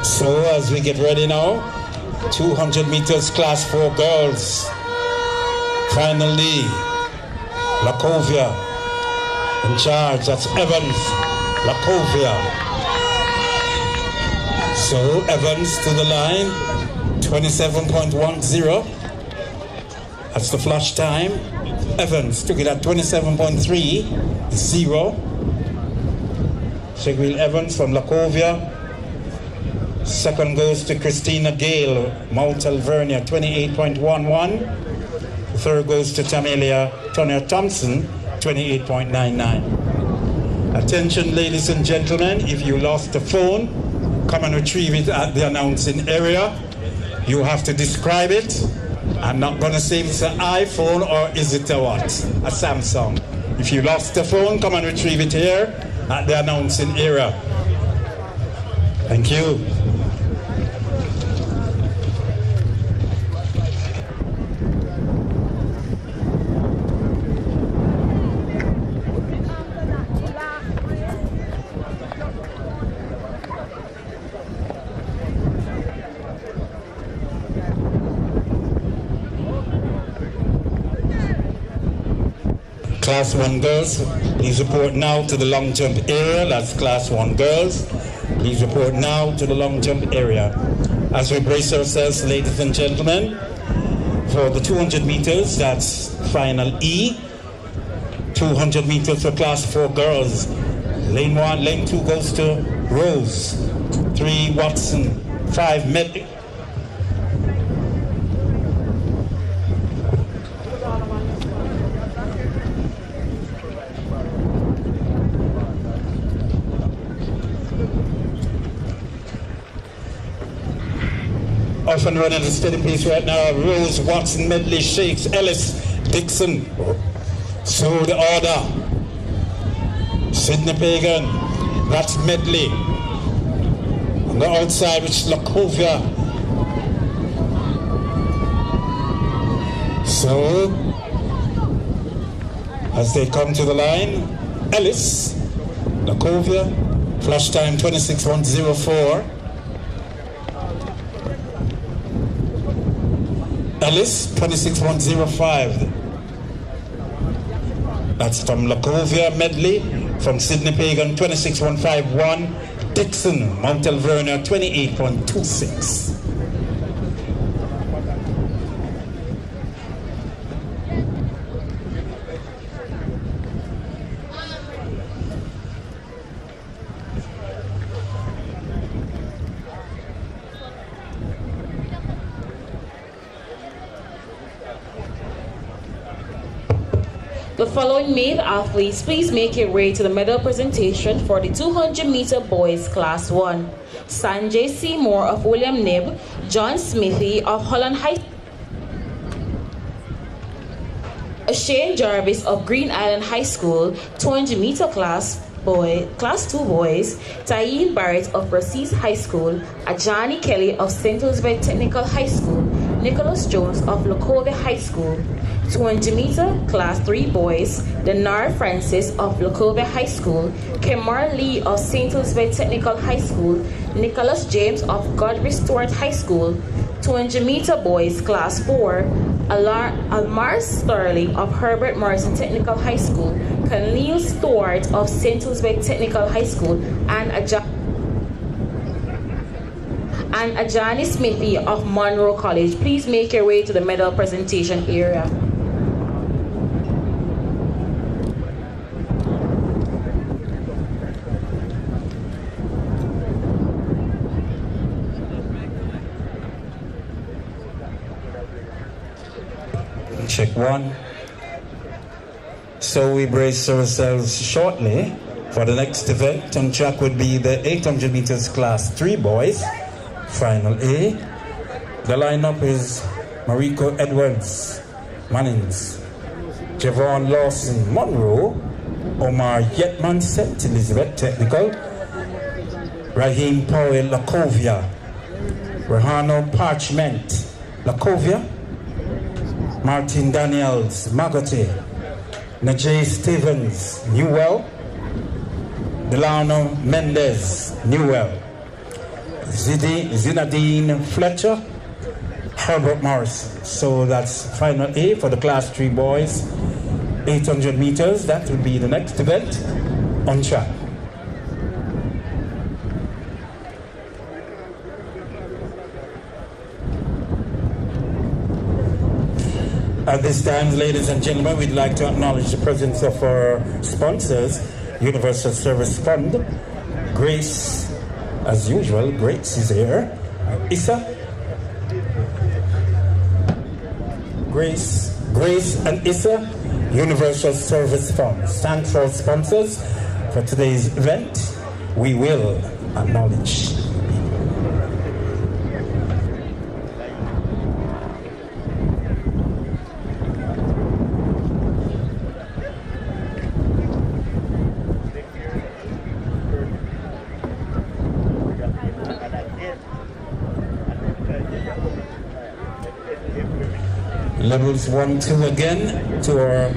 So as we get ready now, 200 meters Class 4 girls. Finally, Lacovia in charge. That's Evans, Lacovia. So Evans to the line, 27.10. That's the flash time. Evans took it at 27.30. Shagwil Evans from Lacovia. Second goes to Christina Gale, Mount Alvernia, 28.11. Third goes to Tonya Thompson, 28.99. Attention, ladies and gentlemen, if you lost the phone, come and retrieve it at the announcing area. You have to describe it. I'm not going to say if it's an iPhone or is it a what? A Samsung. If you lost the phone, come and retrieve it here at the announcing area. Thank you. Class 1 girls, please report now to the long jump area. That's Class 1 girls. Please report now to the long jump area. As we brace ourselves, ladies and gentlemen, for the 200 meters, that's final E. 200 meters for Class 4 girls. Lane 1, lane 2 goes to Rose. 3, Watson. 5, Medley. Off and running at a steady pace right now. Rose, Watson, Medley, Shakes, Ellis, Dixon. So the order. Sidney Pagan. That's Medley. On the outside, which is Lacovia. So, as they come to the line, Ellis, Lacovia, flash time 26.104. Ellis, 26.105. That's from Lacovia. Medley, from Sidney Pagan, 26.151. Dixon, Mount Alvernia, 28.26. The following male athletes, please make your way to the medal presentation for the 200-meter boys Class 1. Sanjay Seymour of William Knibb, John Smithy of Holland High, Shane Jarvis of Green Island High School, 200-meter Class 2 boys, Tayin Barrett of Rosie's High School, Ajani Kelly of St. Elizabeth Technical High School, Nicholas Jones of Lacovia High School. 200-meter Class 3 boys, Denar Francis of Lacovia High School, Kemar Lee of St. Elizabeth Technical High School, Nicholas James of Godfrey Stewart High School. 200-meter boys Class 4, Almar Sterling of Herbert Morrison Technical High School, Camille Stewart of St. Elizabeth Technical High School, and Ajani Smithy of Monroe College. Please make your way to the medal presentation area. Check one. So we brace ourselves shortly for the next event. On track would be the 800 meters class 3 boys, final A. The lineup is Mariko Edwards, Mannings, Javon Lawson, Monroe, Omar Yetman, St. Elizabeth Technical, Raheem Powell, Lacovia, Rahano Parchment, Lacovia, Martin Daniels, Magote, Najee Stevens, Newell, Delano Mendez, Newell, Zinadine Fletcher, Herbert Morris. So that's final A for the class 3 boys, 800 meters. That will be the next event on track. At this time, ladies and gentlemen, we'd like to acknowledge the presence of our sponsors, Universal Service Fund. Grace, as usual, Grace is here. Issa. Grace and Issa, Universal Service Fund. Thanks for our sponsors for today's event. We will acknowledge. Levels 1, 2 again to our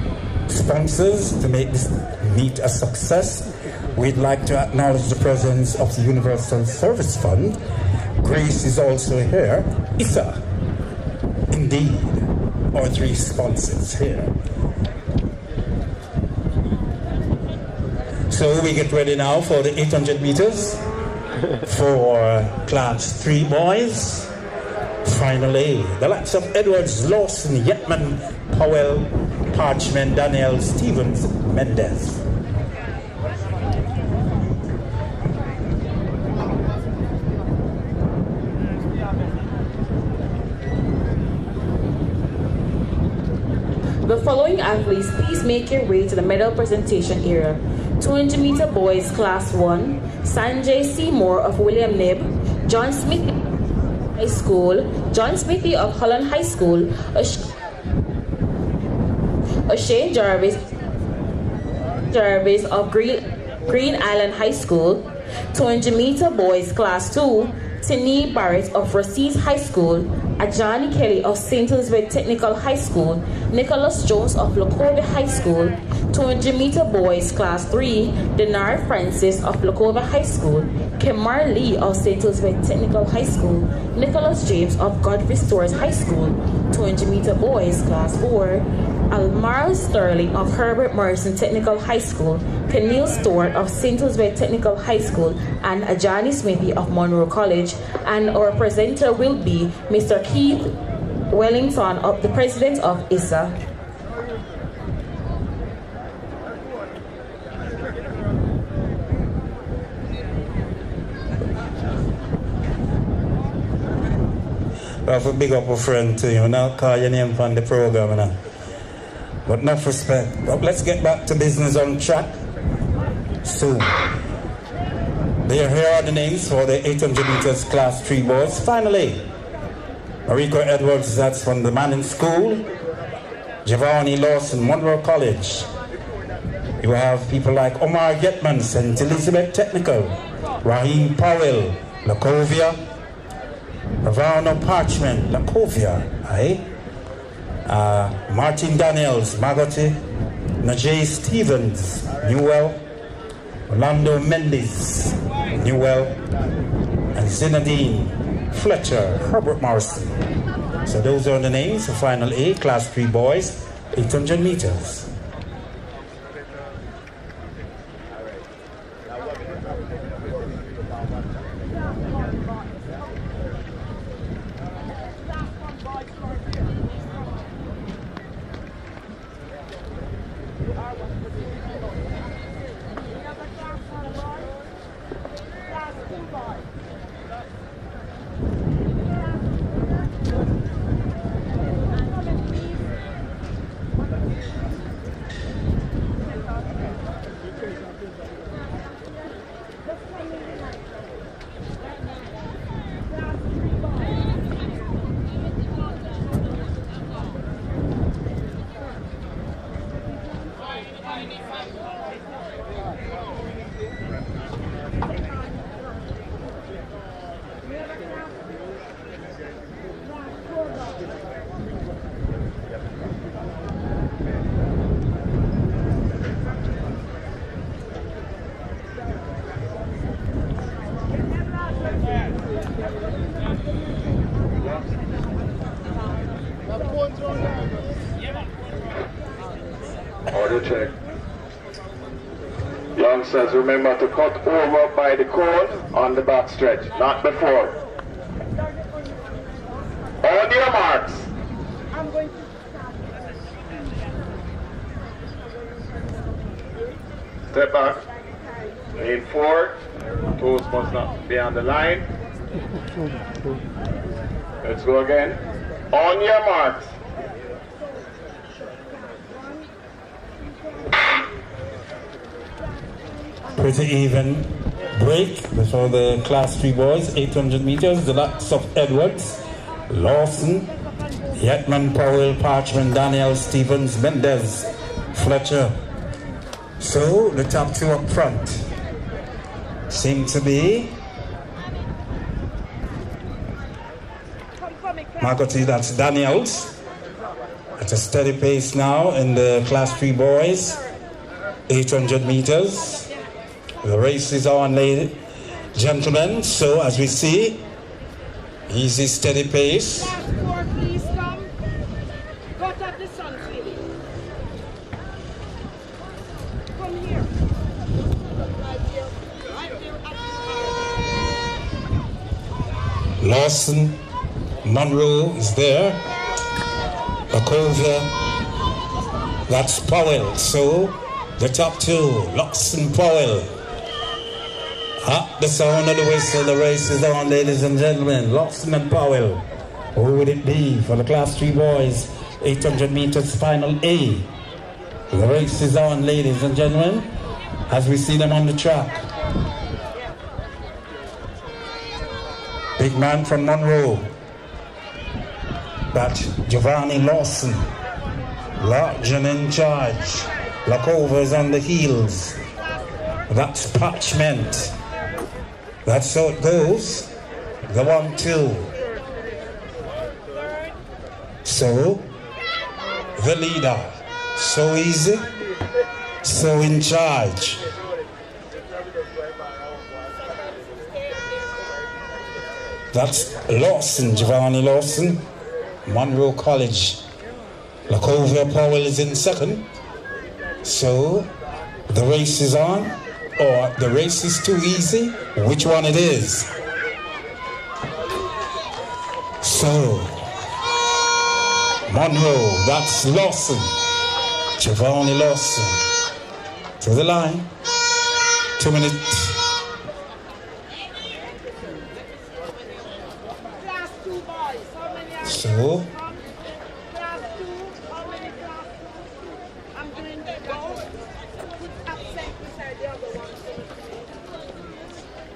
sponsors to make this meet a success. We'd like to acknowledge the presence of the Universal Service Fund. Grace is also here. Issa, indeed, our 3 sponsors here. So we get ready now for the 800 meters for class 3 boys. Finally, the likes of Edwards, Lawson, Yetman, Powell, Parchment, Daniel, Stevens, Mendez. The following athletes, please make your way to the medal presentation area. 200 meter boys, class 1, Sanjay Seymour of William Knibb, John Smith High School, John Smithy of Holland High School, O'Shane Jarvis of Green Island High School, 200 meter boys class 2, Tinny Barrett of Rosse's High School, Ajani Kelly of St. Elizabeth Technical High School, Nicholas Jones of Lacovia High School, 200 meter boys class 3, Denard Francis of Lacovia High School, Kemar Lee of St. Elizabeth Technical High School, Nicholas James of Godfrey Stores High School, 200 meter boys class 4, Almar Sterling of Herbert Morrison Technical High School, Kenil Stewart of St. Elizabeth Technical High School, and Ajani Smithy of Monroe College. And our presenter will be Mr. Keith Wellington, the president of ISA. I have to big up a friend to you, now call your name from the program now. But enough respect. But let's get back to business on track soon. Here are the names for the 800 meters class 3 boys. Finally, Mariko Edwards, that's from the Manning School. Giovanni Lawson, Monroe College. You have people like Omar Getman, St. Elizabeth Technical. Raheem Powell, Lacovia. Ravano Parchment, Lacovia. Martin Daniels, Magote. Najee Stevens, Newell. Orlando Mendes, Newell, and Zinadine Fletcher, Herbert Morrison. So those are the names for Final A, Class 3 boys, 800 meters. Order check. Youngsters, remember to cut over by the cone on the back stretch, not before. On your marks. I'm going to Step back. Lean forward. Toes must not be on the line. Let's go again. On your marks. Pretty even break before the class 3 boys, 800 meters. The likes of Edwards, Lawson, Yetman, Powell, Parchman, Daniel, Stevens, Mendez, Fletcher. So the top 2 up front seem to be Marcotti, that's Daniels at a steady pace now in the class 3 boys, 800 meters. The race is on, ladies, gentlemen. So as we see, easy, steady pace. Class 4, please come. Cut up the sun, please. Come here. Lawson, Monroe is there. Bakovia, that's Powell. So the top 2, Lawson, Powell. The sound of the whistle, the race is on, ladies and gentlemen. Lawson and Powell. Who would it be for the class 3 boys, 800 meters final A? The race is on, ladies and gentlemen, as we see them on the track. Big man from Monroe. That's Giovanni Lawson. Large and in charge. Lacova's on the heels. That's Parchment. That's how it goes. The 1-2. So, the leader. So easy. So in charge. That's Lawson, Giovanni Lawson. Monroe College. Lacovia Powell is in second. So, the race is on. Or the race is too easy. Which one it is? So, Monroe, that's Lawson. Giovanni Lawson. To the line. 2 minutes. So, Class 2, how many class 2? I'm doing the goal. Put absent beside the other one.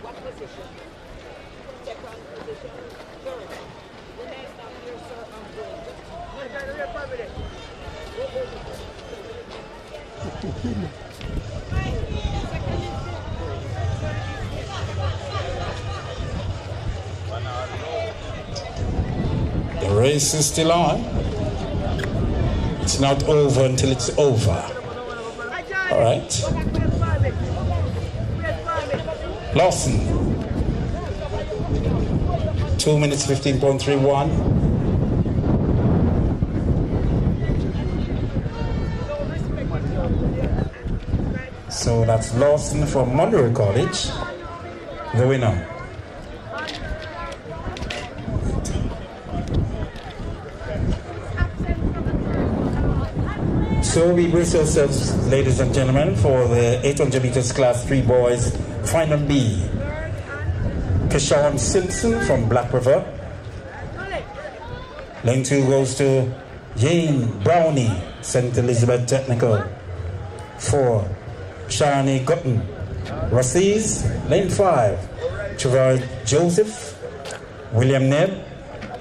What position? Second position. Third. The next after, sir, I'm going. No, very real family. the race is still on. It's not over until it's over. All right. Lawson. 2 minutes 15.31. So that's Lawson from Monroe College, the winner. So we brace ourselves, ladies and gentlemen, for the 800 meters class 3 boys final B. Keshawn Simpson from Black River. Lane 2 goes to Jane Brownie, St. Elizabeth Technical. 4, Shani Gutton, Rassies. Lane 5, Trevor Joseph, William Nebb.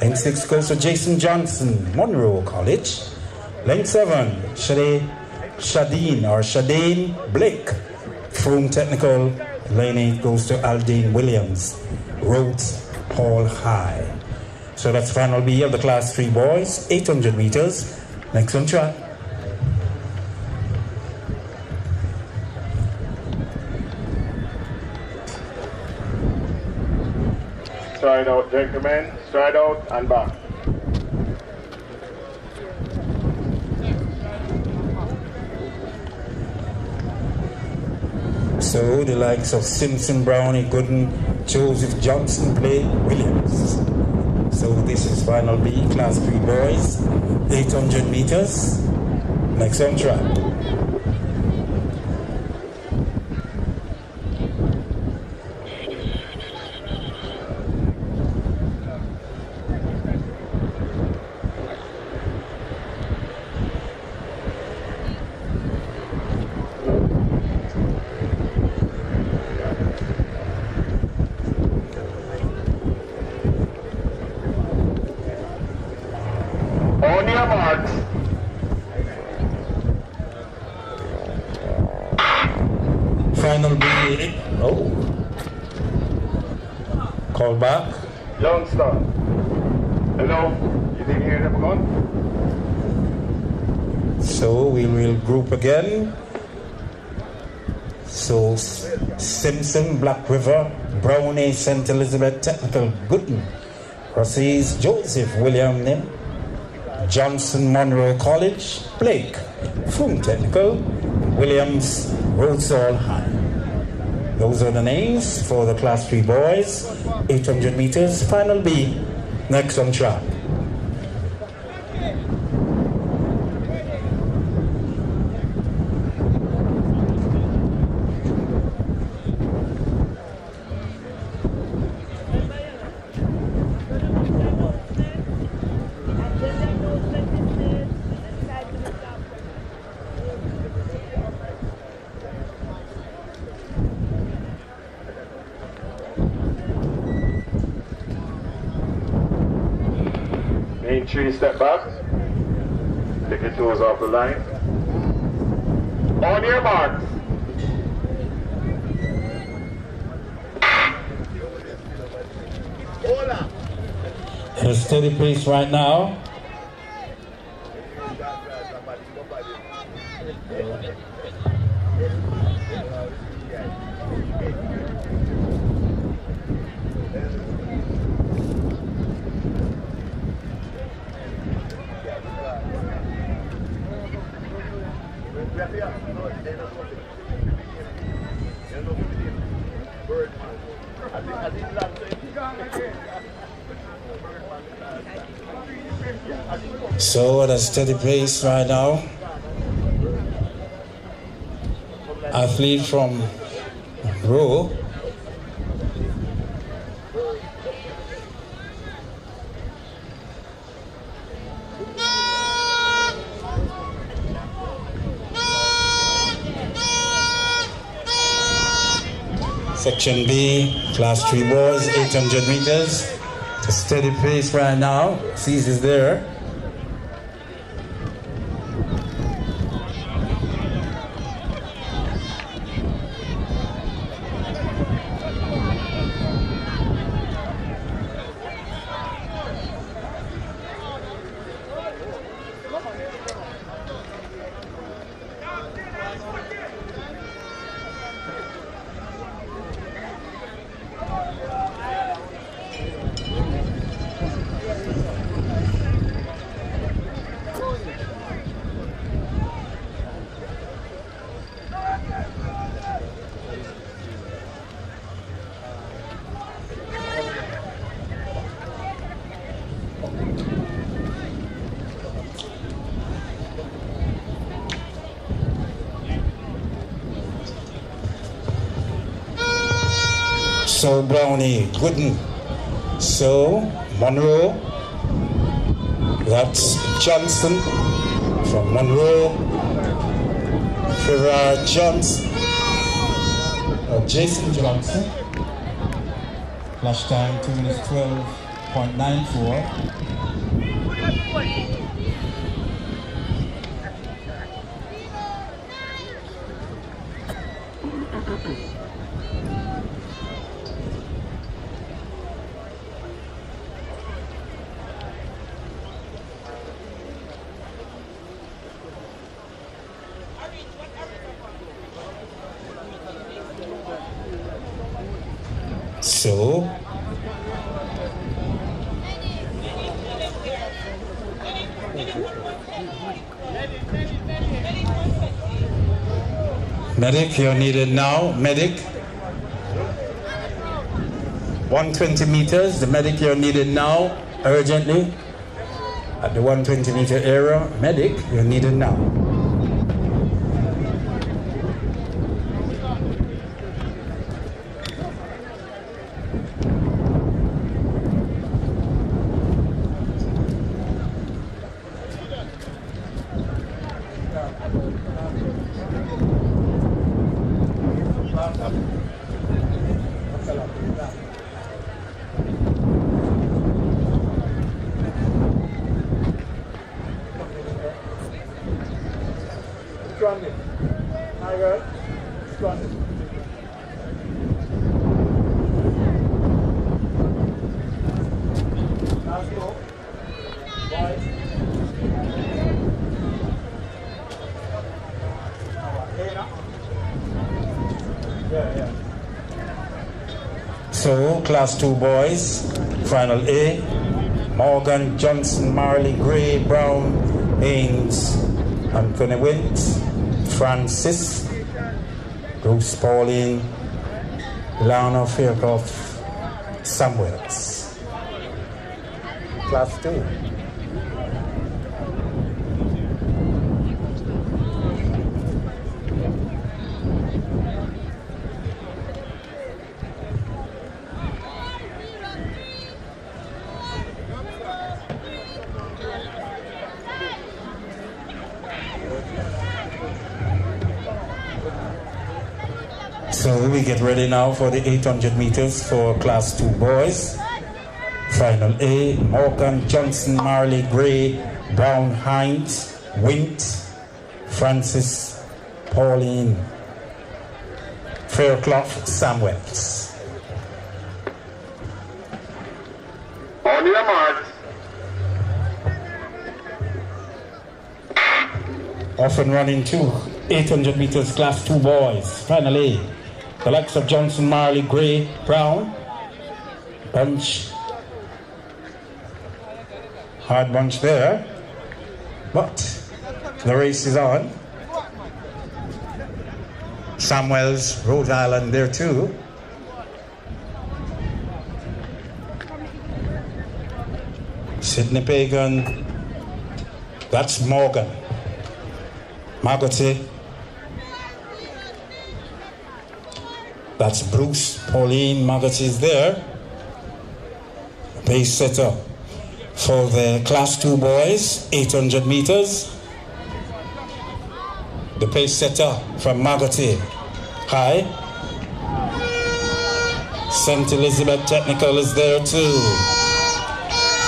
Lane 6 goes to Jason Johnson, Monroe College. Lane 7, Shadeen Blake, Froome Technical. Lane 8 goes to Aldine Williams, Rhodes Holland High. So that's final B of the class 3 boys, 800 meters. Next on track. Stride out, gentlemen. Stride out and back. So the likes of Simpson, Brownie, Gooden, Joseph Johnson play Williams. So this is final B, Class 3 boys, 800 meters. Next on track. On your marks. Final B. Oh. Call back. Youngster. Hello? You didn't hear them gun? So we will group again. So Simpson, Black River, Brownie, St. Elizabeth, Technical, Gooden, Rossies, Joseph, William Nim, Johnson, Monroe College, Blake, Froome Technical, Williams, Rosal High. Those are the names for the Class 3 boys, 800 meters, final B, next on track. Main 3 step back. Take your toes off the line. On your mark. At a steady pace right now. So at a steady pace right now, athlete from row Section B, Class 3 boys, 800 meters. A steady pace right now. Seas is there. So Brownie, Gooden. So Monroe. That's Johnson from Monroe. Ferrar Johnson. Jason Johnson. Flash time 2 minutes 12.94. So Medic, you're needed now. Medic. 120 meters. The medic, you're needed now, urgently. At the 120 meter area. Medic, you're needed now. So, class 2 boys, final A, Morgan, Johnson, Marley, Gray, Brown, Haynes, Anthony Wint, Francis, Bruce Pauline, Lana Faircroft, Samuels. Class 2. So we get ready now for the 800 meters for class 2 boys. Final A, Morgan, Johnson, Marley, Gray, Brown, Hines, Wint, Francis, Pauline, Fairclough, Samuels. On your marks. Off and running 800 meters class 2 boys. Final A, the likes of Johnson, Marley, Gray, Brown, bunch, hard bunch there, but the race is on. Samuels, Rhode Island there too. Sydney Pagan, that's Morgan. Margotti, that's Bruce, Pauline, Margotti is there. Pace setter for the class 2 boys, 800 meters. The pace setter from Margotti High. St. Elizabeth Technical is there too.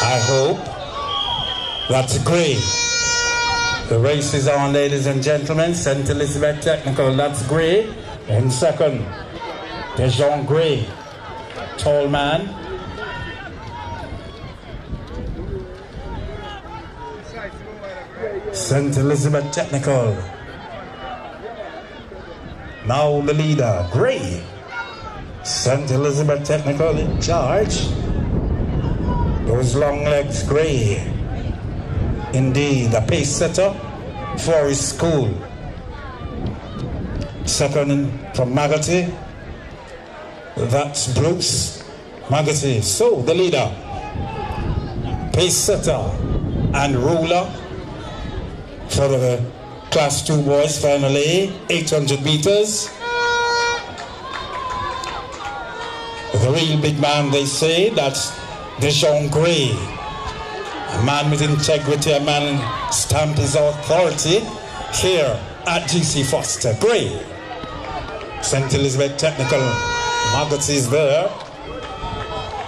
I hope. That's great. The race is on, ladies and gentlemen. St. Elizabeth Technical, that's Gray. In second, Dejon Gray, tall man. St. Elizabeth Technical. Now the leader, Gray. St. Elizabeth Technical in charge. Those long legs, Gray. Indeed, the pace setter for his school. Second from Margotti. That's Bruce Margotti. So the leader, pace setter and ruler for the class 2 boys, finally 800 meters. The real big man, they say, that's Dejon Gray. A man with integrity, a man stamp his authority here at GC Foster. Gray. St. Elizabeth Technical, Margotti is there.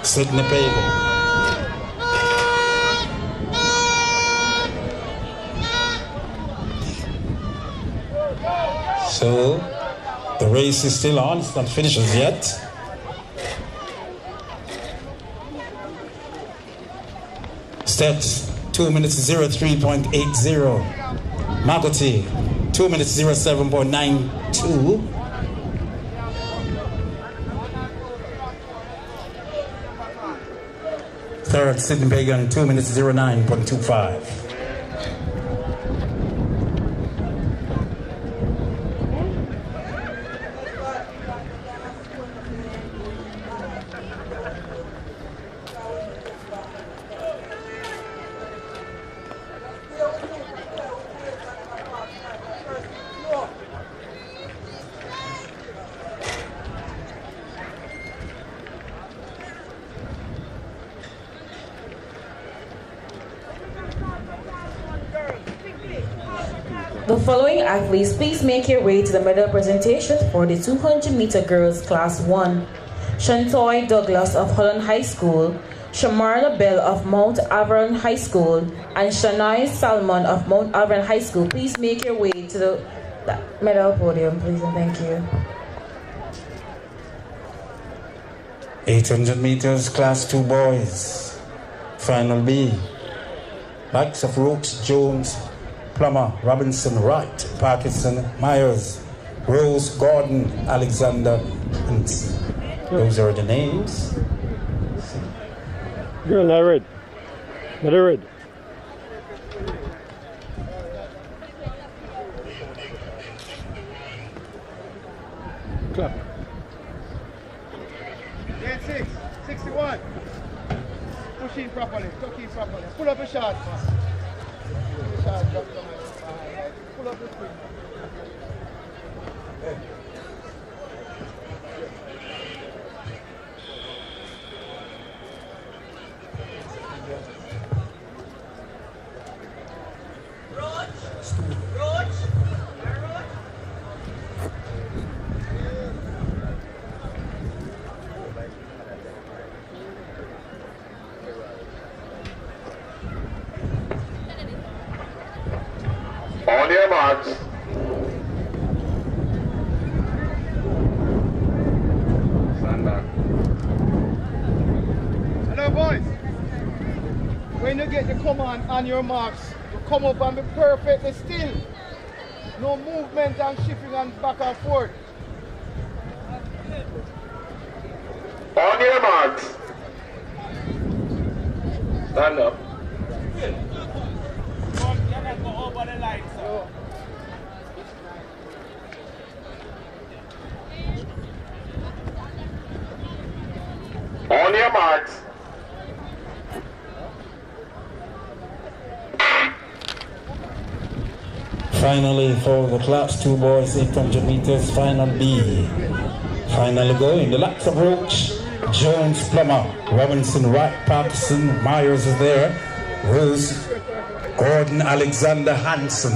Sydney Pagan. So the race is still on, it's not finished as yet. Steps 2 minutes 03.80. Margotti 2 minutes 07.92. Third, Sydney Pagan 2 minutes 09.25. The following athletes, please make your way to the medal presentation for the 200-meter girls Class 1. Shanoya Douglas of Holland High School, Shanoya Bell of Mount Auburn High School, and Shanoya Salmon of Mount Auburn High School. Please make your way to the medal podium, please, and thank you. 800 meters, Class 2 boys. Final B. Backs of Rooks, Jones, Plummer, Robinson, Wright, Parkinson, Myers, Rose, Gordon, Alexander, and those are the names. Girl, not red. Not a red. Clap. Grade 6, 61. Push in properly, tuck in properly. Pull up the shot. Pull the shot, drop down. Pull up the screen. On your marks. Stand back. Hello, boys. When you get the command on your marks, you come up and be perfectly still. No movement and shifting and back and forth. On your marks. Stand up. On your marks. Finally, for the Class 2 boys, 800 meters, Final B. Finally going, the laps of Roach, Jones, Plummer, Robinson, Wright, Parkinson, Myers is there, Rose, Gordon, Alexander, Hanson.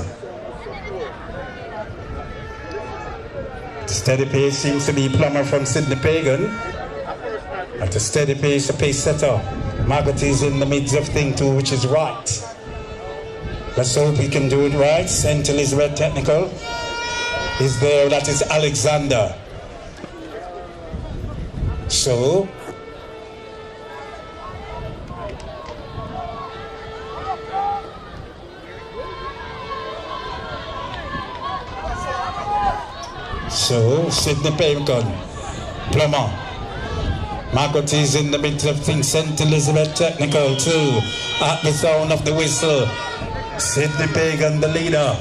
The steady pace seems to be Plummer from Sydney Pagan. At a steady pace, a pace setter. Margaret is in the midst of thing too, which is right. Let's hope we can do it right. St. Elizabeth Technical is there, that is Alexander. So, Sydney Pagan, Plummer. Margaret is in the midst of things. St. Elizabeth Technical too. At the sound of the whistle, Sydney Pagan, the leader.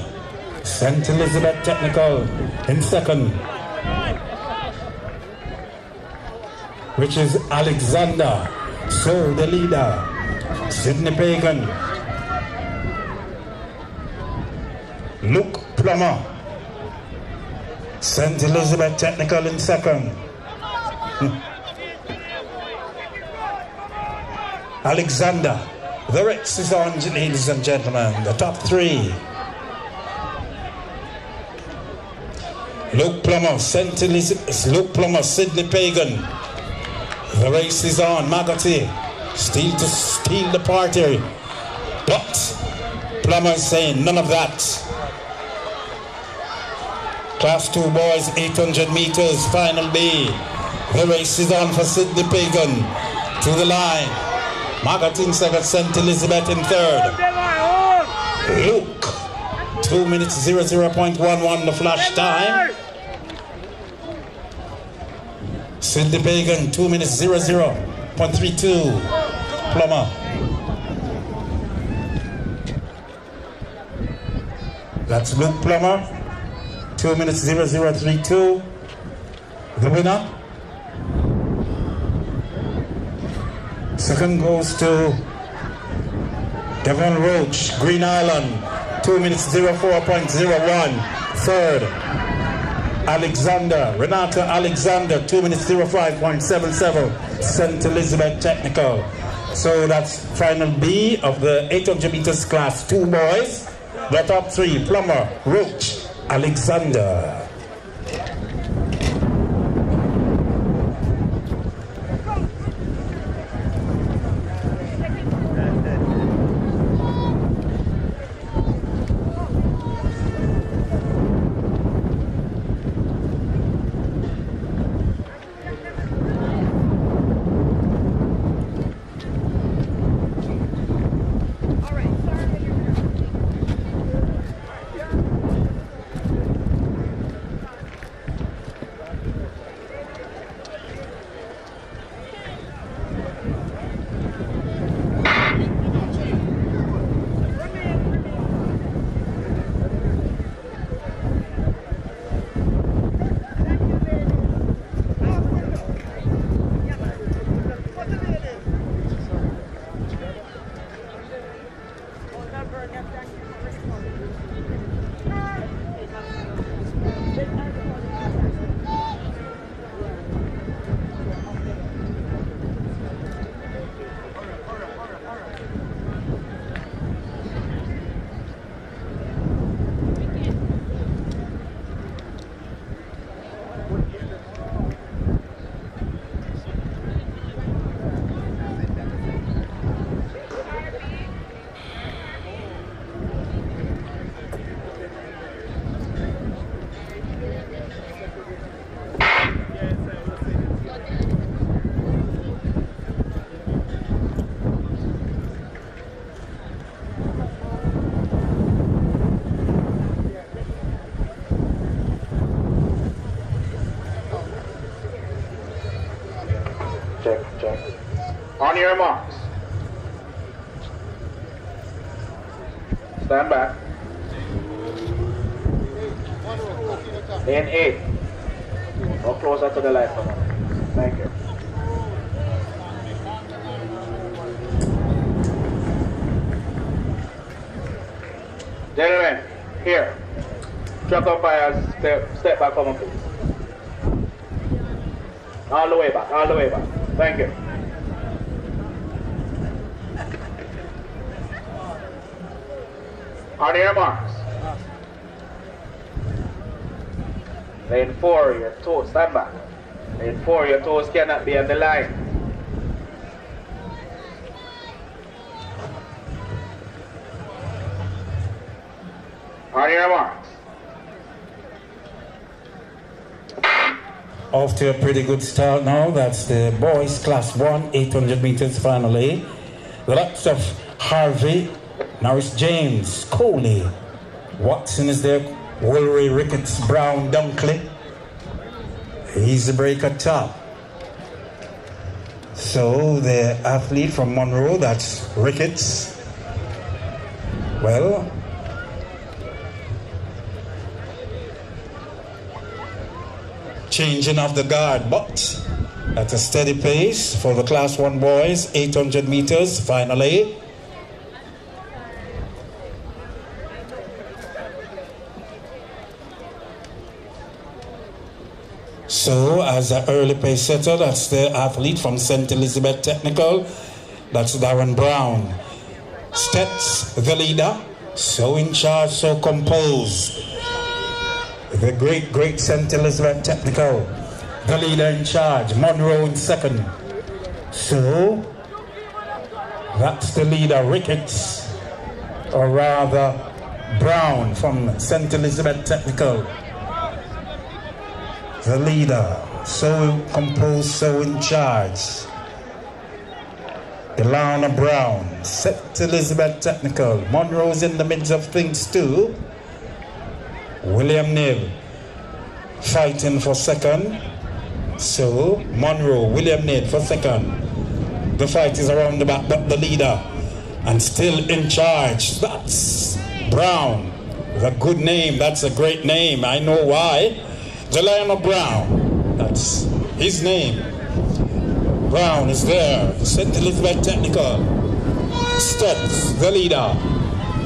St. Elizabeth Technical in second, which is Alexander. So the leader, Sydney Pagan. Luke Plummer. St. Elizabeth Technical in second. Alexander. The race is on, ladies and gentlemen. The top three. Luke Plummer, Luke Plummer, Sydney Pagan. The race is on. Magati still to steal the party, but Plummer is saying none of that. Class 2 boys, 800 meters, Final B. The race is on for Sydney Pagan. To the line. Margaret in second, St. Elizabeth in third. Luke, 2 minutes 00.11 the flash time. Sydney Pagan, 2 minutes 00.32. Plummer. That's Luke Plummer, 2 minutes 0032. The winner. Second goes to Devon Roach, Green Island, 2 minutes 04.01. Third, Alexander, Renata Alexander, 2 minutes 05.77. St. Elizabeth Technical. So that's Final B of the 800 meters Class 2 boys. The top three, Plummer, Roach, Alexander. On your marks. Stand back. Lane 8. Go closer to the light. Thank you. Gentlemen, here. Truck umpires, step back, come on, please. All the way back, all the way back. Thank you. On your marks. Lane 4, your toes, stand back. Lane 4, your toes cannot be on the line. On your marks. Off to a pretty good start now. That's the boys class 1, 800 meters final A. The likes of Harvey, Norris James, Coley, Watson is there, Woolray, Ricketts, Brown, Dunkley. He's the break at top. So the athlete from Monroe, that's Ricketts. Well, changing of the guard, but at a steady pace for the class 1 boys, 800 meters final A. So, as an early pace setter, that's the athlete from St. Elizabeth Technical. That's Darren Brown. Stets, the leader. So in charge, so composed. The great St. Elizabeth Technical. The leader in charge. Monroe in second. So, that's the leader, Ricketts. Or rather, Brown from St. Elizabeth Technical. The leader, so composed, so in charge. Delana Brown, St. Elizabeth Technical. Monroe's in the midst of things too. William Neal fighting for second. So Monroe, William Neal for second. The fight is around the back, but the leader and still in charge. That's Brown. The good name, that's a great name. I know why. Delano Brown, that's his name. Brown is there, St. Elizabeth Technical. Steps, the leader.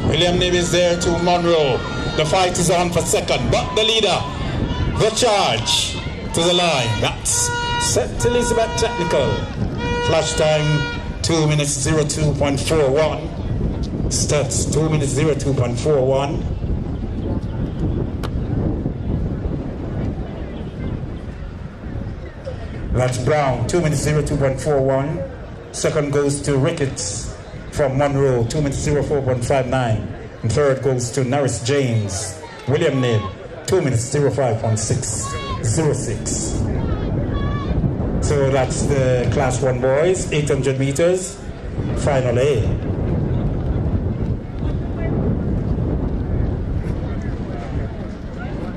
William Neal is there too, Monroe. The fight is on for second, but the leader, the charge to the line. That's St. Elizabeth Technical. Flash time 2 minutes 02.41. Stats 2 minutes 02.41. That's Brown, 2 minutes 02.41. Second goes to Ricketts from Monroe, 2 minutes 04.59. And third goes to Norris James, William Nib, 2 minutes 05.606. So that's the Class 1 boys, 800 meters, Final A.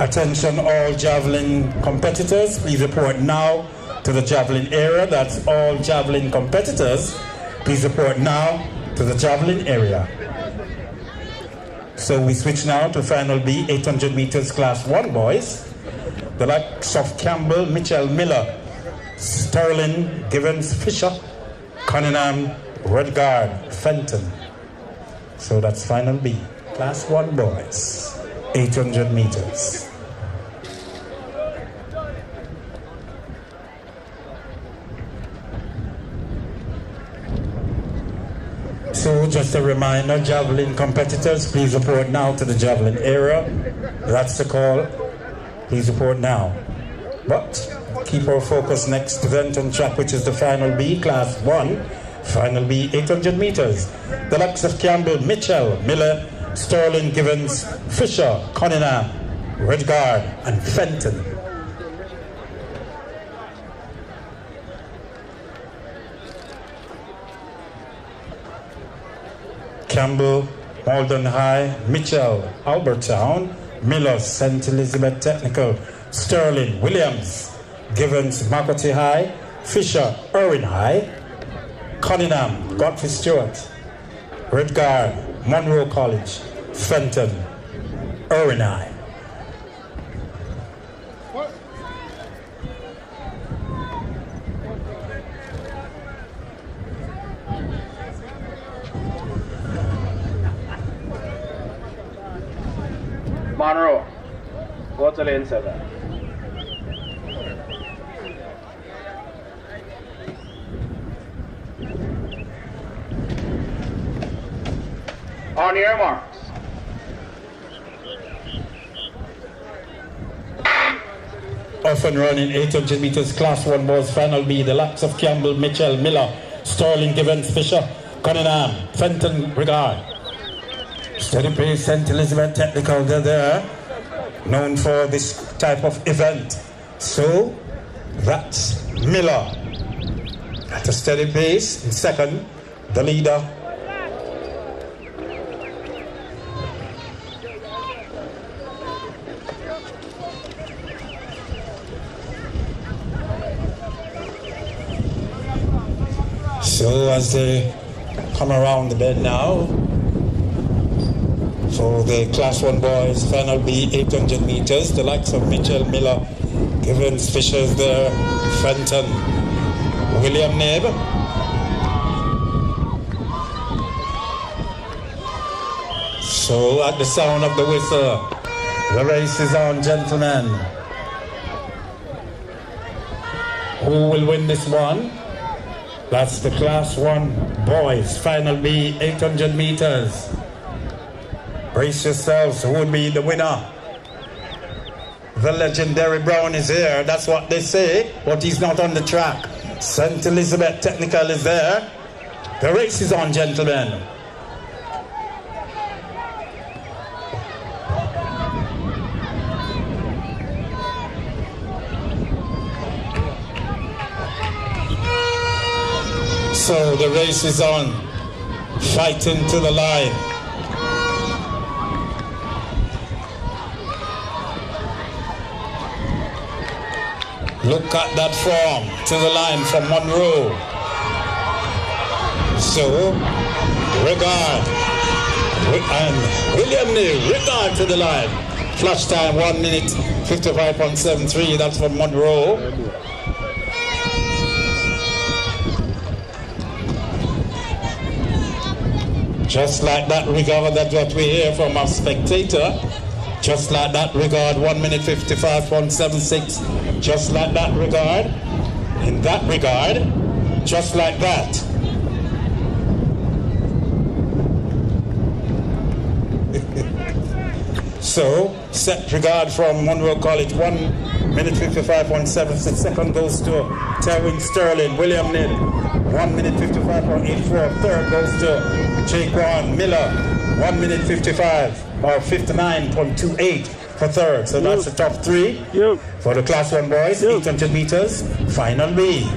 Attention all javelin competitors, please report now to the javelin area. That's all javelin competitors, please report now to the javelin area. So we switch now to Final B, 800 meters Class 1 boys. The likes of Campbell, Mitchell, Miller, Sterling, Givens, Fisher, Cunningham, Redguard, Fenton. So that's Final B, Class 1 boys, 800 meters. So just a reminder, javelin competitors, please report now to the javelin area. That's the call. Please report now. But keep our focus next event on track, which is the Final B, Class 1. Final B, 800 meters. The likes of Campbell, Mitchell, Miller, Sterling, Givens, Fisher, Cunningham, Redguard, and Fenton. Campbell, Holland High, Mitchell, Albertown, Miller, St. Elizabeth Technical, Sterling, Williams, Givens, Makoti High, Fisher, Irwin High, Cunningham, Godfrey Stewart, Redguard, Monroe College, Fenton, Irwin High. Monroe, go to lane 7. On your marks. Off and running, 800 meters, Class 1 boys, Final B. The likes of Campbell, Mitchell, Miller, Sterling, Givens, Fisher, Cunningham, Fenton, Regard. Steady pace, St. Elizabeth Technical, they're there, known for this type of event. So, that's Miller at a steady pace. In second, the leader. So, as they come around the bend now, for the Class 1 boys, Final B, 800 meters, the likes of Mitchell, Miller, Givens, Fisher's there, Fenton, William Neb. So at the sound of the whistle, the race is on, gentlemen. Who will win this one? That's the Class 1 boys, Final B, 800 meters. Brace yourselves, who would be the winner? The legendary Brown is here, that's what they say, but he's not on the track. St. Elizabeth Technical is there. The race is on, gentlemen. So the race is on, fighting to the line. Look at that form, to the line from Monroe. So, Regard, and William Neal, Regard to the line. Flash time, 1 minute, 55.73, that's from Monroe. Just like that, Regard, that's what we hear from our spectator. Just like that, Regard, 1 minute 55.76. Just like that, Regard. In that regard, just like that. So, set regard from Monroe College, 1 minute 55.7. Second goes to Terwin Sterling, William Nill, 1 minute 55.84. Third goes to Jaquan Miller, 1 minute 55 or 59.28 for third. So that's the top three for the Class 1 boys, 800 meters, final B.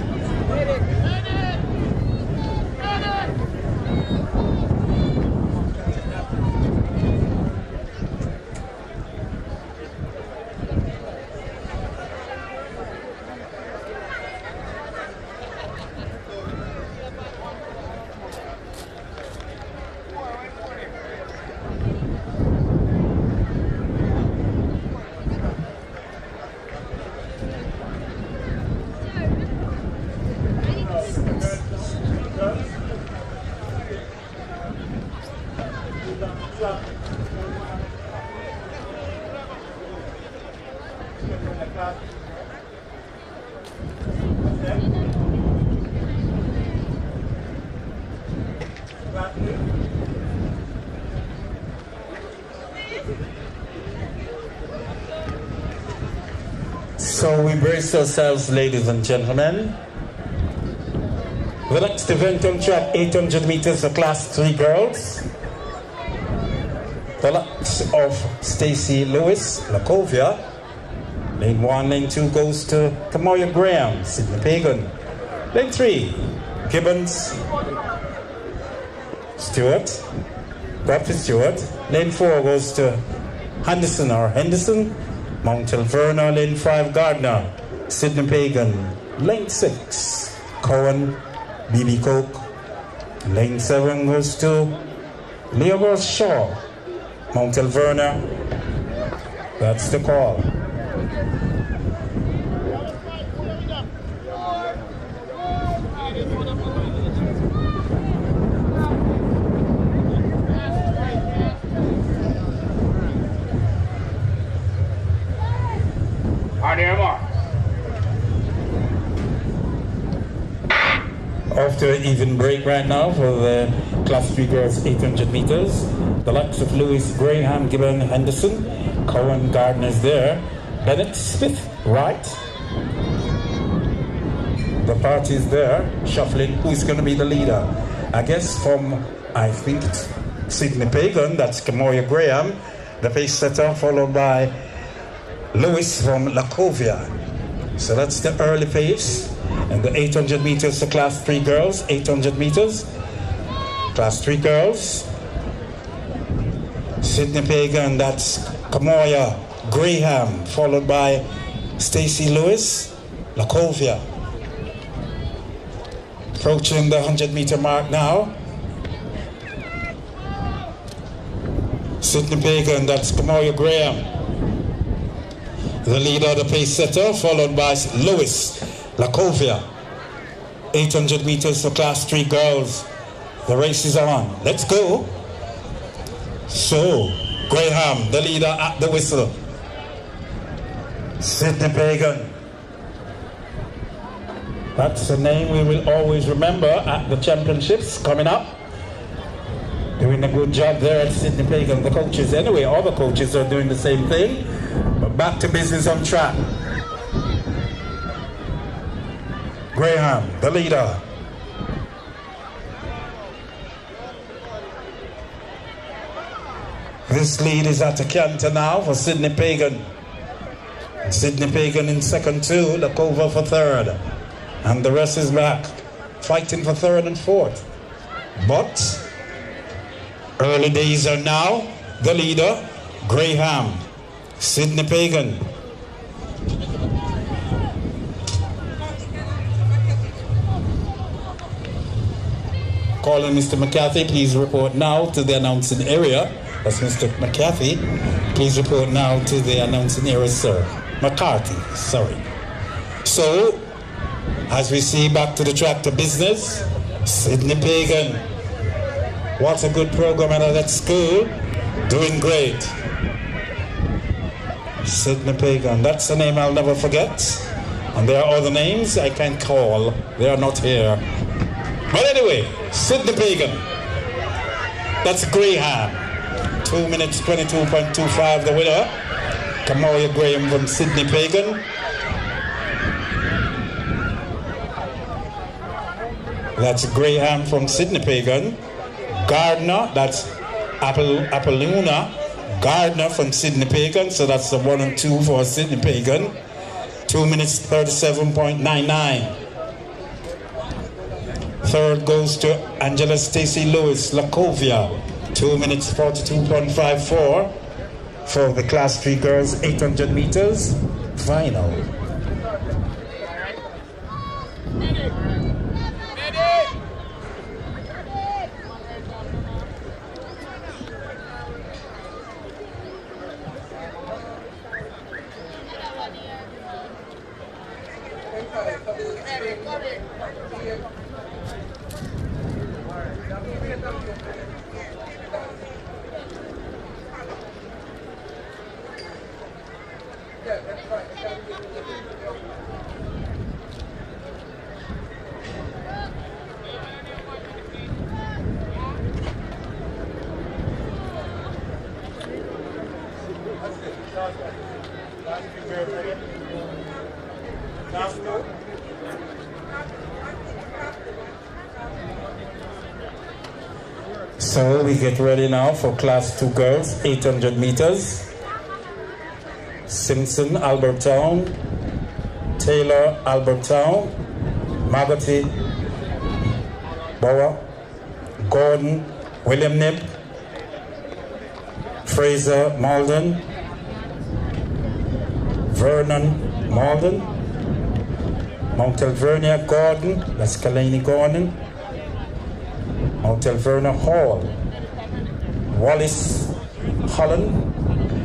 So we brace ourselves, ladies and gentlemen. The next event on track, 800 meters for Class 3 girls. The likes of Stacey Lewis, Lacovia. Lane 1, lane 2 goes to Kamoya Graham, Sydney Pagan. Lane 3, Gibbons, Stewart, Godfrey Stewart. Lane 4 goes to Henderson or Henderson, Mount Alverna. Lane 5, Gardner, Sydney Pagan. Lane 6, Cohen, BB Coke. Lane 7 goes to Leopold Shaw, Mount Alverna. That's the call. On your mark. After an even break right now for the Class 3 girls 800 meters. The likes of Lewis, Graham, Gibbon, Henderson, Cohen, Gardner's there. Bennett, Smith, right. The party's there, shuffling. Who's going to be the leader? I guess from, I think it's Sydney Pagan, that's Kamoya Graham, the pace setter, followed by Lewis from Lacovia. So that's the early pace. And the 800 meters for Class 3 girls, 800 meters. Class 3 girls. Sydney Pagan, that's Kamoya Graham, followed by Stacey Lewis, Lacovia. Approaching the 100-meter mark now. Sydney Pagan, that's Kamoya Graham, the leader, the pace setter, followed by Lewis, Lacovia. 800 meters for Class 3 girls. The race is on. Let's go. So, Graham, the leader at the whistle. Sydney Pagan. That's a name we will always remember at the championships coming up. Doing a good job there at Sydney Pagan. The coaches, anyway, all the coaches are doing the same thing. But back to business on track. Graham, the leader. This lead is at a canter now for Sydney Pagan. Sydney Pagan in second too, Lacova for third. And the rest is back, fighting for third and fourth. But early days are now. The leader, Graham, Sydney Pagan. Calling Mr. McCarthy, please report now to the announcing area. That's Mr. McCarthy. Please report now to the announcing area, sir. McCarthy, sorry. So, as we see back to the track to business, Sydney Pagan. What a good program at that school. Doing great. Sydney Pagan, that's a name I'll never forget. And there are other names I can't call. They are not here. But anyway, Sydney Pagan. That's Graham. 2 minutes 22.25 the winner. Kamoya Graham from Sydney Pagan. That's Graham from Sydney Pagan. Gardner, that's Appaluna Gardner from Sydney Pagan. So that's the 1 and 2 for Sydney Pagan. 2 minutes 37.99. Third goes to Angela Stacy Lewis, Lacovia. 2 minutes 42.54 for the Class 3 girls 800 meters final. So we get ready now for Class 2 girls, 800 meters. Simpson, Albertown, Taylor, Albertown, Magotty, Bower, Gordon, William Nip, Fraser, Malden, Vernon, Malden, Mount Alvernia, Gordon, that's Kalani Gordon, Mount Alvernia, Hall, Wallace, Holland,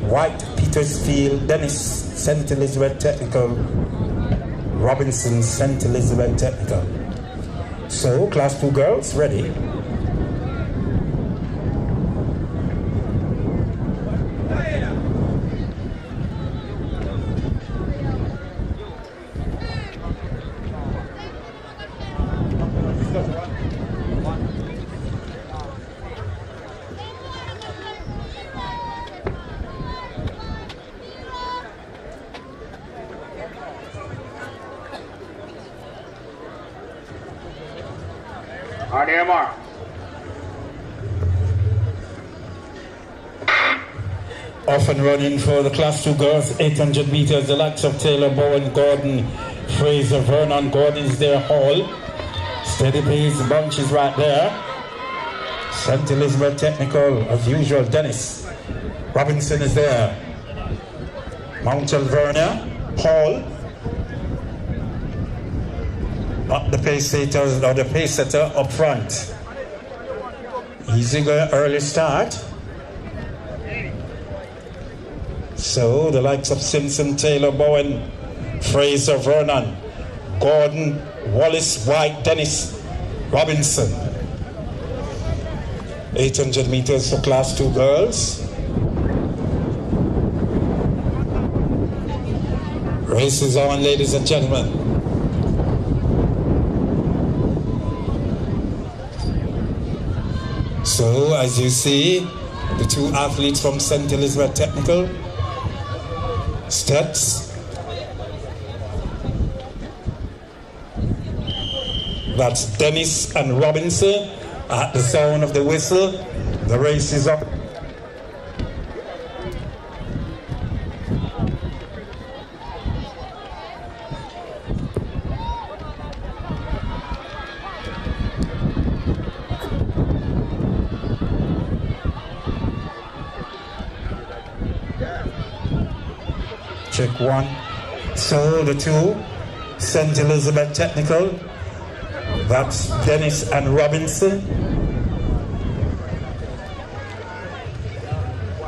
White, Petersfield, Dennis, St. Elizabeth Technical, Robinson, St. Elizabeth Technical. So, Class 2 girls, ready. On your mark. Off and running for the Class 2 girls, 800 meters, the likes of Taylor, Bowen, Gordon, Fraser, Vernon, Gordon is there, Hall. Steady pace, the bunch is right there. St. Elizabeth Technical, as usual, Dennis. Robinson is there. Mount Alvernia, Hall. Up the pace setters, or the pace setter up front. Easy early start. So the likes of Simpson, Taylor, Bowen, Fraser, Vernon, Gordon, Wallace, White, Dennis, Robinson. 800 meters for Class 2 girls. Race is on, ladies and gentlemen. So, as you see, the two athletes from St. Elizabeth Technical, Stets. That's Dennis and Robinson. At the sound of the whistle, the race is up. Check one. So the two, St. Elizabeth Technical, that's Dennis and Robinson.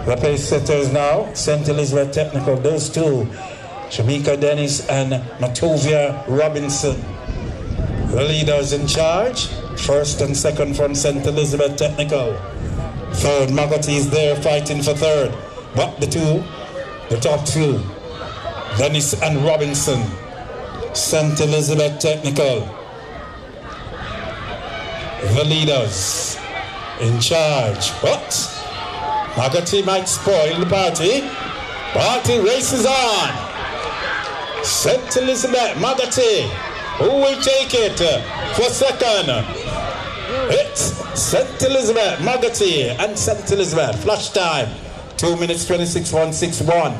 The pace setters now, St. Elizabeth Technical, those two, Jamaica Dennis and Matovia Robinson. The leaders in charge, first and second from St. Elizabeth Technical. Third, Magotty is there fighting for third. But the top two, Dennis and Robinson, St. Elizabeth Technical. The leaders in charge. But Magati might spoil the party. Party races on. St. Elizabeth, Magati. Who will take it for second? It's St. Elizabeth, Magati and St. Elizabeth. Flash time. 2 minutes 26.161.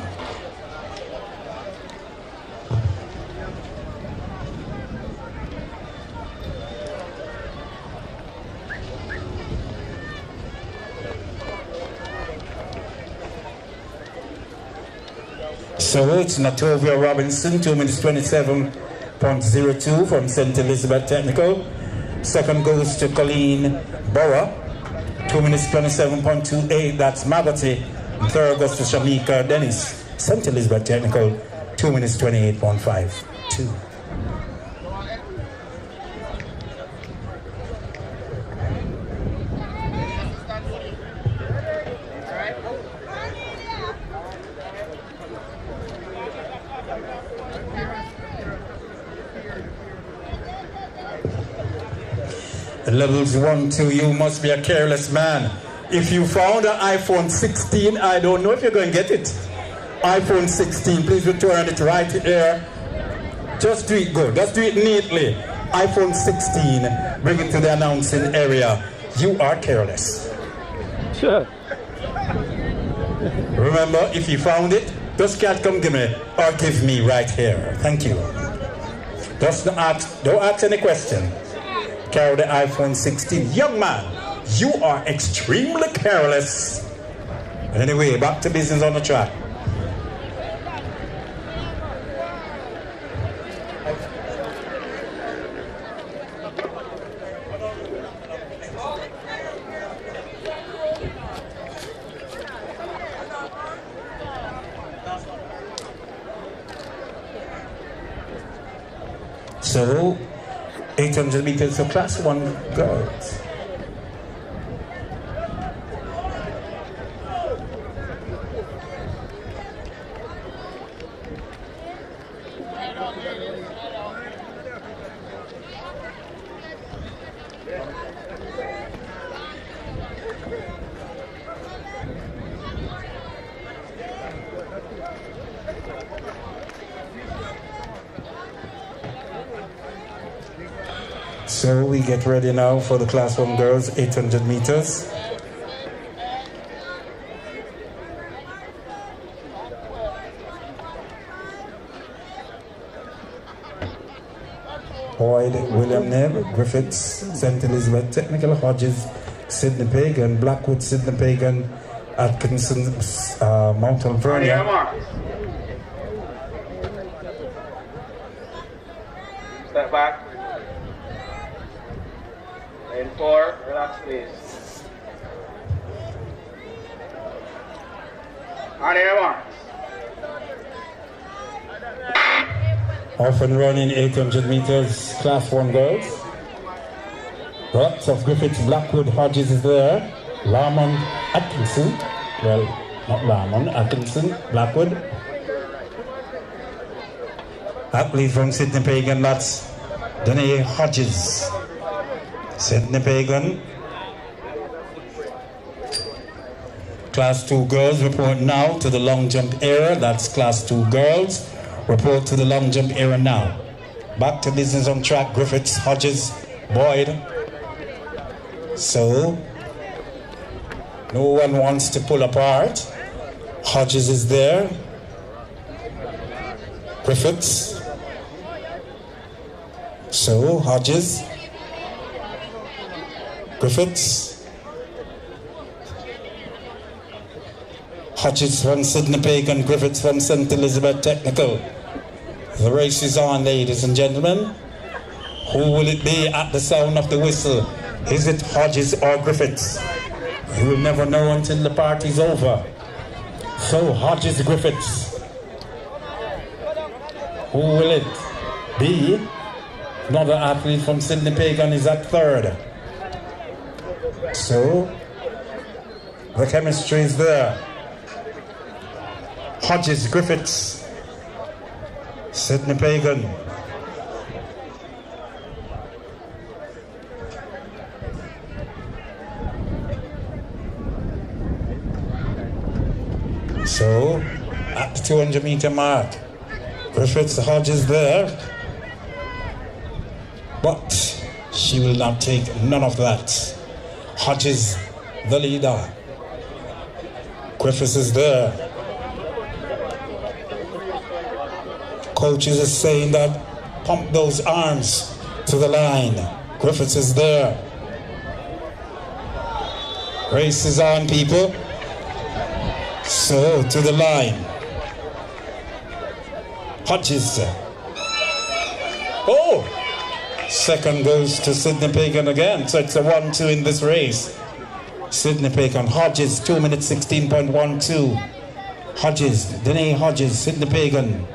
So it's Natovia Robinson, 2 minutes 27.02 from St. Elizabeth Technical. Second goes to Colleen Borough, 2 minutes 27.28, that's Magati. Third goes to Jamaica Dennis, St. Elizabeth Technical, 2 minutes 28.52. Levels 1, 2, you must be a careless man. If you found an iPhone 16, I don't know if you're going to get it. iPhone 16, please return it right here. Just do it good, just do it neatly. iPhone 16, bring it to the announcing area. You are careless. Sure. Remember, if you found it, just can't come give me or give me right here. Thank you. Just don't ask any question. Carry the iPhone 16. Young man, you are extremely careless. Anyway, back to business on the track. So, 800 meters for class 1 girls. So we get ready now for the class 1 girls, 800 meters. Boyd, William Neb, Griffiths, St. Elizabeth Technical, Hodges, Sydney Pagan, Blackwood, Sydney Pagan, Atkinson, Mount Alvernia. Step back. Lane 4, relax please. On your marks. Off and running 800 meters, class 1 girls. Lots of Griffiths, Blackwood, Hodges is there. Lamont, Atkinson. Well, not Lamont, Atkinson, Blackwood. Athlete from Sydney Pagan, that's Danae Hodges. Sydney Pagan. Class 2 girls report now to the long jump area. That's class 2 girls. Report to the long jump area now. Back to business on track. Griffiths, Hodges, Boyd. So, no one wants to pull apart. Hodges is there. Griffiths. So, Hodges. Griffiths. Hodges from Sydney Pagan, Griffiths from St. Elizabeth Technical. The race is on, ladies and gentlemen. Who will it be at the sound of the whistle? Is it Hodges or Griffiths? You will never know until the party's over. So, Hodges, Griffiths. Who will it be? Another athlete from Sydney Pagan is at third. So, the chemistry is there. Hodges, Griffiths, Sydney Pagan. So, at the 200 meter mark, Griffiths Hodges there, but she will not take none of that. Hodges, the leader. Griffiths is there. Coaches are saying that pump those arms to the line. Griffiths is there. Race is on, people. So, to the line. Hodges. Oh! Second goes to Sydney Pagan again. So it's a 1-2 in this race. Sydney Pagan. Hodges, 2 minutes 16.12. Hodges, Danae Hodges, Sydney Pagan.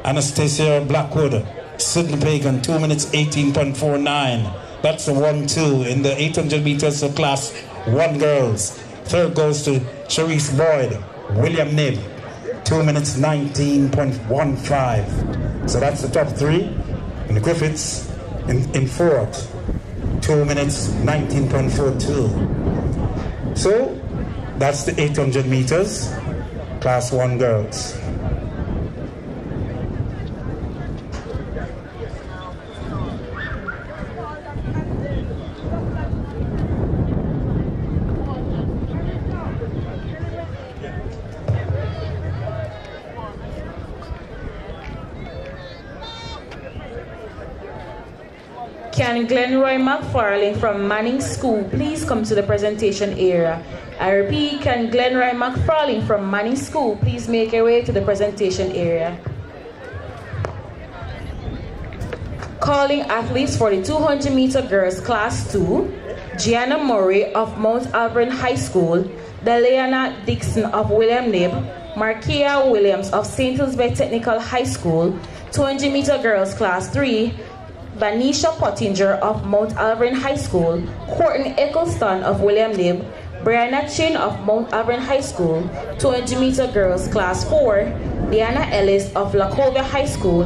Anastasia Blackwood, Sydney Pagan, 2 minutes 18.49. That's a 1-2 in the 800 meters of class 1 girls. Third goes to Charisse Boyd, William Nib, 2 minutes 19.15. So that's the top 3. And the Griffiths in fourth, 2 minutes 19.42. So that's the 800 meters, class 1 girls. Can Glenroy McFarlane from Manning School please come to the presentation area? I repeat, can Glenroy McFarlane from Manning School please make your way to the presentation area? Calling athletes for the 200 meter girls class 2, Gianna Murray of Mount Auburn High School, Deleana Dixon of William Nib, Markia Williams of St. Elizabeth Technical High School, 200 meter girls class 3, Vanisha Pottinger of Mount Auburn High School, Horton Eccleston of William Nib, Brianna Chin of Mount Auburn High School, 200 meter girls class 4, Diana Ellis of Lacovia High School,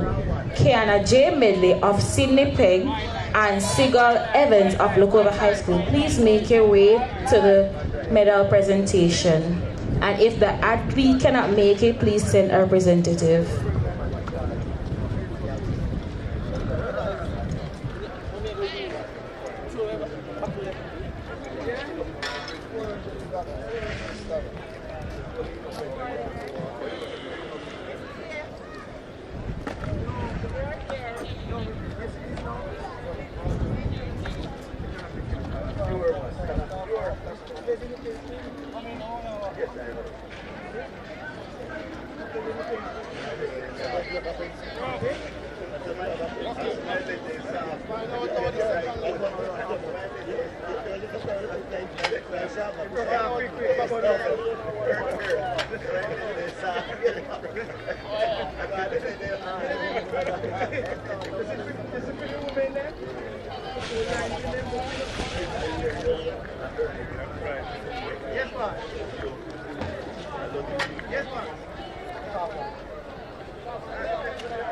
Kiana J. Medley of Sydney Peg, and Sigal Evans of Lacovia High School. Please make your way to the medal presentation. And if the athlete cannot make it, please send a representative.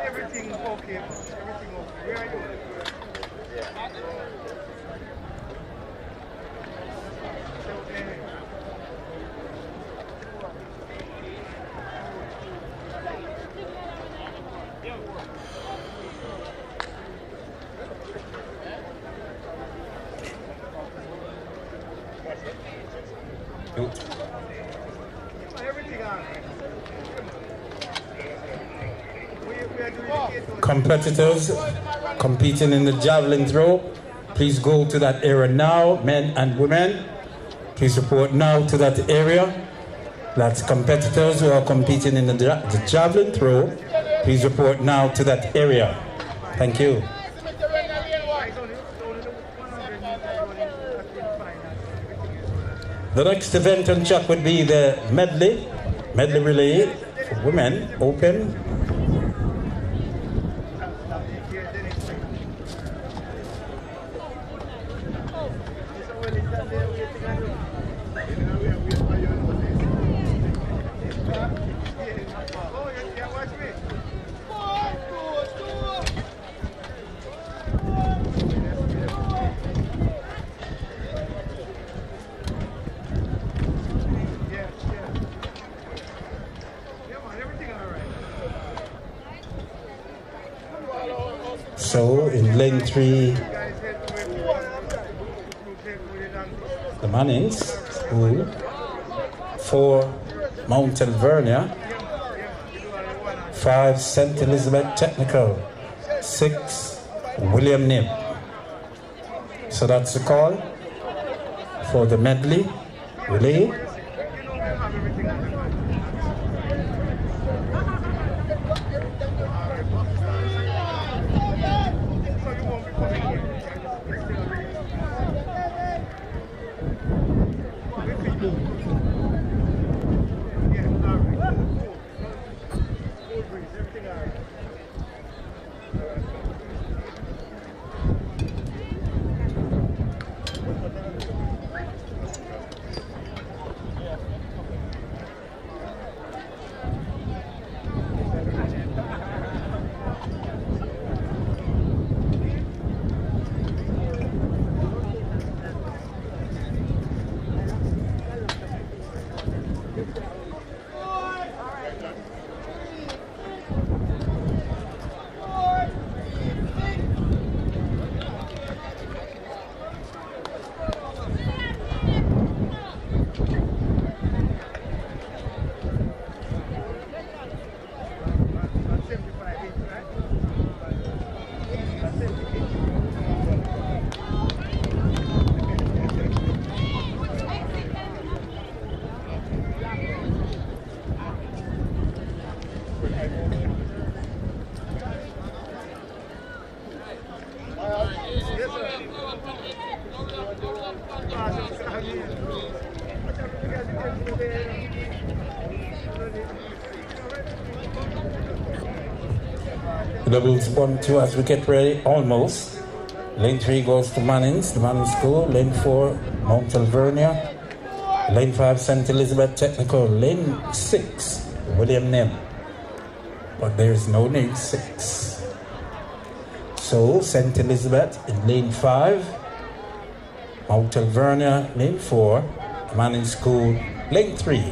Everything okay. Where are you? Competitors competing in the javelin throw, please go to that area now. Men and women, please report now to that area. That's competitors who are competing in the javelin throw, please report now to that area. Thank you. The next event on track would be the medley relay for women, open. So in lane 3, the Mannings School, 4 Mount Alvernia, 5 St. Elizabeth Technical, 6 William Nib. So that's the call for the medley relay. Doubles 1-2 as we get ready, almost. Lane 3 goes to Mannings, the Mannings School. Lane 4, Mount Alvernia. Lane 5, St. Elizabeth Technical. Lane 6, William Nim. But there's no lane 6. So, St. Elizabeth in lane 5. Mount Alvernia, lane 4. Mannings School, lane 3.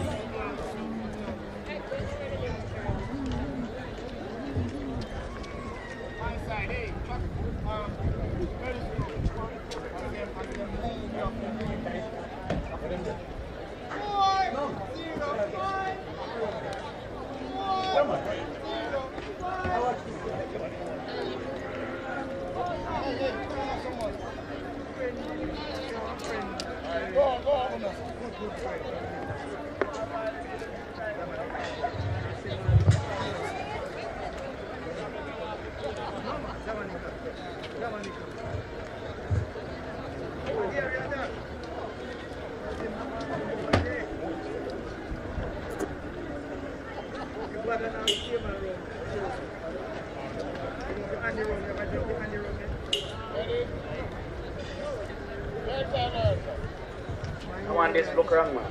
I want this look wrong, man.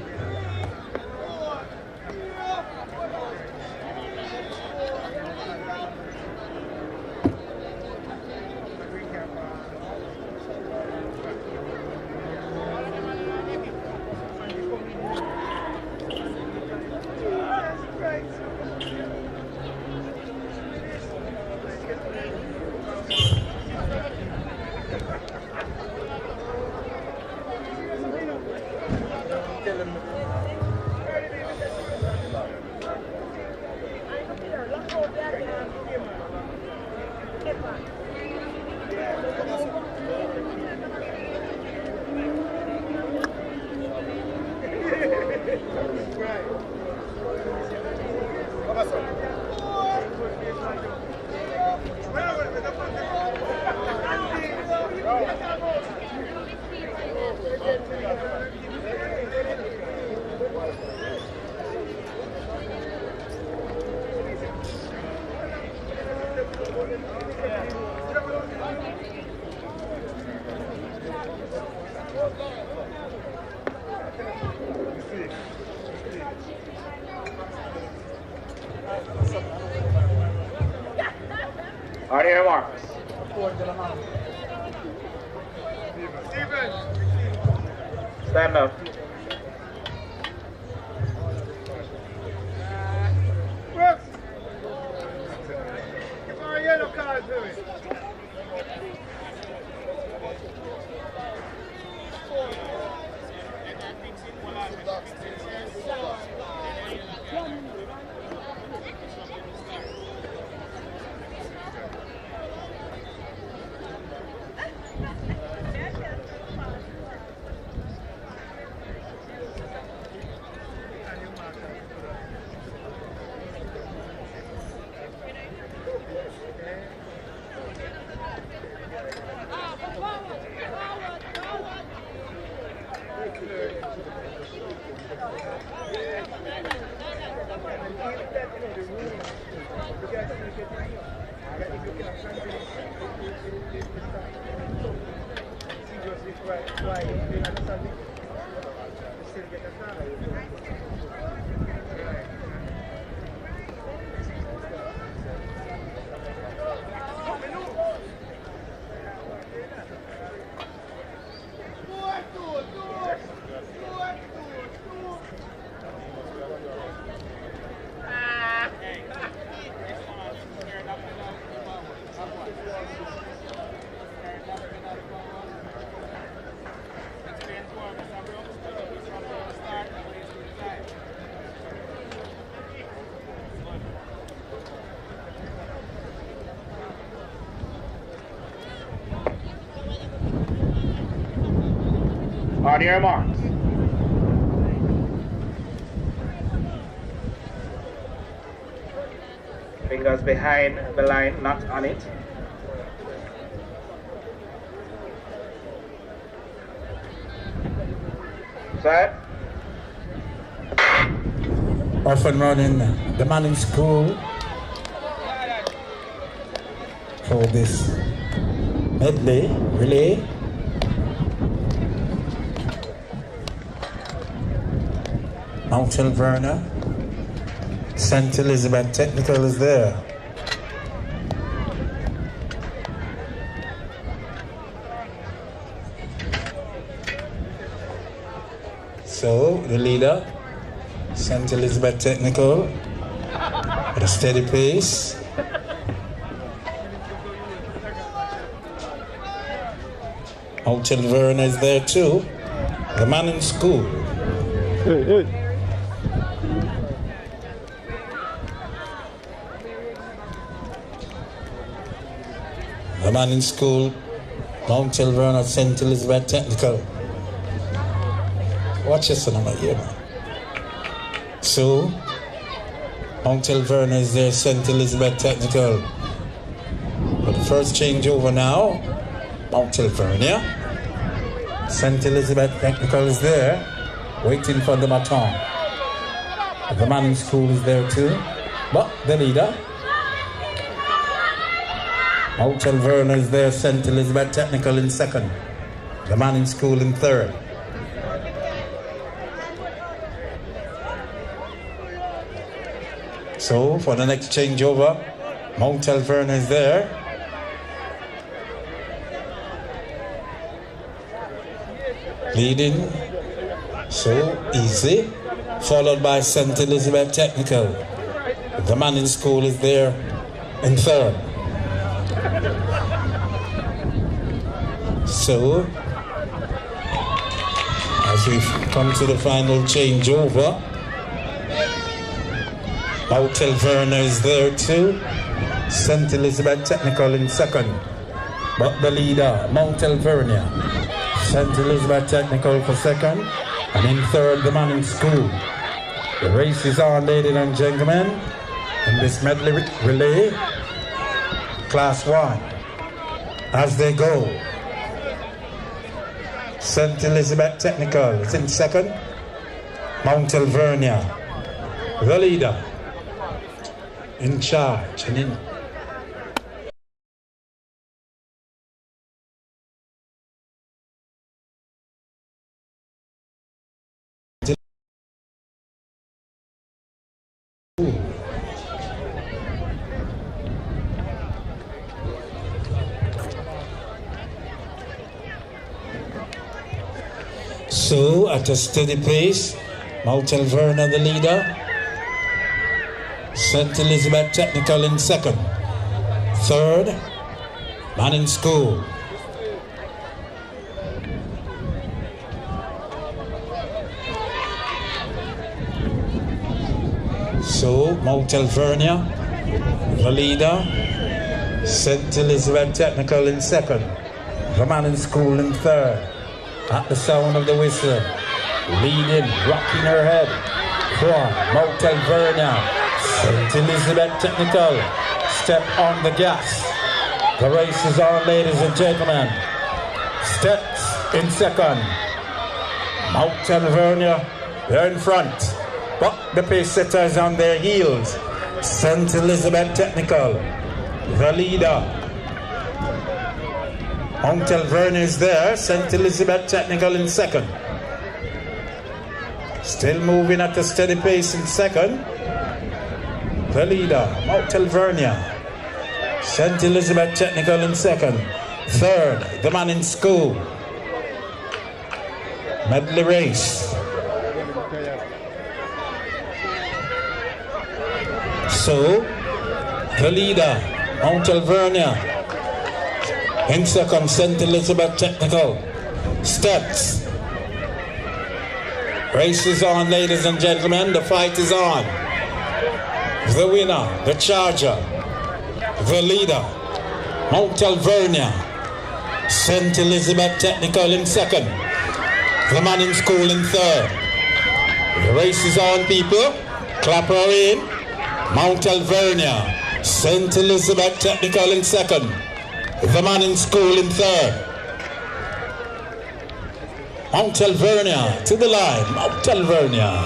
Are there more? Stand up. Brooks! Give her a yellow card to me. On your marks. Fingers behind the line, not on it. Set. Off and running the Manning School for this medley relay. Mount Alverna, St. Elizabeth Technical is there. So the leader, St. Elizabeth Technical, at a steady pace. Mount Alverna is there too. The Manning School. Hey, hey. The Manning School, Mount Alverna, St. Elizabeth Technical. Watch this number here, man. So, Mount Alverna is there, St. Elizabeth Technical. But the first changeover now, Mount Alverna. St. Elizabeth Technical is there, waiting for the baton. The Manning School is there too, but the leader, Mount Alverna is there, St. Elizabeth Technical in second. The Manning School in third. So for the next changeover, Mount Alverna is there. Leading, so easy. Followed by St. Elizabeth Technical. The Manning School is there in third. So, as we come to the final changeover, Mount Alverna is there too. St. Elizabeth Technical in second. But the leader, Mount Alverna. St. Elizabeth Technical for second. And in third, the Manning School. The race is on, ladies and gentlemen, in this medley relay, Class 1. As they go, St. Elizabeth Technical is in second. Mount Alverna, the leader, in charge and in So, at a steady pace, Mount Alverna the leader, St. Elizabeth Technical in second. Third, Manning School. So, Mount Alverna, the leader, St. Elizabeth Technical in second. The Manning School in third. At the sound of the whistle, leading, rocking her head, from Mount Alverna, St. Elizabeth Technical, step on the gas. The race is on, ladies and gentlemen. Steps in second. Mount Alverna, they're in front, but the pace setter is on their heels. St. Elizabeth Technical, the leader. Mount Alvernia is there. St. Elizabeth Technical in second. Still moving at a steady pace in second. The leader, Mount Alvernia. St. Elizabeth Technical in second. Third, the man in school. Medley race. So, the leader, Mount Alvernia. In second, St. Elizabeth Technical. Steps. Race is on, ladies and gentlemen. The fight is on. The winner, the charger, the leader, Mount Alvernia. St. Elizabeth Technical in second. The man in school in third. The race is on, people. Clap her in. Mount Alvernia. St. Elizabeth Technical in second. The man in school in third. Mount Alvernia to the line. Mount Alvernia.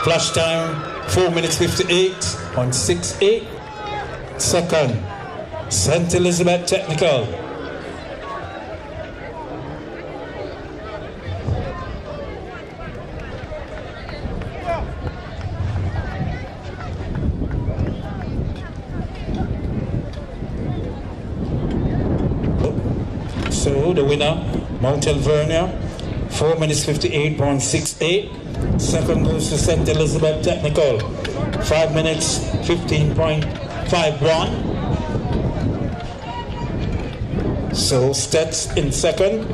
Flash time 4 minutes 58.68. Second, St. Elizabeth Technical. So the winner, Mount Alvernia, 4 minutes 58.68. Second goes to St. Elizabeth Technical, 5 minutes 15.51. So Stets in second.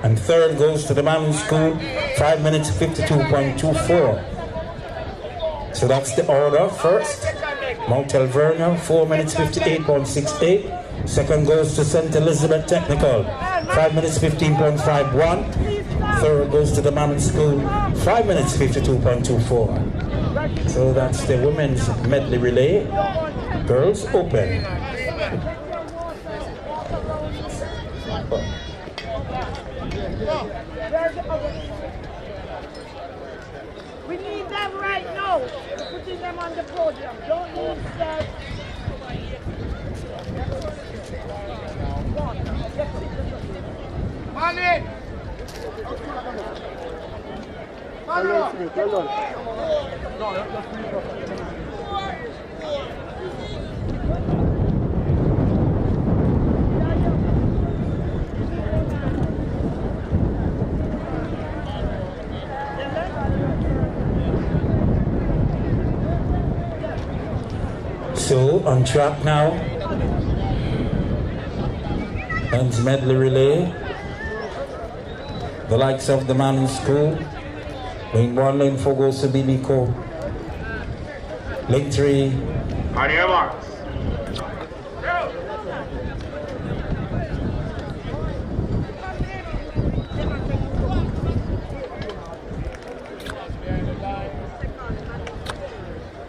And third goes to the man in school, 5 minutes 52.24. So that's the order. First, Mount Alvernia, 4 minutes 58.68. Second goes to St. Elizabeth Technical, 5 minutes 15.51. Third goes to the man in school, 5 minutes 52.24. So that's the women's medley relay. Girls open. We need them right now. Putting them on the podium. Don't need that. Money! So on track now. Men's medley relay. The likes of the man in school. Lane 1, lane 4 goes to BB Co. Lane 3. On your marks.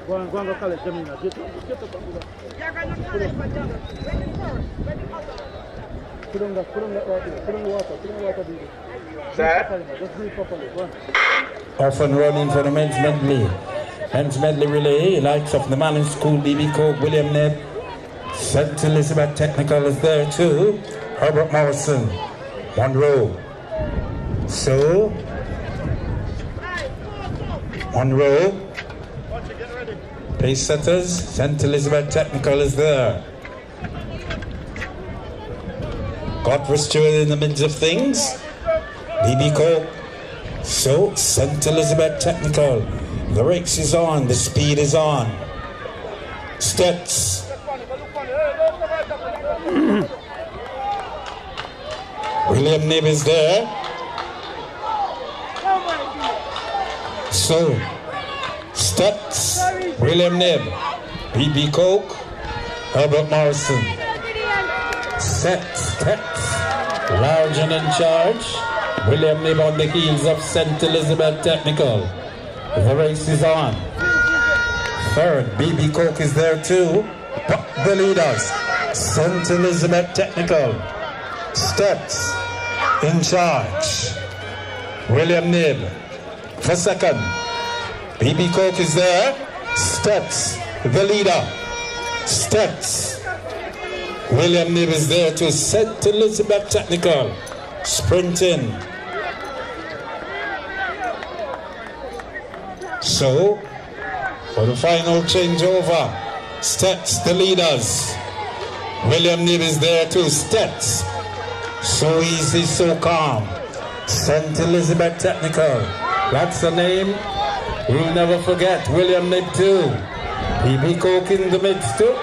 Go and go collect them in. Get up. Put on that right there. Put on the water. Set. Just do it properly. Go on. Off and running for the men's medley. Men's medley relay, likes of the man in school, BB Coke, William Nebb. St. Elizabeth Technical is there too. Herbert Morrison, 1 row. So, 1 row. Pace setters, St. Elizabeth Technical is there. Godfrey Stewart in the midst of things. BB Coke. So, St. Elizabeth Technical. The race is on, the speed is on. Steps. William Nib is there. So, Steps, William Nib, BB Coke, Herbert Morrison. Steps. Large and in charge. William Nib on the heels of St. Elizabeth Technical. The race is on. Third, BB Coke is there too. But the leaders, St. Elizabeth Technical. Steps in charge. William Nib for second. BB Coke is there. Steps, the leader. Steps. William Nib is there to St. Elizabeth Technical. Sprinting. So, for the final changeover, Steps, the leaders. William Nib is there too. Steps. So easy, so calm. St. Elizabeth Technical. That's the name we'll never forget. William Nib too. BB Coke in the midst too.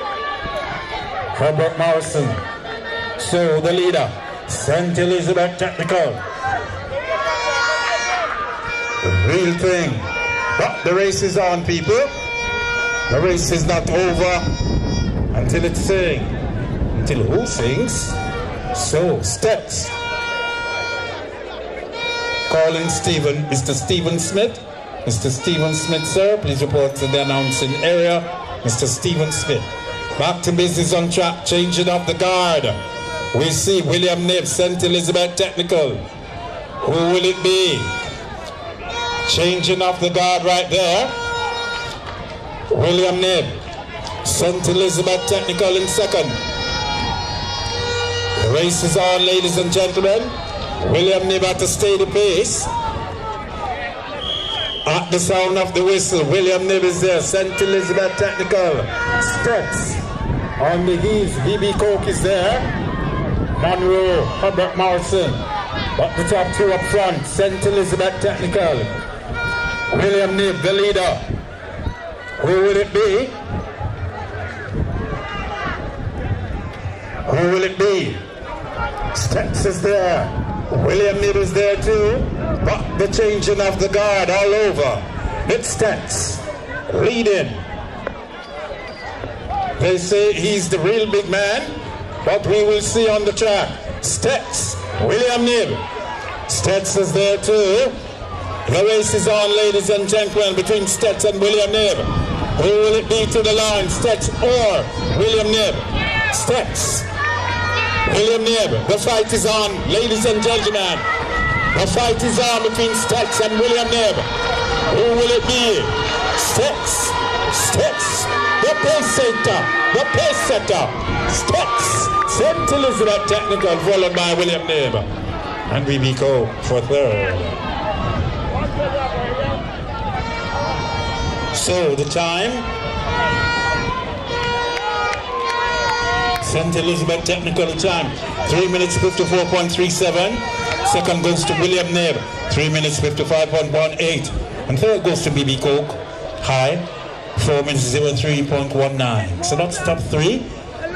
Herbert Morrison. So the leader, St. Elizabeth Technical. Real thing. But the race is on, people. The race is not over until it's sing. Until who sings? So, Steps. Calling Stephen, Mr. Stephen Smith. Mr. Stephen Smith, sir, please report to the announcing area. Mr. Stephen Smith. Back to business on track, changing of the guard. We see William Nib, St. Elizabeth Technical. Who will it be? Changing of the guard right there. William Nib, St. Elizabeth Technical in second. The race is on, ladies and gentlemen. William Nib at a steady pace. At the sound of the whistle, William Nib is there. St. Elizabeth Technical. Steps on the heels. BB Coke is there. Monroe, Herbert Morrison. But the top two up front, St. Elizabeth Technical. William Nib, the leader. Who will it be? Who will it be? Steps is there. William Nib is there too. But the changing of the guard all over. It's Steps leading. They say he's the real big man, but we will see on the track. Steps, William Nib. Steps is there too. The race is on, ladies and gentlemen, between Steps and William Nib. Who will it be to the line, Steps or William Nib? Steps. William Nib, the fight is on, ladies and gentlemen. The fight is on between Steps and William Nib. Who will it be? Steps. Steps. The pace setter. The pace setter. Steps. St. Elizabeth Technical, followed by William Nib. And BB Coke for third. So the time. St. Elizabeth Technical time, 3 minutes 54.37. Second goes to William Nib, 3 minutes 55.18. And third goes to BB Coke High, 4 minutes 03.19. So that's top three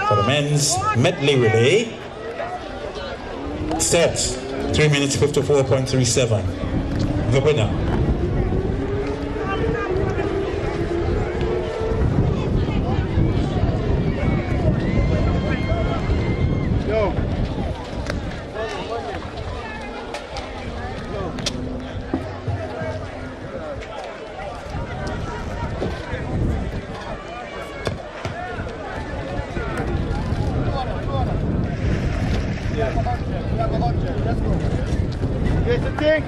for the men's medley relay. Steps, 3 minutes 54.37. The winner. Here's the thing.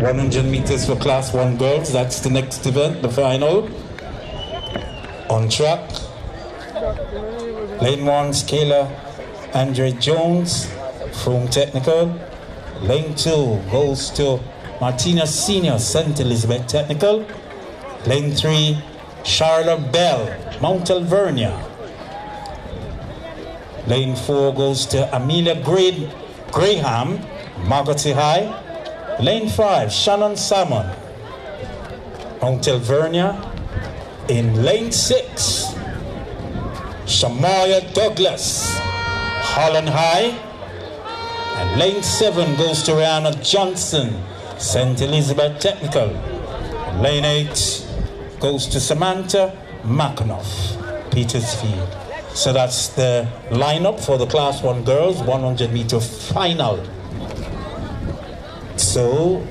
$100 meters for Class 1 girls. That's the next event, the final. On track, lane 1, Scaler Andre Jones from Technical. Lane 2 goes to Martina Senior, St. Elizabeth Technical. Lane 3, Charlotte Bell, Mount Alvernia. Lane 4 goes to Amelia Graham, Margaret High. Lane 5, Shannon Salmon, Mount Alvernia. In lane 6, Shanoya Douglas, Holland High. And lane 7 goes to Rihanna Johnson, St. Elizabeth Technical. And lane 8 goes to Samantha McAnuff, Petersfield. So that's the lineup for the Class 1 girls 100-meter final. So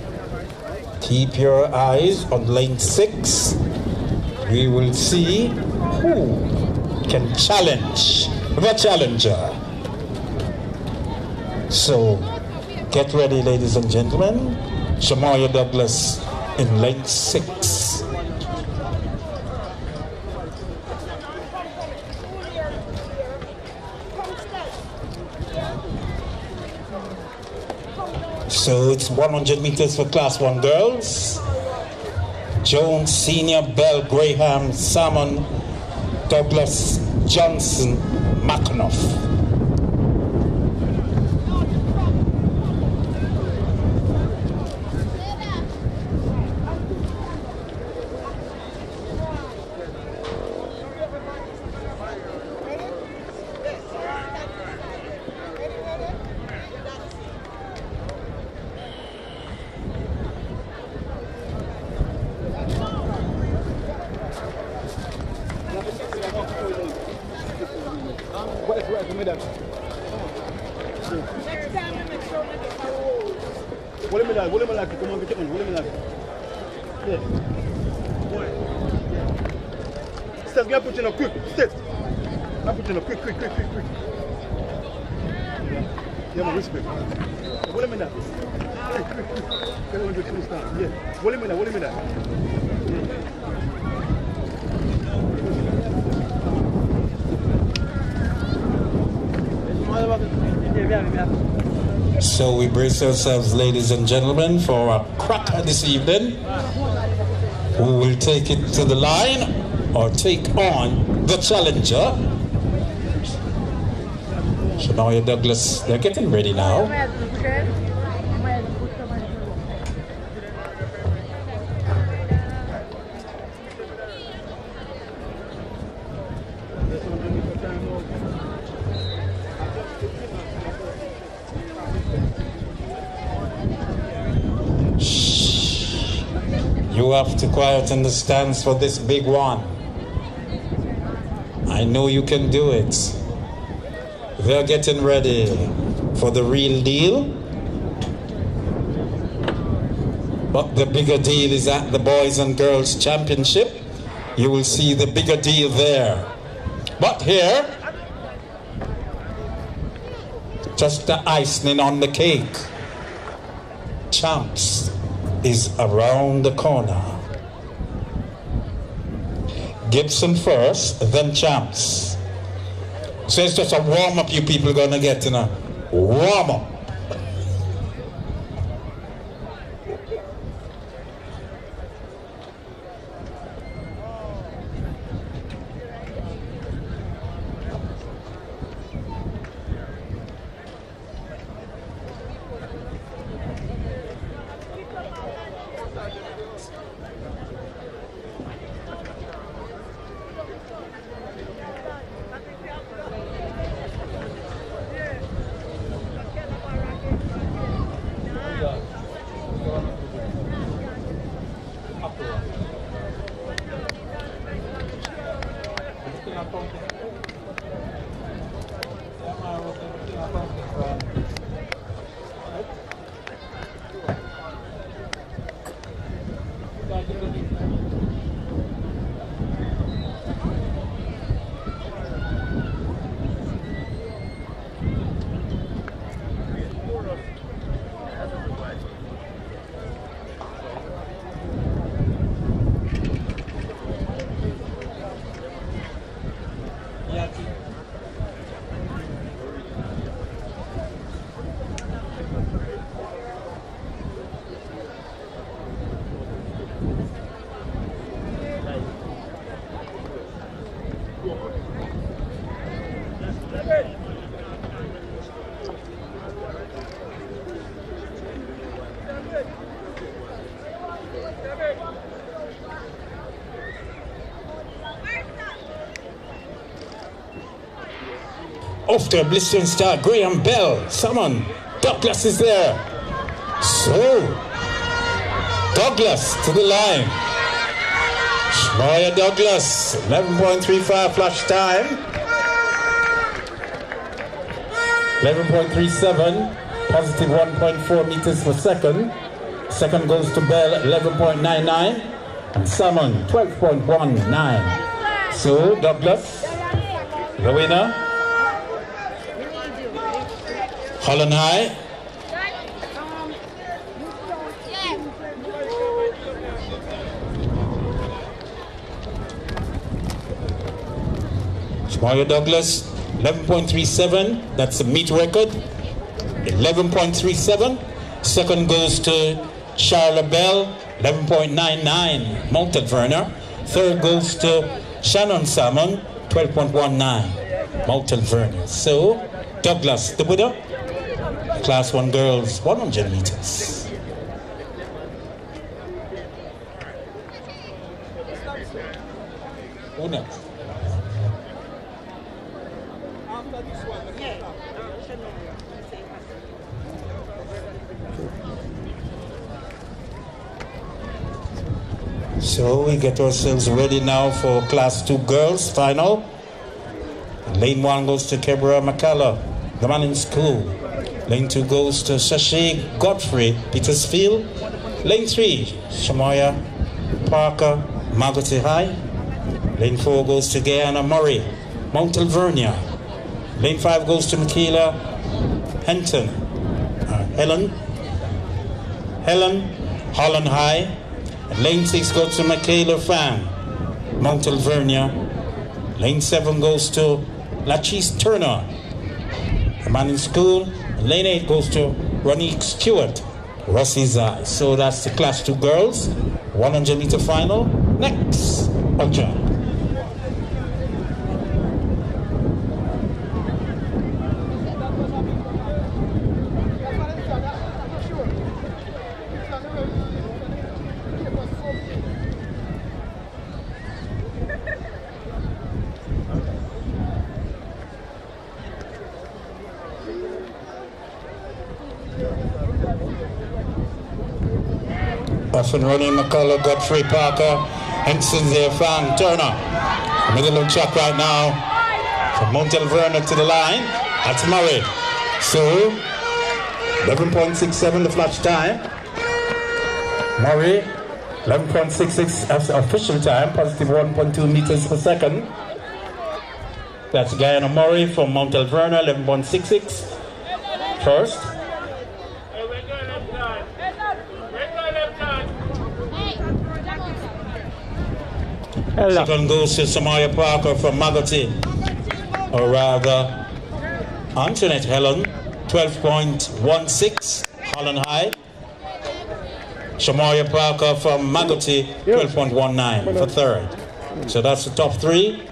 keep your eyes on lane 6. We will see who can challenge the challenger. So get ready, ladies and gentlemen. Shanoya Douglas in lane 6. So it's 100 meters for Class 1 girls. Jones Senior, Bell, Graham, Salmon, Douglas, Johnson, McAnuff. So we brace ourselves, ladies and gentlemen, for a cracker this evening. Who will take it to the line or take on the challenger? Shanoya Douglas, they're getting ready now. You have to quieten the stands for this big one. I know you can do it. They're getting ready for the real deal. But the bigger deal is at the Boys and Girls Championship. You will see the bigger deal there. But here, just the icing on the cake. Champs is around the corner. Gibson first, then Champs. So it's just a warm-up you people are gonna get, you know. Warm-up. After a blistering start, Graham Bell, Salmon, Douglas is there. So, Douglas to the line. Shanoya Douglas, 11.35 flash time. 11.37, positive 1.4 meters per second. Second goes to Bell, 11.99. And Salmon, 12.19. So, Douglas, the winner. Holland High. Shanoya Douglas, 11.37. That's a meet record. 11.37. Second goes to Charlotte Bell, 11.99. Mounted Verner. Third goes to Shannon Salmon, 12.19. Mounted Verner. So, Douglas, the winner. Class 1 girls, 100 meters. Who next? So we get ourselves ready now for class 2 girls final. Lane 1 goes to Kebra McCullough, the man in school. Lane 2 goes to Shashi Godfrey, Petersfield. Lane 3, Shanoya Parker, Magotty High. Lane 4 goes to Guyana Murray, Mount Alvernia. Lane 5 goes to Michaela Henton, Helen, Holland High. And lane 6 goes to Michaela Fan, Mount Alvernia. Lane 7 goes to Lachise Turner, a man in school. And lane 8 goes to Ronique Stewart, Rossie's Eye. So that's the class 2 girls, 100 meter final. Next, Oja. Off and running, McCullough, Godfrey Parker, Henson there, Fan, Turner. Middle of track right now. From Mount Alvernia to the line. That's Murray. So, 11.67 the flash time. Murray, 11.66 as official time, positive 1.2 meters per second. That's Guyana Murray from Mount Alvernia, 11.66. First. Second goes to Samaya Parker from Magotty, or rather Antoinette Helen, 12.16, Holland High. Samaya Parker from Magotty, 12.19 for third. So that's the top 3.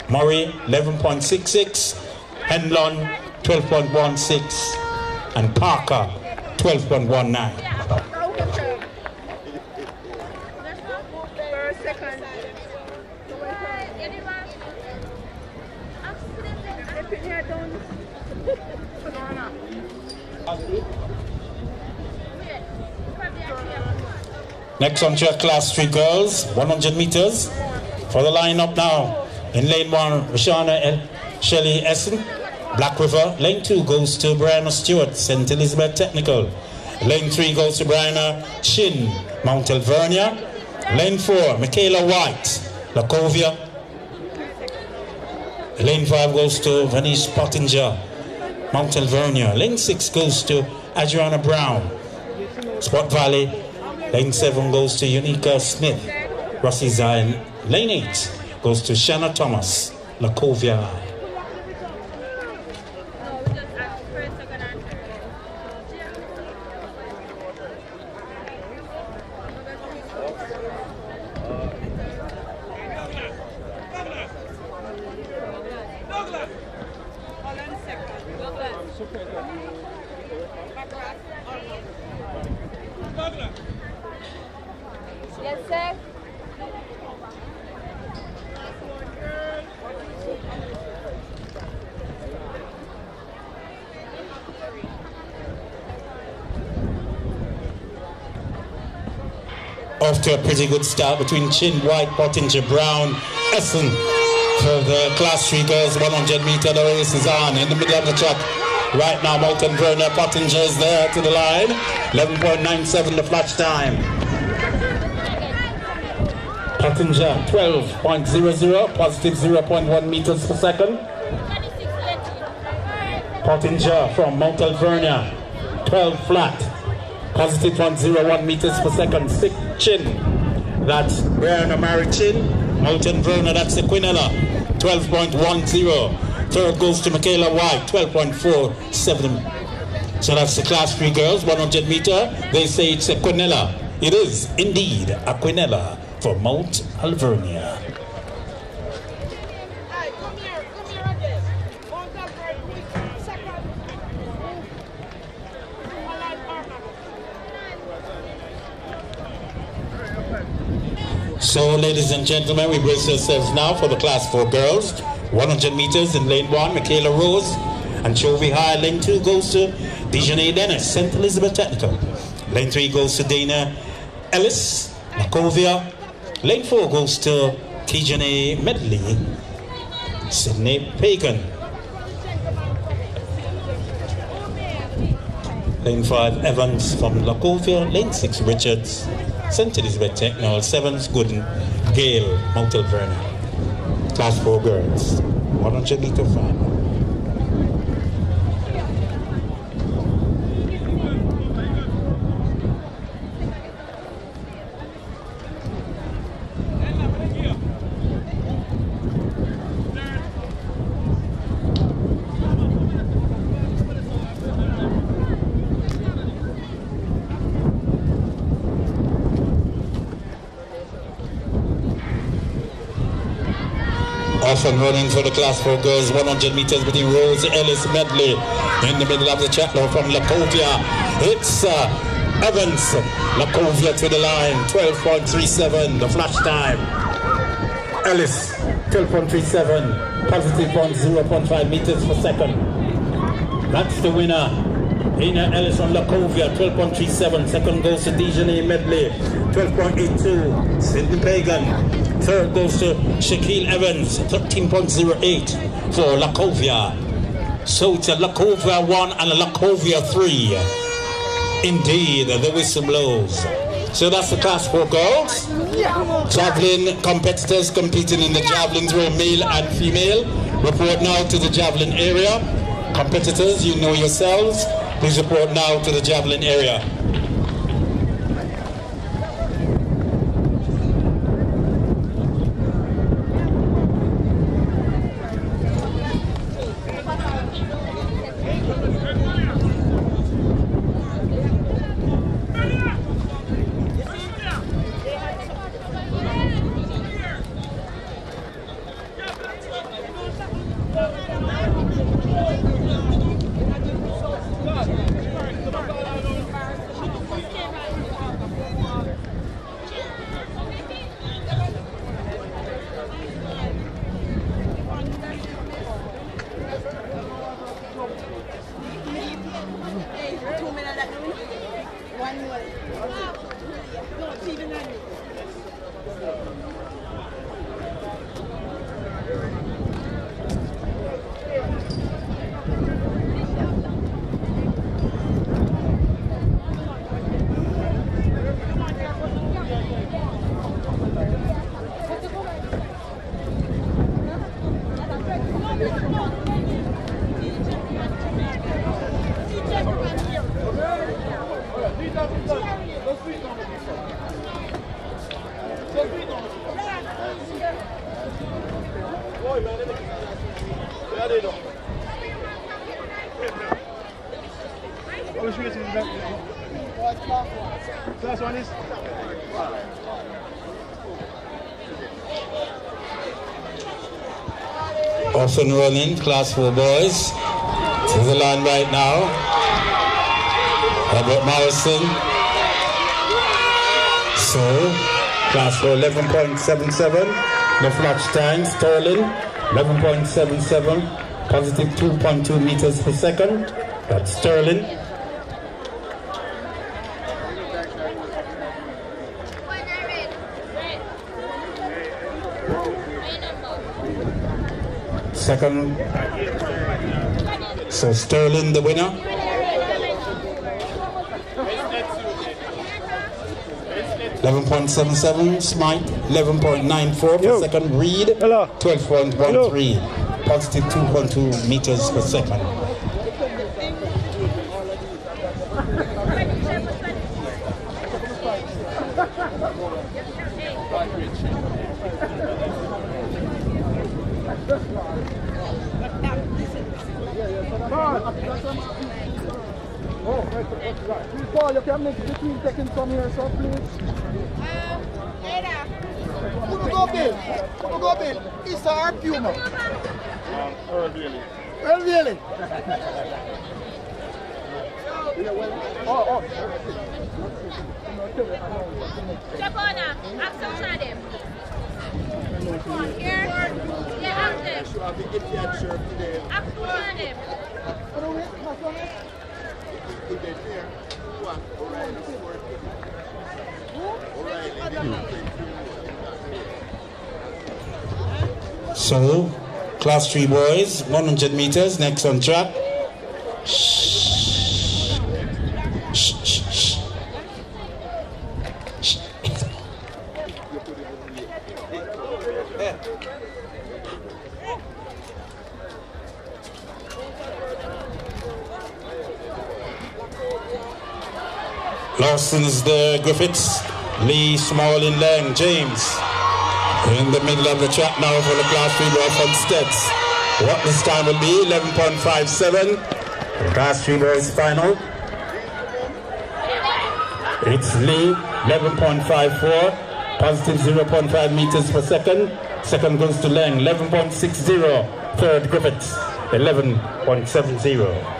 Murray, 11.66, Henlon, 12.16, and Parker, 12.19. Next on track, class 3 girls, 100 meters. For the lineup now, in lane 1, Rashana Shelley Essen, Black River. Lane 2 goes to Brianna Stewart, St. Elizabeth Technical. Lane 3 goes to Brianna Chin, Mount Alvernia. Lane 4, Michaela White, Lacovia. Lane 5 goes to Vanish Pottinger, Mount Alvernia. Lane 6 goes to Adriana Brown, Spot Valley. Lane 7 goes to Unica Smith, Rossie's Eye. Lane 8 goes to Shanna Thomas, Lacovia. Yes, sir. Off to a pretty good start between Chin, White, Pottinger, Brown, Essen. For the Class 3 girls, 100 meter, the race is on in the middle of the track. Right now, Mountain Verna, Pottinger is there to the line. 11.97 the flash time. Pottinger, 12.00, positive 0.1 meters per second. Pottinger from Mount Alvernia, 12 flat, positive 0.01 meters per second. Sick Chin, that's Brianna Mary Chin. Mountain Verna, that's Sequinella, 12.10. Third goes to Michaela White, 12.47. So that's the Class 3 girls, 100 meter. They say it's Sequinella. It is indeed Aquinella for Mount Alvernia. So, ladies and gentlemen, we brace ourselves now for the Class 4 girls. 100 meters in lane 1, Michaela Rose. And Chovy High, lane 2 goes to Dijonay Dennis, St. Elizabeth Technical. Lane 3 goes to Dana Ellis, Macovia. Lane 4 goes to Dijonay Medley, Sydney Pagan. Lane 5, Evans from Lacovia. Lane 6, Richards, St. Elizabeth Technical. 7's Gooden, Gale, Mount Alvernia. Class 4 girls, 100 meter final. Off and running for the Class 4 girls, 100 meters between Rose Ellis Medley in the middle of the track now from Lacovia. It's Evans, Lacovia to the line, 12.37 the flash time. Ellis, 12.37, positive 0.5 meters per second. That's the winner. Ina Ellis on Lacovia, 12.37. Second goes to Dijonay Medley, 12.82. Sydney Pagan. Third goes to Shaquille Evans, 13.08 for Lacovia. So it's a Lacovia 1 and a Lacovia 3. Indeed, the whistle blows. So that's the Class 4 girls. Javelin competitors competing in the javelins were male and female. Report now to the javelin area. Competitors, you know yourselves. Please report now to the javelin area. Class 1 is off and running, Class 4 boys to the line right now. Robert Morrison. So Class 4 11.77 the flash time. Sterling 11.77, positive 2.2 meters per second. That's Sterling. Second. So Sterling, the winner. 11.77, Smite, 11.94 for second, Reed, 12.13, positive 2.2 meters per second. Oh, right. Paul, you can make the team taking from here, so please. Who go Bill? Who go Bill? It's our Puma. Earl Bailey. Earl Bailey. Oh. Japona, ask some of them. Here? Yeah, ask them. Ask one of them. So, class 3 boys, 100 meters, next on track. Lawson's the Griffiths, Lee, Smalling, Lang, James. In the middle of the track now for the class 3 boys from Stets. What this time will be 11.57. The class 3 boys final. It's Lee, 11.54, positive 0.5 meters per second. Second goes to Lang, 11.60. Third Griffiths, 11.70.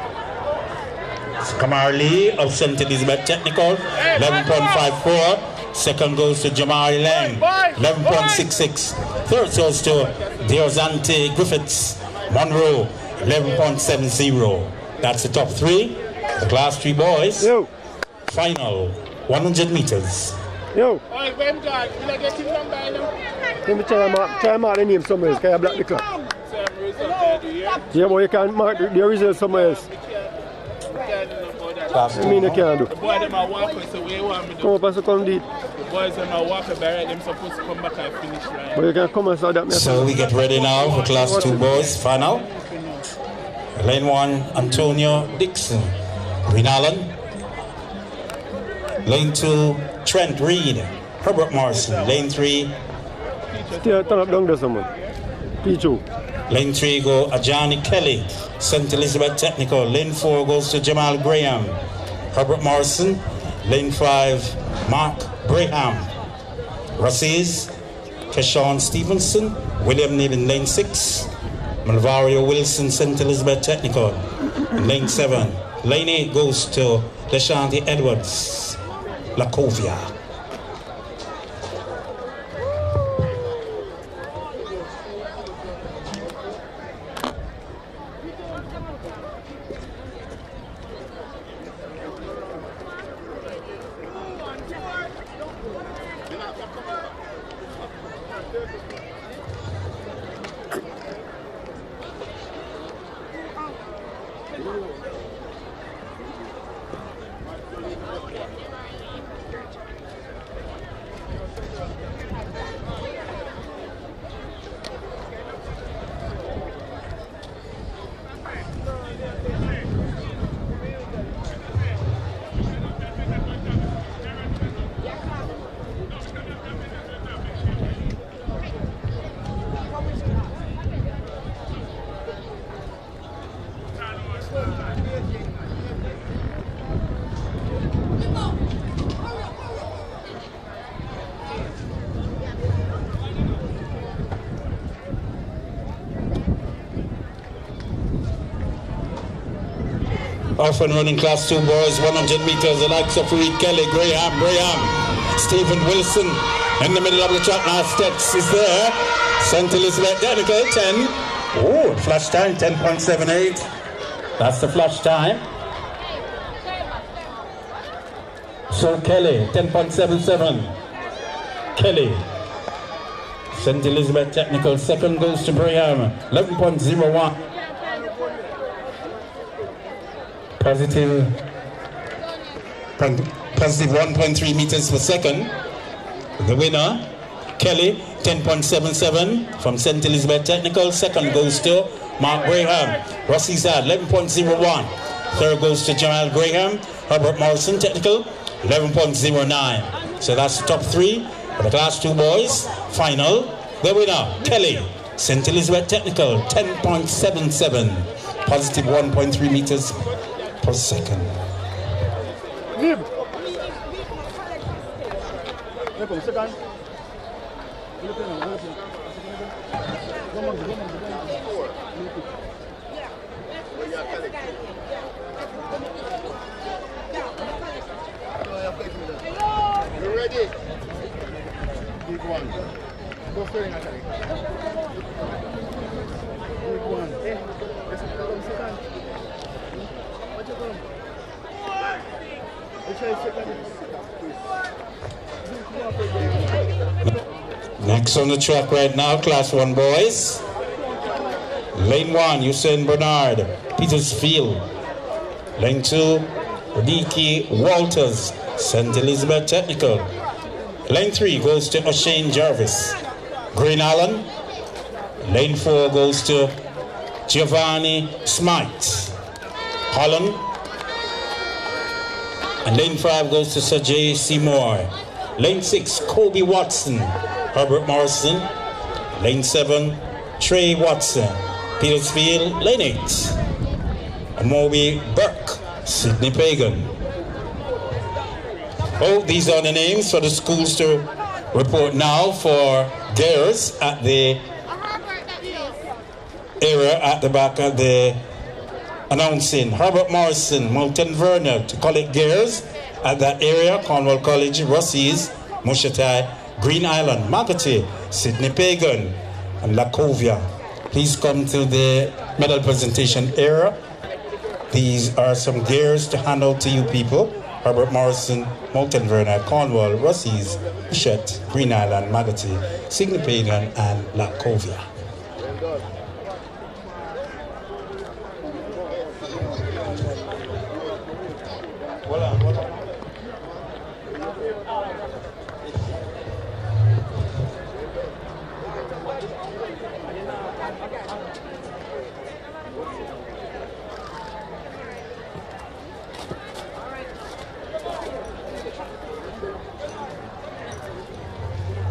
Kamar Lee of St. Elizabeth Technical, 11.54. Second goes to Jamari Lang, 11.66. Third goes to Deozante Griffiths, Monroe, 11.70. That's the top 3. The class 3 boys. Final 100 meters. Let me try mark the name somewhere else. Can I block the clock? Yeah, but you can mark the result somewhere else. I mean, you can't do. The boys them are walking, so we want me to. Come up and come deep. The boys them are walking, but them supposed to come back and finish right. But you can come and start that. So we get ready now for class 2 boys final. Lane 1, Antonio Dixon, Green Allen. Lane 2, Trent Reed, Herbert Morrison. Lane 3. Turn up down there someone. Pichu. Lane 3 go Ajani Kelly, St. Elizabeth Technical. Lane 4 goes to Jamal Graham, Herbert Morrison. Lane 5, Mark Braham. Rassies, Keshawn Stevenson, William Neal in Lane 6. Malvario Wilson, St. Elizabeth Technical. Lane 7. Lane 8 goes to Deshanti Edwards, Lacovia. Off and running class 2 boys, 100 meters, the likes of Reed Kelly, Graham, Stephen Wilson. In the middle of the track now, Stets is there. St. Elizabeth Technical, 10. Oh, flash time, 10.78. That's the flash time. So Kelly, 10.77. Kelly. St. Elizabeth Technical. Second goes to Brigham, 11.01. Positive 1.3 meters per second. The winner, Kelly, 10.77 from St. Elizabeth Technical. Second goes to Mark Graham. Rossi's at 11.01. Third goes to Jamal Graham. Herbert Morrison Technical, 11.09. So that's the top three for the Class 2 boys. Final, the winner, Kelly, St. Elizabeth Technical, 10.77. Positive 1.3 meters per second. You ready? Big one. Go for it, Natalie. Big one. Hey, let's go second. What you doing? Let's try second. Next on the track right now, Class 1 boys. Lane 1, Usain Bernard, Petersfield. Lane 2, Diki Walters, St. Elizabeth Technical. Lane 3 goes to O'Shane Jarvis, Green Island. Lane 4 goes to Giovanni Smite, Holland. And lane 5 goes to Sir J. Seymour. Lane 6, Kobe Watson, Herbert Morrison. Lane 7, Trey Watson, Petersfield. Lane 8, Amobi Burke, Sydney Pagan. Oh, these are the names for the schools to report now for girls at the area at the back of the announcing. Herbert Morrison, Moulton Verner to collect girls at that area. Cornwall College, Rossies, Mushatai, Green Island, Makati, Sydney Pagan, and Lacovia. Please come to the medal presentation area. These are some gears to hand out to you people. Herbert Morrison, Moulton Verner, Cornwall, Rossies, Mushat, Green Island, Magati, Sydney Pagan, and Lacovia.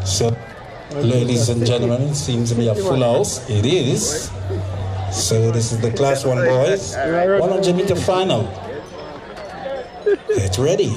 So, ladies and gentlemen, it seems to be a full house. It is. So this is the Class 1 boys 100 meter final. Get ready.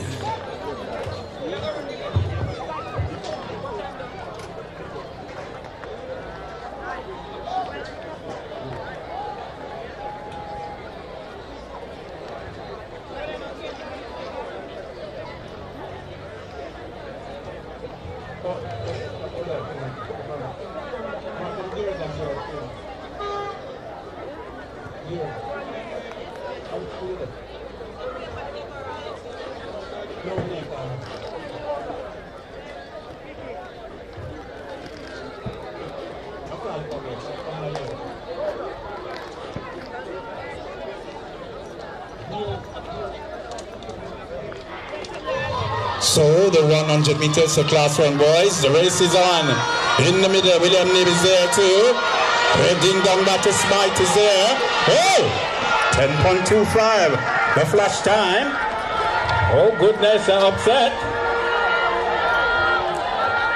So the 100 meters for Class 1 boys, the race is on. In the middle, William Nib is there too. Heading down back to Smite is there. Oh! 10.25, the flash time. Oh goodness, they're upset.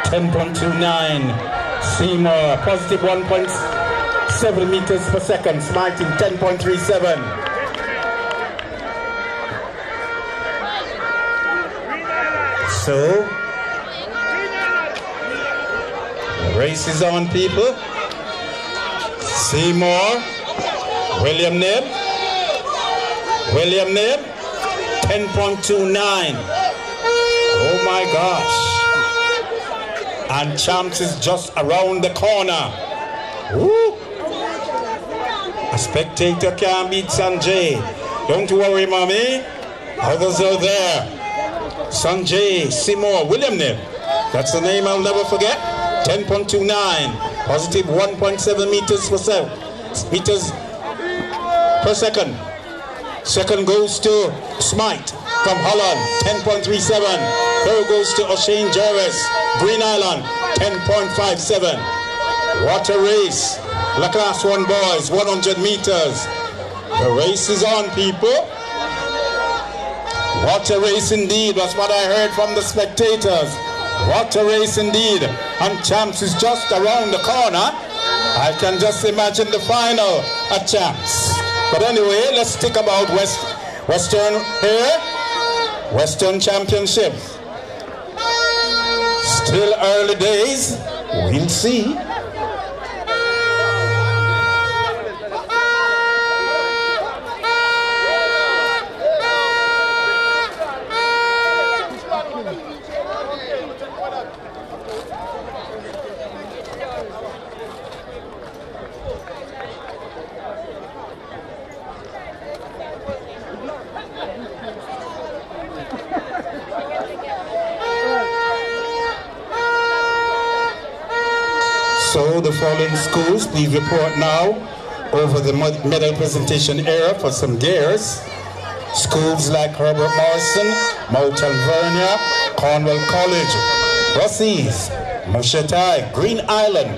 10.29, Seymour, positive 1.7 meters per second, Smite in 10.37. So, the race is on, people. Seymour, William Nib, 10.29. Oh my gosh. And Champs is just around the corner. Woo. A spectator can't beat Sanjay. Don't worry, mommy. Others are there. Sanjay, Seymour, William Nib. That's the name I'll never forget. 10.29, positive 1.7 meters per second. Second goes to Smite from Holland, 10.37. Third goes to O'Shane Jarvis, Green Island, 10.57. What a race. La Class 1 boys, 100 meters. The race is on, people. What a race indeed, that's what I heard from the spectators. What a race indeed. And Champs is just around the corner. I can just imagine the final at Champs. But anyway, let's think about Western here. Western Championship. Still early days. We'll see. So the following schools, please report now over the medal presentation area for some gears. Schools like Herbert Morrison, Mount Alvernia, Cornwall College, Rossies, Mushatai, Green Island,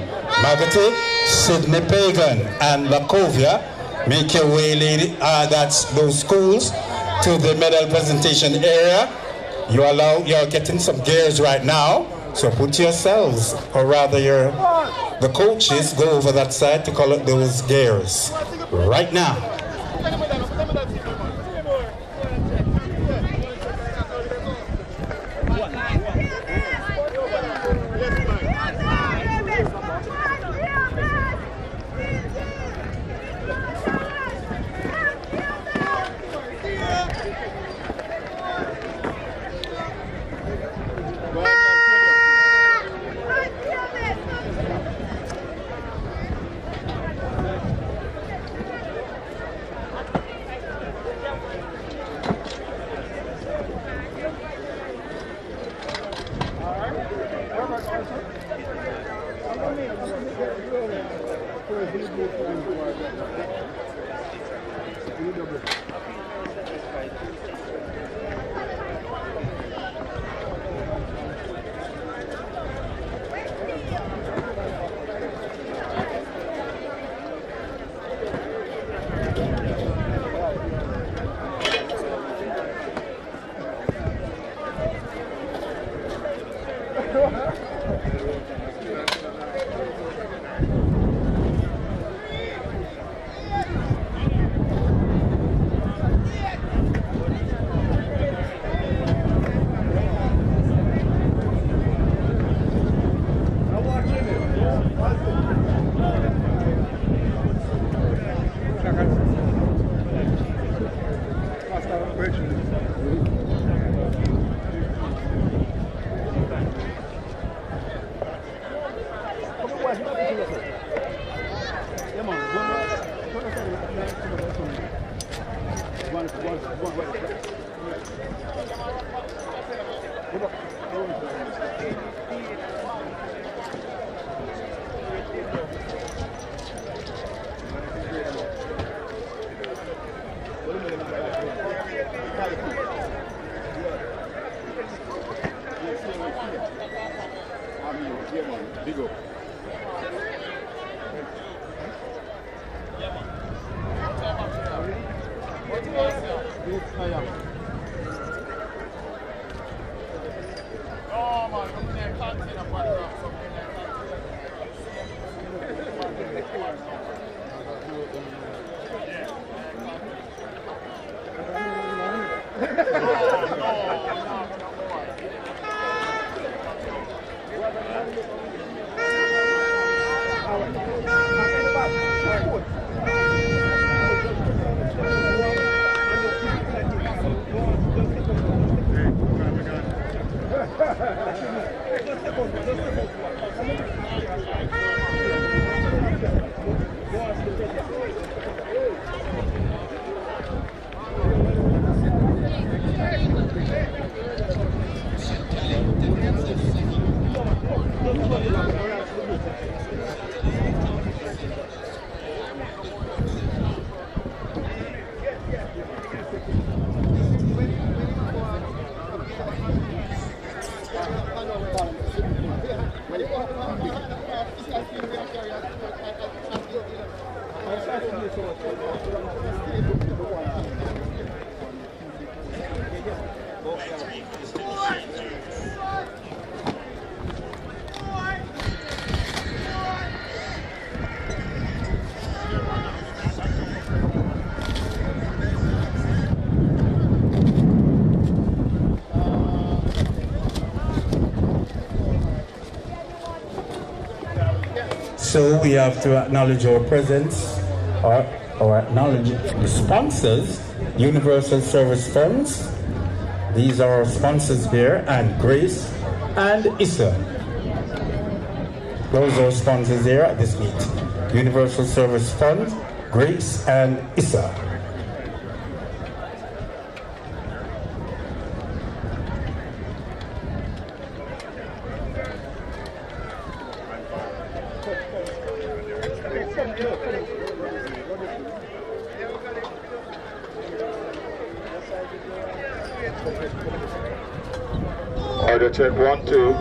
Magate, Sydney Pagan, and Lacovia. Make your way, lady. That's those schools to the medal presentation area. You're getting some gears right now. So put yourselves, or rather the coaches, go over that side to collect those gears right now. So we have to acknowledge our presence, or acknowledge the sponsors, Universal Service Funds. These are our sponsors here, and Grace and Issa. Those are sponsors here at this meet. Universal Service Fund, Grace and Issa. Order check 1, 2.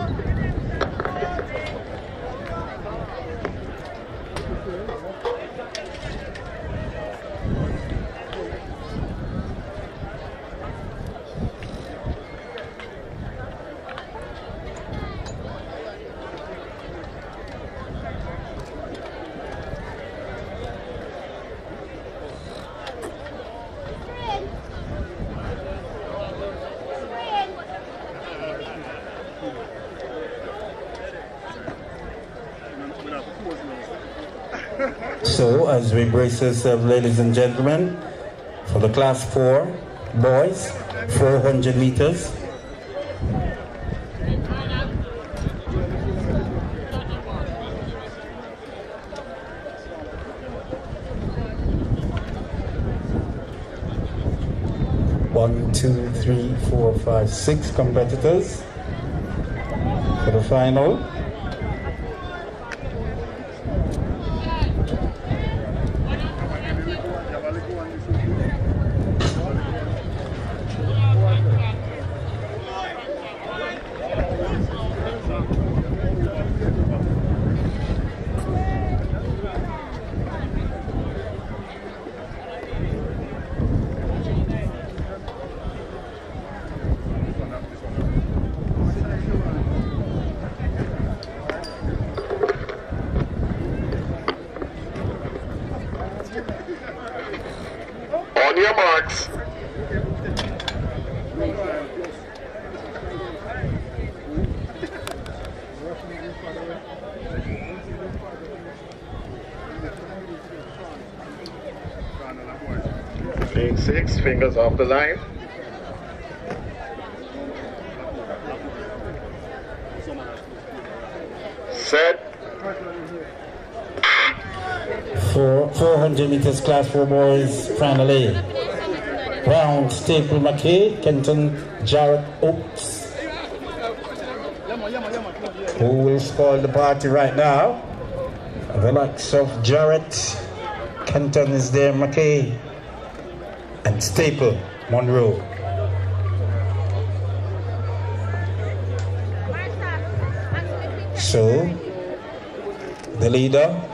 So, as we brace ourselves, ladies and gentlemen, for the class 4 boys, 400 meters. One, two, three, four, five, 6 competitors for the final. On your marks. Lane 6, fingers off the line. Set. 400 meters class 4 boys, final A. Brown, Staple, McKay, Kenton, Jarrett, Oaks. Who will spoil the party right now? The likes of Jarrett, Kenton is there, McKay, and Staple, Monroe. So, the leader,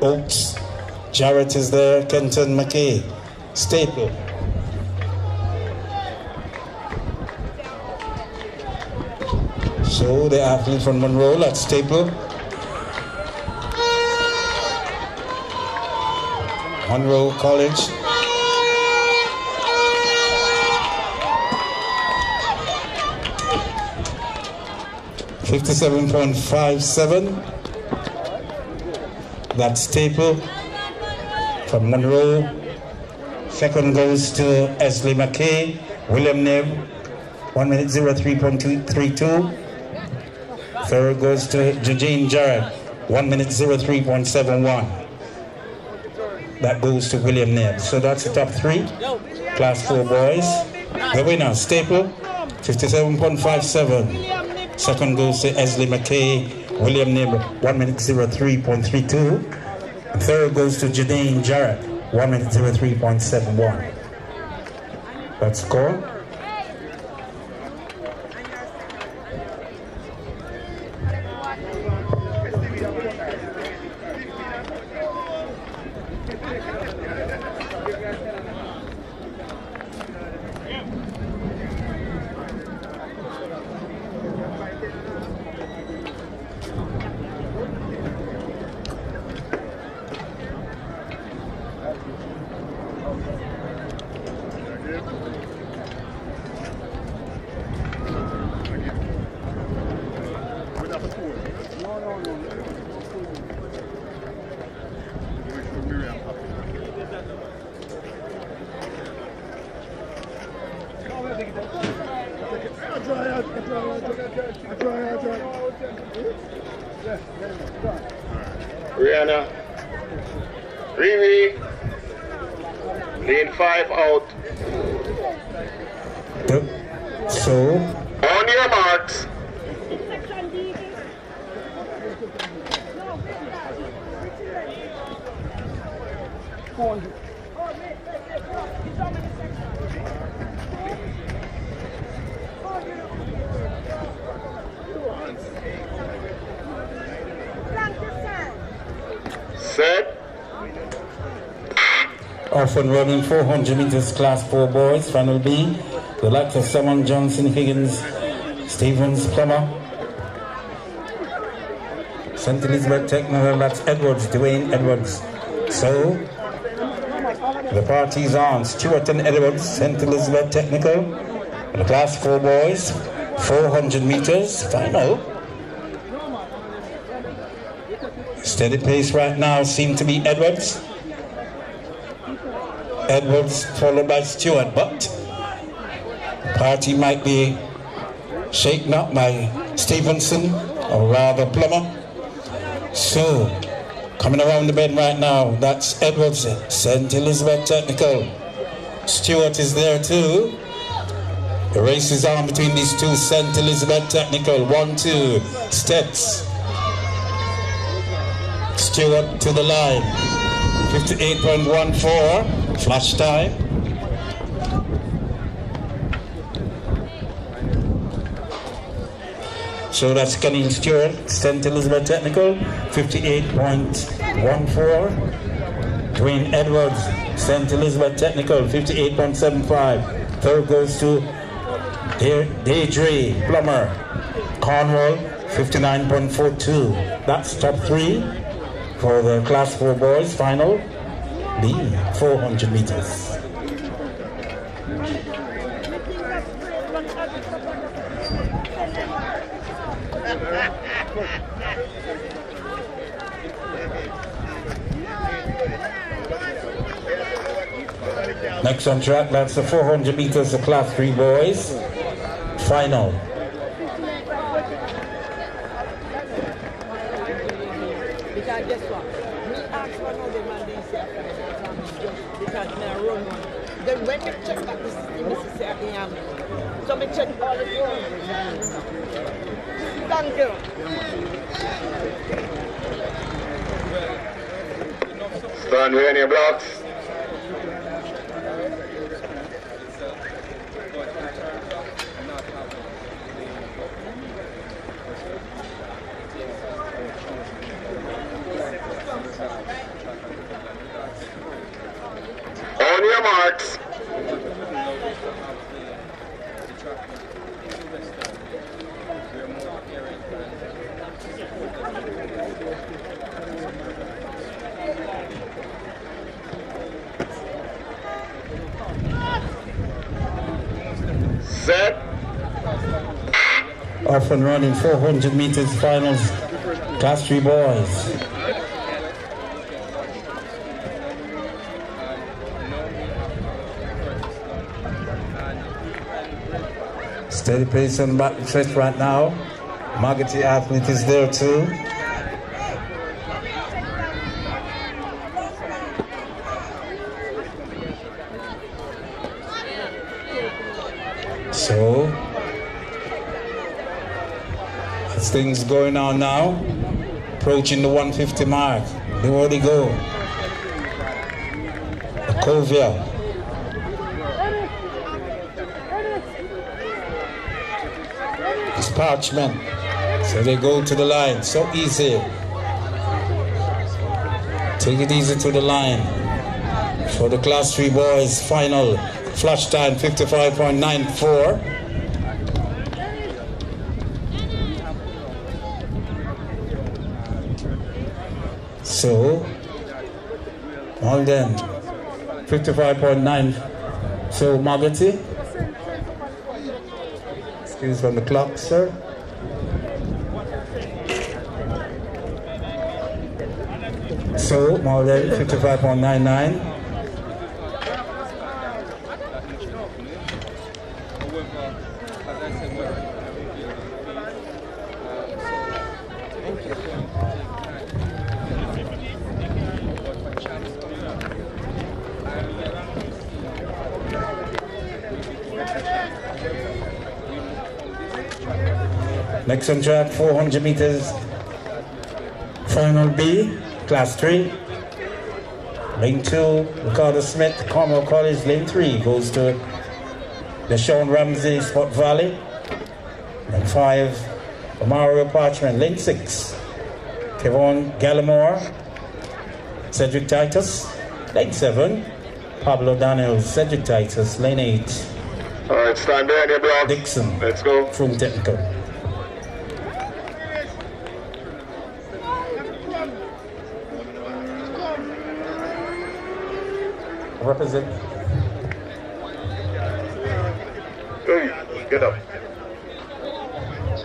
Oaks, Jarrett is there, Kenton, McKay, Staple. So the athlete from Monroe, that's Staple. Monroe College. .57.57. That's Staple from Monroe. Second goes to Esley McKay, William Nib, 1 minute 03.32. Third goes to Eugene Jarrett, 1 minute 03.71. That goes to William Nib. So that's the top 3, class 4 boys. The winner, Staple, 57.57. Second goes to Esley McKay, William Nib, 1 minute 03.32. Third goes to Jadine Jarrett, 1 minute 03.71. That's score. Rihanna. Riri. Lane 5 out. So. On your marks. Set. Off and running 400 meters class 4 boys, final B. The likes of Simon, Johnson, Higgins, Stevens, Plummer. St. Elizabeth Technical, that's Edwards, Dwayne Edwards. So, the party's on. Stewart and Edwards, St. Elizabeth Technical. The class 4 boys, 400 meters, final. Steady pace right now seem to be Edwards. Edwards followed by Stewart, but party might be shaken up by Stevenson, or rather Plummer. So, coming around the bend right now, that's Edwards, St. Elizabeth Technical. Stewart is there too. The race is on between these two, St. Elizabeth Technical. 1-2, steps. Stewart to the line. 58.14, flash time. So that's Kenny Stewart, St. Elizabeth Technical, 58.14. Dwayne Edwards, St. Elizabeth Technical, 58.75. Third goes to Deirdre Plummer, Cornwall, 59.42. That's top 3 for the class 4 boys final B, 400 meters. Next on track, that's the 400 meters, the class 3 boys final. Because guess what? Me ask one of them and they say because me I run one. Then when me check back the system, me say I am. So me check all the phone. Thank you. Stand here in your blocks. On your marks. Set. Off and running 400 meters finals, class 3 boys. Steady pace on the back stretch right now. Margotty athlete is there too. So, as things going on now, approaching the 150 mark. There they go. Covia. Parchment. So they go to the line. So easy. Take it easy to the line. For the class 3 boys final flash time 55.94. So all then 55.9. So Margotty. Excuse from the clock, sir. So, more than 55.99. Next on track, 400 meters, final B, class 3. Lane 2, Ricardo Smith, Cornwall College. Lane 3 goes to Deshaun Ramsey, Spot Valley. Lane 5, Mario Parchment. Lane 6, Kevon Gallimore, Cedric Titus. Lane 7, Pablo Daniels, Cedric Titus. Lane 8. All right, stand there in your block. Dixon. Let's go. From Technical. Represent. Hey, get up.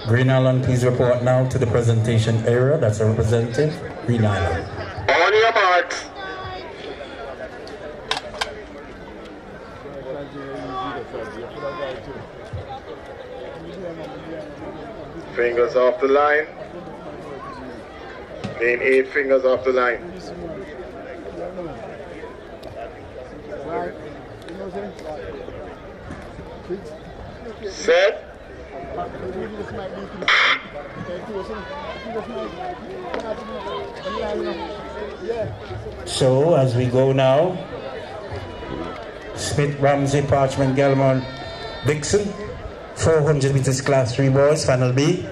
Green Island, please report now to the presentation area. That's a representative. Green Island. On your marks. Fingers off the line. Name 8 fingers off the line. Set. So as we go now, Smith, Ramsey, Parchment, Gallimore, Dixon, 400 meters class 3 boys, final B.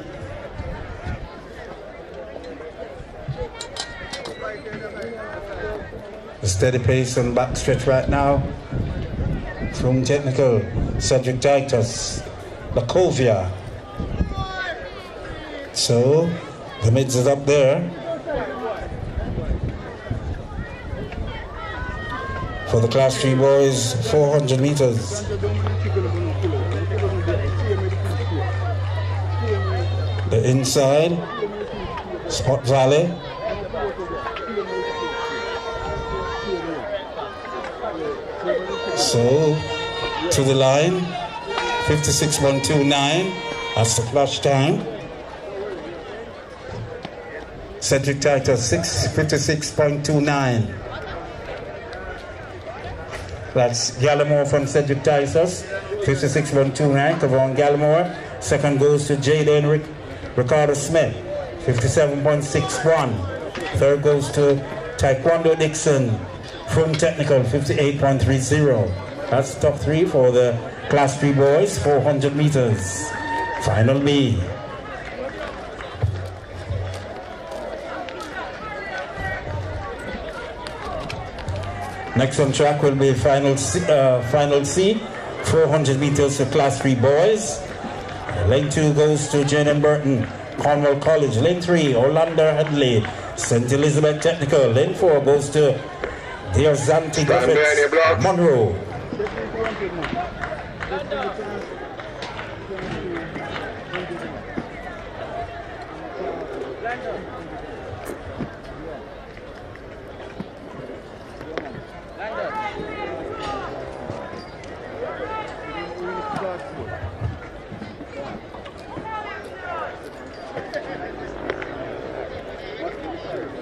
A steady pace on back stretch right now. From Technical, Cedric Titus, Lacovia. So the mids is up there. For the class 3 boys, 400 meters. The inside, Spot Valley. So, to the line, 56.129, that's the flash time. Cedric Titus, 56.29. That's Gallimore from Cedric Titus, 56.129, Kevon Gallimore. Second goes to Jaden Ricardo Smith, 57.61. Third goes to Taekwondo Dixon from Technical, 58.30. That's top 3 for the class 3 boys, 400 meters. Final B. Next on track will be final C, 400 meters for class 3 boys. Lane 2 goes to Jaden Burton, Cornwall College. Lane 3, Orlando Headley, St. Elizabeth Technical. Lane 4 goes to Deorzanti Griffiths, Monroe.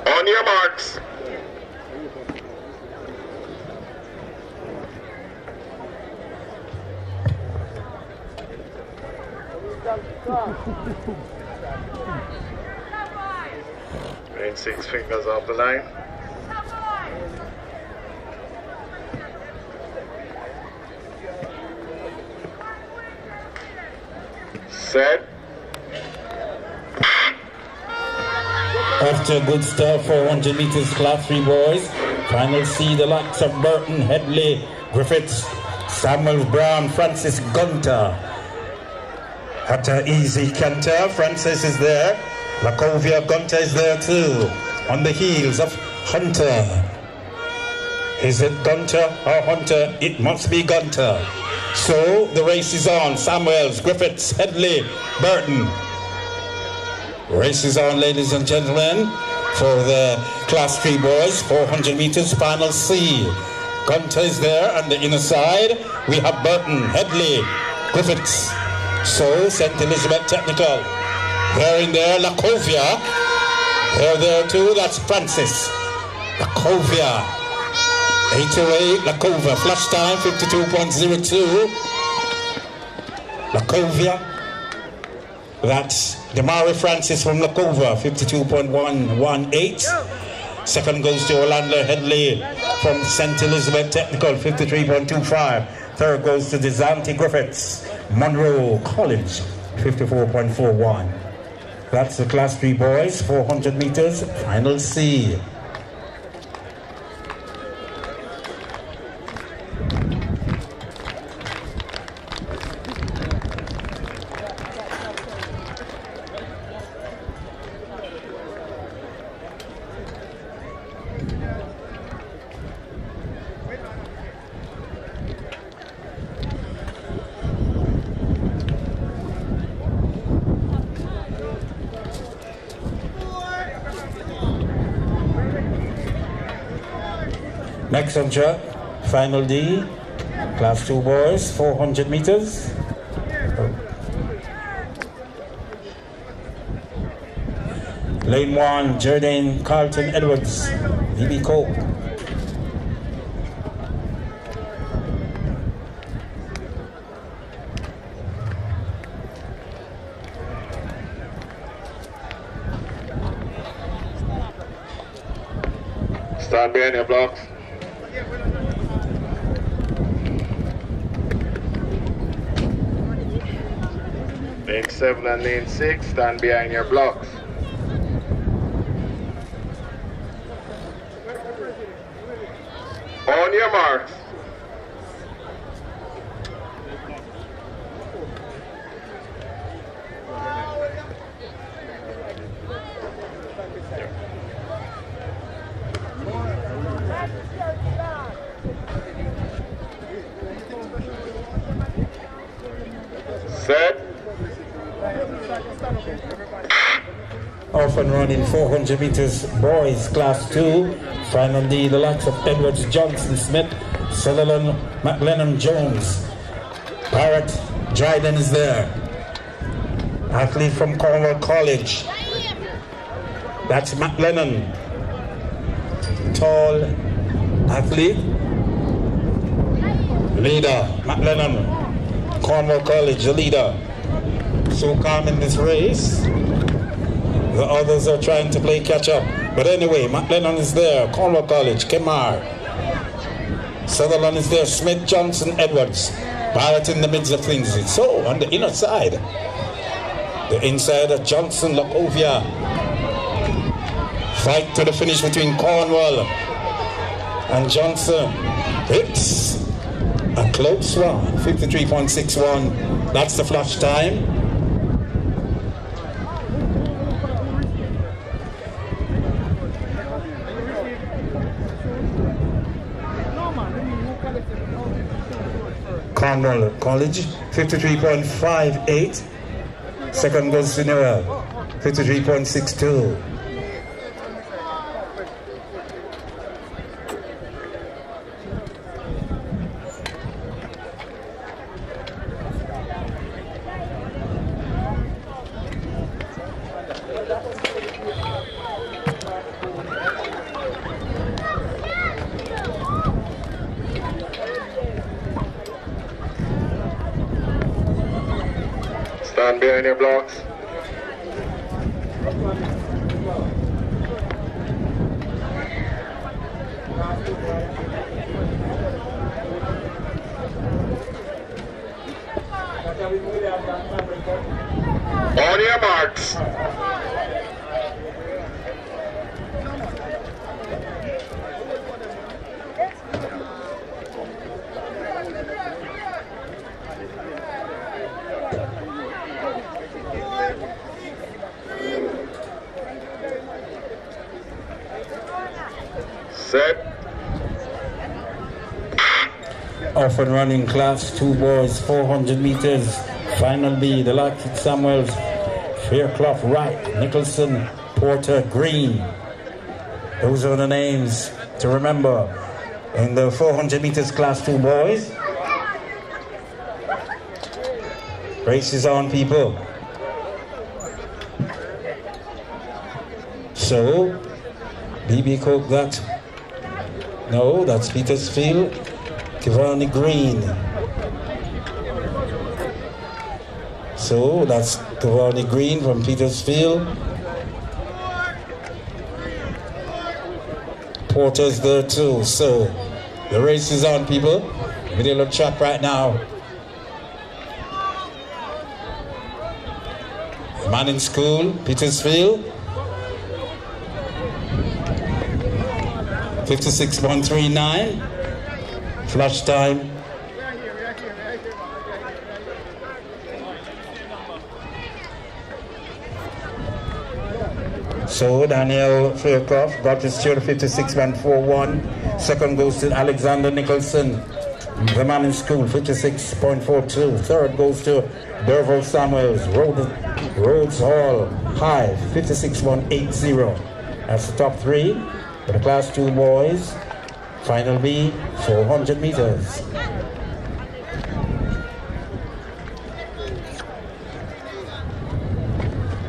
On your marks. And 6 fingers off the line. Set. After a good start, 400 meters class 3 boys. Final C, the likes of Burton, Headley, Griffiths, Samuel Brown, Francis Gunter. At an easy canter, Francis is there. Lacovia Gunter is there too. On the heels of Hunter. Is it Gunter or Hunter? It must be Gunter. So the race is on. Samuels, Griffiths, Headley, Burton. Race is on, ladies and gentlemen, for the class 3 boys, 400 meters, final C. Gunter is there on the inner side. We have Burton, Headley, Griffiths. So, St. Elizabeth Technical. They're in there, Lacovia. They're there too, that's Francis. Lacovia. 808, Lacovia. Flash time, 52.02. Lacovia. That's Damari Francis from Lakova, 52.118. Second goes to Orlando Headley from St. Elizabeth Technical, 53.25. Third goes to DeSanti Griffiths, Monroe College, 54.41. That's the Class 3 boys, 400 meters, Final C. Next on track, Final D, Class 2 boys, 400 meters. Lane 1, Jordan Carlton Edwards, VB Cope. Stand behind your blocks. Lane 7 and lane 6, stand behind your blocks. On your marks. Set. Off and running 400 meters boys, Class 2. Final D, the likes of Edwards, Johnson, Smith, Sutherland, McLennan, Jones. Barrett, Dryden is there. Athlete from Cornwall College. That's McLennan. Tall athlete. Leader, McLennan. Cornwall College, the leader. So calm in this race. The others are trying to play catch up. But anyway, McLennan is there. Cornwall College, Kemar. Sutherland is there. Smith, Johnson, Edwards. Barrett in the midst of things. So on the inner side, the inside of Johnson, Lokovia. Fight to the finish between Cornwall and Johnson. It's a close one. 53.61. That's the flash time. Cornwall College, 53.58. Second goes to Newell, 53.62. Stand behind your blocks. On your marks. Set. Off and running Class 2 boys, 400 meters. Final B, the likes of Samuels, Fairclough, Wright, Nicholson, Porter, Green. Those are the names to remember in the 400 meters Class 2 boys. Race is on, people. So, BB Cook got, no, that's Petersfield, Kivani Green. So that's Cavani Green from Petersfield. Porter's there too. So the race is on, people. Middle of track right now. Manning School, Petersfield. 56.39. Flash time. So Daniel Faircroft got his steward 56.41. Second goes to Alexander Nicholson, the Manning School, 56.42. Third goes to Derval Samuels, Rhodes Hall High, 56.80. That's the top three for the Class 2 boys. Final B, 400 meters.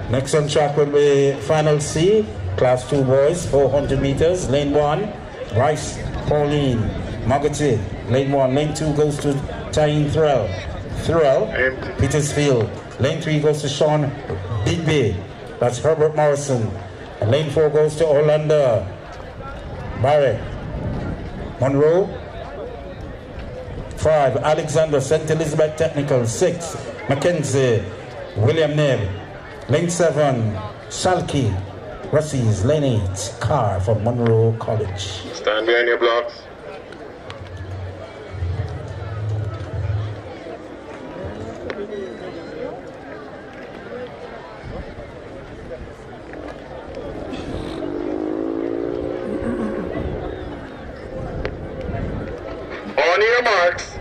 Next on track will be Final C, Class 2 boys, 400 meters. Lane 1, Bryce Pauline Mogati. Lane 1. Lane 2 goes to Tyne Threll, Petersfield. Lane 3 goes to Sean Bigby. That's Herbert Morrison. And lane 4 goes to Orlando Barrett. Monroe. 5, Alexander, St. Elizabeth Technical. 6, Mackenzie William Neb. Lane 7, Shalky Russies. Lane 8, Carr from Monroe College. Stand behind your blocks. On your marks.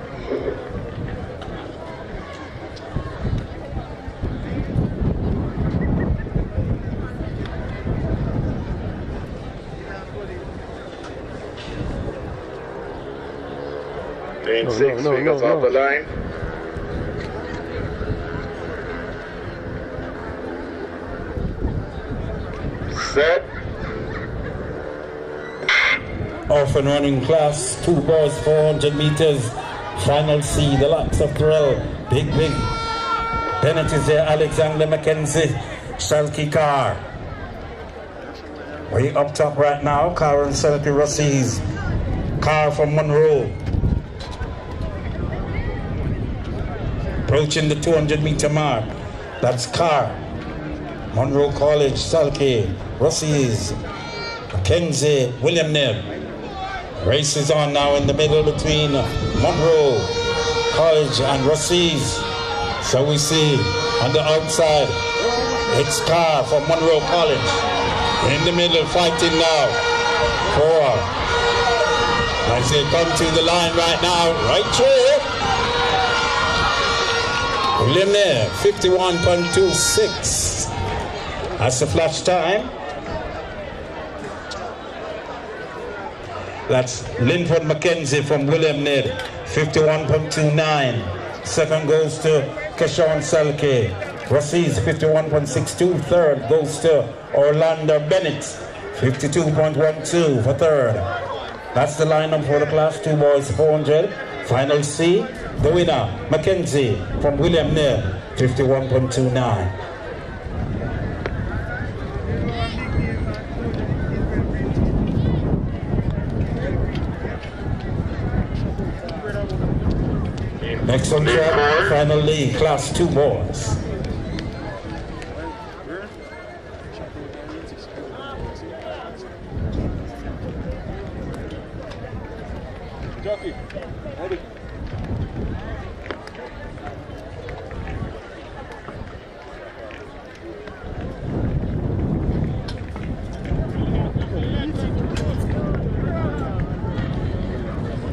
Lane 6, fingers off the line. Set. Off and running Class 2 boys, 400 meters. Final C, the locks of Terrell. Big. Bennett is there, Alexander Mackenzie, Shalky Carr. Way up top right now, Carr and Shalky Russies. Carr from Monroe. Approaching the 200-meter mark. That's Carr. Monroe College, Shalky Russies. Mackenzie William Neb. Race is on now in the middle between Monroe College and Russies. So we see on the outside, it's Carr from Monroe College. In the middle, fighting now for, as they come to the line right now, right through. William Neb, 51.26. That's the flash time. That's Linford Mackenzie from William Ned, 51.29. Second goes to Keshawn Selke. Russies, 51.62. Third goes to Orlando Bennett, 52.12 for third. That's the lineup for the Class 2 boys 400. Final C, the winner, Mackenzie from William Ned, 51.29. Next on track, Final league, Class 2 boys.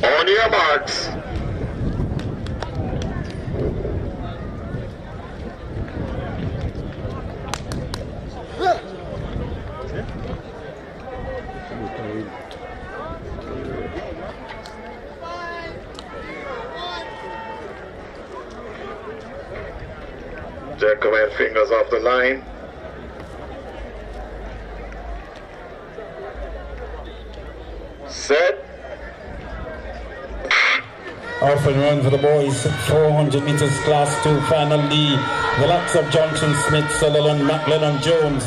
On your marks. Jack, command fingers off the line. Set. Off and run for the boys, 400 meters class 2 final D. The likes of Johnson, Smith, Sutherland, McLennan, Jones.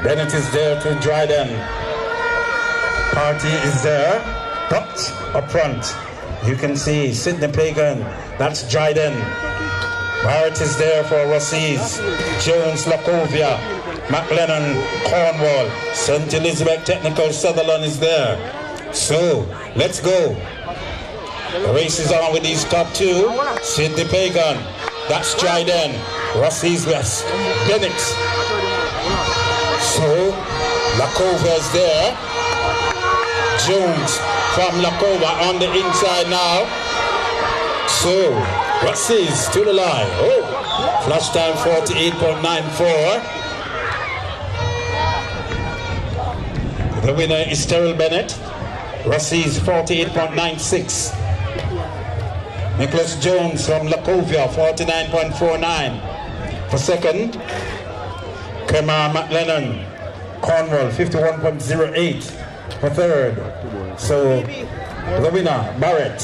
Bennett is there to Dryden. Party is there, but up front you can see Sidney Pagan, that's Dryden. Barrett is there for Rossies, Jones, Lacovia, McLennan, Cornwall, St. Elizabeth Technical, Sutherland is there. So let's go. The race is on with these top two. Sidney Pagan, that's Dryden. Rossies West, Bennett. So Lacovia is there. Jones from Lacova on the inside now. So Rossies to the line. Oh, flash time 48.94. The winner is Terrell Bennett. Rossies 48.96. Nicholas Jones from Lacovia 49.49. For second, Kemar McLennan, Cornwall 51.08. For third, so the winner, Barrett,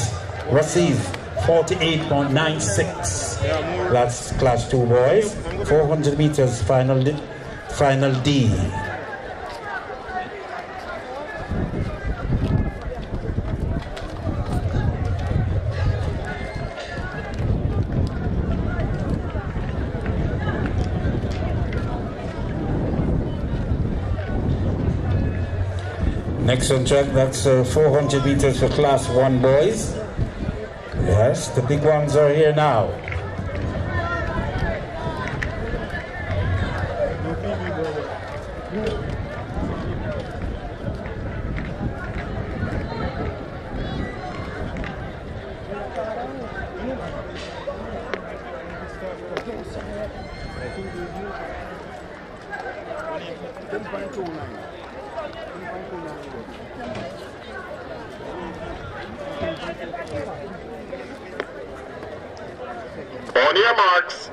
Rossies 48.96. That's class 2 boys. 400 meters final D. Next on track, that's 400 meters for class 1 boys. Yes, the big ones are here now. On your marks.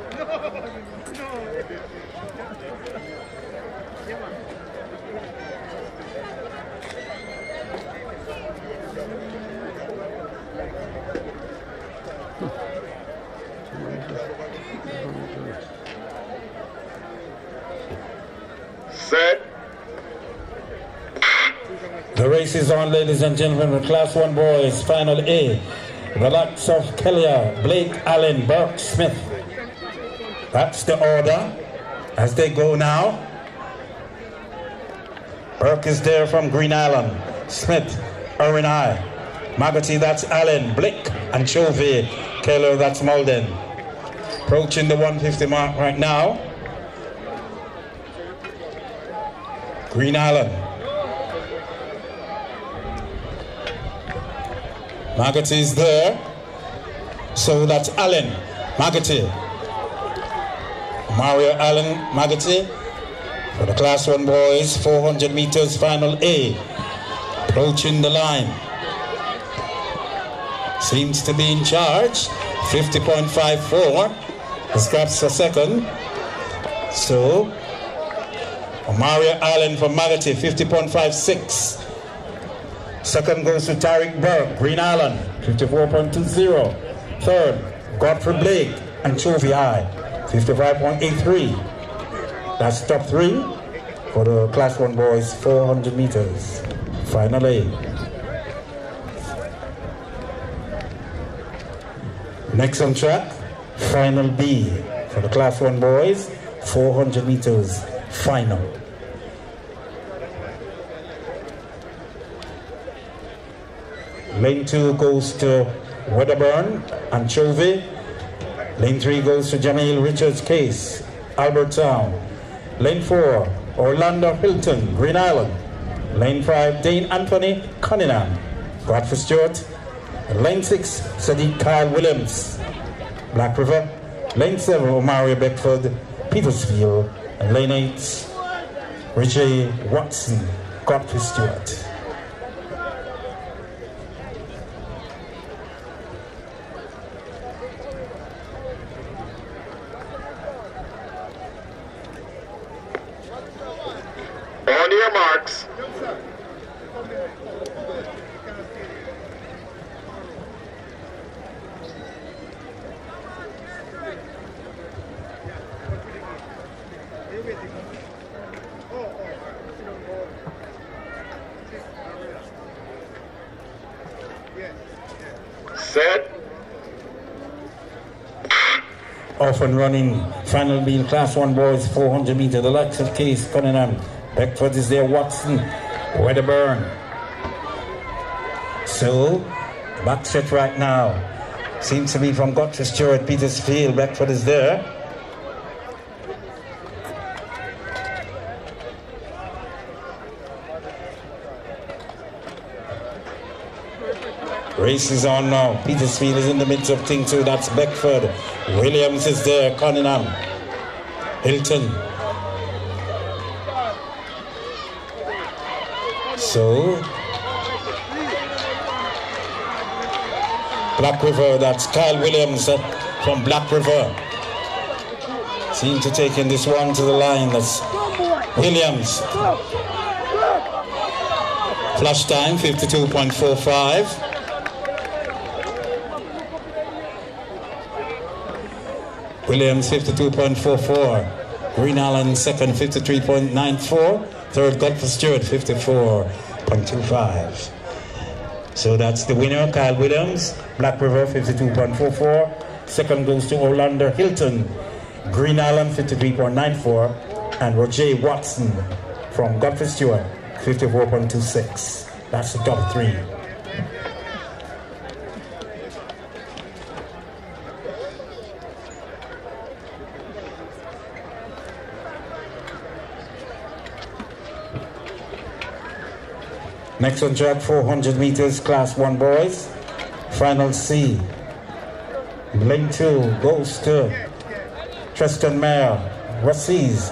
Set. The race is on, ladies and gentlemen, with class 1 boys, final A. The likes of Kellia, Blake, Allen, Burke, Smith. That's the order as they go now. Burke is there from Green Island. Smith, Irwin High. Magotty, that's Allen. Blake and Chovy. Keller, that's Malden. Approaching the 150 mark right now. Green Island. Magotty is there. So that's Allen. Magotty. Mario Allen Magotty for the class 1 boys, 400 meters final A. Approaching the line. Seems to be in charge. 50.54. The scraps for second. So Mario Allen from Magotty, 50.56. Second goes to Tariq Burke, Green Island, 54.20. Third, Godfrey Blake and Chovy High, 55.83. That's top 3 for the class 1 boys, 400 meters. Final A. Next on track, final B for the class 1 boys, 400 meters final. Lane 2 goes to Wedderburn and Chovy. Lane 3 goes to Jamil Richards Case, Albertown. Lane 4, Orlando Hilton, Green Island. Lane 5, Dane Anthony, Cunningham, Godfrey Stewart. Lane 6, Sadiq Kyle Williams, Black River. Lane 7, Omari Beckford, Petersfield. And Lane 8, Richie Watson, Godfrey Stewart. On your marks. Set. Off and running. Final being Class 1 boys, 400 meter. The likes of Case, Cunningham. Beckford is there, Watson, Wedderburn. So, back stretch right now. Seems to be from Godfrey Stewart, Petersfield. Beckford is there. Race is on now. Petersfield is in the midst of things too. That's Beckford. Williams is there. Cunningham. Hilton. So, Black River, that's Kyle Williams from Black River. Seem to take in this one to the line. That's Williams. Flash time, 52.45. Williams, 52.44. Green Allen, second, 53.94. Third, Godfrey Stewart, 54.25. So that's the winner, Kyle Williams. Black River, 52.44. Second goes to Orlando Hilton. Green Allen, 53.94. And Roger Watson from Godfrey Stewart, 54.26. That's the top three. Next on track, 400 meters, Class 1 boys. Final C. Lane 2 goes to Tristan Mayer, Russies.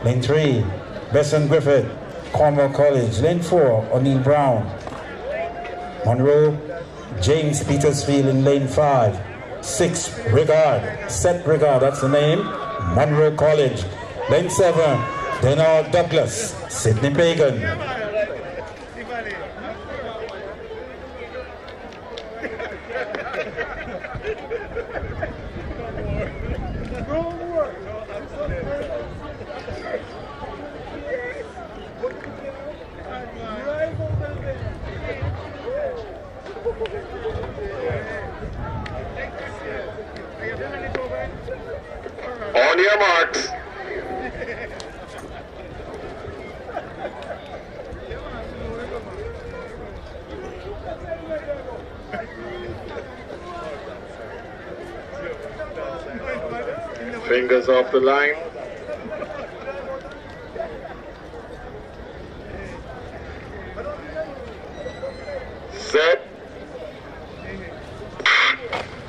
Lane 3, Besson Griffith, Cornwall College. Lane 4, O'Neill Brown. Monroe, James Petersfield in lane 5. 6, Rigard, Seth Rigard, that's the name. Monroe College. Lane 7, Shanoya Douglas, Sydney Pagan. On your marks. Fingers off the line. Set.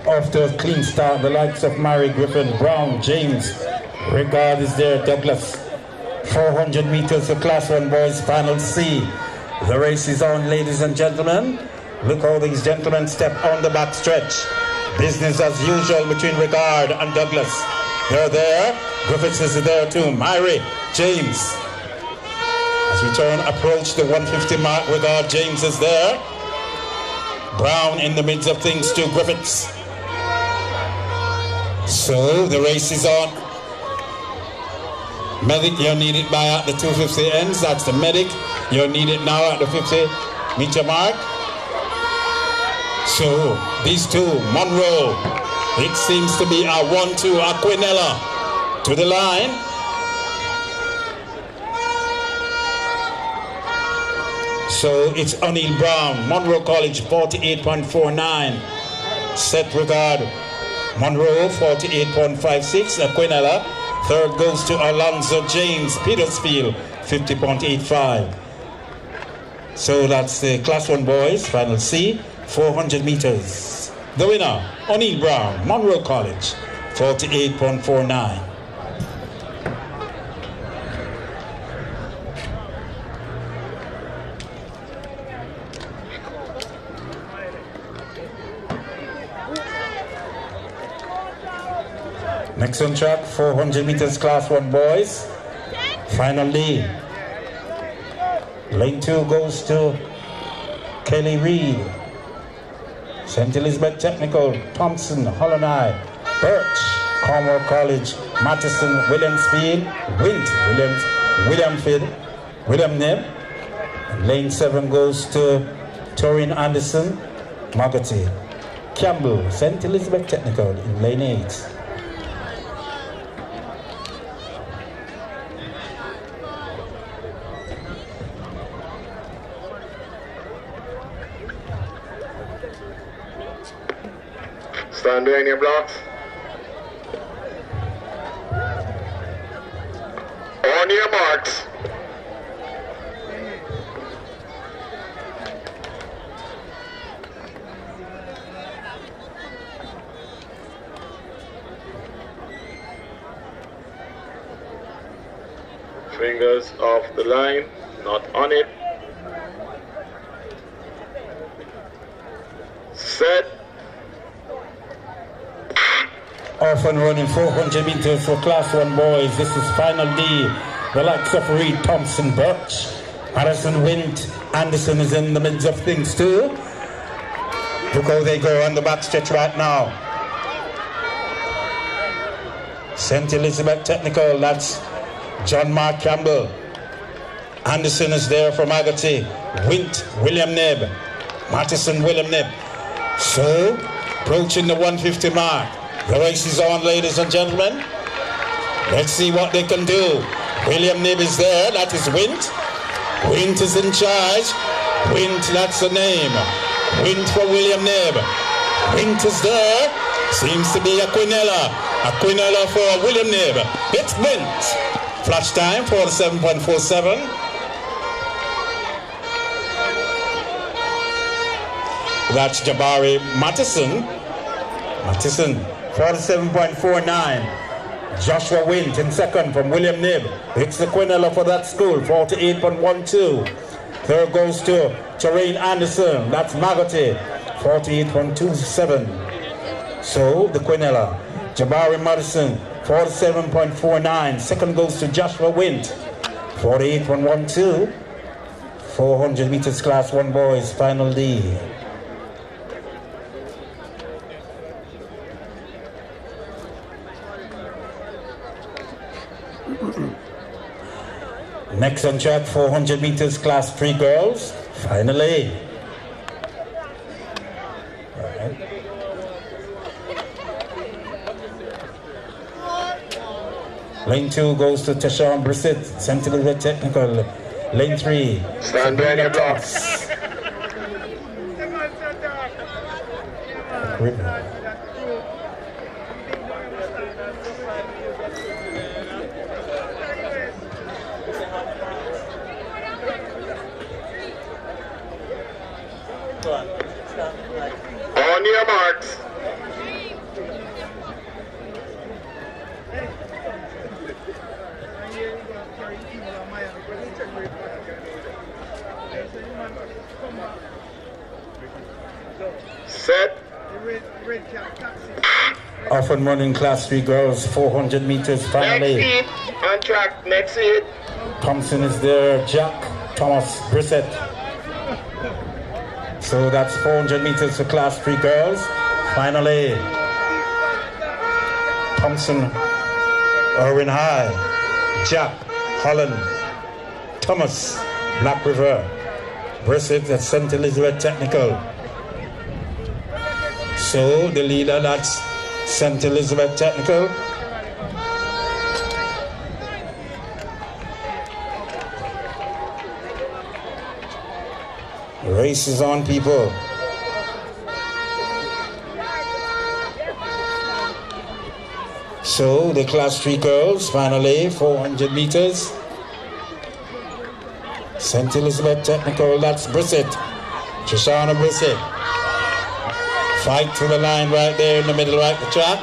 After a clean start, the likes of Mary, Griffin, Brown, James, Rigard is there, Douglas. 400 meters for Class 1 boys, Final C. The race is on, ladies and gentlemen. Look how these gentlemen step on the back stretch. Business as usual between Rigard and Douglas. They're there. Griffiths is there too. Mary, James. As we approach the 150 mark, Rigard, James is there. Brown in the midst of things too, Griffiths. So the race is on. Medic, you're needed by at the 250 ends. That's the medic. You're needed now at the 50 meter mark. So these two, Monroe, it seems to be a 1-2, Aquinella to the line. So it's O'Neill Brown, Monroe College, 48.49. Seth Rigard, Monroe, 48.56. Aquinella. Third goes to Alonzo James, Petersfield, 50.85. So that's the Class 1 boys, Final C, 400 meters. The winner, O'Neill Brown, Monroe College, 48.49. Next on track, 400 meters Class 1 boys. Final lead. Lane 2 goes to Kelly Reed. St. Elizabeth Technical, Thompson, Holland High, Birch, Cornwall College, Mattison, Williamsfield, Wint, William Neb. Lane 7 goes to Torin Anderson, Mogotty. Campbell, St. Elizabeth Technical in lane 8. Stand behind your blocks. On your marks. Fingers off the line, not on it. Set. Off and running 400 meters for Class 1 boys. This is final D. The likes of Reed, Thompson, Birch, Harrison, Wint, Anderson is in the midst of things too. Look how they go on the backstretch right now. St. Elizabeth Technical, that's John Mark Campbell. Anderson is there from Agate. Wint, William Nebb. Mattison, William Nebb. So, approaching the 150 mark. The race is on, ladies and gentlemen. Let's see what they can do. William Nebb is there, that is Wint. Wint is in charge. Wint, that's the name. Wint for William Nebb. Wint is there. Seems to be a Quinella. A Quinella for William Nebb. It's Wint. Flash time, 47.47. That's Jabari Mattison. Mattison, 47.49. Joshua Wint in second from William Nebb. It's the Quinella for that school, 48.12. Third goes to Terrain Anderson. That's Magoti, 48.27. So the Quinella. Jabari Madison, 47.49. Second goes to Joshua Wint, 48.12. 400 meters Class 1 boys, final D. Next on track, 400 meters Class 3 girls, final A. Lane 2 goes to Tashawn Brissett, St. Elizabeth Technical. Lane 3. Stand behind your blocks. On your marks. Set. Off and running Class 3 girls, 400 meters finally. Next seat, on track, next seat. Thompson is there, Jack, Thomas, Brissett. So that's 400 meters for Class 3 girls. Finally, Thompson, Holland High, Jack, Holland, Thomas, Black River, Brissett at St. Elizabeth Technical. So the leader, that's St. Elizabeth Technical. Race is on, people. So the Class 3 girls, finally, 400 meters. St. Elizabeth Technical, that's Brissett. Shoshana Brissett. Fight to the line right there in the middle, right the track.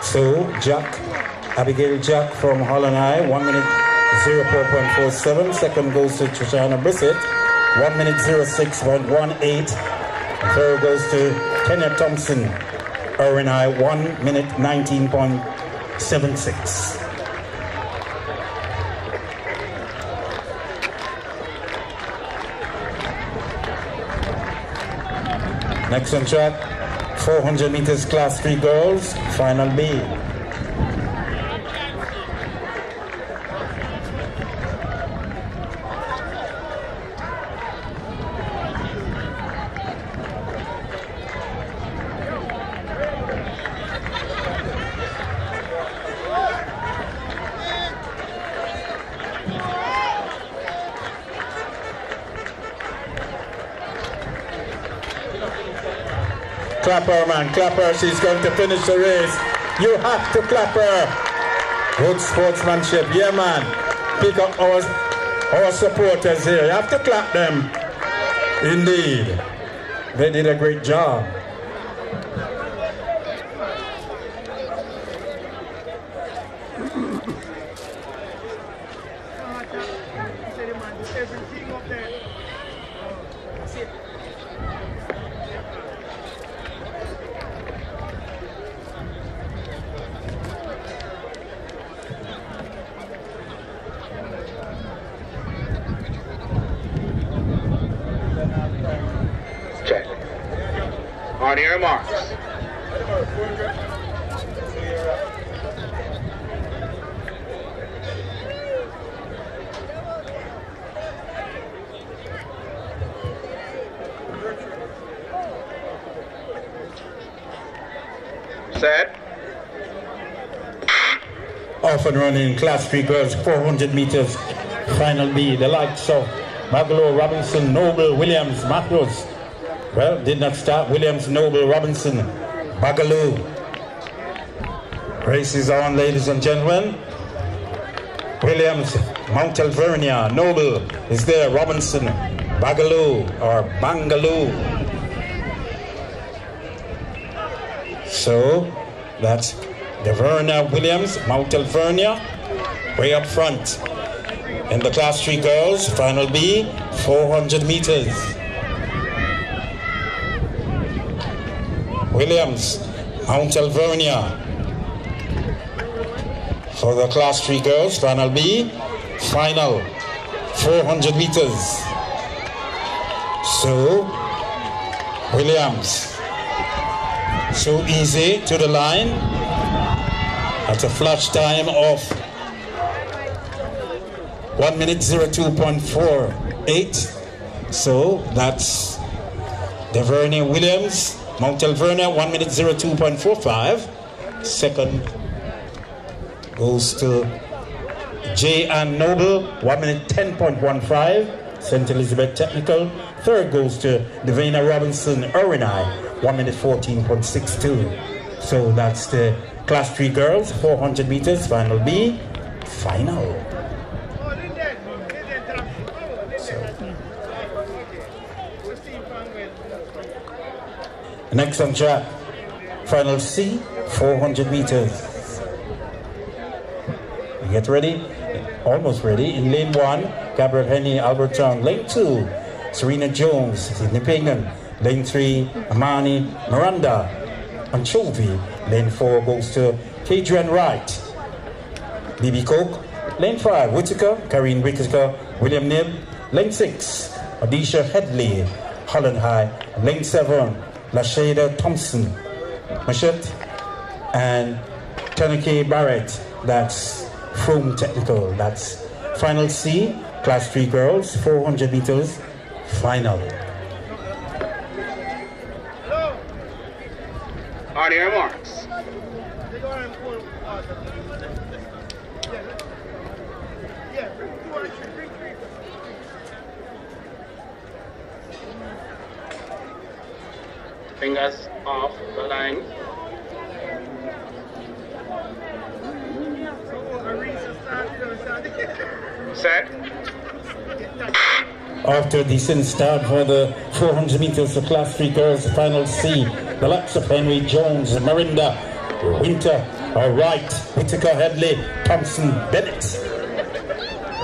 So Jack, Abigail Jack from Holland High, 1 minute 0.47. Second goes to Trishana Brissett, 1 minute 06.18. Third goes to Kenya Thompson, Irwin High, 1 minute 19.76. Next on track, 400 meters class 3 girls, final B. Clap her, man, clap her. She's going to finish the race. You have to clap her. Good sportsmanship. Yeah, man. Pick up our supporters here. You have to clap them. Indeed. They did a great job. On your marks. Set. Off and running, class 3 girls, 400 meters, final B. The likes of Magalo, Robinson, Noble, Williams, Matthews. Well, did not start. Williams, Noble, Robinson, Bagaloo. Race is on, ladies and gentlemen. Williams, Mount Alvernia, Noble is there. Robinson, Bagaloo or Bangaloo. So that's Alvernia, Williams, Mount Alvernia, way up front. In the class 3 girls, final B, 400 meters. Williams, Mount Alvernia. For the class 3 girls, final B, final 400 meters. So, Williams, so easy to the line at a flash time of 1 minute 02.48. So that's Alvernia, Williams, Mount Alvernia, 1 minute 02.45. Second goes to J. Ann Noble, 1 minute 10.15. St. Elizabeth Technical. Third goes to Davina Robinson, Irwin High, 1 minute 14.62. So that's the class 3 girls, 400 meters, final B, final. Next on track, final C, 400 meters. You get ready? Almost ready. In lane 1, Gabriel Henny, Albert Young. Lane 2, Serena Jones, Sydney Pagan. Lane 3, Amani, Miranda, Anchovy. Lane 4 goes to Kadrian Wright, BB Coke. Lane 5, Whitaker, Karine Whitaker, William Nib. Lane 6, Adisha Headley, Holland High. Lane 7, Lashada Thompson, Machette, and Tanaki Barrett, that's Froome Technical. That's final C, class 3 girls, 400 meters, final. On your marks. Fingers off the line. Set. After a decent start for the 400 meters of class 3 girls, final C, the likes of Henry Jones, Marinda, Winter, Wright, Whitaker, Headley, Thompson, Bennett.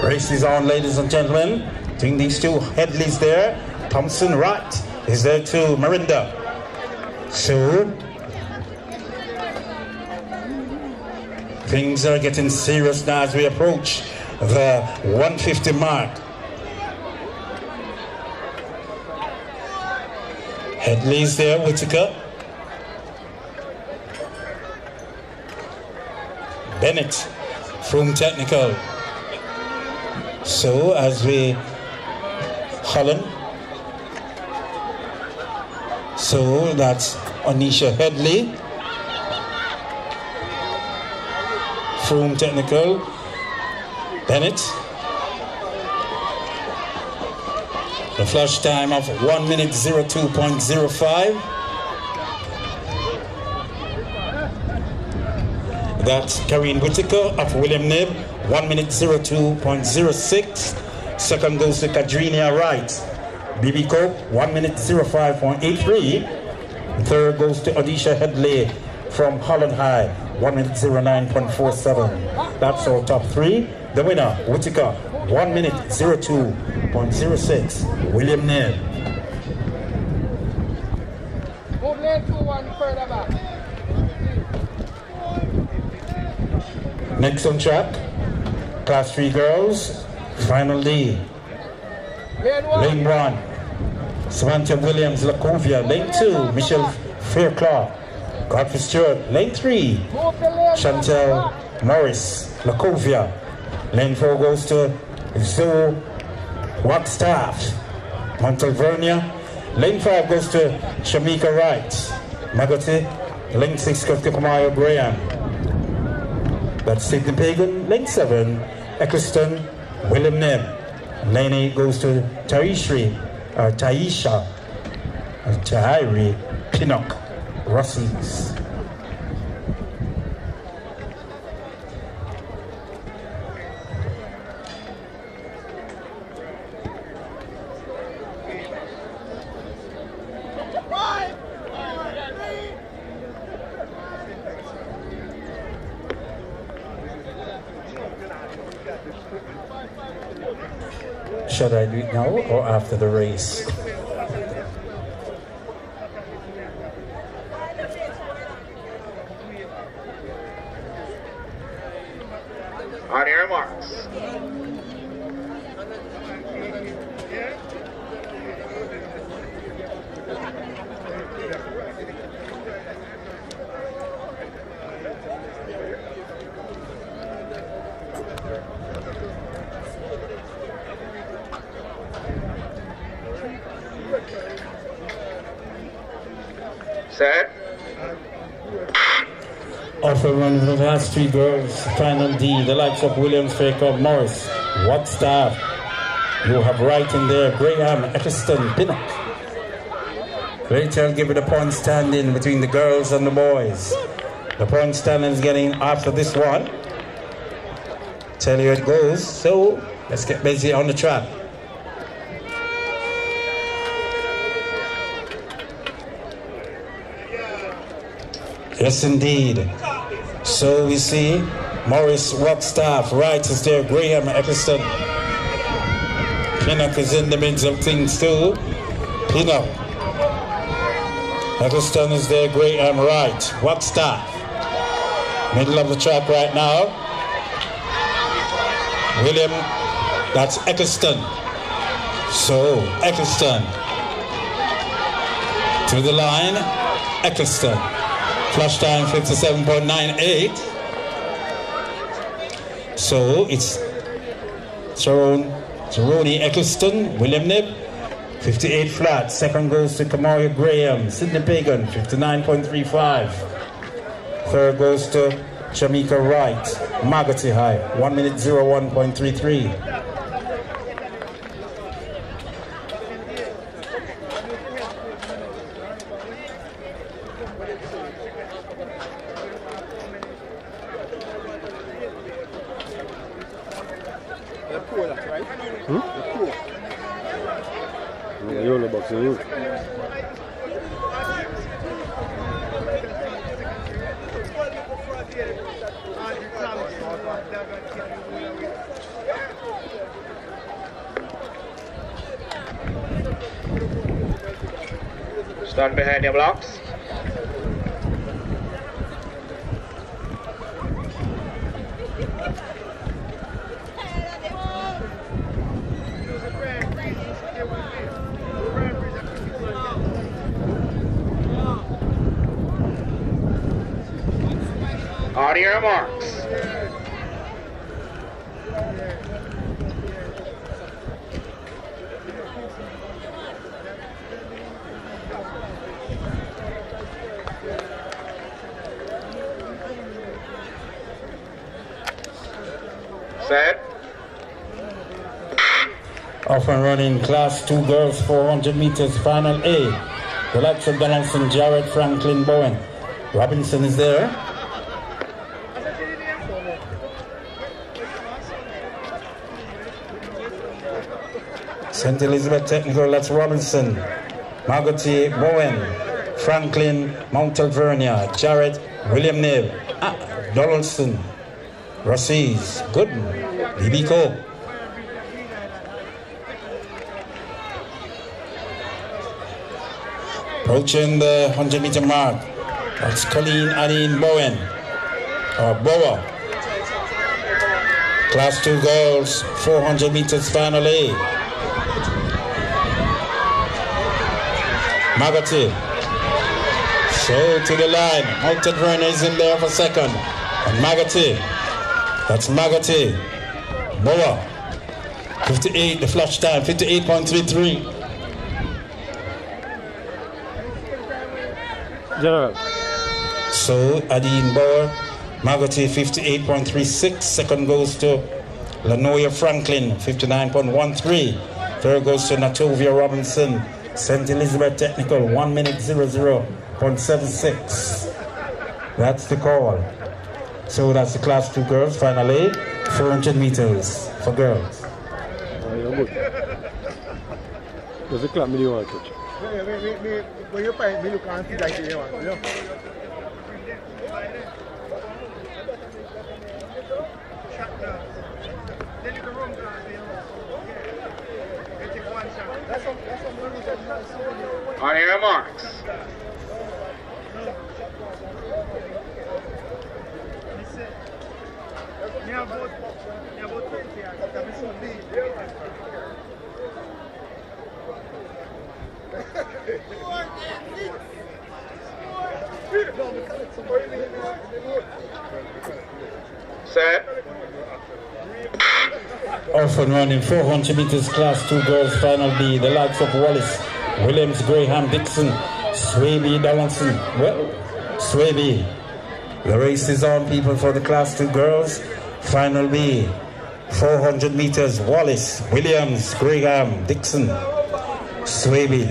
Race is on, ladies and gentlemen. Between these two Headleys there, Thompson, Wright, is there to Marinda. So things are getting serious now as we approach the 150 mark. Headley's there, Whitaker. Bennett from technical. So as we Holland. So that's Anisha Headley from technical. Bennett. The flash time of 1 minute 02.05. That's Karine Whitaker of William Knibb, 1 minute 02.06. Second goes to Kadrinia Wright. BB Cope, 1 minute 05.83. Third goes to Odisha Headley from Holland High, 1 minute 09.47. That's our top three. The winner, Whitaker, 1 minute 02.06. William Knibb. Move lane 2-1 further back. Next on track, Class 3 girls, final D. Lane 1, Samantha Williams Lacovia. Lane 2, Michelle Fairclough, Godfrey Stewart. Lane 3, Chantel Morris Lacovia. Lane 4 goes to Zoe Wagstaff, Montalvernia. Lane 5 goes to Shamika Wright, Magoti. Lane 6 goes to Kamaya Graham. That's Sydney Pagan. Lane 7, Eccleston, William Knibb. Lane 8 goes to Taisha Tahiri Pinnock, Russies. Should I do it now or after the race? On your marks. Set. Offer one of the last three girls, final D, the likes of Williams, Fairclough, Morris, Wagstaff. You have right in there, Graham, Eccleston, Pinnock. Later I'll give it a point standing between the girls and the boys. The point standing is getting after this one. Tell you it goes, so let's get busy on the track. Yes, indeed. So we see Morris, Wagstaff, Wright is there, Graham, Eccleston. Pinnock is in the midst of things too. Pinnock. Eccleston is there, Graham, Wright, Wagstaff. Middle of the track right now. William, that's Eccleston. So, Eccleston. To the line, Eccleston. Flash time 57.98. So it's Cerrone Eccleston, William Knibb, 58 flat. Second goes to Kamaria Graham, Sydney Pagan, 59.35. Third goes to Shamika Wright, Magoti High, 1 minute 01.33. Yellow box in you. Stand behind your blocks. On your marks. Set. Off and running, class 2 girls, 400 meters, final A. The likes of Donaldson, Jared, Franklin, Bowen. Robinson is there. St. Elizabeth Technical, that's Robinson. Margotti, Bowen. Franklin, Mount Alvernia. Jared, William Neve. Donaldson. Rossies, good. BB Cole. Approaching the 100-meter mark. That's Colleen Aline Bowen. Or Boa. Class 2 girls, 400 meters final A. Magati. So to the line. Mount Alvernia is in there for second. And Magati. That's Magati. Boa. 58, the flash time, 58.33. General. So Adine Boa, Magati 58.36. Second goes to Lanoya Franklin, 59.13. Third goes to Natovia Robinson, St. Elizabeth Technical, 1 minute 00.76. That's the call. So that's the class 2 girls, final A, 400 meters for girls. There's a clap me you want to touch. When you find me, you can't see like you want, you know? On your marks. Set. Off and running, 400 meters, class 2 girls, final B. The likes of Wallace, Williams, Graham, Dixon, Swaby, Donaldson. Well, Swaby. The race is on, people, for the class 2 girls. Final B. 400 meters, Wallace, Williams, Graham, Dixon, Swaby.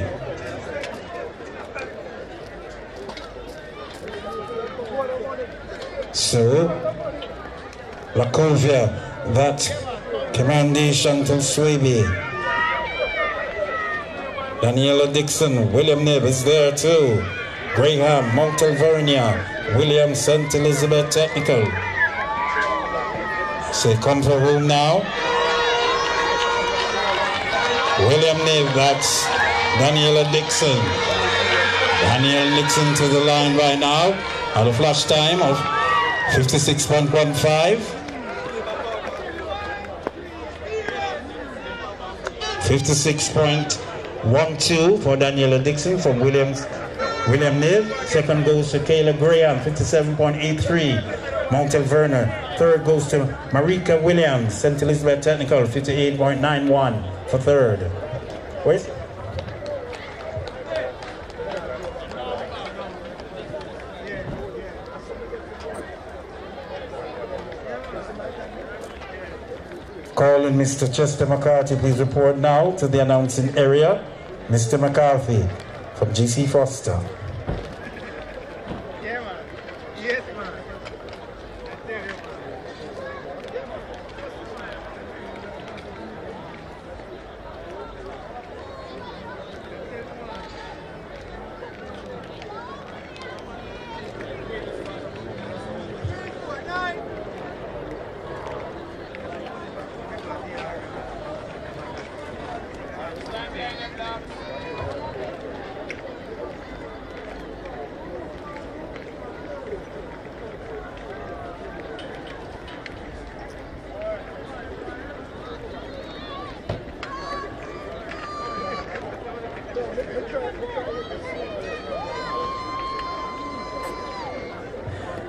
So, Lacovia, that commendation to Swaby. Daniela Dixon, William Nib is there too. Graham, Mount Alvernia, William, St. Elizabeth Technical. So come for home now. William Nib, that's Daniela Dixon. Daniela Dixon to the line right now at a flash time of 56.15. 56.12 for Daniela Dixon from William Nib. Second goes to Kayla Graham, 57.83, Mount Alvernia. Third goes to Marika Williams, St. Elizabeth Technical, 58.91 for third. Wait. Calling Mr. Chester McCarthy, please report now to the announcing area. Mr. McCarthy from GC Foster. Yeah, man. Yes, man.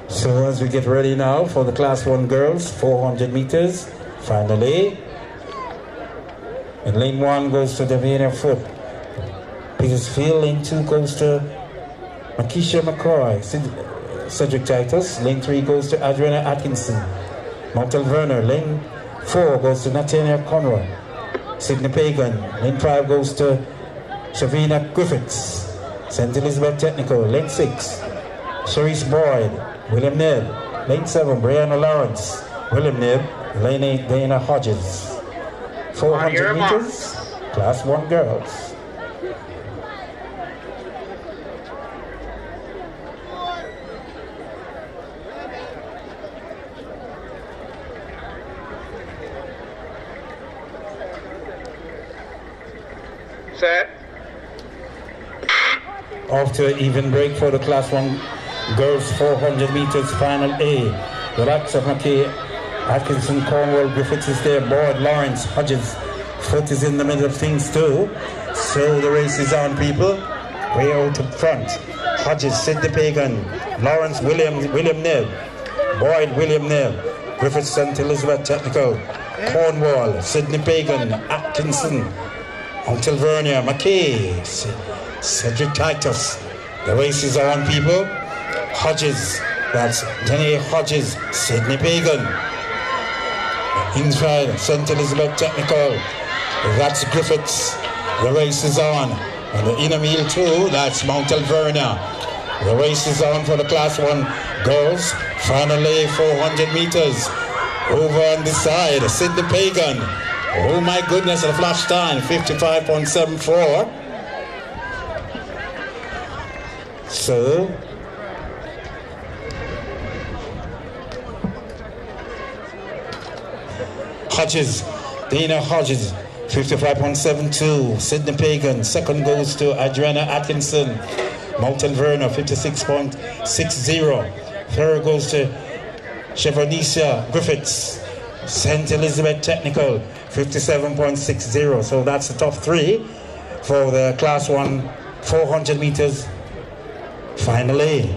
So as we get ready now for the Class 1 girls, 400 meters, finally. And lane 1 goes to Davina Foot. Petersfield, lane 2 goes to Makisha McCoy. Cedric Titus, lane 3 goes to Adriana Atkinson. Mount Alverna, lane 4 goes to Nathaniel Conroy. Sydney Pagan, lane 5 goes to Shavina Griffiths. St. Elizabeth Technical, lane 6. Cherise Boyd, William Nib. Lane 7, Brianna Lawrence, William Nib. Lane 8, Dana Hodges. 400 meters, Class 1 girls. Set. Off to an even break for the Class 1 girls 400 meters final A. The likes of McKay, Atkinson, Cornwall, Griffiths is there, Boyd, Lawrence, Hodges. Foot is in the middle of things too. So the race is on, people. Way out up front. Hodges, Sidney Pagan, Lawrence, William Neb, Boyd, William Neb, Griffiths, St. Elizabeth Technical, Cornwall, Sidney Pagan, Atkinson, Mount Alvernia, McKay, Cedric Titus. The race is on, people. Hodges, that's Denny Hodges, Sidney Pagan. Inside, St. Elizabeth Technical, that's Griffiths. The race is on. And the inner meal too, that's Mount Alvernia. The race is on for the Class 1 girls. Finally, 400 meters. Over on this side, Sidney Pagan. Oh my goodness, the flash time, 55.74. So, Hodges, Dana Hodges, 55.72. Sidney Pagan, second goes to Adriana Atkinson. Mount Alverna, 56.60. Third goes to Chevonesia Griffiths. St. Elizabeth Technical, 57.60. So that's the top 3 for the Class 1 400 meters finally.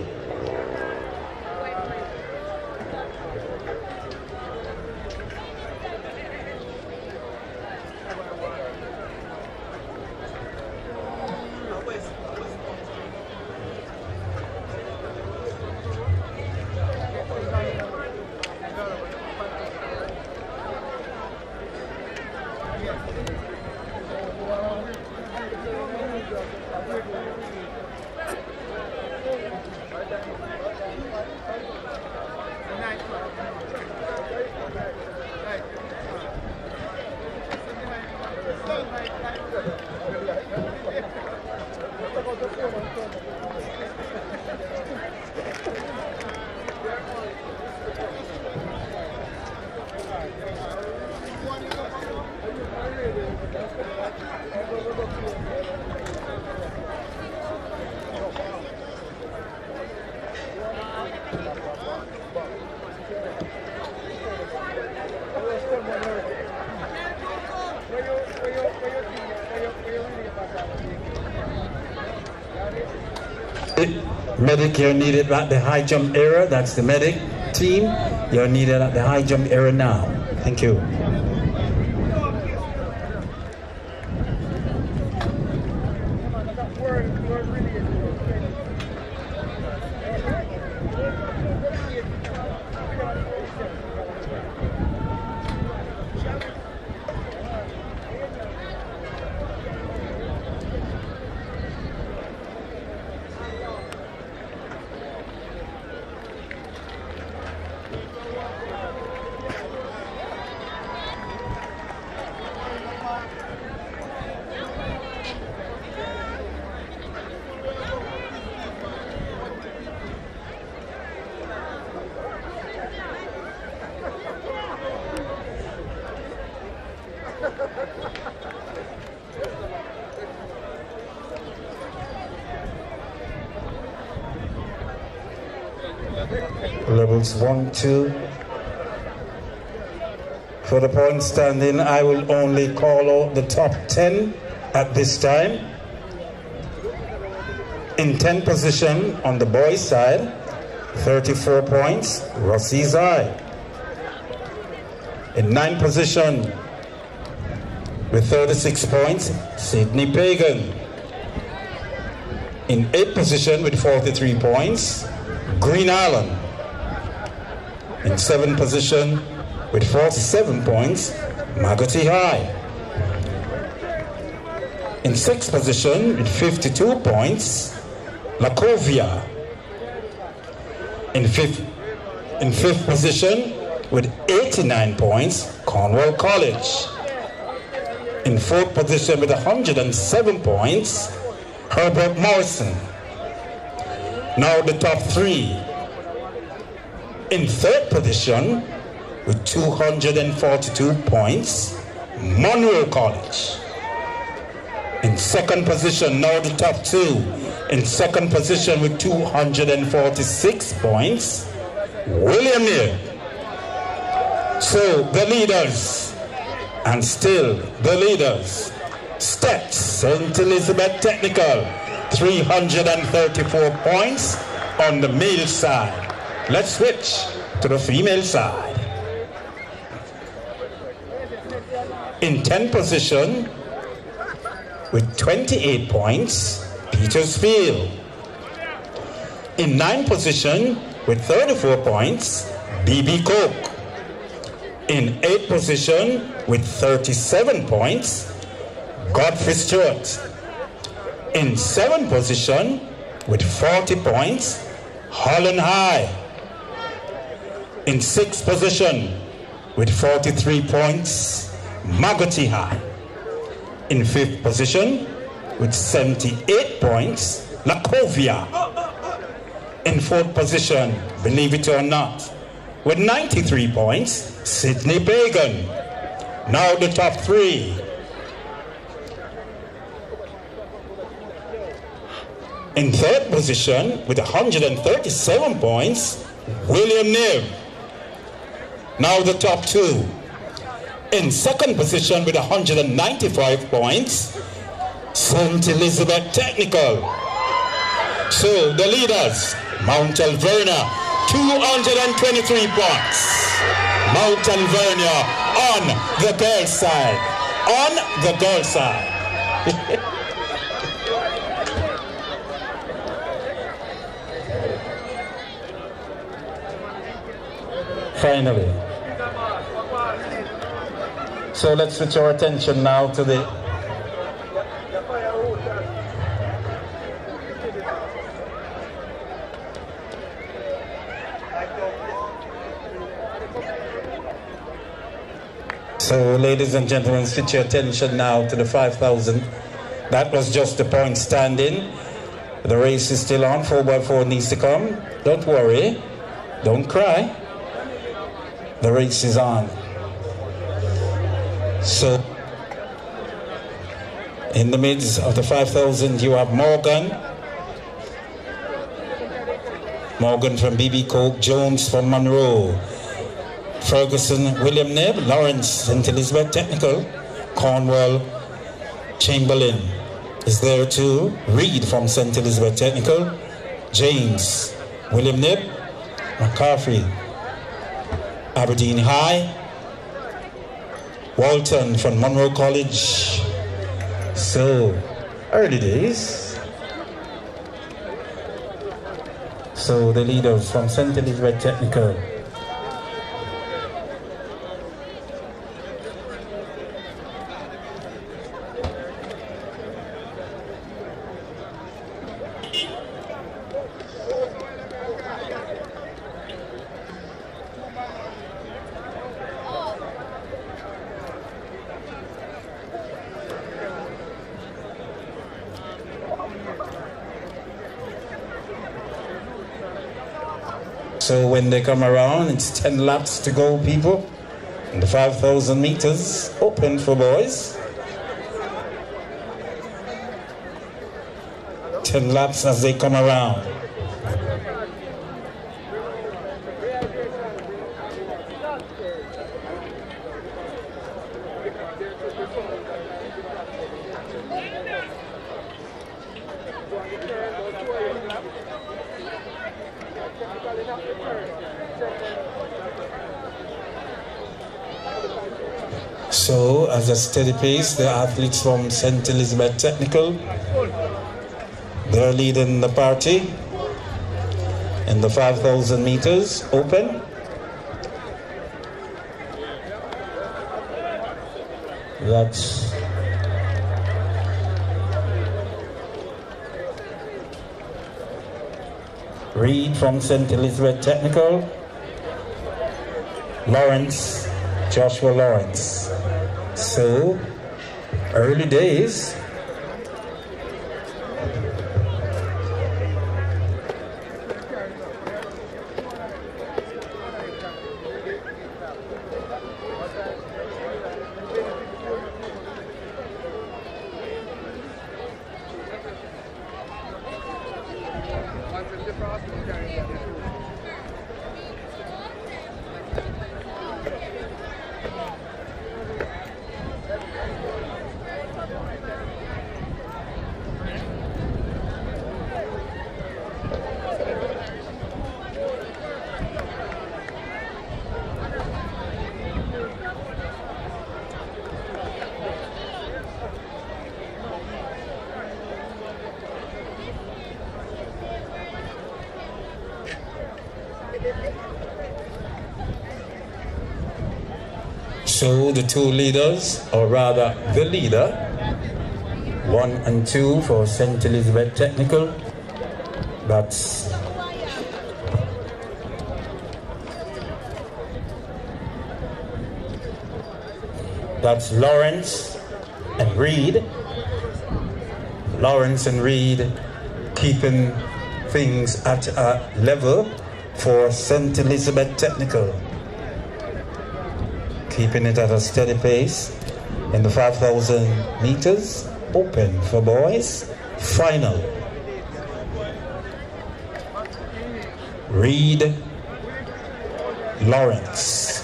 Medic, you're needed at the high jump area. That's the medic team. You're needed at the high jump area now. Thank you. Levels 1, 2. For the point standing, I will only call out the top 10 at this time. In 10th position on the boys' side, 34 points, Rossi's High. In 9th position with 36 points, Sydney Pagan. In 8th position with 43 points, Green Island. In 7th position with 47 points, Magotty High. In 6th position with 52 points, Lacovia. In 5th position with 89 points, Cornwall College. In 4th position with 107 points, Herbert Morrison. Now the top 3. In 3rd position with 242 points, Monroe College. In 2nd position, now the top 2. In 2nd position with 246 points, William Neal. So the leaders, and still the leaders, Steps, St. Elizabeth Technical, 334 points on the male side. Let's switch to the female side. In 10th position, with 28 points, Petersfield. In 9th position, with 34 points, BB Coke. In 8th position, with 37 points, Godfrey Stewart. In 7th position, with 40 points, Holland High. In 6th position, with 43 points, Magotty High. In 5th position, with 78 points, Lacovia. In 4th position, believe it or not, with 93 points, Sydney Pagan. Now the top 3. In 3rd position, with 137 points, William Neal. Now the top 2. In 2nd position with 195 points, St. Elizabeth Technical. So the leaders, Mount Alvernia, 223 points. Mount Alvernia on the girls' side. On the girls' side. Finally. So let's switch our attention now to the So ladies and gentlemen, switch your attention now to the 5,000. That was just the point standing. The race is still on. 4x4 needs to come. Don't worry. Don't cry. The race is on. So, in the midst of the 5,000, you have Morgan from BB Coke, Jones from Monroe, Ferguson, William Nebb, Lawrence, St. Elizabeth Technical, Cornwall, Chamberlain is there too, Reed from St. Elizabeth Technical, James, William Nebb, McCarthy, Aberdeen High, Walton from Monroe College. So, early days. So, the leaders from St. Elizabeth Technical. So when they come around, it's 10 laps to go, people. And the 5,000 meters open for boys. 10 laps as they come around. So, as a steady pace, the athletes from St. Elizabeth Technical, they're leading the party in the 5,000 meters open. That's Reed from St. Elizabeth Technical, Lawrence, Joshua Lawrence. So, early days. So the two leaders, or rather the leader, 1 and 2 for St. Elizabeth Technical, that's Lawrence and Reed. Lawrence and Reed keeping things at a level for St. Elizabeth Technical. Keeping it at a steady pace in the 5,000 meters open for boys. Final. Reed, Lawrence.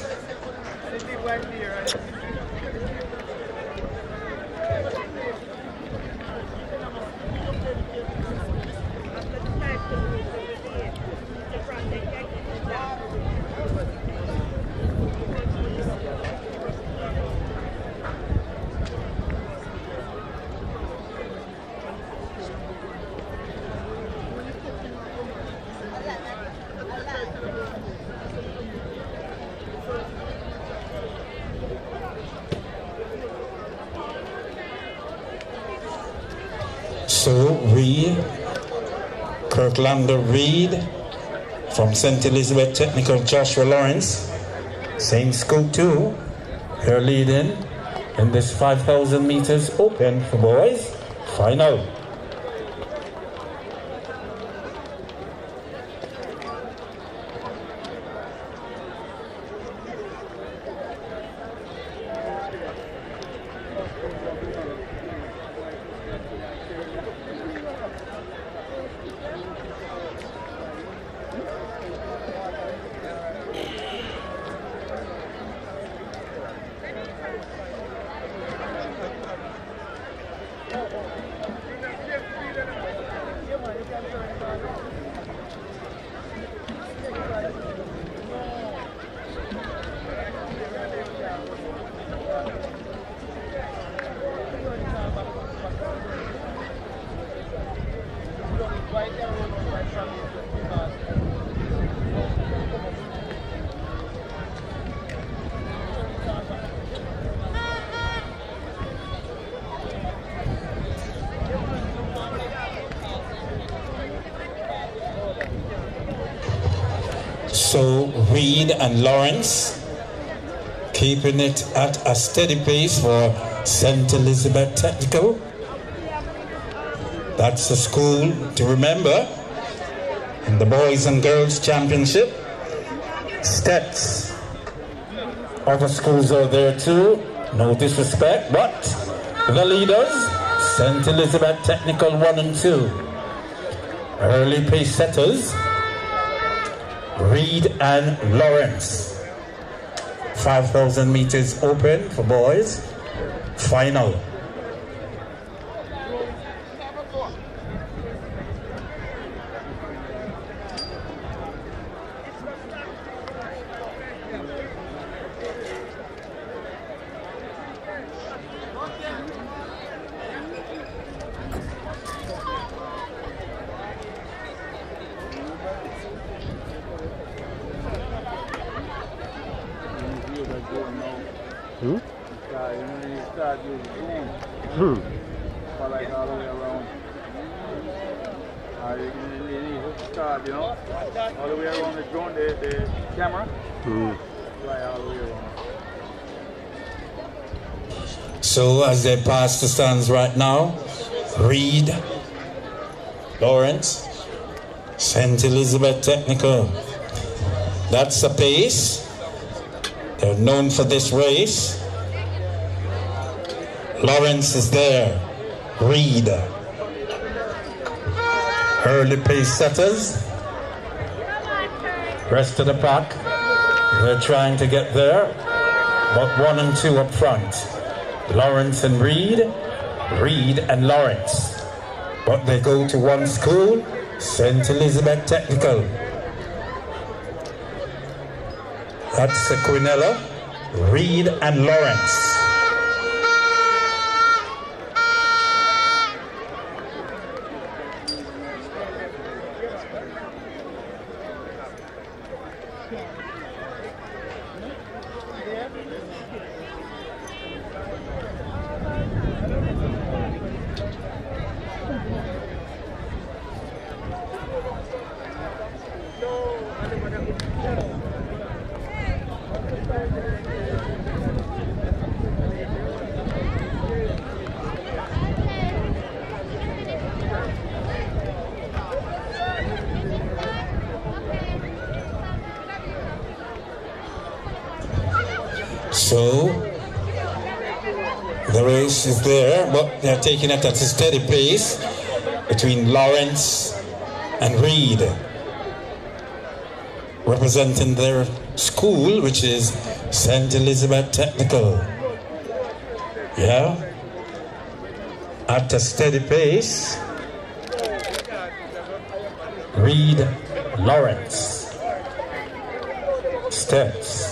So Kirklander Reed from St. Elizabeth Technical, Joshua Lawrence, same school too. They're leading in this 5,000 meters open for boys. Final. So Reed and Lawrence keeping it at a steady pace for St. Elizabeth Technical. That's the school to remember in the Boys and Girls Championship. Stats. Other schools are there too, no disrespect, but the leaders, St. Elizabeth Technical 1 and 2. Early pace setters, Reed and Lawrence. 5,000 meters open for boys. Final. start using drone. For like all the way around. You need to start, you know, all the way around the drone, the camera. Fly all the way around. So as they pass the stands right now, Reed, Lawrence, St. Elizabeth Technical. That's the pace. They're known for this race. Lawrence is there. Reed. Early pace setters. Rest of the pack, they're trying to get there, but 1 and 2 up front. Lawrence and Reed, Reed and Lawrence. But they go to one school, St. Elizabeth Technical. That's Quinella, Reed and Lawrence. So the race is there, but they're taking it at a steady pace between Lawrence and Reed, representing their school, which is St. Elizabeth Technical. Yeah, at a steady pace. Reed, Lawrence, steps.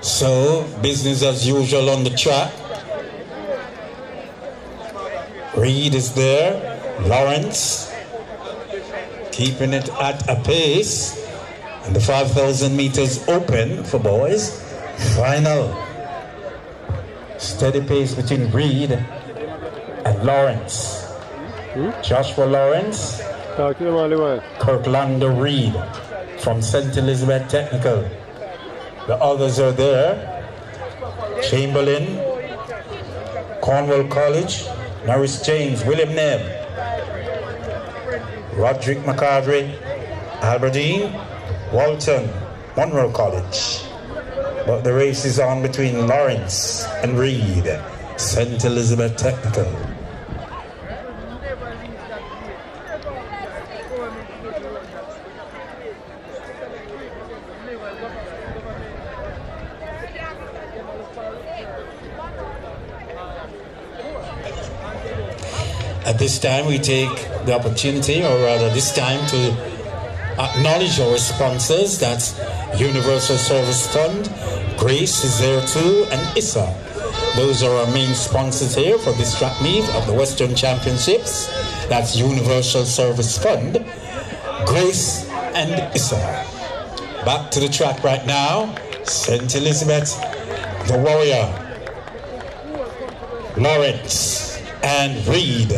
So, business as usual on the track. Reed is there. Lawrence keeping it at a pace. And the 5,000 meters open for boys. Final. Steady pace between Reed and Lawrence. Joshua Lawrence. Kirklander Reed from St. Elizabeth Technical. The others are there. Chamberlain, Cornwall College, Norris James, William Nebb, Roderick McCardry, Aberdeen, Walton, Monroe College. But the race is on between Lawrence and Reed, St. Elizabeth Technical. At this time, we take the opportunity, or rather this time, to acknowledge our sponsors. That's Universal Service Fund, Grace is there too, and ISA. Those are our main sponsors here for this track meet of the Western Championships. That's Universal Service Fund, Grace, and ISA. Back to the track right now. St. Elizabeth, the Warrior, Lawrence, and Reed.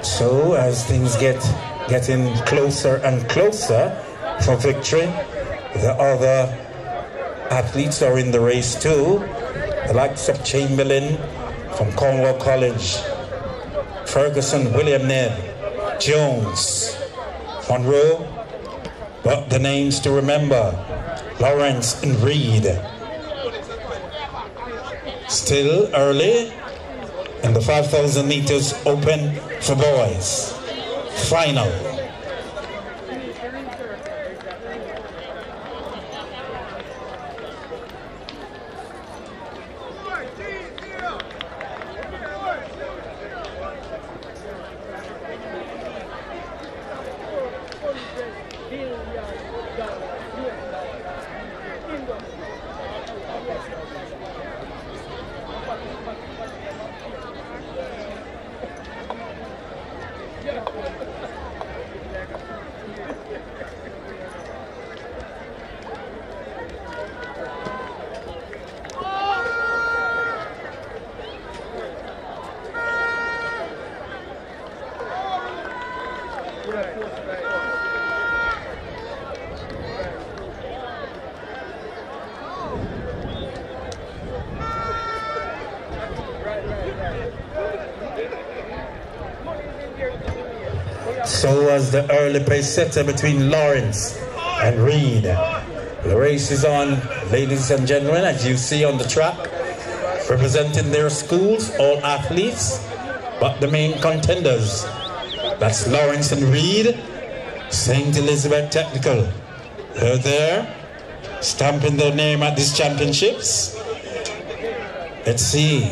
So as things getting closer and closer for victory, the other athletes are in the race too. The likes of Chamberlain from Cornwall College, Ferguson, William Ned, Jones, Monroe, but the names to remember, Lawrence and Reed. Still early, and the 5,000 meters open for boys. Final. So was the early pace setter between Lawrence and Reed. The race is on, ladies and gentlemen, as you see on the track, representing their schools, all athletes, but the main contenders. That's Lawrence and Reed, St. Elizabeth Technical. They're there, stamping their name at these championships. Let's see.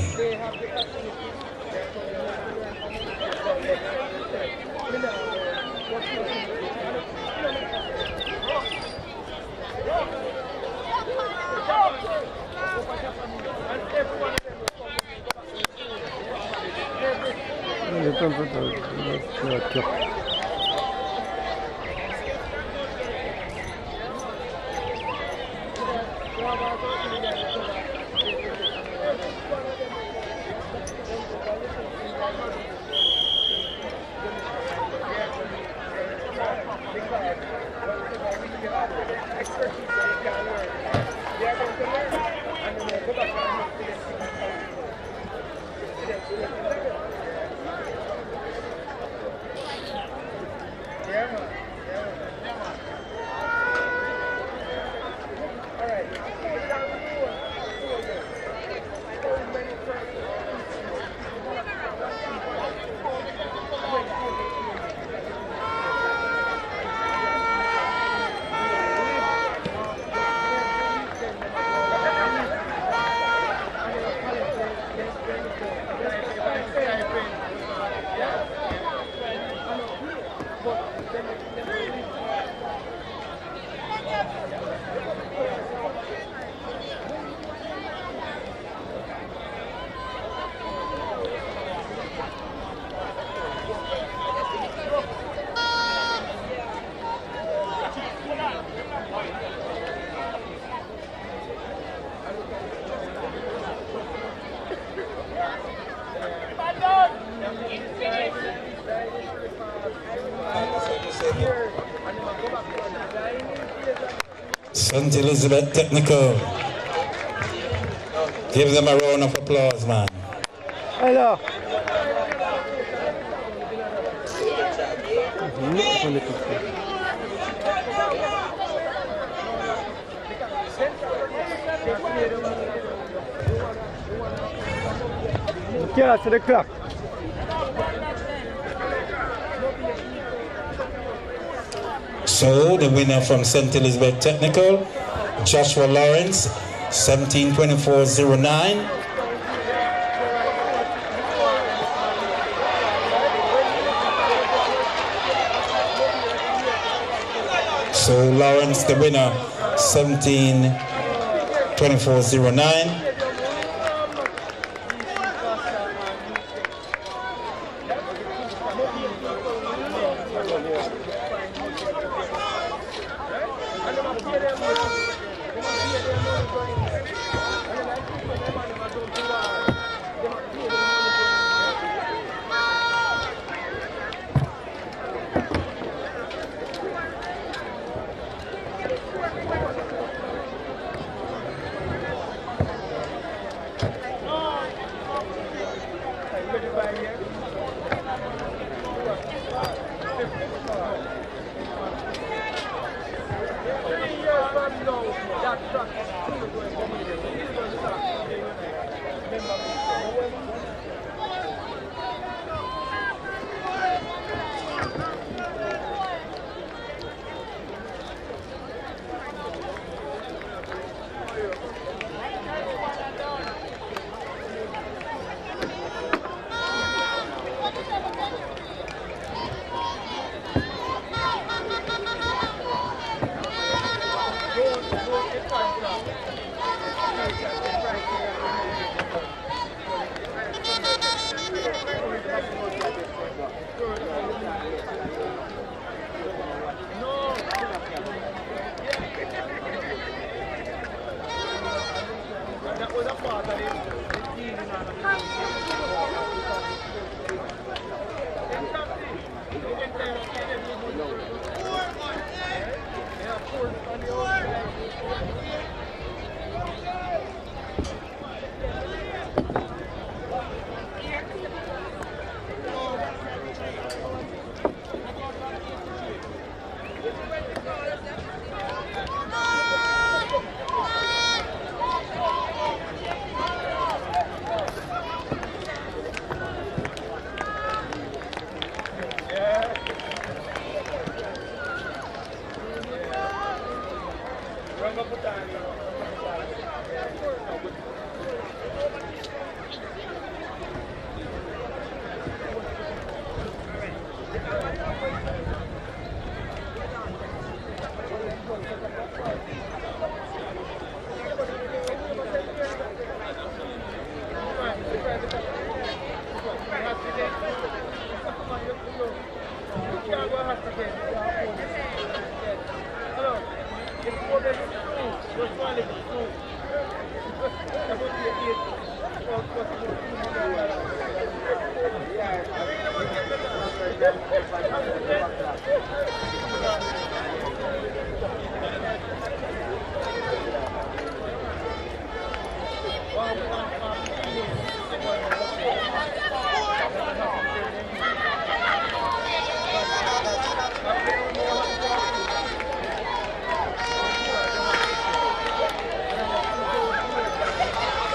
St. Elizabeth Technical. Give them a round of applause, man. Hello. Yeah, to the clock. So the winner from St. Elizabeth Technical, Joshua Lawrence, 17:24.09. So Lawrence, the winner, 17:24.09.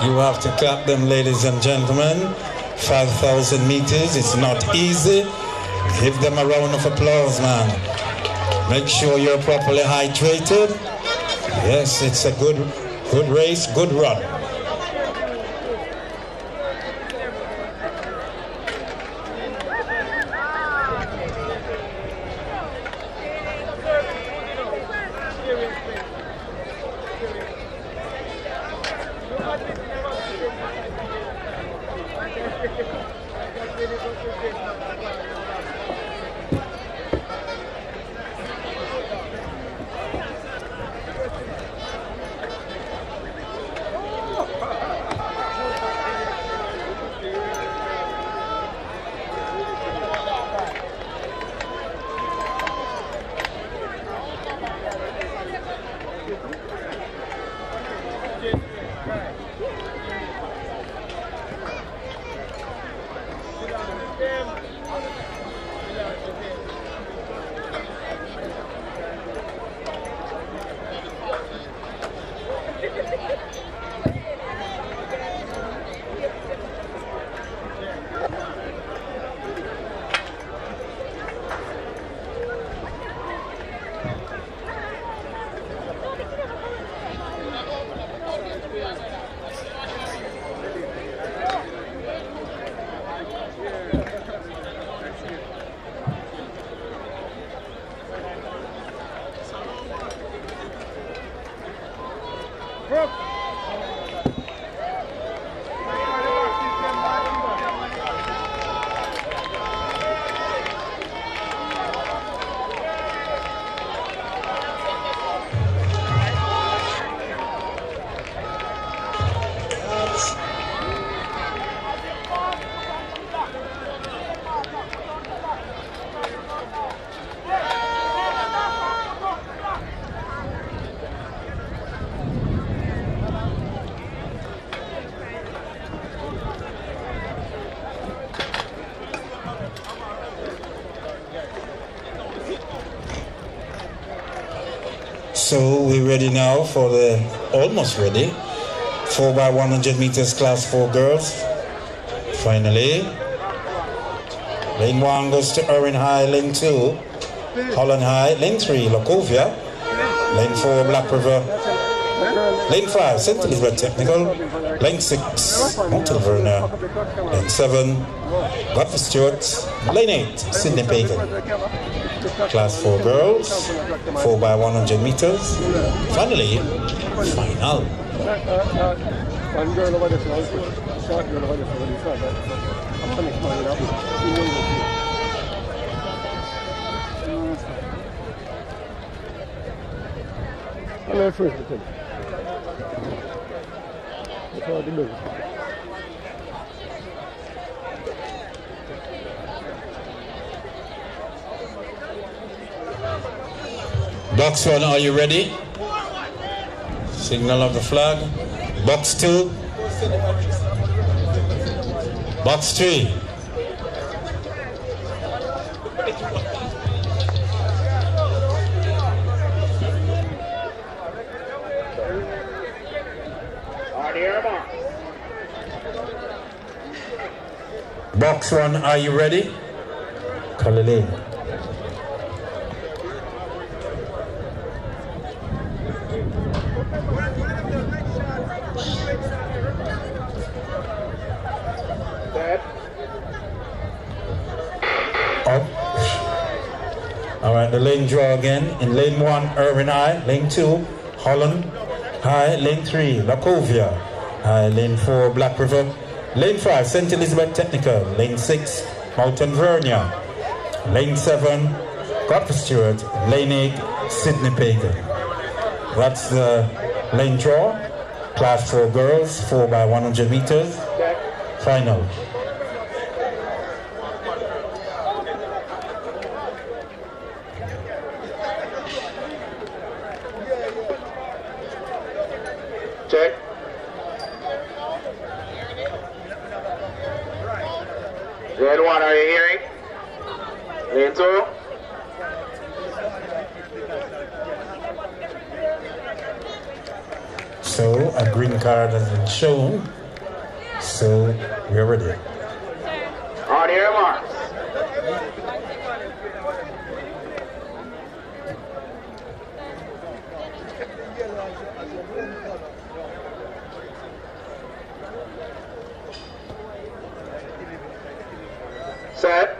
You have to clap them, ladies and gentlemen. 5,000 meters, it's not easy. Give them a round of applause, man. Make sure you're properly hydrated. Yes, it's a good race, good run. So we're ready now for the, almost ready, 4x100 meters class 4 girls. Finally, lane 1 goes to Holland High, lane 2, Holland High, lane 3, Locovia, lane 4, Black River, lane 5, St. Elizabeth Technical, lane 6, Mountain Verna, lane 7, Godfrey Stewart, lane 8, Sydney Pagan. Class 4 girls, 4x100 meters. Finally, final. One girl over there, short girl over there, Box 1, are you ready? Signal of the flag. Box 2. Box 3. Box 1, are you ready? Kalele. All right, the lane draw again. In lane 1, Irvin High. Lane 2, Holland High. Lane 3, Lacovia High. Lane 4, Black River. Lane 5, St. Elizabeth Technical. Lane 6, Mountain Vernia. Lane 7, Godfrey Stewart. Lane 8, Sydney Pagan. That's the lane draw. Class 4 girls, 4 by 100 meters. Final. Check. Lane 1, are you hearing? Lane 2. So a green card has been shown. So we're ready. On your marks. Set.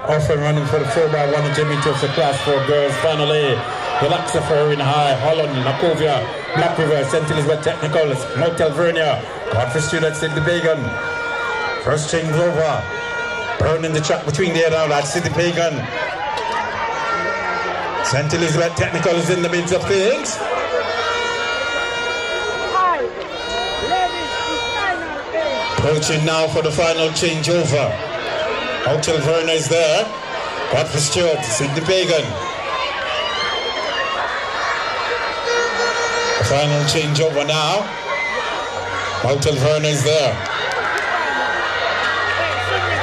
Off and running for the 4 by 100 meters for class 4 girls. Finally, Relaxa for Irvin High, Holland, Lacovia, Black River, St. Elizabeth Technical, Motel Vernia, Godfrey Students in the Pagan. First change over. Burning the track between there now, that's City Pagan. St. Elizabeth Technical is in the midst of things. Approaching now for the final changeover. Hotel Verna is there. Godfrey Stewart, Sydney Pagan. The final changeover now. Hotel Verna is there.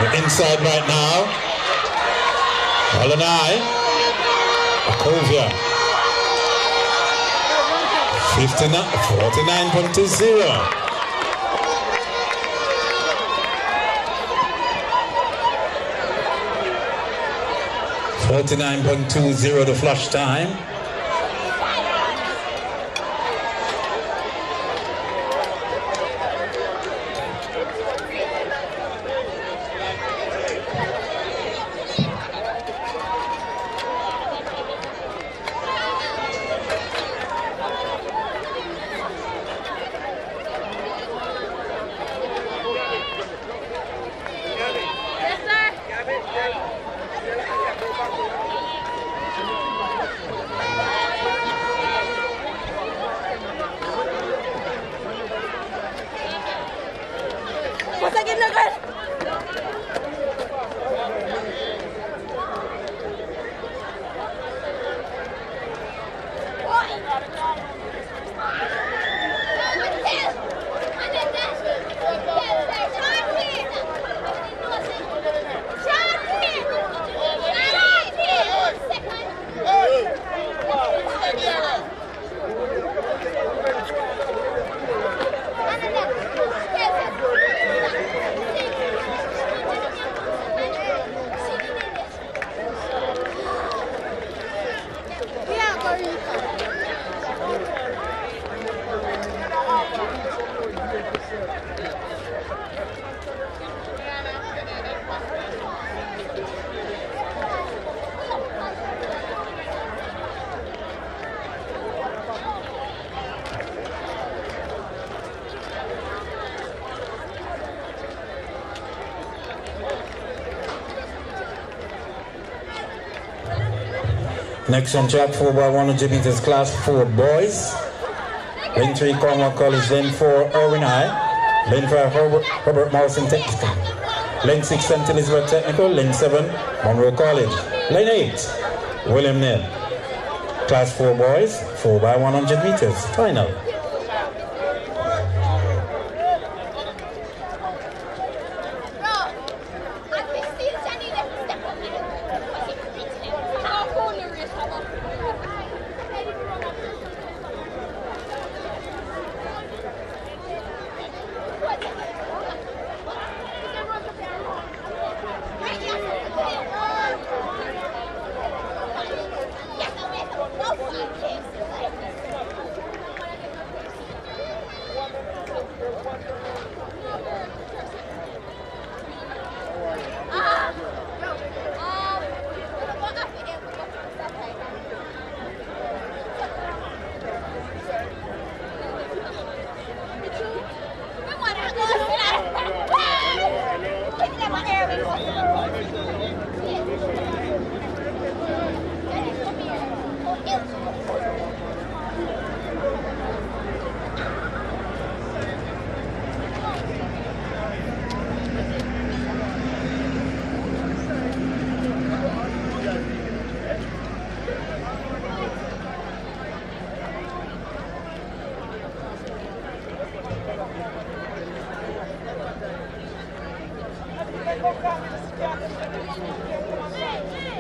The inside right now. Holland High. Lacovia. 49.20. 49.20 the flush time. Next on track, 4 by 100 meters class 4 boys. Lane 3, Cornwall College. Lane 4, Irwin High. Lane 5, Herbert Morrison Technical. Lane 6, St. Elizabeth Technical. Lane 7, Monroe College. Lane 8, William Nell. Class 4 boys, 4 by 100 meters. Final.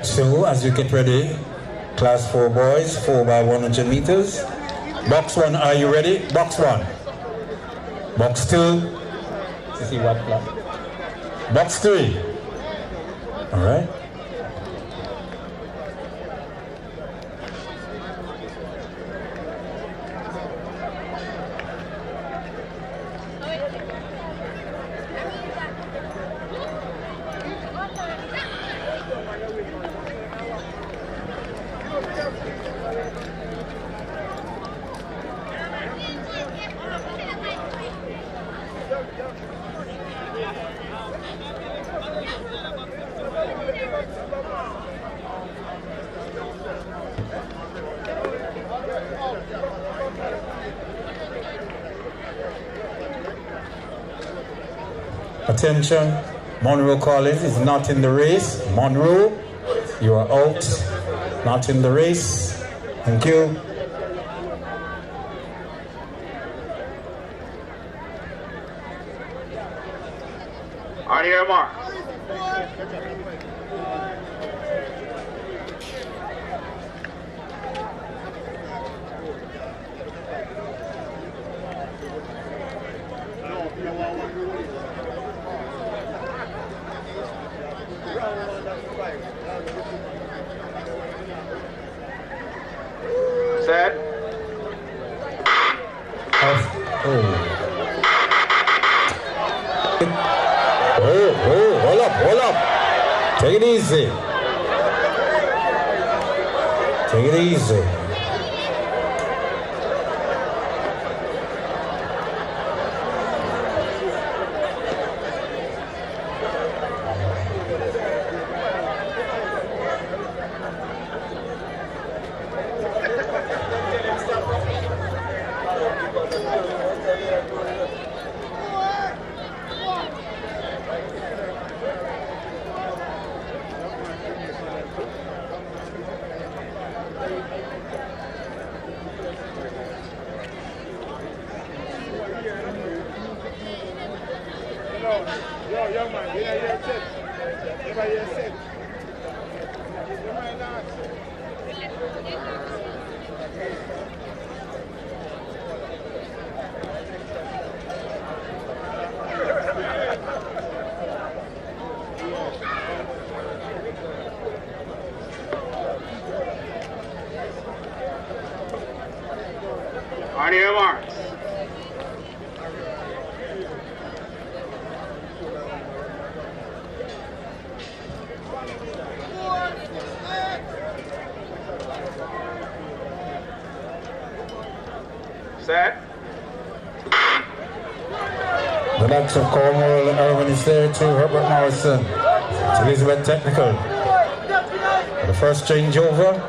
So, as you get ready, class 4 boys, 4 by 100 meters. Box 1, are you ready? Box 1. Box 2. To see what class? Box 3. All right. Attention, Monroe College is not in the race. Monroe, you are out, not in the race. Thank you. On your marks. Set. Hold up. Take it easy. Take it easy. Yo, young man, you know you're sick. Everybody you're sick. You might not. On your marks. Set. The likes of Cornwall and Irwin is there too. Herbert Morrison, Elizabeth Technical. The first changeover.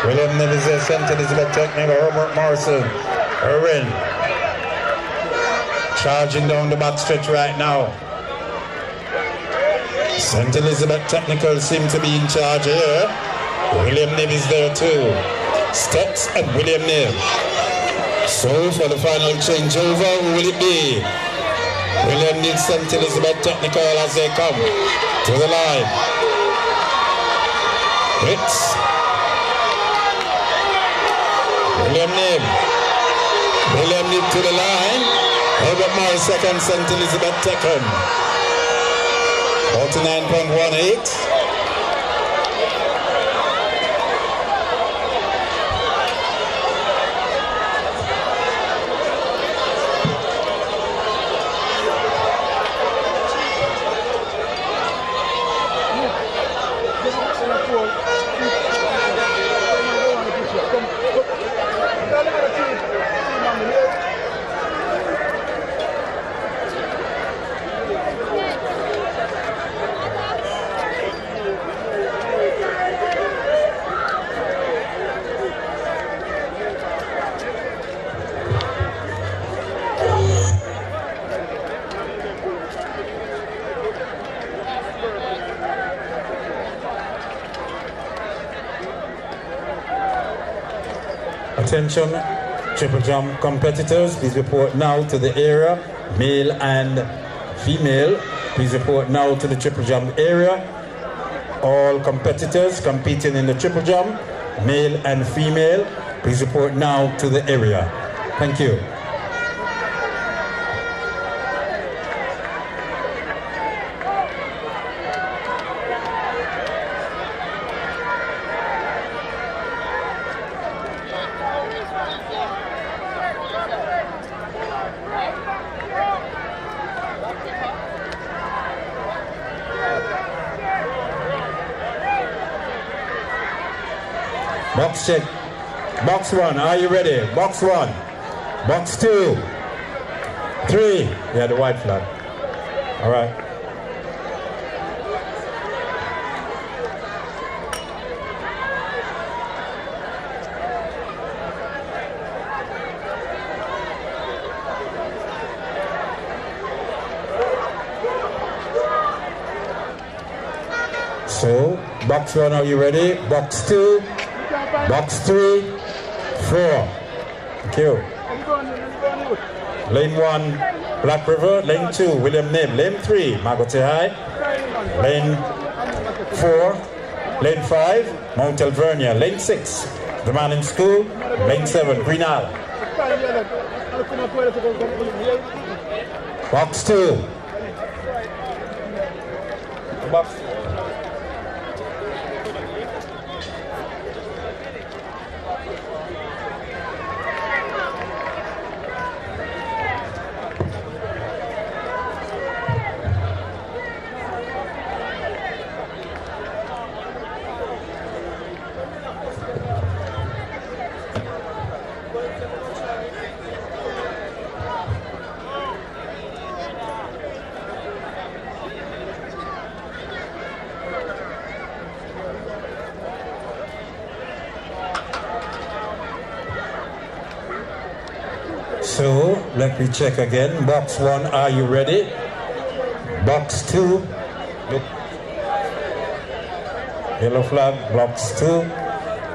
William Nevis there, St. Elizabeth Technical, Herbert Morrison. Irwin. Charging down the back stretch right now. St. Elizabeth Technical seem to be in charge here. William Nevis there too. Steps and William Nevis. So for the final changeover, who will it be? William needs St. Elizabeth Technical as they come to the line. Hits. William Nib. William Nib to the line. Herbert Morris second, St. Elizabeth second. 49.18. Attention, triple jump competitors, please report now to the area, male and female. Please report now to the triple jump area. All competitors competing in the triple jump, male and female, please report now to the area. Thank you. Box check. Box one, are you ready? Box one. Box two. 3. Yeah, the white flag. All right. So, box one, are you ready? Box two. Box 3, 4. Thank you. Lane 1, Black River. Lane 2, William Nib. Lane 3, Holland High. Lane 4, Lane 5, Mount Alvernia. Lane 6, The Manning School. Lane 7, Green Island. Box 2. Box 2. So, let me check again. Box 1, are you ready? Box 2, look. Yellow flag, box 2.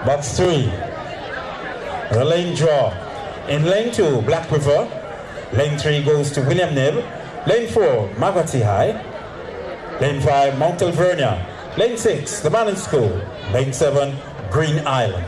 Box 3, the lane draw. In lane 2, Black River. Lane 3 goes to William Nib. Lane 4, Holland High. Lane 5, Mount Alvernia. Lane 6, The Manning School. Lane 7, Green Island.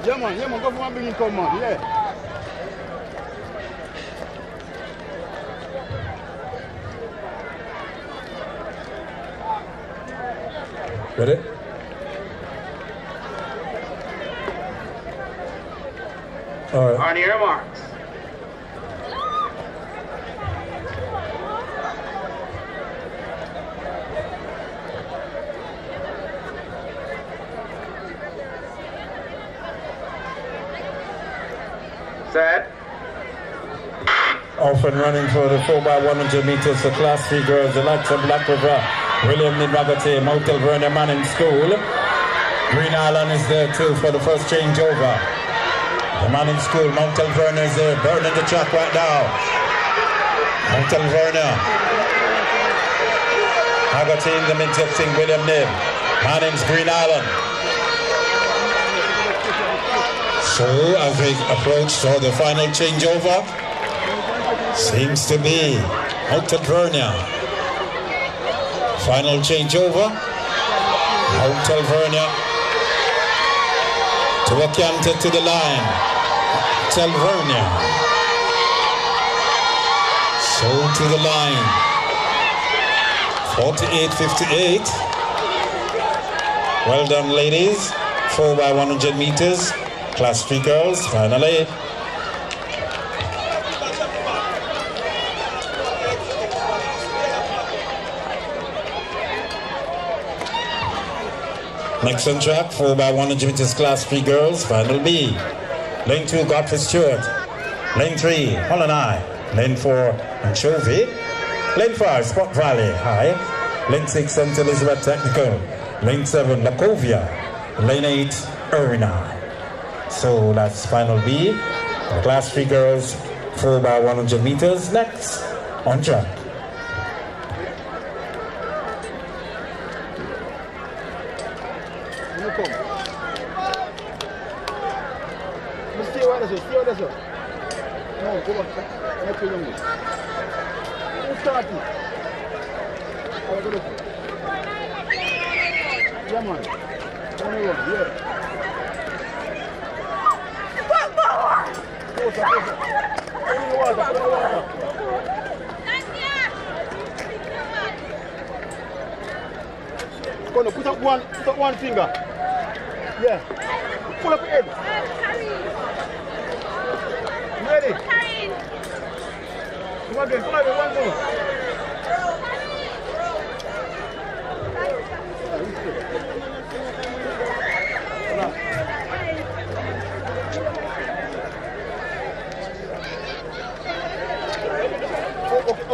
Yeah man, go for one big come on, yeah. Ready? All right. On your marks. Set. Off and running for the 4x100 meters for Class 3 girls, the likes of Black River, William Nidmagate, Mount Alvernia Manning School. Green Island is there too for the first changeover. The Manning School, Mount Alvernia is there, burning the track right now. Mount Alvernia. Haggerty in the mid-texting, William Nib. Manning's Green Island. So as we approach for the final changeover, seems to be Mount Alvernia. Final changeover. Mount Alvernia to Wakanta to the line. Mount Alvernia. So to the line. 48.58. Well done, ladies. 4x100 meters. Class 3 girls, finally. Next on track, 4x100 meters Class 3 girls, final B. Lane 2, Godfrey Stewart. Lane 3, Holland High. Lane 4, Anchovy. Lane 5, Spot Valley High. Lane 6, St. Elizabeth Technical. Lane 7, Lacovia. Lane 8, Irina. So that's final B. The Class 3 girls, 4x100 meters. Next on track. No, go back. Let's go. Who started? Yeah, man. Yeah. Put up one finger. Yeah. Pull up the head. Ready? Come on, again. Come on, one more.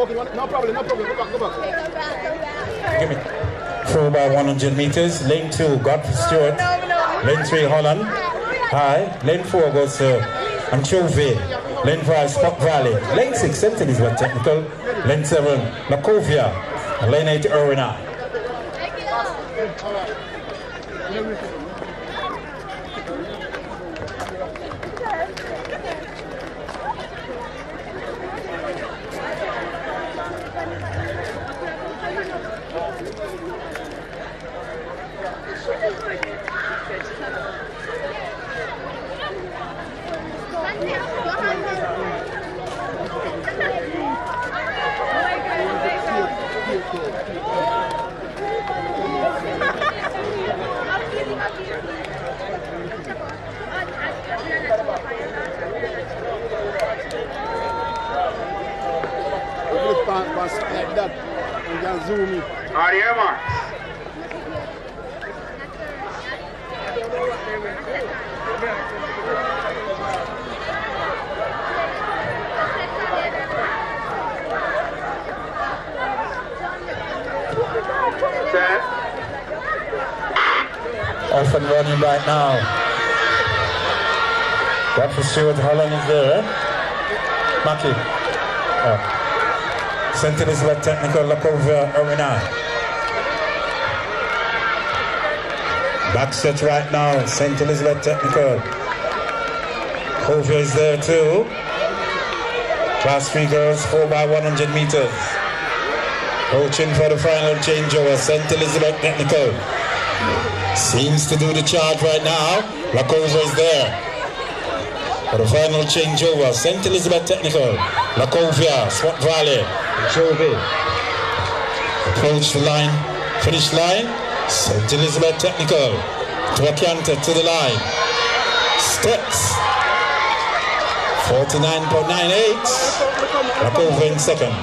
Okay, no problem. Go back. Give me 4x100 meters. Lane 2, Godfrey Stewart. Lane 3, Holland High. Lane 4 goes to Anchovy. Lane 5, Spot Valley. Lane 6, St. Elizabeth Technical. Lane 7, Lacovia. And Lane 8, Irina. Like that, and can zoom in. On your marks. Set. Off and running right now. Godfrey Stewart, Holland is there. Mackie. St. Elizabeth Technical, Lacovia, Irina. Back set right now, St. Elizabeth Technical. Lacovia is there too. Class 3 girls, 4x100 meters. Coaching for the final changeover, St. Elizabeth Technical. Seems to do the charge right now. Lacovia is there. For the final changeover, St. Elizabeth Technical, Lacovia, Swat Valley, Joby. Approach the line, finish line, St. Elizabeth Technical, to Wakanta to the line. Steps, 49.98, Lacovia in second.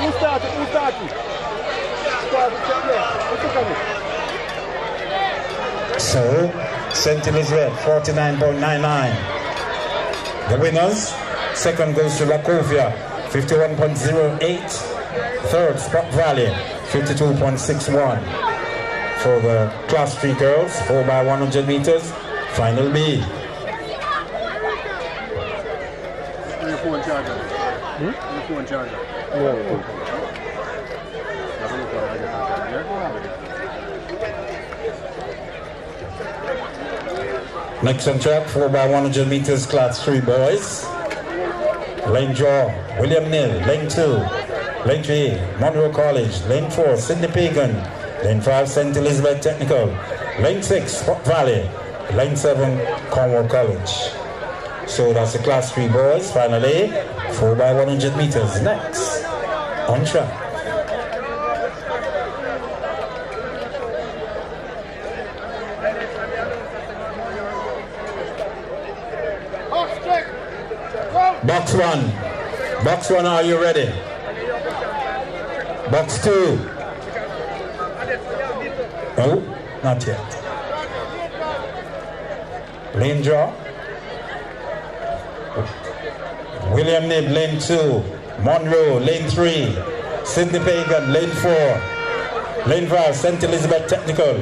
Who started? So, St. Elizabeth, 49.99. The winners, second goes to Lacovia, 51.08. Third, Spot Valley, 52.61. For the Class 3 girls, 4x100 meters, Final B. Your phone charger. Your phone charger. Next on track, 4x100 meters, Class 3 boys. Lane draw, William Nill. Lane 2, Lane 3, Monroe College. Lane 4, Sydney Pagan. Lane 5, St. Elizabeth Technical. Lane 6, Spot Valley. Lane 7, Cornwall College. So that's the Class 3 boys. Finally, 4x100 meters. Next on track. Box 1. Box 1, are you ready? Box 2. Oh, not yet. Lane draw. William Nib, lane 2. Monroe, lane 3. Sydney Pagan, lane 4. Lane 5, St. Elizabeth Technical.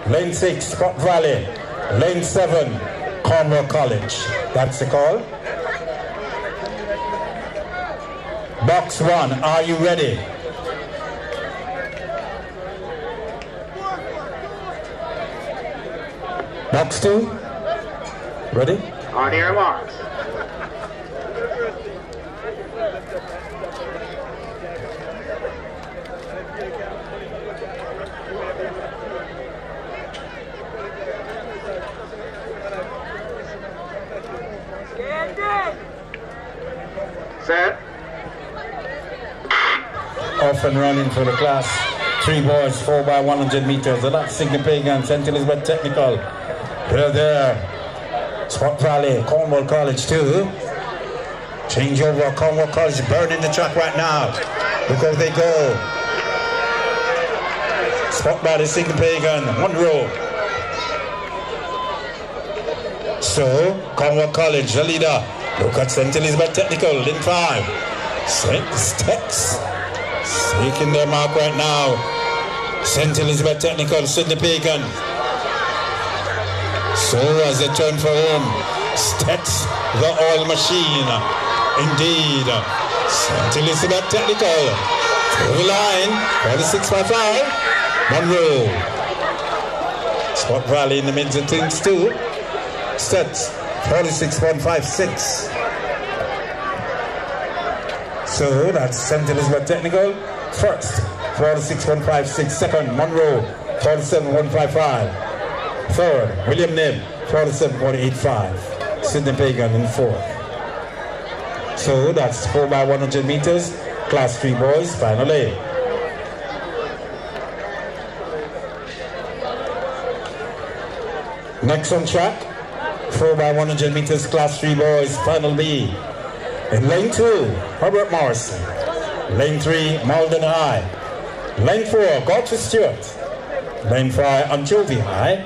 Lane 6, Spot Valley. Lane 7, Cornwall College. That's the call. Box 1, are you ready? Box 2, ready? On your marks. Set. Off and running for the Class 3 boys, 4x100 meters. So that's Sydney Pagan, St. Elizabeth Technical. They're there. Spot Valley, Cornwall College too. Change over, Cornwall College burning the track right now. Look how they go. Spot Valley, Sydney Pagan, Monroe. So, Cornwall College, the leader. Look at St. Elizabeth Technical, lane 5. St. Tex. Making their mark right now. St. Elizabeth Technical, Sydney Pagan. So as they turn for home, Stets, the oil machine. Indeed. St. Elizabeth Technical. Through the line, 46.5. Monroe. Spot Valley in the midst of things too. Stets, 46.56. So that's St. Elizabeth Technical. First, 46.56. Second, Monroe, 47.155. Third, William Nib, 47.85. Sydney Pagan in fourth. So that's 4x100 meters. Class 3 boys, finally. Next on track, 4x100 meters, Class 3 boys, final B. In lane 2, Herbert Morrison. Lane 3, Holland High. Lane 4, Godfrey Stewart. Lane 5, Anchovy High.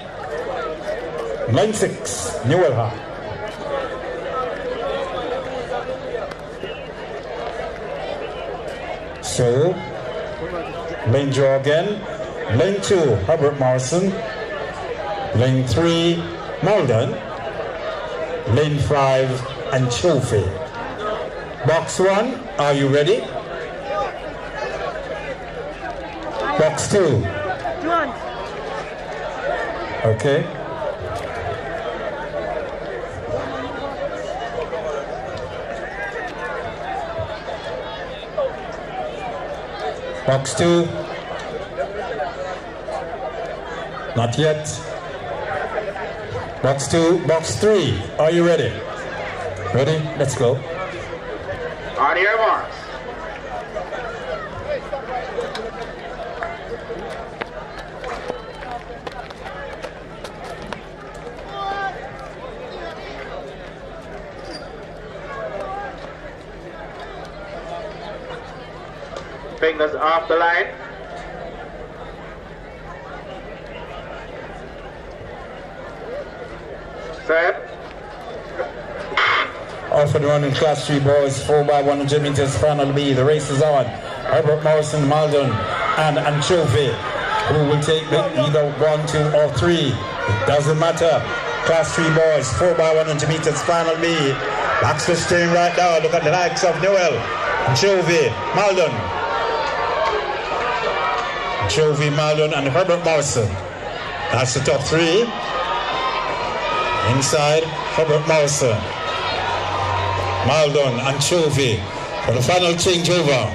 Lane 6, Newell High. So, lane draw again. Lane 2, Herbert Morrison. Lane 3, Malden. Lane 5, Anchovy. Box 1, are you ready? Box 2. Okay. Box 2. Not yet. Box 2, box 3. Are you ready? Ready? Let's go. On your marks. Fingers off the line. Off and running class 3 boys, 4x100 meters final B. The race is on. Herbert Morrison, Maldon, and Anchovy, who will take either 1, 2, or 3. It doesn't matter. Class 3 boys, 4x100 meters final B. Backs the steering right now. Look at the likes of Noel, Anchovy, Maldon. Anchovy, Maldon, and Herbert Morrison. That's the top 3. Inside, Herbert Morrison, Maldon, Anchovy. For the final changeover,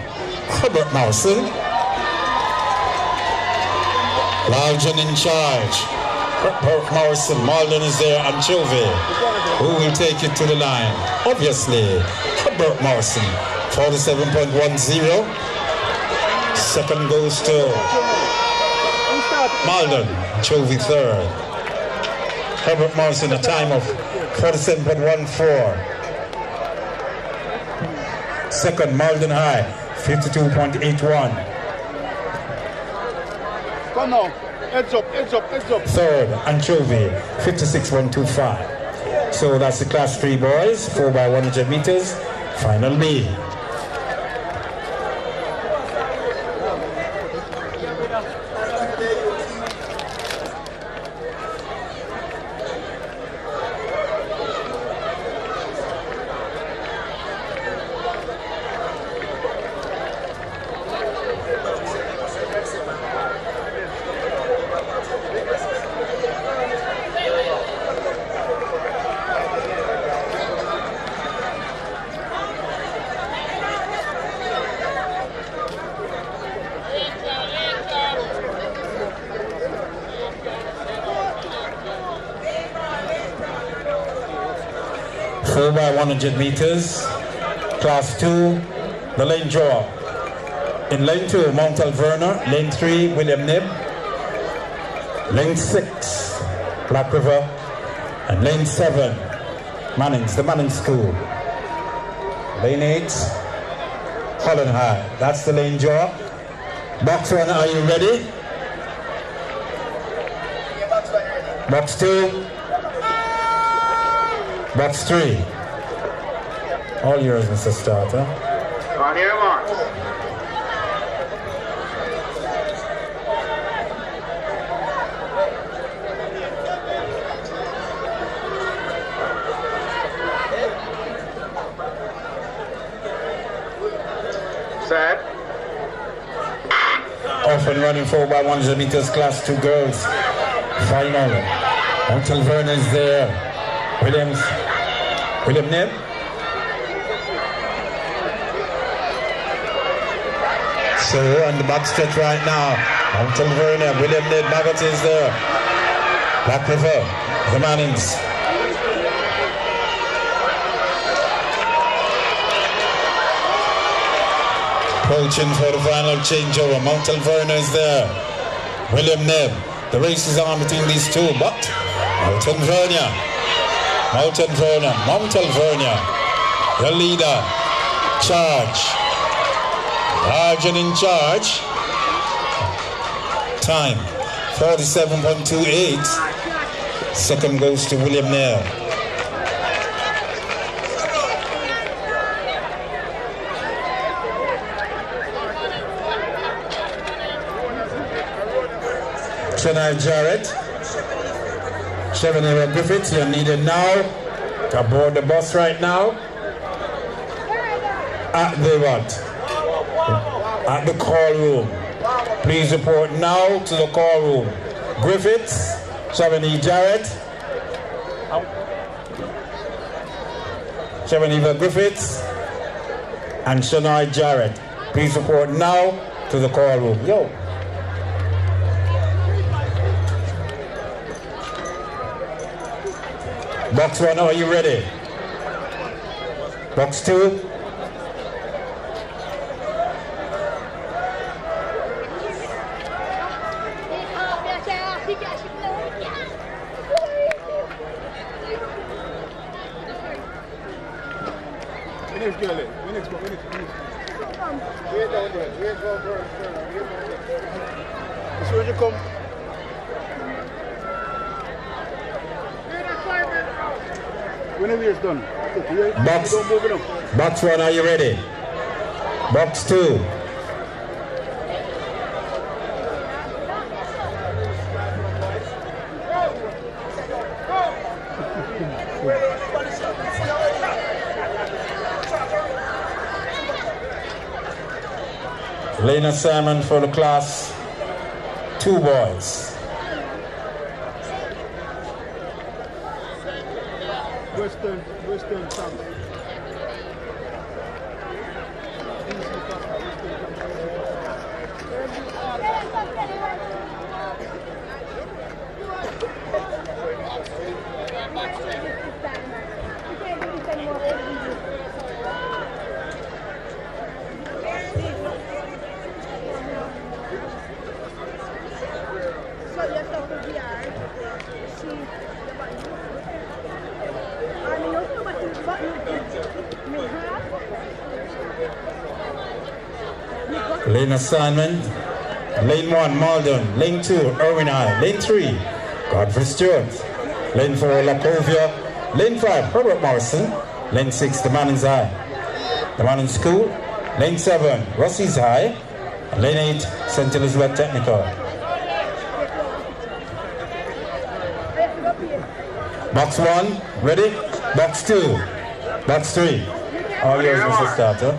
Herbert Morrison. Largen in charge. Herbert Morrison, Maldon is there, Anchovy. Who will take it to the line? Obviously, Herbert Morrison, 47.10. Second goes to Maldon, Anchovy third. Herbert Morrison, a time of 47.14. Second, Holland High, 52.81. Come now, heads up, heads up, heads up. Third, Anchovy, 56.125. So that's the class 3 boys, 4x100 meters, final B. By 100 meters, class 2, the lane draw. In lane 2, Mount Alverna. Lane 3, William Nib. Lane 6, Black River. And lane 7, Manning's, the Manning School. Lane 8, Holland High. That's the lane draw. Box 1, are you ready? Box 2. Box 3. All yours, Mr. Starter. On your marks. Set. Off and running 4x100 meters, class 2 girls. Final. Until Vernon is there. William Nib. So on the back stretch right now, Until Vernon, William Nib, Maggot is there. Black River, the Mannings. Approaching for the final changeover. Mount Alverna is there. William Nib. The race is on between these two, but Mount Alverna, the leader. Charge. Largen in charge. Time 47.28. Second goes to William Nib. Shanoya Jarrett, Shanoya Griffiths, you're needed now to board the bus right now. At the call room. Please report now to the call room. Griffiths, Shanoya Jarrett, Shanoya Griffiths, and Shanoya Jarrett. Please report now to the call room. Yo. Box 1, are you ready? Box 2. Whenever it's done. Box, Don't move it up. box 1, are you ready? Box 2. Lena Simon for the class 2 boys. Western South. Lane assignment. Lane 1, Malden. Lane 2, Irwin High. Lane 3, Godfrey Stewart. Lane 4, Lacovia. Lane 5, Herbert Morrison. Lane 6, the Manning's High. The Manning's School. Lane 7, Rossi's High. And Lane 8, St. Elizabeth Technical. Box 1, ready? Box 2, box 3. All yours, Mr. Starter.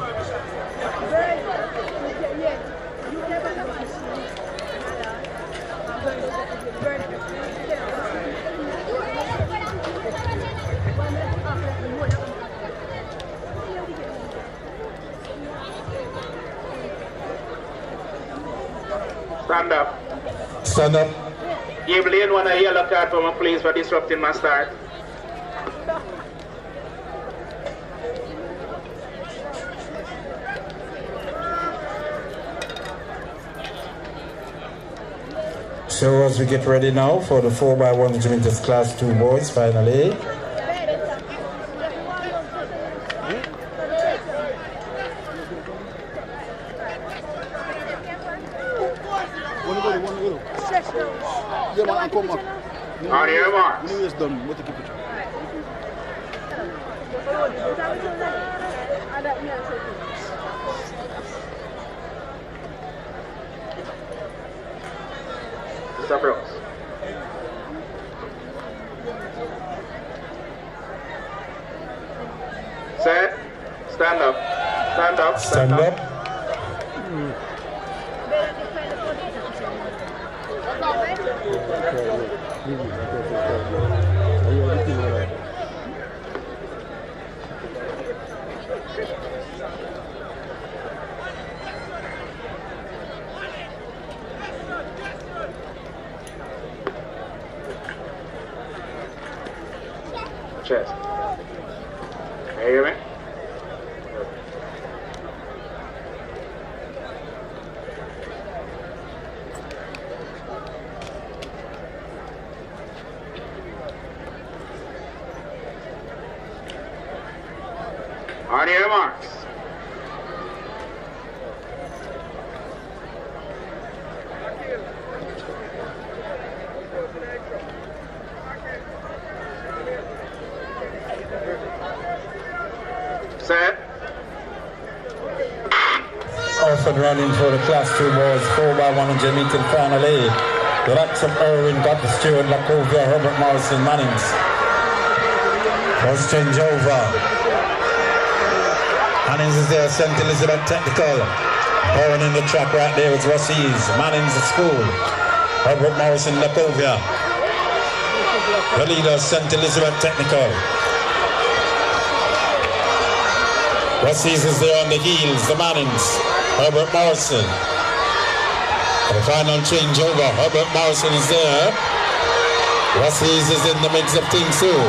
Stand up. Stand up. Give lane 1 a yellow card for me, please, for disrupting my start. So as we get ready now for the 4x1 Jamaica's class 2 boys finally. On your marks. When it's done, we'll take a picture. Mr. Brooks. Set. Stand up. Stand up. Stand up. Chest. Can you hear me? On your marks. Set. Off and running for the class 2 boys, 4x1 Jamaican final A. The likes of Irwin, Godfrey Stewart, Lacovia, Herbert Morrison, Mannings. First change over. Mannings is there, St. Elizabeth Technical. Pouring in the track right there with Rossi's. Mannings at school. Herbert Morrison, Lacovia. The leader, St. Elizabeth Technical. Rossi's is there on the heels, the Mannings. Herbert Morrison. The final changeover. Herbert Morrison is there. Rossi's is in the mix of things too.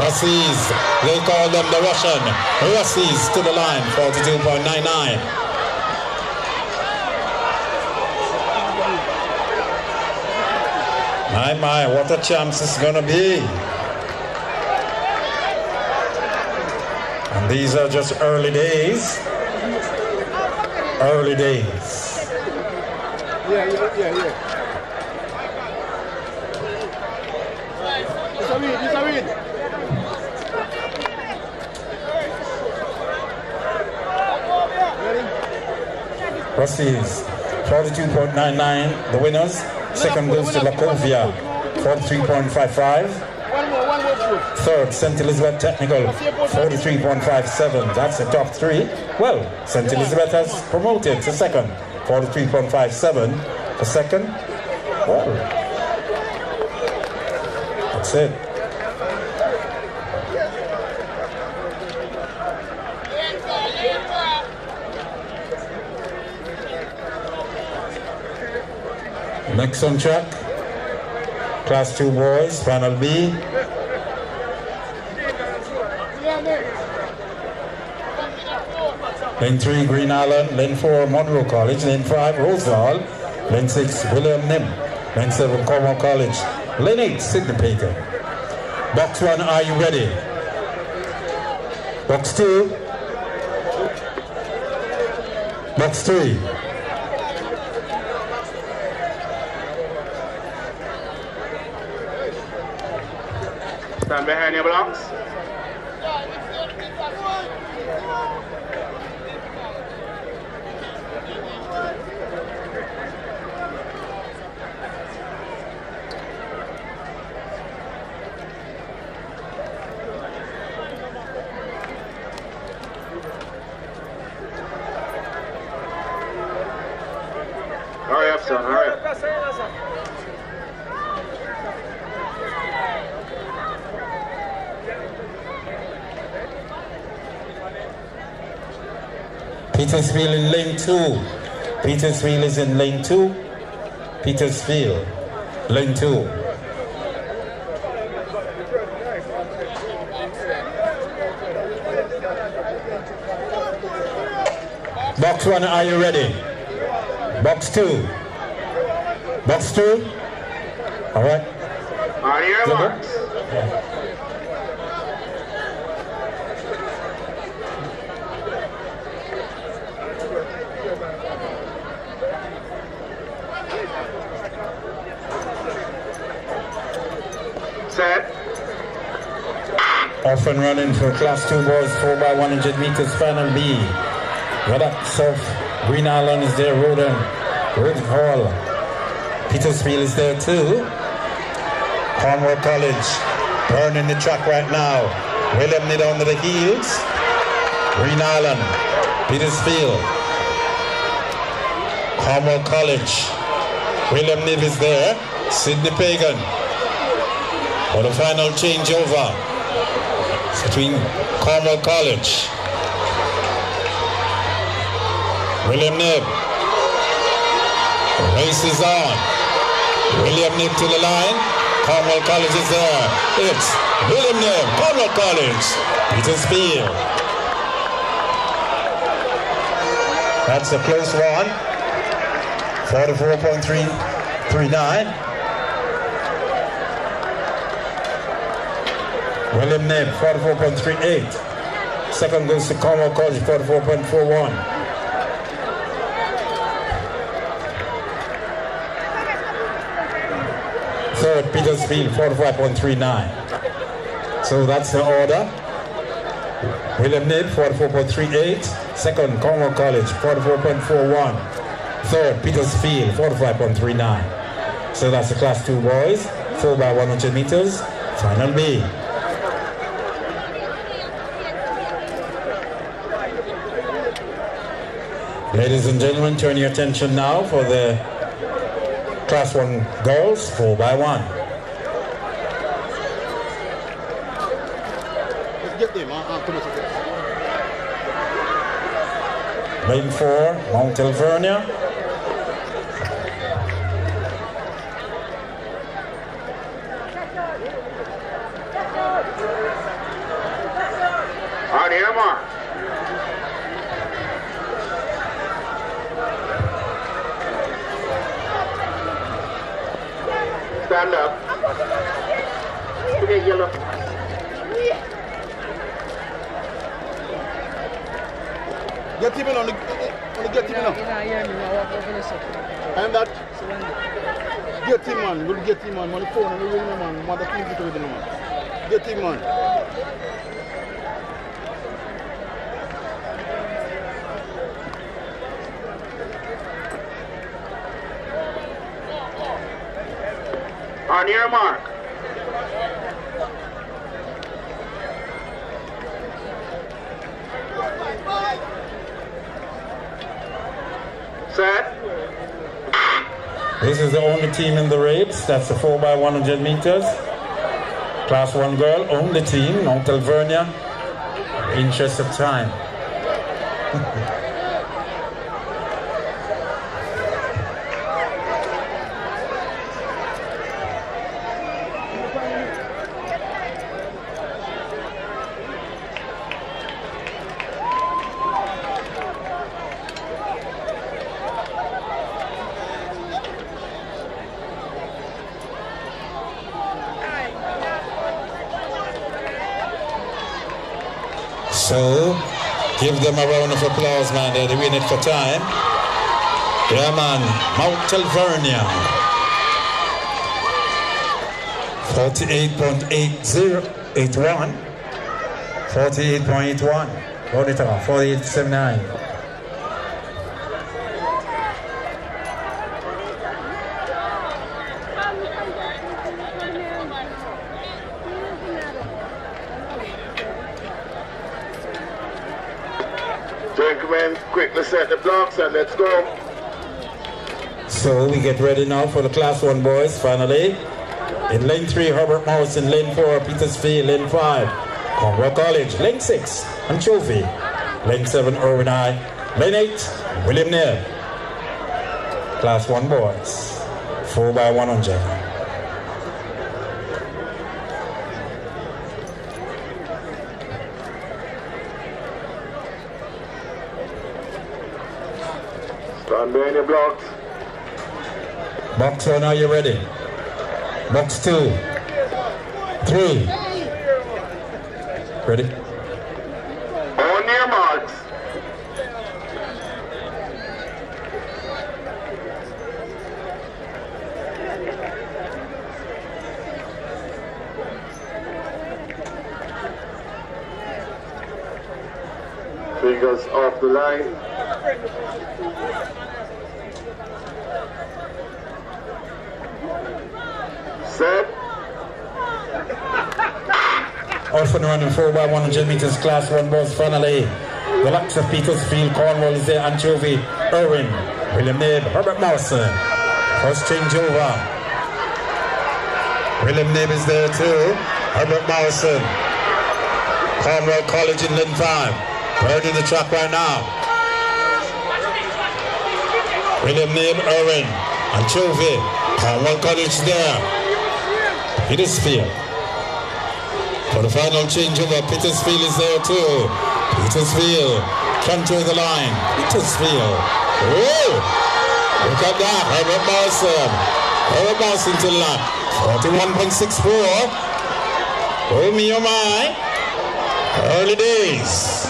Rossi's, they call them the Russian. Rossi's to the line, 42.99. My, what a chance it's gonna be. And these are just early days. Early days. Yeah. This a read. Rusty's 42.99, the winners. Second goes to Lacovia, 43.55. One more proof. Third, St. Elizabeth Technical, 43.57. That's the top three. Well, St. Elizabeth has promoted to second, 43.57 for second. Well, that's it. Next on track, Class 2 boys, Panel B. Lane 3, Green Island. Lane 4, Monroe College. Lane 5, Rosal. Lane 6, William Nim. Lane 7, Cornwall College. Lane 8, Sydney Payton. Box 1, are you ready? Box 2. Box 3. Stand behind your blocks. Hurry up, son, hurry up. Petersfield in lane 2. Petersfield is in lane 2. Petersfield, lane 2. Box 1, are you ready? Box 2. Box 2. All right. On your marks. Set. Off and running for Class 2 boys, 4x100 meters, Final B. Red up, South Green Island is there, Roden Hall. Petersfield is there too. Cornwall College burning the track right now. William Nid under the heels. Green Island, Petersfield. Cornwall College. William Nib is there. Sydney Pagan. For the final changeover between Cornwall College. William Nib. The race is on. William Nib to the line. Cornwall College is there. It's William Nib, Cornwall College, Petersfield. That's a close one. 44.339. William Nib, 44.38. Second goes to Cornwall College, 44.41. Third, Petersfield, 45.39. So that's the order. William Nib, 44.38. Second, Cornwall College, 44.41. Third, Petersfield, 45.39. So that's the Class 2 boys, 4x100 meters, Final B. Ladies and gentlemen, turn your attention now for the Class 1 girls, 4x1. Lane 4, Mount Alvernia. On your mark. Stand up. Okay, yellow. Get him in on the get him in. And that. Get him on. We'll get him on. On the phone and we'll ring him on. Mother keep it with him on. Get him on. On your mark. Set. This is the only team in the race. That's the 4x100 meters. Class 1 girl, only team, Mount Alvernia. Interest of time. So, give them a round of applause, man. They're doing it for time. Yeah, man. Mount Alvernia. 48.8081. 48.81. Hold it off. 48.79. Gentlemen, quickly set the blocks and let's go. So we get ready now for the Class 1 boys, finally. In lane 3, Herbert Morrison. Lane 4, Petersfield. Lane 5, Conroe College. Lane 6, Anchovy. Lane 7, Irwin High. Lane 8, William Neal. Class 1 boys, 4x100. Stand by in your blocks. Box 1, are you ready? Box 2, 3. Ready? On your marks. Fingers off the line. Set. Out for the running 4x100 meters, Class 1 boys, finally. The likes of Petersfield, Cornwall is there, Anchovy, Irwin, William Nib, Herbert Morrison. First changeover. William Nib is there too. Herbert Morrison. Cornwall College in lane 5. Bird in the track right now. William Nib, Irwin, Anchovy, Cornwall College there. Petersfield. For the final changeover, Petersfield is there too. Petersfield control the line. Petersfield. Whoa! Look at that. Herbert Morrison. Herbert Morrison to the lap. 41.64. Oh me, oh my. Early days.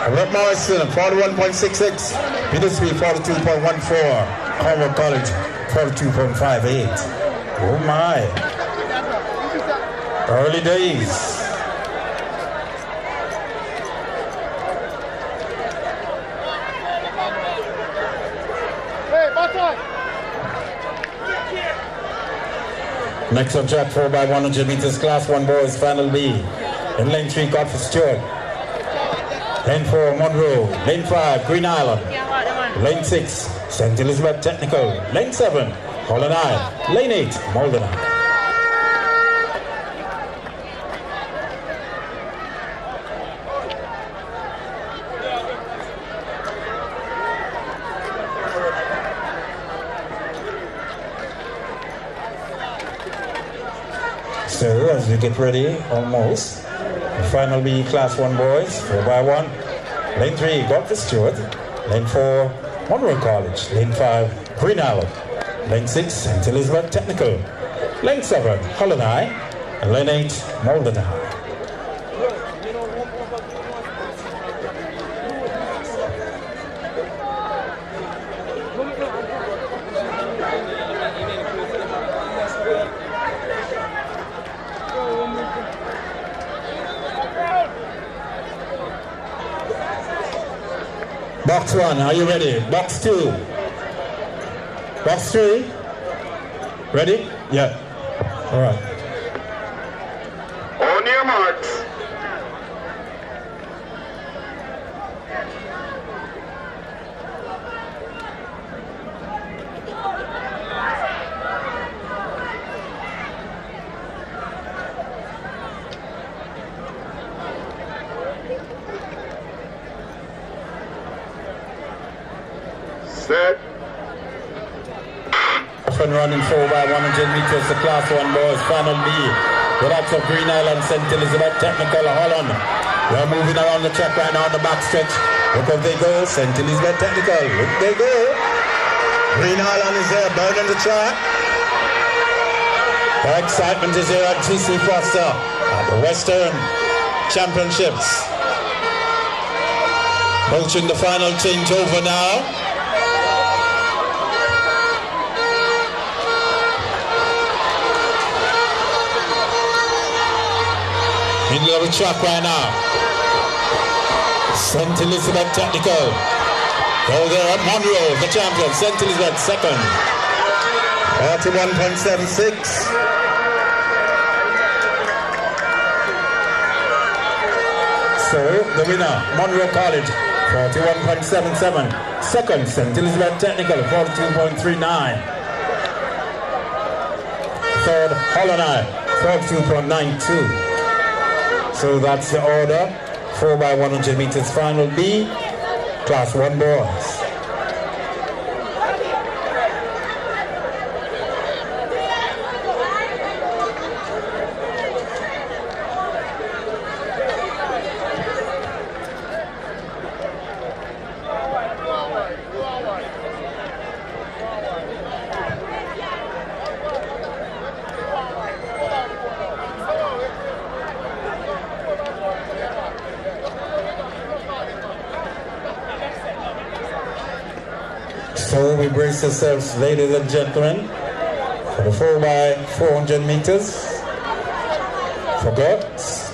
Herbert Morrison, 41.66. Petersfield, 42.14. Conroe College, 42.58. Oh my. Early days. Next on track, 4x100 meters, Class 1 boys, final B. In lane 3, Godfrey Stewart. Lane 4, Monroe. Lane 5, Green Island. Lane 6, St. Elizabeth Technical. Lane 7, Holland High. Lane 8, Malden. So as we get ready, almost, the final B Class 1 boys, 4x1. Lane 3, Godfrey Stewart. Lane 4, Monroe College. Lane 5, Green Island. Lane 6, St. Elizabeth Technical. Lane 7, Holland High. And Lane 8, Malden High. Box 1, are you ready? Box 2. Box 3. Ready? Yeah. All right. On your marks. Set. Often running 4 by 100 meters, the class 1 boys, final B. The likes of Green Island, St. Elizabeth, Technical, Holland. We're moving around the track right now on the back stretch. Look up they go, St. Elizabeth Technical. Look they go. Green Island is there, burning the track. The excitement is here at TC Foster at the Western Championships. Approaching the final changeover now. Middle of the track right now. St. Elizabeth Technical. Go there at Monroe, the champion. St. Elizabeth second. 41.76. So the winner, Monroe College, 41.77. Second, St. Elizabeth Technical, 42.39. Third, Holland High, 42.92. So that's the order. 4 by 100 meters final B, class 1 boys. So we brace ourselves, ladies and gentlemen, for the 4 by 400 meters for girls.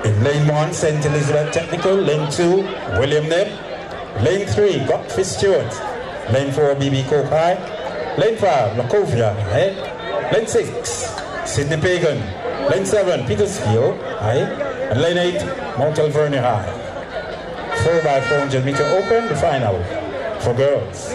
In lane 1, St. Elizabeth Technical. Lane 2, William Nebb. Lane 3, Godfrey Stewart. Lane 4, BB Cope High. Lane 5, Lacovia High. Lane 6, Sydney Pagan. Lane 7, Petersfield High. And lane 8, Mount Alvernia High. 4 by 400 meter open, the final for girls.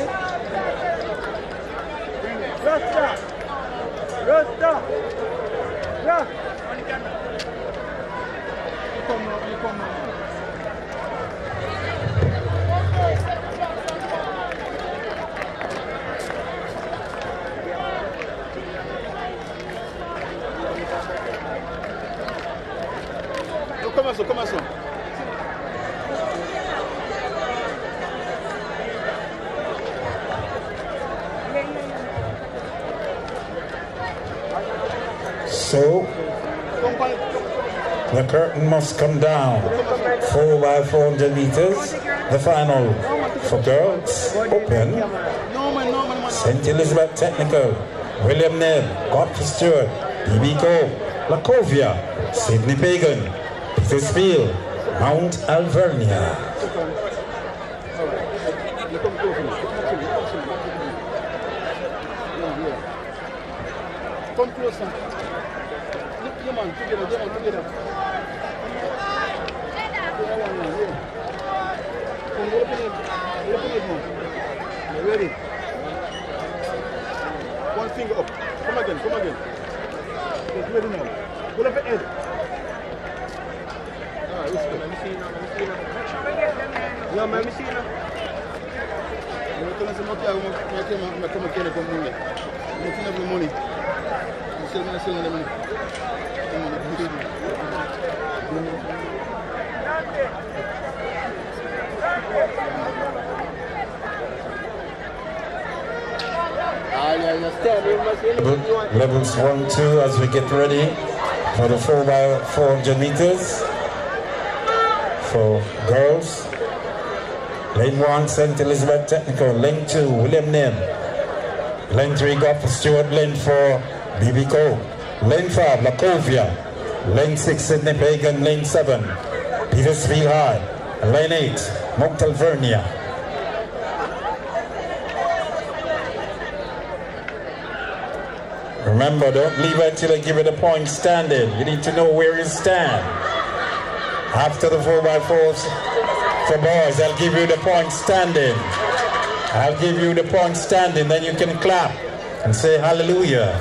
Commençons. So the curtain must come down. 4 by 400 meters. The final for girls. Open. St. Elizabeth Technical. William Nell. Godfrey Stewart. BB Cove. Lacovia. Sydney Pagan. Petersfield. Mount Alvernia. Come closer. Look, come on, together. Come, open it more. You ready? One finger up. Come again. Get ready now. Pull up your head. Alright, let's go. Let me see now. Yeah, let me see now. I'm going to come again. I'm money. Levels 1, 2 as we get ready for the 4 by 400 meters for girls. Lane 1, St. Elizabeth Technical. Lane 2, William Nell. Lane 3, Godfrey Stewart. Lane 4, BB Cove. Lane 5, Lacovia. Lane 6, Sydney Pagan. Lane 7, Petersfield High. Lane 8, Mount Alvernia. Remember, don't leave it until I give you the point standing. You need to know where you stand. After the 4x4s for boys, I'll give you the point standing. I'll give you the point standing, then you can clap and say hallelujah.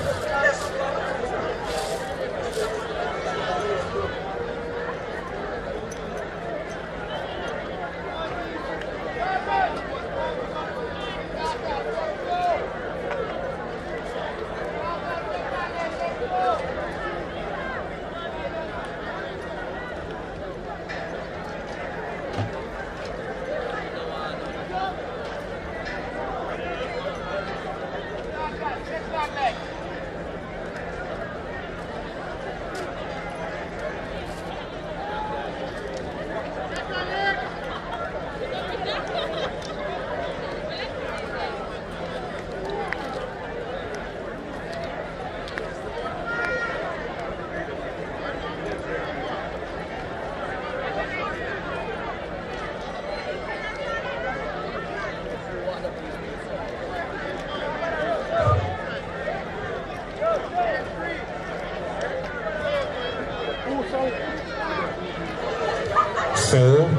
So,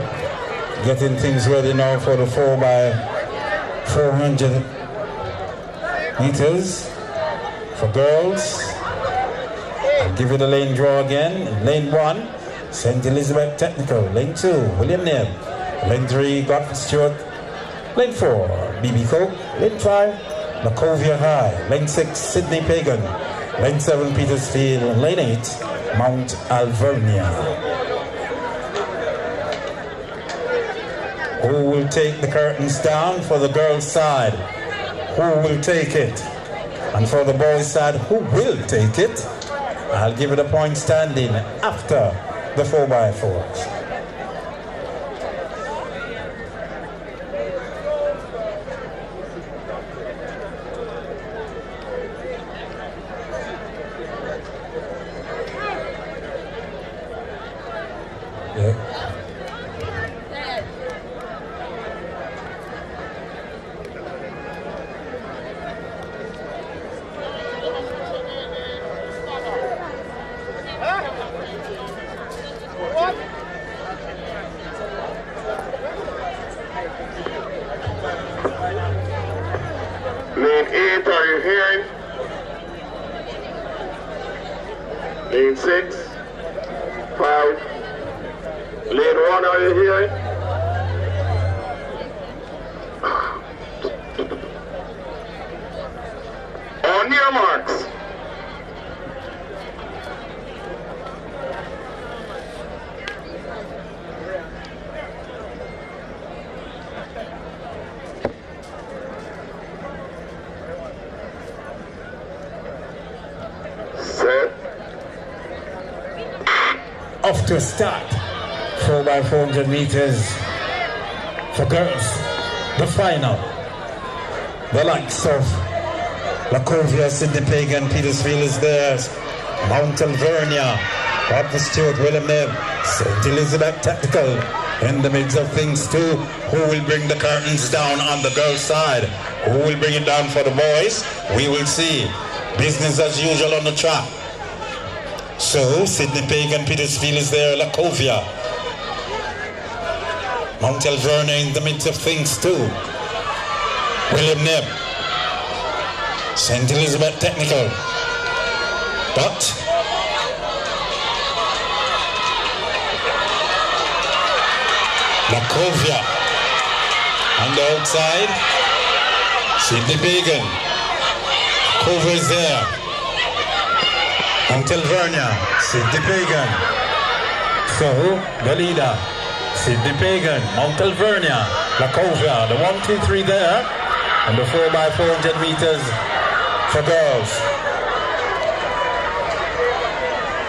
getting things ready now for the 4x400 meters for girls. I'll give you the lane draw again. Lane 1, St. Elizabeth Technical. Lane 2, William Neb. Lane 3, Godfrey Stewart. Lane 4, BB Coke. Lane 5, Lacovia High. Lane 6, Sydney Pagan. Lane 7, Petersfield. And Lane 8, Mount Alvernia. Who will take the curtains down for the girls' side? Who will take it? And for the boys' side, who will take it? I'll give it a point standing after the 4x4s. Lane 8, are you hearing? Lane 6, 5. Lane 1, are you hearing? On your marks. Off to a start. 4x400 meters for girls. The final. The likes of Lacovia, Sydney Pagan, Petersfield is there. Mount Alvernia, Godfrey Stewart, William Neb, St. Elizabeth Technical in the midst of things too. Who will bring the curtains down on the girls' side? Who will bring it down for the boys? We will see. Business as usual on the track. So, Sydney Pagan, Petersfield is there, Lacovia. Mount Alvernia in the midst of things too. William Neb. St. Elizabeth Technical. But Lacovia on the outside. Sydney Pagan. Lacovia is there. Mount Alvernia, Sydney Pagan. So, the leader, Sydney Pagan, Mount Alvernia, Lacovia, the 1, 2, 3 there, and the 4x400 meters for girls.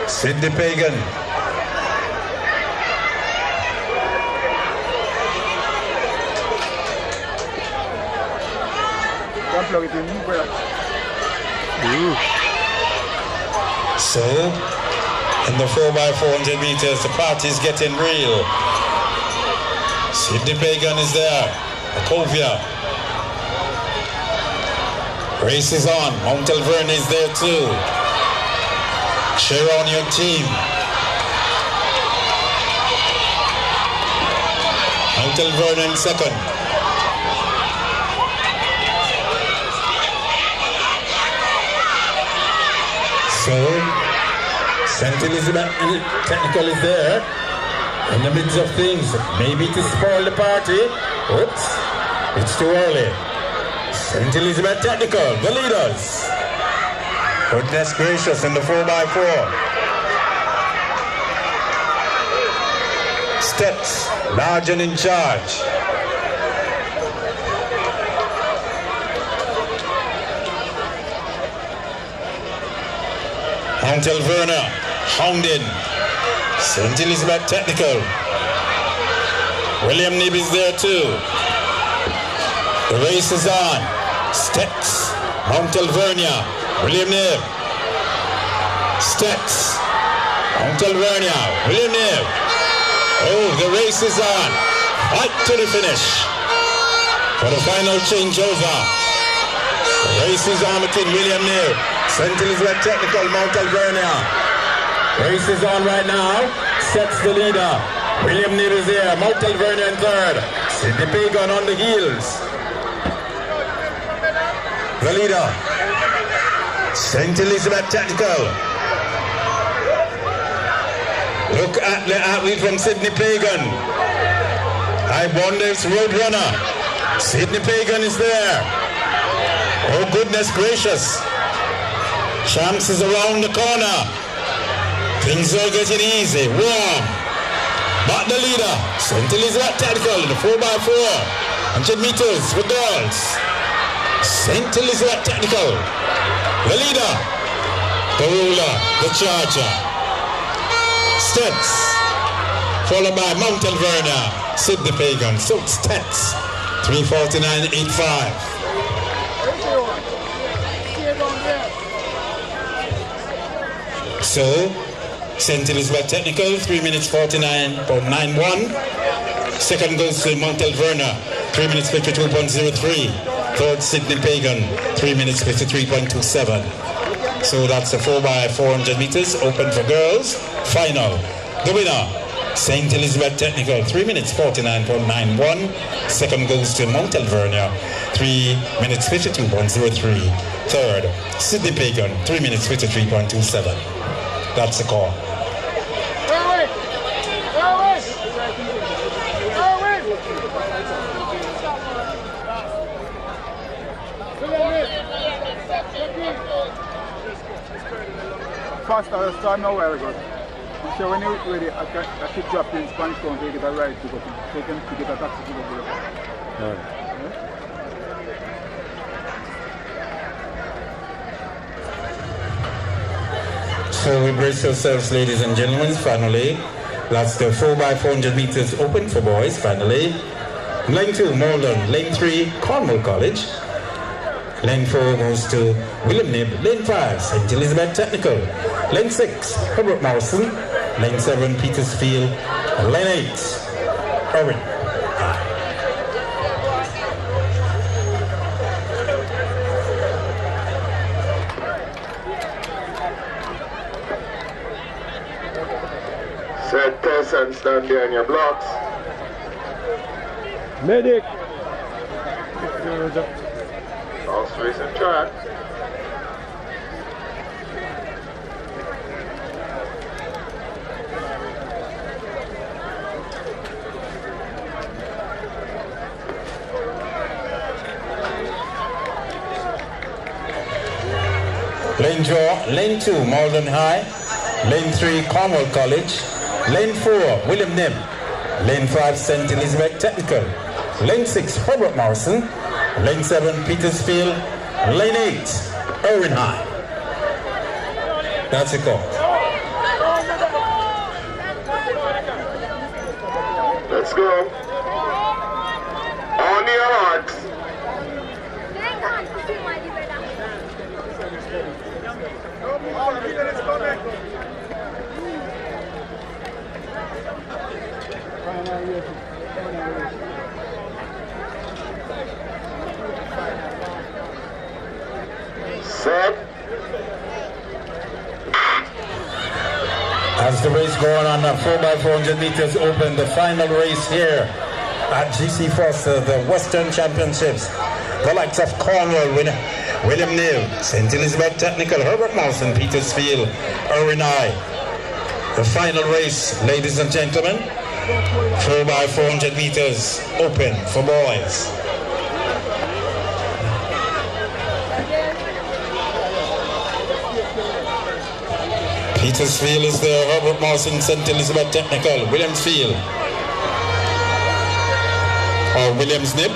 Sydney Pagan. Plug it in, So, in the 4x400 meters, the party is getting real. Sydney Pagan is there. Lacovia. Race is on. Mount Alverna is there too. Cheer on your team. Mount Alverna in second. So, St. Elizabeth Technical is there in the midst of things. Maybe to spoil the party. Oops, it's too early. St. Elizabeth Technical, the leaders. Goodness gracious, in the 4x4. Steps, large and in charge. Mount Alverna, hounding. St. Elizabeth Technical. William Nib is there too. The race is on. Steps, Mount Alverna, William Nib. Steps, Mount Alverna, William Nib. Oh, the race is on. Right to the finish for the final changeover. The race is on between William Nib, St. Elizabeth Technical, Mount Alverna. Race is on right now. Sets the leader. William Nib is there. Mount Alverna in third. Sidney Pagan on the heels. The leader, St. Elizabeth Technical. Look at the athlete from Sidney Pagan. I wonder if it's Roadrunner. Sidney Pagan is there. Oh goodness gracious. Champs is around the corner. Things are getting easy, warm. But the leader, St. Elizabeth Technical, the 4x4, 100 meters for girls. St. Elizabeth Technical, the leader, the ruler, the charger. Steps, followed by Mount Alverna, Sidney Pagan. So Steps, 3:49.85. So, St. Elizabeth Technical, 3 minutes 49.91. Second goes to Mount Alverna, 3 minutes 52.03. Third, Sidney Pagan, 3 minutes 53.27. So that's a 4x400 meters, open for girls. Final. The winner, St. Elizabeth Technical, 3 minutes 49.91. Second goes to Mount Alverna, 3 minutes 52.03. Third, Sidney Pagan, 3 minutes 53.27. That's the call. Faster time now where we go. So when you're ready, I should drop in Spanish Town to get a ride to go. Take him to get a taxi to go. So we brace yourselves, ladies and gentlemen, finally. That's the 4x400 meters open for boys, finally. Lane 2, Malden. Lane 3, Cornwall College. Lane 4 goes to William Nib. Lane 5, St. Elizabeth Technical. Lane 6, Herbert Morrison. Lane 7, Petersfield. And Lane 8, Owen. Set test and stand there in your blocks. Medic! Horse racing track. Lane draw, Lane 2, Holland High. Lane 3, Cornwall College. Lane 4, William Nib. Lane 5, St. Elizabeth Technical. Lane 6, Herbert Morrison. Lane 7, Petersfield. Lane 8, Owen High. That's a call. Let's go. On your marks. As the race going on, 4x400 meters open, the final race here at GC Foster, the Western Championships. The likes of Cornwall, William Neal, St. Elizabeth Technical, Herbert Mawson, Petersfield, Irwin High. The final race, ladies and gentlemen, 4x400 meters open for boys. Petersfield is there, Herbert Mawson, St. Elizabeth Technical, Williamsfield, or Williams Nib,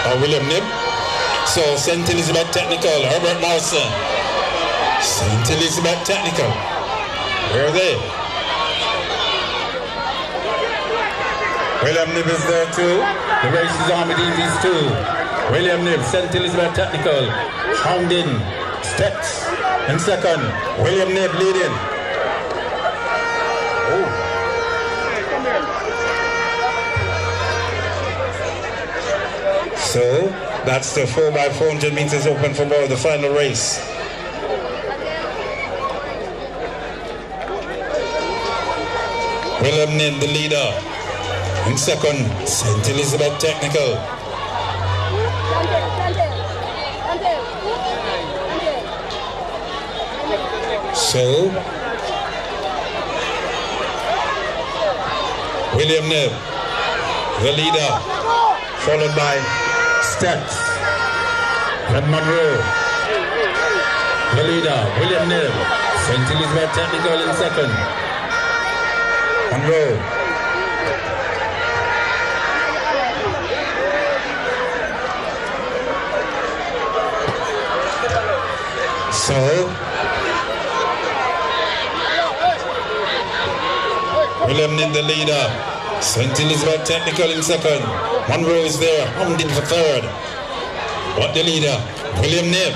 or William Nib. So St. Elizabeth Technical, Herbert Mawson, St. Elizabeth Technical, where are they? William Nib is there too. The race is on between these two. William Nib, St. Elizabeth Technical, hounding Steps in second. William Nib leading. So that's the 4x400 meters open for both, the final race. William Nib, the leader. In second, St. Elizabeth Technical. So, William Nib, the leader, followed by Steps, then Monroe, the leader, William Nib, St. Elizabeth Technical in second, Monroe. So, William Nib, the leader, St. Elizabeth Technical in second. Monroe is there, hounding for third. But the leader, William Nib.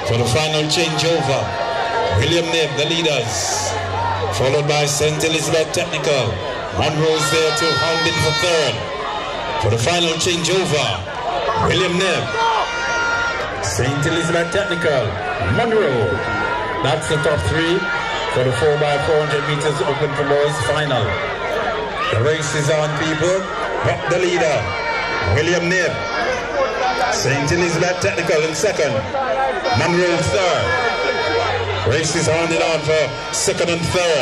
For the final changeover, William Nib, the leaders. Followed by St. Elizabeth Technical. Monroe is there too, hounding for third. For the final changeover, William Nib, St. Elizabeth Technical, Monroe. That's the top three for the 4x400 meters open for boys final. The race is on, people. But the leader, William Nib, St. Elizabeth Technical in second, Monroe third. Race is on and on for second and third.